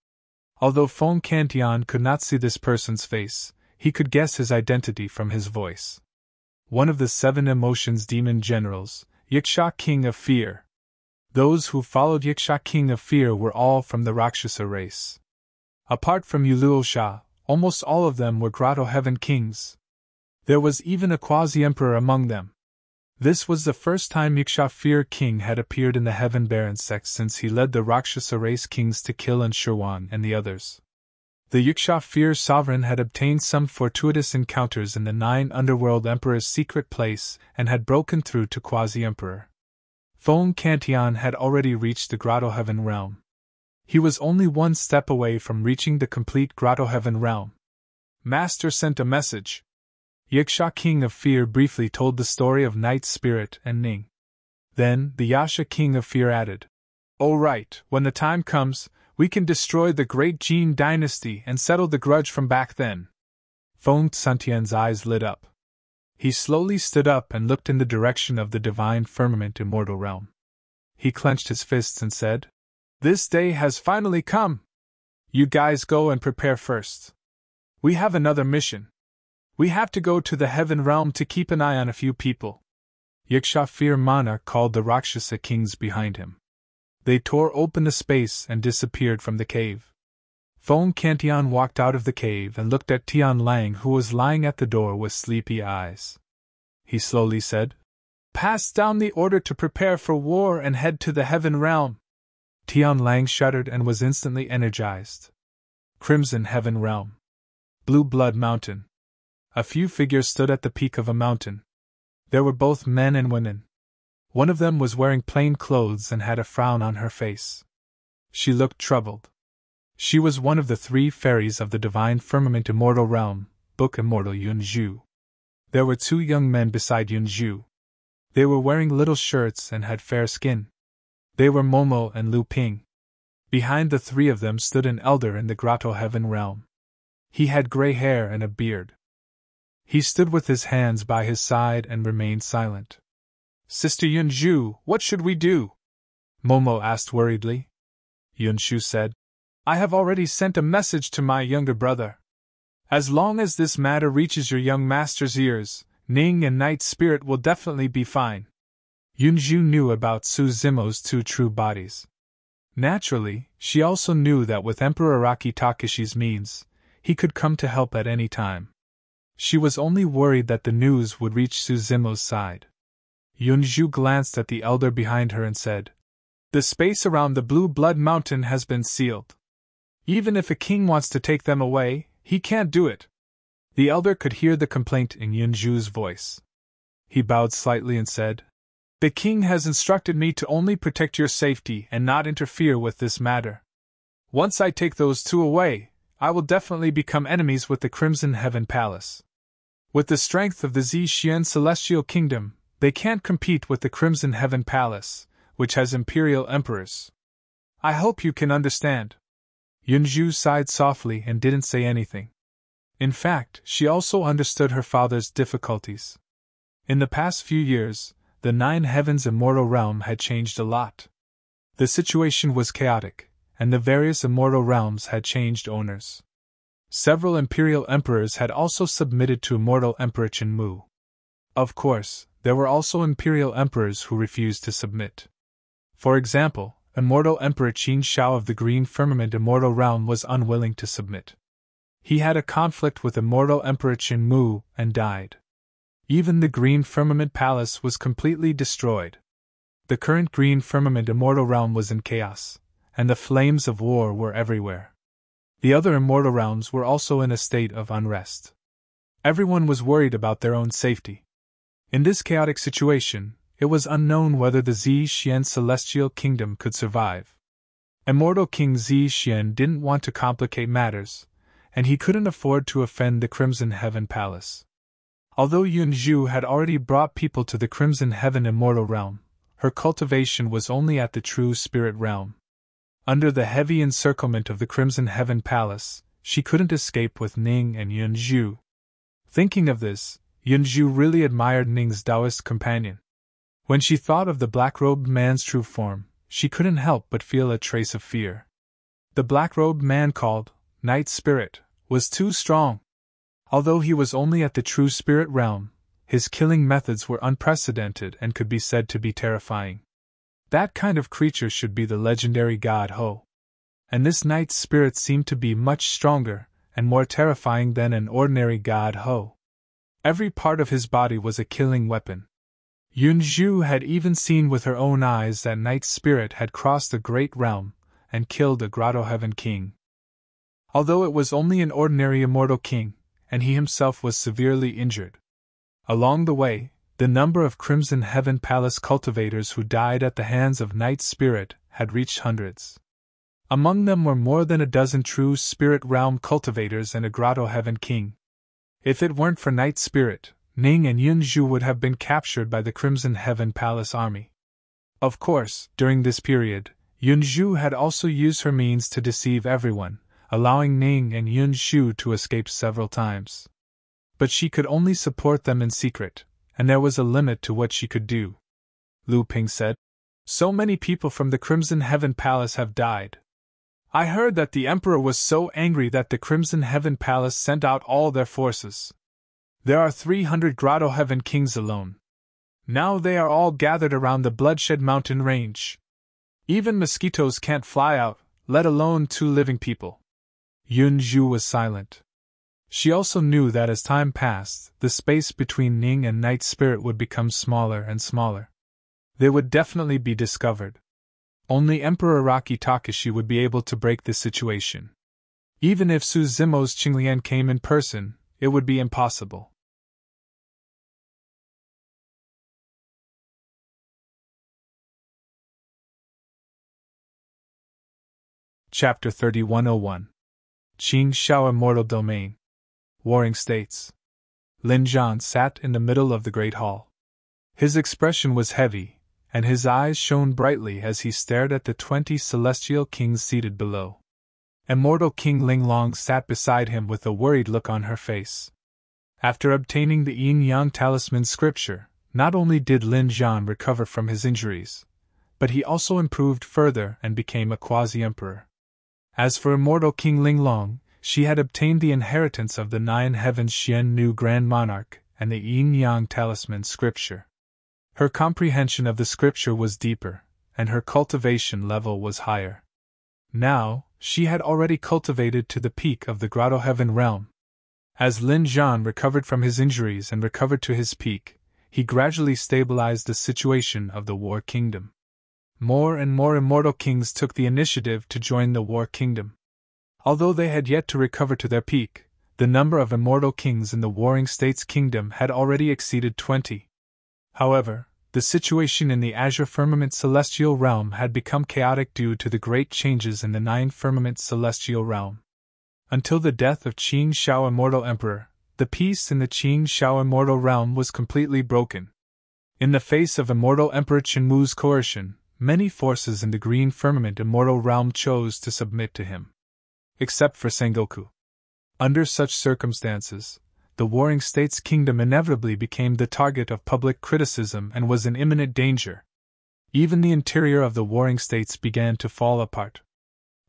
Although Feng Cantian could not see this person's face, he could guess his identity from his voice. One of the 7 emotions demon generals, Yiksha King of Fear. Those who followed Yiksha King of Fear were all from the Rakshasa race. Apart from Yuluosha, almost all of them were Grotto Heaven Kings. There was even a quasi-emperor among them. This was the first time Yiksha Fear King had appeared in the Heaven Baron sect since he led the Rakshasa race kings to kill Anshirwan and the others. The Yiksha Fear sovereign had obtained some fortuitous encounters in the 9 Underworld Emperor's secret place and had broken through to quasi-emperor. Feng Cantian had already reached the Grotto Heaven realm. He was only 1 step away from reaching the complete Grotto Heaven realm. "Master sent a message." Yiksha King of Fear briefly told the story of Night Spirit and Ning. Then, the Yasha King of Fear added, "Oh right, when the time comes, we can destroy the great Jin dynasty and settle the grudge from back then." Feng Sentian's eyes lit up. He slowly stood up and looked in the direction of the divine firmament immortal realm. He clenched his fists and said, "This day has finally come. You guys go and prepare first. We have another mission. We have to go to the Heaven realm to keep an eye on a few people." Yiksha Fear Monarch called the Rakshasa kings behind him. They tore open the space and disappeared from the cave. Feng Cantian walked out of the cave and looked at Tian Lang, who was lying at the door with sleepy eyes. He slowly said, "Pass down the order to prepare for war and head to the Heaven realm." Tian Lang shuddered and was instantly energized. Crimson Heaven realm. Blue Blood Mountain. A few figures stood at the peak of a mountain. There were both men and women. One of them was wearing plain clothes and had a frown on her face. She looked troubled. She was one of the 3 fairies of the divine firmament immortal realm, Book Immortal Yunzhu. There were 2 young men beside Yunzhu. They were wearing little shirts and had fair skin. They were Momo and Lu Ping. Behind the 3 of them stood an elder in the Grotto Heaven realm. He had gray hair and a beard. He stood with his hands by his side and remained silent. "Sister Yunzhu, what should we do?" Momo asked worriedly. Yunzhu said, "I have already sent a message to my younger brother. As long as this matter reaches your young master's ears, Ning and Night Spirit will definitely be fine." Yunzhu knew about Su Zimo's 2 true bodies. Naturally, she also knew that with Emperor Araki Takeshi's means, he could come to help at any time. She was only worried that the news would reach Su Zimo's side. Yunzhu glanced at the elder behind her and said, "The space around the Blue Blood Mountain has been sealed. Even if a king wants to take them away, he can't do it." The elder could hear the complaint in Yunzhu's voice. He bowed slightly and said, "The king has instructed me to only protect your safety and not interfere with this matter. Once I take those 2 away, I will definitely become enemies with the Crimson Heaven Palace. With the strength of the Zhixian Celestial Kingdom, they can't compete with the Crimson Heaven Palace, which has imperial emperors. I hope you can understand." Yunzhu sighed softly and didn't say anything. In fact, she also understood her father's difficulties. In the past few years, the 9 Heavens immortal realm had changed a lot. The situation was chaotic, and the various immortal realms had changed owners. Several imperial emperors had also submitted to immortal Emperor Chenmu. Of course, there were also imperial emperors who refused to submit. For example, Immortal Emperor Qin Shao of the Green Firmament Immortal Realm was unwilling to submit. He had a conflict with Immortal Emperor Qin Mu and died. Even the Green Firmament Palace was completely destroyed. The current Green Firmament Immortal Realm was in chaos, and the flames of war were everywhere. The other immortal realms were also in a state of unrest. Everyone was worried about their own safety. In this chaotic situation, it was unknown whether the Zixian Celestial Kingdom could survive. Immortal King Zixian didn't want to complicate matters, and he couldn't afford to offend the Crimson Heaven Palace. Although Yunzhu had already brought people to the Crimson Heaven Immortal Realm, her cultivation was only at the True Spirit Realm. Under the heavy encirclement of the Crimson Heaven Palace, she couldn't escape with Ning and Yunzhu. Thinking of this, Yunzhu really admired Ning's Taoist companion. When she thought of the black-robed man's true form, she couldn't help but feel a trace of fear. The black-robed man called Night Spirit was too strong. Although he was only at the True Spirit Realm, his killing methods were unprecedented and could be said to be terrifying. That kind of creature should be the legendary god Ho. And this Night Spirit seemed to be much stronger and more terrifying than an ordinary god Ho. Every part of his body was a killing weapon. Yunzhu had even seen with her own eyes that Night Spirit had crossed the Great Realm and killed a Grotto Heaven King. Although it was only an ordinary immortal king, and he himself was severely injured. Along the way, the number of Crimson Heaven Palace cultivators who died at the hands of Night Spirit had reached hundreds. Among them were more than a dozen True Spirit Realm cultivators and a Grotto Heaven King. If it weren't for Night Spirit, Ning and Yunzhu would have been captured by the Crimson Heaven Palace army. Of course, during this period, Yunzhu had also used her means to deceive everyone, allowing Ning and Yunzhu to escape several times. But she could only support them in secret, and there was a limit to what she could do. Lu Ping said, "So many people from the Crimson Heaven Palace have died. I heard that the Emperor was so angry that the Crimson Heaven Palace sent out all their forces. There are 300 Grotto Heaven Kings alone. Now they are all gathered around the Bloodshed Mountain range. Even mosquitoes can't fly out, let alone 2 living people." Yunzhu was silent. She also knew that as time passed, the space between Ning and Night Spirit would become smaller and smaller. They would definitely be discovered. Only Emperor Rocky Takashi would be able to break this situation. Even if Su Zimo's Qinglian came in person, it would be impossible. Chapter 3101 Qin Shao Immortal Domain. Warring States. Lin Zhan sat in the middle of the Great Hall. His expression was heavy, and his eyes shone brightly as he stared at the 20 celestial kings seated below. Immortal King Linglong sat beside him with a worried look on her face. After obtaining the Yin-Yang Talisman scripture, not only did Lin Zhan recover from his injuries, but he also improved further and became a quasi-emperor. As for Immortal King Linglong, she had obtained the inheritance of the 9 Heavens Xian Nu Grand Monarch and the Yin-Yang Talisman scripture. Her comprehension of the scripture was deeper, and her cultivation level was higher. Now, she had already cultivated to the peak of the Grotto Heaven realm. As Lin Zhan recovered from his injuries and recovered to his peak, he gradually stabilized the situation of the War Kingdom. More and more immortal kings took the initiative to join the War Kingdom. Although they had yet to recover to their peak, the number of immortal kings in the Warring States Kingdom had already exceeded 20. However, the situation in the Azure Firmament Celestial Realm had become chaotic due to the great changes in the 9 Firmament Celestial Realm. Until the death of Qin Shao Immortal Emperor, the peace in the Qin Shao Immortal Realm was completely broken. In the face of Immortal Emperor Qinmu's coercion, many forces in the Green Firmament Immortal Realm chose to submit to him. Except for Sengoku. Under such circumstances, the Warring States Kingdom inevitably became the target of public criticism and was in imminent danger. Even the interior of the Warring States began to fall apart.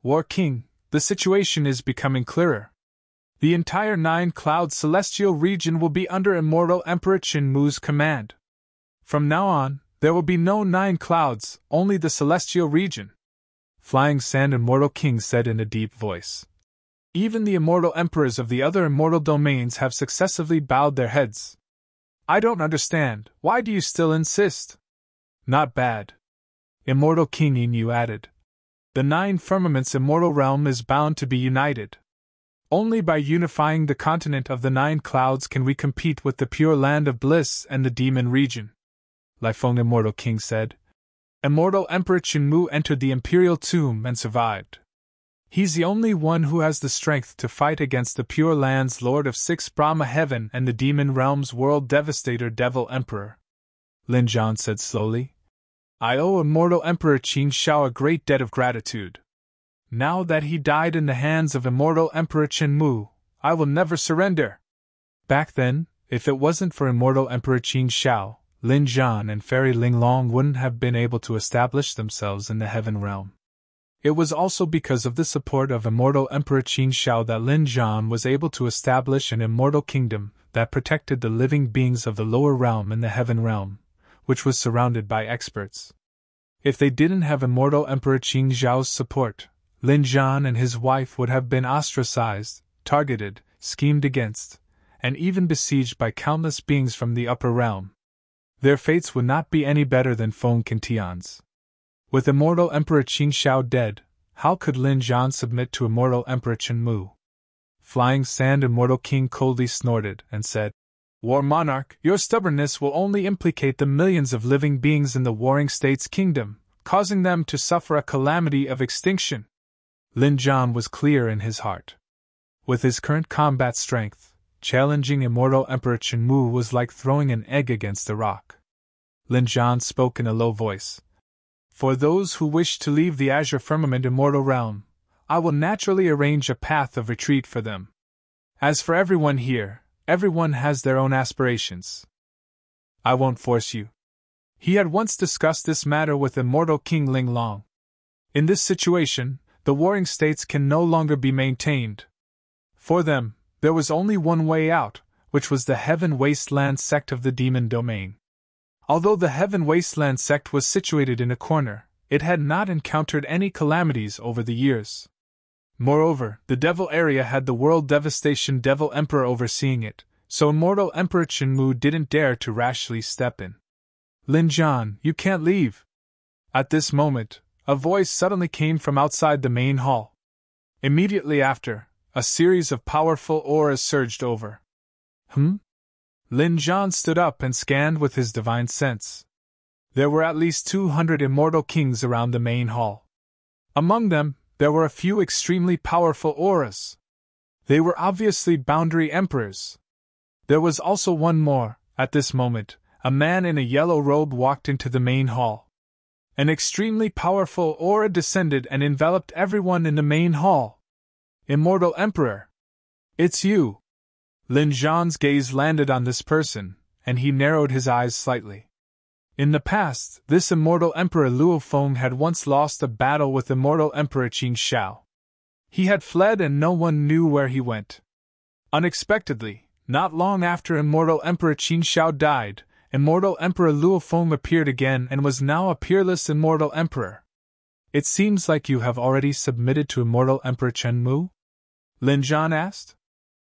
"War King, the situation is becoming clearer. The entire 9-cloud celestial region will be under Immortal Emperor Qinmu's command. From now on, there will be no 9 clouds, only the celestial region. Flying Sand Immortal King said in a deep voice. Even the immortal emperors of the other immortal domains have successively bowed their heads. I don't understand, why do you still insist? Not bad. Immortal King Inu added. The 9 firmaments immortal realm is bound to be united. Only by unifying the continent of the 9 clouds can we compete with the pure land of bliss and the demon region. Lifeng Immortal King said. Immortal Emperor Qinmu entered the imperial tomb and survived. He's the only one who has the strength to fight against the Pure Land's Lord of 6 Brahma Heaven and the Demon Realm's World Devastator Devil Emperor. Lin Zhan said slowly. I owe Immortal Emperor Qin Shao a great debt of gratitude. Now that he died in the hands of Immortal Emperor Qinmu, I will never surrender. Back then, if it wasn't for Immortal Emperor Qin Shao, Lin Zhan and Fairy Linglong wouldn't have been able to establish themselves in the Heaven Realm. It was also because of the support of Immortal Emperor Qin Shao that Lin Zhan was able to establish an immortal kingdom that protected the living beings of the lower realm in the Heaven Realm, which was surrounded by experts. If they didn't have Immortal Emperor Qin Shao's support, Lin Zhan and his wife would have been ostracized, targeted, schemed against, and even besieged by countless beings from the upper realm. Their fates would not be any better than Feng Qintian's. With Immortal Emperor Qin Shao dead, how could Lin Zhan submit to Immortal Emperor Qinmu? Flying Sand Immortal King coldly snorted and said, War Monarch, your stubbornness will only implicate the millions of living beings in the Warring States Kingdom, causing them to suffer a calamity of extinction. Lin Zhan was clear in his heart. With his current combat strength, challenging Immortal Emperor Qinmu was like throwing an egg against a rock. Lin Zhan spoke in a low voice. For those who wish to leave the Azure Firmament Immortal Realm, I will naturally arrange a path of retreat for them. As for everyone here, everyone has their own aspirations. I won't force you. He had once discussed this matter with Immortal King Linglong. In this situation, the Warring States can no longer be maintained. For them, there was only one way out, which was the Heaven Wasteland sect of the Demon Domain. Although the Heaven Wasteland sect was situated in a corner, it had not encountered any calamities over the years. Moreover, the Devil area had the World Devastation Devil Emperor overseeing it, so Immortal Emperor Qinmu didn't dare to rashly step in. Lin Zhan, you can't leave. At this moment, a voice suddenly came from outside the main hall. Immediately after, a series of powerful auras surged over. Lin Zhan stood up and scanned with his divine sense. There were at least 200 immortal kings around the main hall. Among them, there were a few extremely powerful auras. They were obviously boundary emperors. There was also one more. At this moment, a man in a yellow robe walked into the main hall. An extremely powerful aura descended and enveloped everyone in the main hall. Immortal Emperor! It's you! Lin Zhan's gaze landed on this person, and he narrowed his eyes slightly. In the past, this Immortal Emperor Luo Feng had once lost a battle with Immortal Emperor Qin Shao. He had fled and no one knew where he went. Unexpectedly, not long after Immortal Emperor Qin Shao died, Immortal Emperor Luo Feng appeared again and was now a peerless Immortal Emperor. It seems like you have already submitted to Immortal Emperor Qinmu? Lin Zhan asked.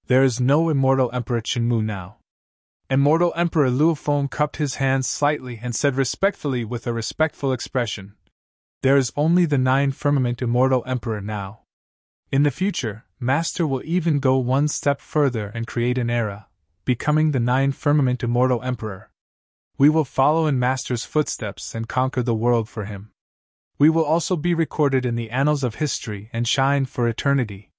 There is no Immortal Emperor Qinmu now. Immortal Emperor Luo Feng cupped his hands slightly and said respectfully with a respectful expression, There is only the 9 Firmament Immortal Emperor now. In the future, Master will even go one step further and create an era, becoming the 9 Firmament Immortal Emperor. We will follow in Master's footsteps and conquer the world for him. We will also be recorded in the annals of history and shine for eternity.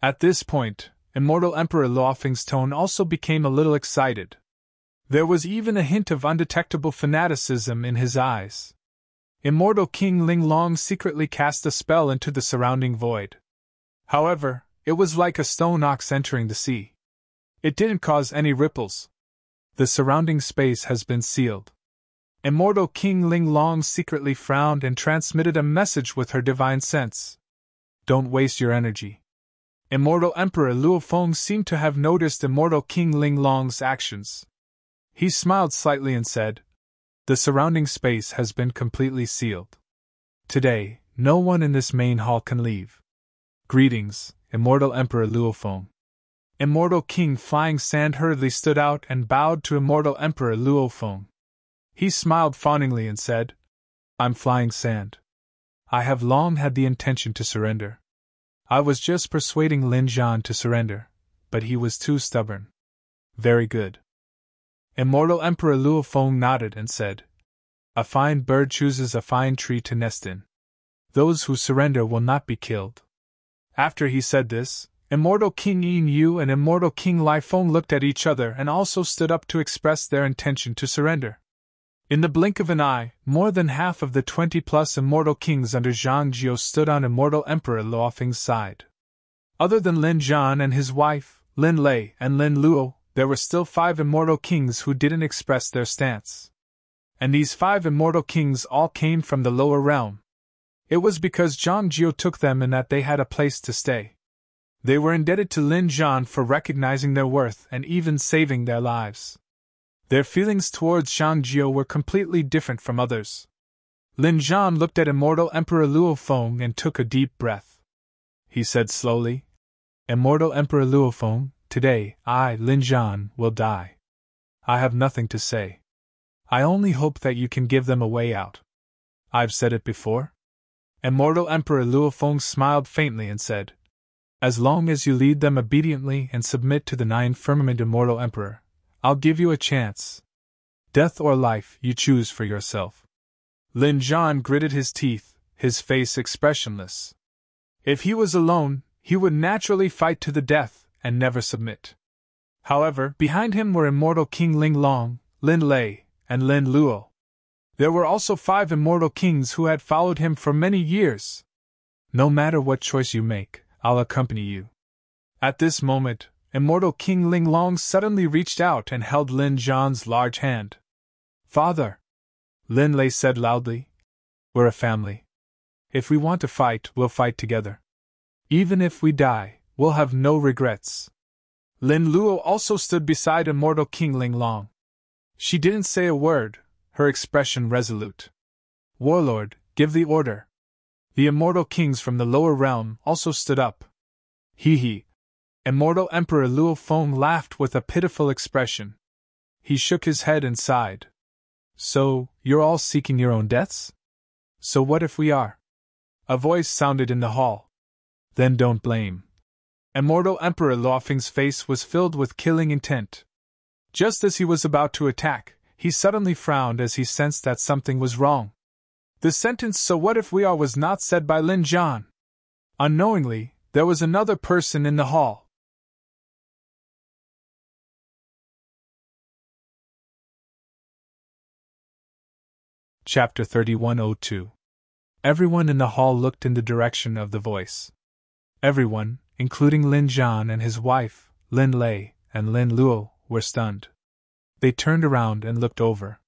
At this point, Immortal Emperor Luo Feng's tone also became a little excited. There was even a hint of undetectable fanaticism in his eyes. Immortal King Linglong secretly cast a spell into the surrounding void. However, it was like a stone ox entering the sea. It didn't cause any ripples. The surrounding space has been sealed. Immortal King Linglong secretly frowned and transmitted a message with her divine sense. Don't waste your energy. Immortal Emperor Luo Feng seemed to have noticed Immortal King Ling Long's actions. He smiled slightly and said, "The surrounding space has been completely sealed. Today, no one in this main hall can leave. Greetings, Immortal Emperor Luo Feng." Immortal King Flying Sand hurriedly stood out and bowed to Immortal Emperor Luo Feng. He smiled fawningly and said, "I'm Flying Sand. I have long had the intention to surrender. I was just persuading Lin Zhan to surrender, but he was too stubborn." "Very good." Immortal Emperor Luo Feng nodded and said, "A fine bird chooses a fine tree to nest in. Those who surrender will not be killed." After he said this, Immortal King Yin Yu and Immortal King Lai Feng looked at each other and also stood up to express their intention to surrender. In the blink of an eye, more than half of the 20-plus immortal kings under Zhang Jiao stood on Immortal Emperor Luo Feng's side. Other than Lin Zhan and his wife, Lin Lei and Lin Luo, there were still 5 immortal kings who didn't express their stance. And these 5 immortal kings all came from the lower realm. It was because Zhang Jiao took them and that they had a place to stay. They were indebted to Lin Zhan for recognizing their worth and even saving their lives. Their feelings towards Zhang Jiao were completely different from others. Lin Zhan looked at Immortal Emperor Luo Feng and took a deep breath. He said slowly, "Immortal Emperor Luo Feng, today, I, Lin Zhan, will die. I have nothing to say. I only hope that you can give them a way out. I've said it before?" Immortal Emperor Luo Feng smiled faintly and said, "As long as you lead them obediently and submit to the 9 firmament Immortal Emperor, I'll give you a chance. Death or life, you choose for yourself." Lin Zhan gritted his teeth, his face expressionless. If he was alone, he would naturally fight to the death and never submit. However, behind him were Immortal King Ling Long, Lin Lei, and Lin Luo. There were also 5 immortal kings who had followed him for many years. "No matter what choice you make, I'll accompany you." At this moment, Immortal King Ling Long suddenly reached out and held Lin Zhan's large hand. "Father," Lin Lei said loudly, "we're a family. If we want to fight, we'll fight together. Even if we die, we'll have no regrets." Lin Luo also stood beside Immortal King Ling Long. She didn't say a word, her expression resolute. "Warlord, give the order." The immortal kings from the lower realm also stood up. He. Immortal Emperor Luo Feng laughed with a pitiful expression. He shook his head and sighed. "So, you're all seeking your own deaths? So what if we are?" A voice sounded in the hall. "Then don't blame." Immortal Emperor Luo Feng's face was filled with killing intent. Just as he was about to attack, he suddenly frowned as he sensed that something was wrong. The sentence "so what if we are" was not said by Lin Zhan. Unknowingly, there was another person in the hall. Chapter 3102. Everyone in the hall looked in the direction of the voice. Everyone, including Lin Zhan and his wife, Lin Lei, and Lin Luo, were stunned. They turned around and looked over.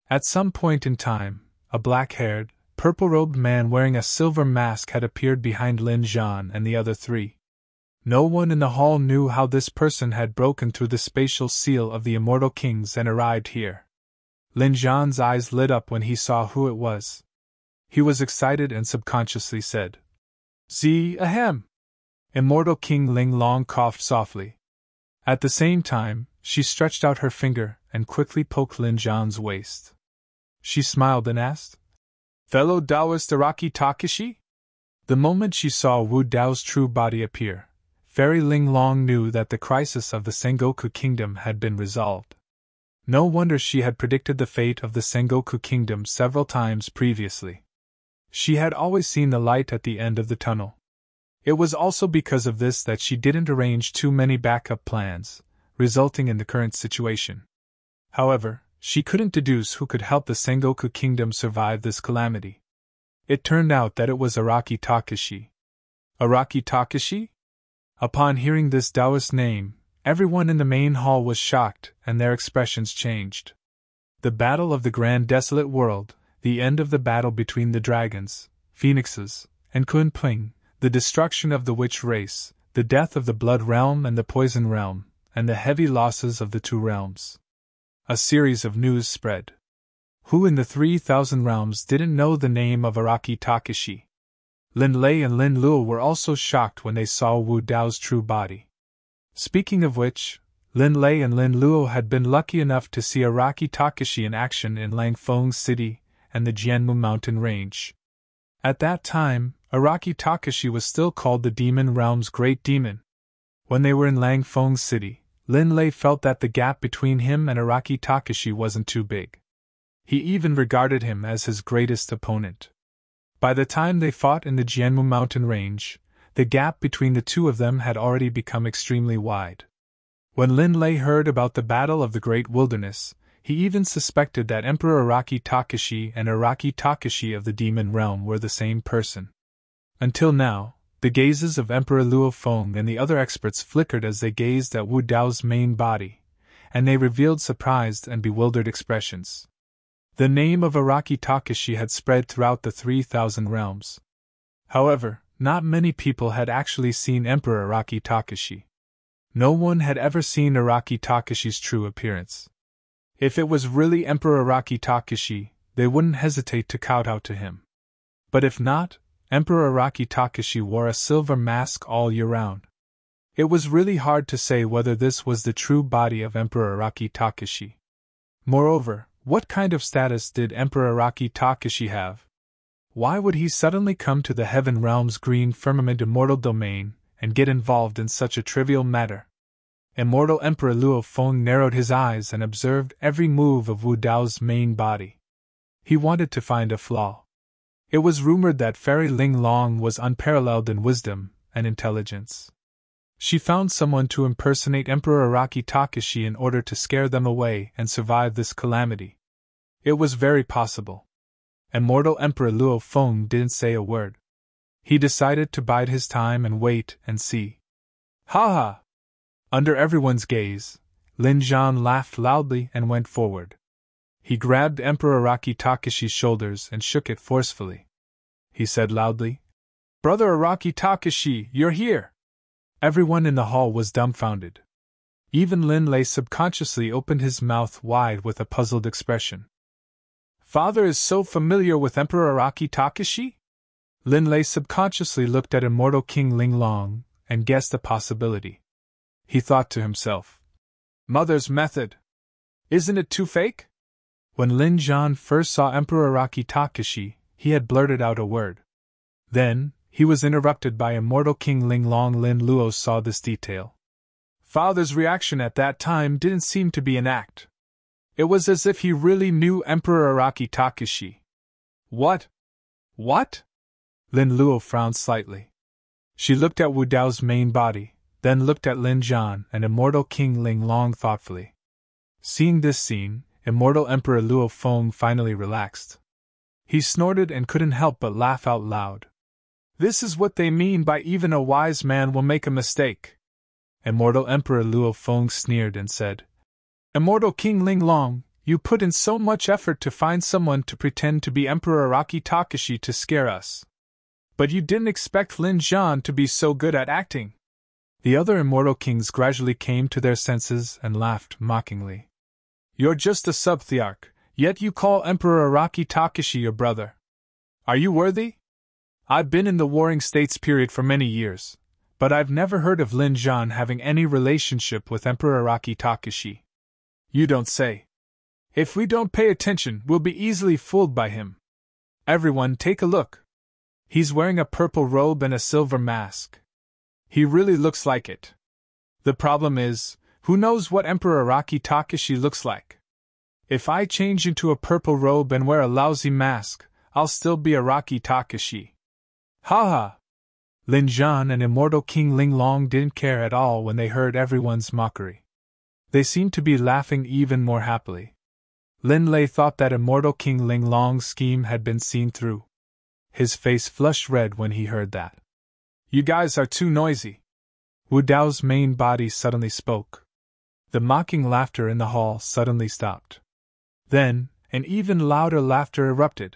At some point in time, a black-haired, purple-robed man wearing a silver mask had appeared behind Lin Zhan and the other 3. No one in the hall knew how this person had broken through the spatial seal of the immortal kings and arrived here. Lin Zhan's eyes lit up when he saw who it was. He was excited and subconsciously said, "Ahem." Immortal King Ling Long coughed softly. At the same time, she stretched out her finger and quickly poked Lin Zhan's waist. She smiled and asked, "Fellow Taoist Araki Takeshi?" The moment she saw Wu Dao's true body appear, Fairy Ling Long knew that the crisis of the Sengoku Kingdom had been resolved. No wonder she had predicted the fate of the Sengoku Kingdom several times previously. She had always seen the light at the end of the tunnel. It was also because of this that she didn't arrange too many backup plans, resulting in the current situation. However, she couldn't deduce who could help the Sengoku Kingdom survive this calamity. It turned out that it was Araki Takeshi. Araki Takeshi? Upon hearing this Taoist name, everyone in the main hall was shocked, and their expressions changed. The battle of the Grand Desolate World, the end of the battle between the dragons, phoenixes, and Kunping, the destruction of the witch race, the death of the Blood Realm and the Poison Realm, and the heavy losses of the two realms. A series of news spread. Who in the 3,000 realms didn't know the name of Araki Takashi? Lin Lei and Lin Luo were also shocked when they saw Wu Dao's true body. Speaking of which, Lin Lei and Lin Luo had been lucky enough to see Araki Takashi in action in Langfeng City and the Jianmu mountain range. At that time, Araki Takashi was still called the Demon Realm's Great Demon. When they were in Langfeng City, Lin Lei felt that the gap between him and Araki Takashi wasn't too big. He even regarded him as his greatest opponent. By the time they fought in the Jianmu mountain range, the gap between the two of them had already become extremely wide. When Lin Lei heard about the Battle of the Great Wilderness, he even suspected that Emperor Araki Takashi and Araki Takashi of the Demon Realm were the same person. Until now, the gazes of Emperor Luo Feng and the other experts flickered as they gazed at Wu Dao's main body, and they revealed surprised and bewildered expressions. The name of Araki Takashi had spread throughout the 3,000 realms. However, not many people had actually seen Emperor Araki Takashi. No one had ever seen Araki Takashi's true appearance. If it was really Emperor Araki Takashi, they wouldn't hesitate to kowtow to him. But if not, Emperor Araki Takashi wore a silver mask all year round. It was really hard to say whether this was the true body of Emperor Araki Takashi. Moreover, what kind of status did Emperor Araki Takashi have? Why would he suddenly come to the Heaven Realm's green firmament immortal domain and get involved in such a trivial matter? Immortal Emperor Luo Feng narrowed his eyes and observed every move of Wu Dao's main body. He wanted to find a flaw. It was rumored that Fairy Ling Long was unparalleled in wisdom and intelligence. She found someone to impersonate Emperor Araki Takashi in order to scare them away and survive this calamity. It was very possible. Immortal Emperor Luo Feng didn't say a word. He decided to bide his time and wait and see. Ha ha! Under everyone's gaze, Lin Zhan laughed loudly and went forward. He grabbed Emperor Araki Takashi's shoulders and shook it forcefully. He said loudly, "Brother Araki Takashi, you're here!" Everyone in the hall was dumbfounded. Even Lin Lei subconsciously opened his mouth wide with a puzzled expression. "Father is so familiar with Emperor Araki Takashi?" Lin Lei subconsciously looked at immortal King Ling Long and guessed a possibility. He thought to himself, "Mother's method. Isn't it too fake?" When Lin Zhan first saw Emperor Araki Takashi, he had blurted out a word. Then, he was interrupted by immortal King Ling Long. Lin Luo saw this detail. Father's reaction at that time didn't seem to be an act. It was as if he really knew Emperor Araki Takashi. What? What? Lin Luo frowned slightly. She looked at Wu Dao's main body, then looked at Lin Zhan and immortal King Ling Long thoughtfully. Seeing this scene, immortal Emperor Luo Feng finally relaxed. He snorted and couldn't help but laugh out loud. This is what they mean by even a wise man will make a mistake. Immortal Emperor Luo Feng sneered and said, Immortal King Ling Long, you put in so much effort to find someone to pretend to be Emperor Araki Takashi to scare us. But you didn't expect Lin Zhan to be so good at acting. The other immortal kings gradually came to their senses and laughed mockingly. You're just a sub-thearch, yet you call Emperor Araki Takashi your brother. Are you worthy? I've been in the Warring States period for many years, but I've never heard of Lin Zhan having any relationship with Emperor Araki Takashi. You don't say. If we don't pay attention, we'll be easily fooled by him. Everyone take a look. He's wearing a purple robe and a silver mask. He really looks like it. The problem is, who knows what Emperor Araki Takashi looks like? If I change into a purple robe and wear a lousy mask, I'll still be Araki Takashi. Ha ha! Lin Zhan and immortal King Ling Long didn't care at all when they heard everyone's mockery. They seemed to be laughing even more happily. Lin Lei thought that immortal King Ling Long's scheme had been seen through. His face flushed red when he heard that. You guys are too noisy. Wu Dao's main body suddenly spoke. The mocking laughter in the hall suddenly stopped. Then, an even louder laughter erupted.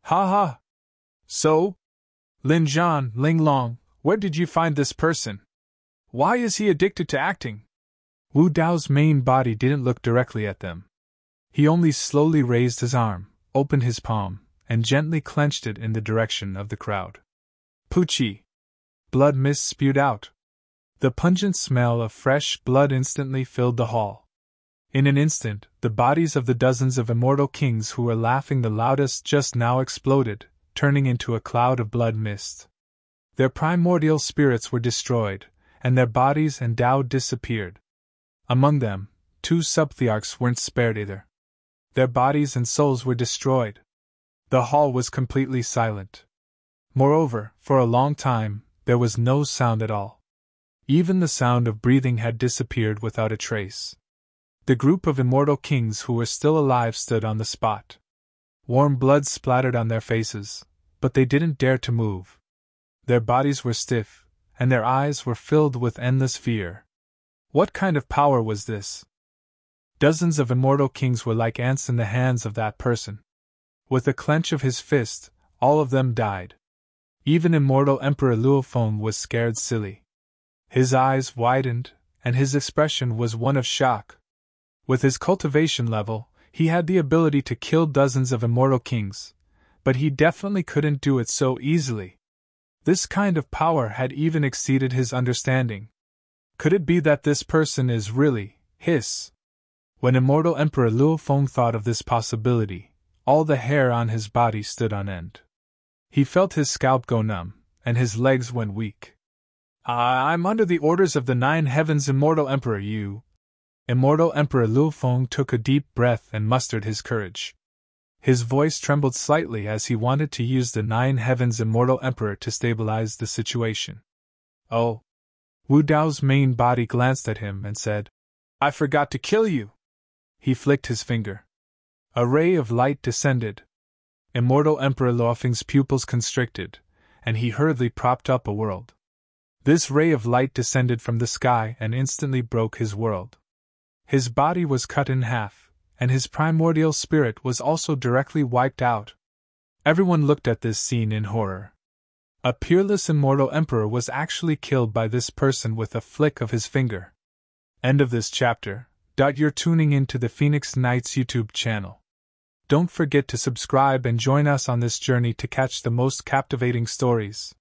Ha ha! So? Lin Zhan, Ling Long, where did you find this person? Why is he addicted to acting? Wu Dao's main body didn't look directly at them. He only slowly raised his arm, opened his palm, and gently clenched it in the direction of the crowd. Poochie! Blood mist spewed out. The pungent smell of fresh blood instantly filled the hall. In an instant, the bodies of the dozens of immortal kings who were laughing the loudest just now exploded, turning into a cloud of blood mist. Their primordial spirits were destroyed, and their bodies and Tao disappeared. Among them, 2 subthearchs weren't spared either. Their bodies and souls were destroyed. The hall was completely silent. Moreover, for a long time, there was no sound at all. Even the sound of breathing had disappeared without a trace. The group of immortal kings who were still alive stood on the spot. Warm blood splattered on their faces, but they didn't dare to move. Their bodies were stiff, and their eyes were filled with endless fear. What kind of power was this? Dozens of immortal kings were like ants in the hands of that person. With a clench of his fist, all of them died. Even immortal Emperor Luofeng was scared silly. His eyes widened, and his expression was one of shock. With his cultivation level, he had the ability to kill dozens of immortal kings, but he definitely couldn't do it so easily. This kind of power had even exceeded his understanding. Could it be that this person is really his? When immortal Emperor Luofeng thought of this possibility, all the hair on his body stood on end. He felt his scalp go numb, and his legs went weak. I'm under the orders of the 9 heavens, Immortal Emperor Yu. Immortal Emperor Luofeng took a deep breath and mustered his courage. His voice trembled slightly as he wanted to use the 9 heavens Immortal Emperor to stabilize the situation. Oh! Wu Dao's main body glanced at him and said, I forgot to kill you! He flicked his finger. A ray of light descended. Immortal Emperor Luofeng's pupils constricted, and he hurriedly propped up a world. This ray of light descended from the sky and instantly broke his world. His body was cut in half, and his primordial spirit was also directly wiped out. Everyone looked at this scene in horror. A peerless immortal emperor was actually killed by this person with a flick of his finger. End of this chapter. You're tuning in to the Phoenix Knights YouTube channel. Don't forget to subscribe and join us on this journey to catch the most captivating stories.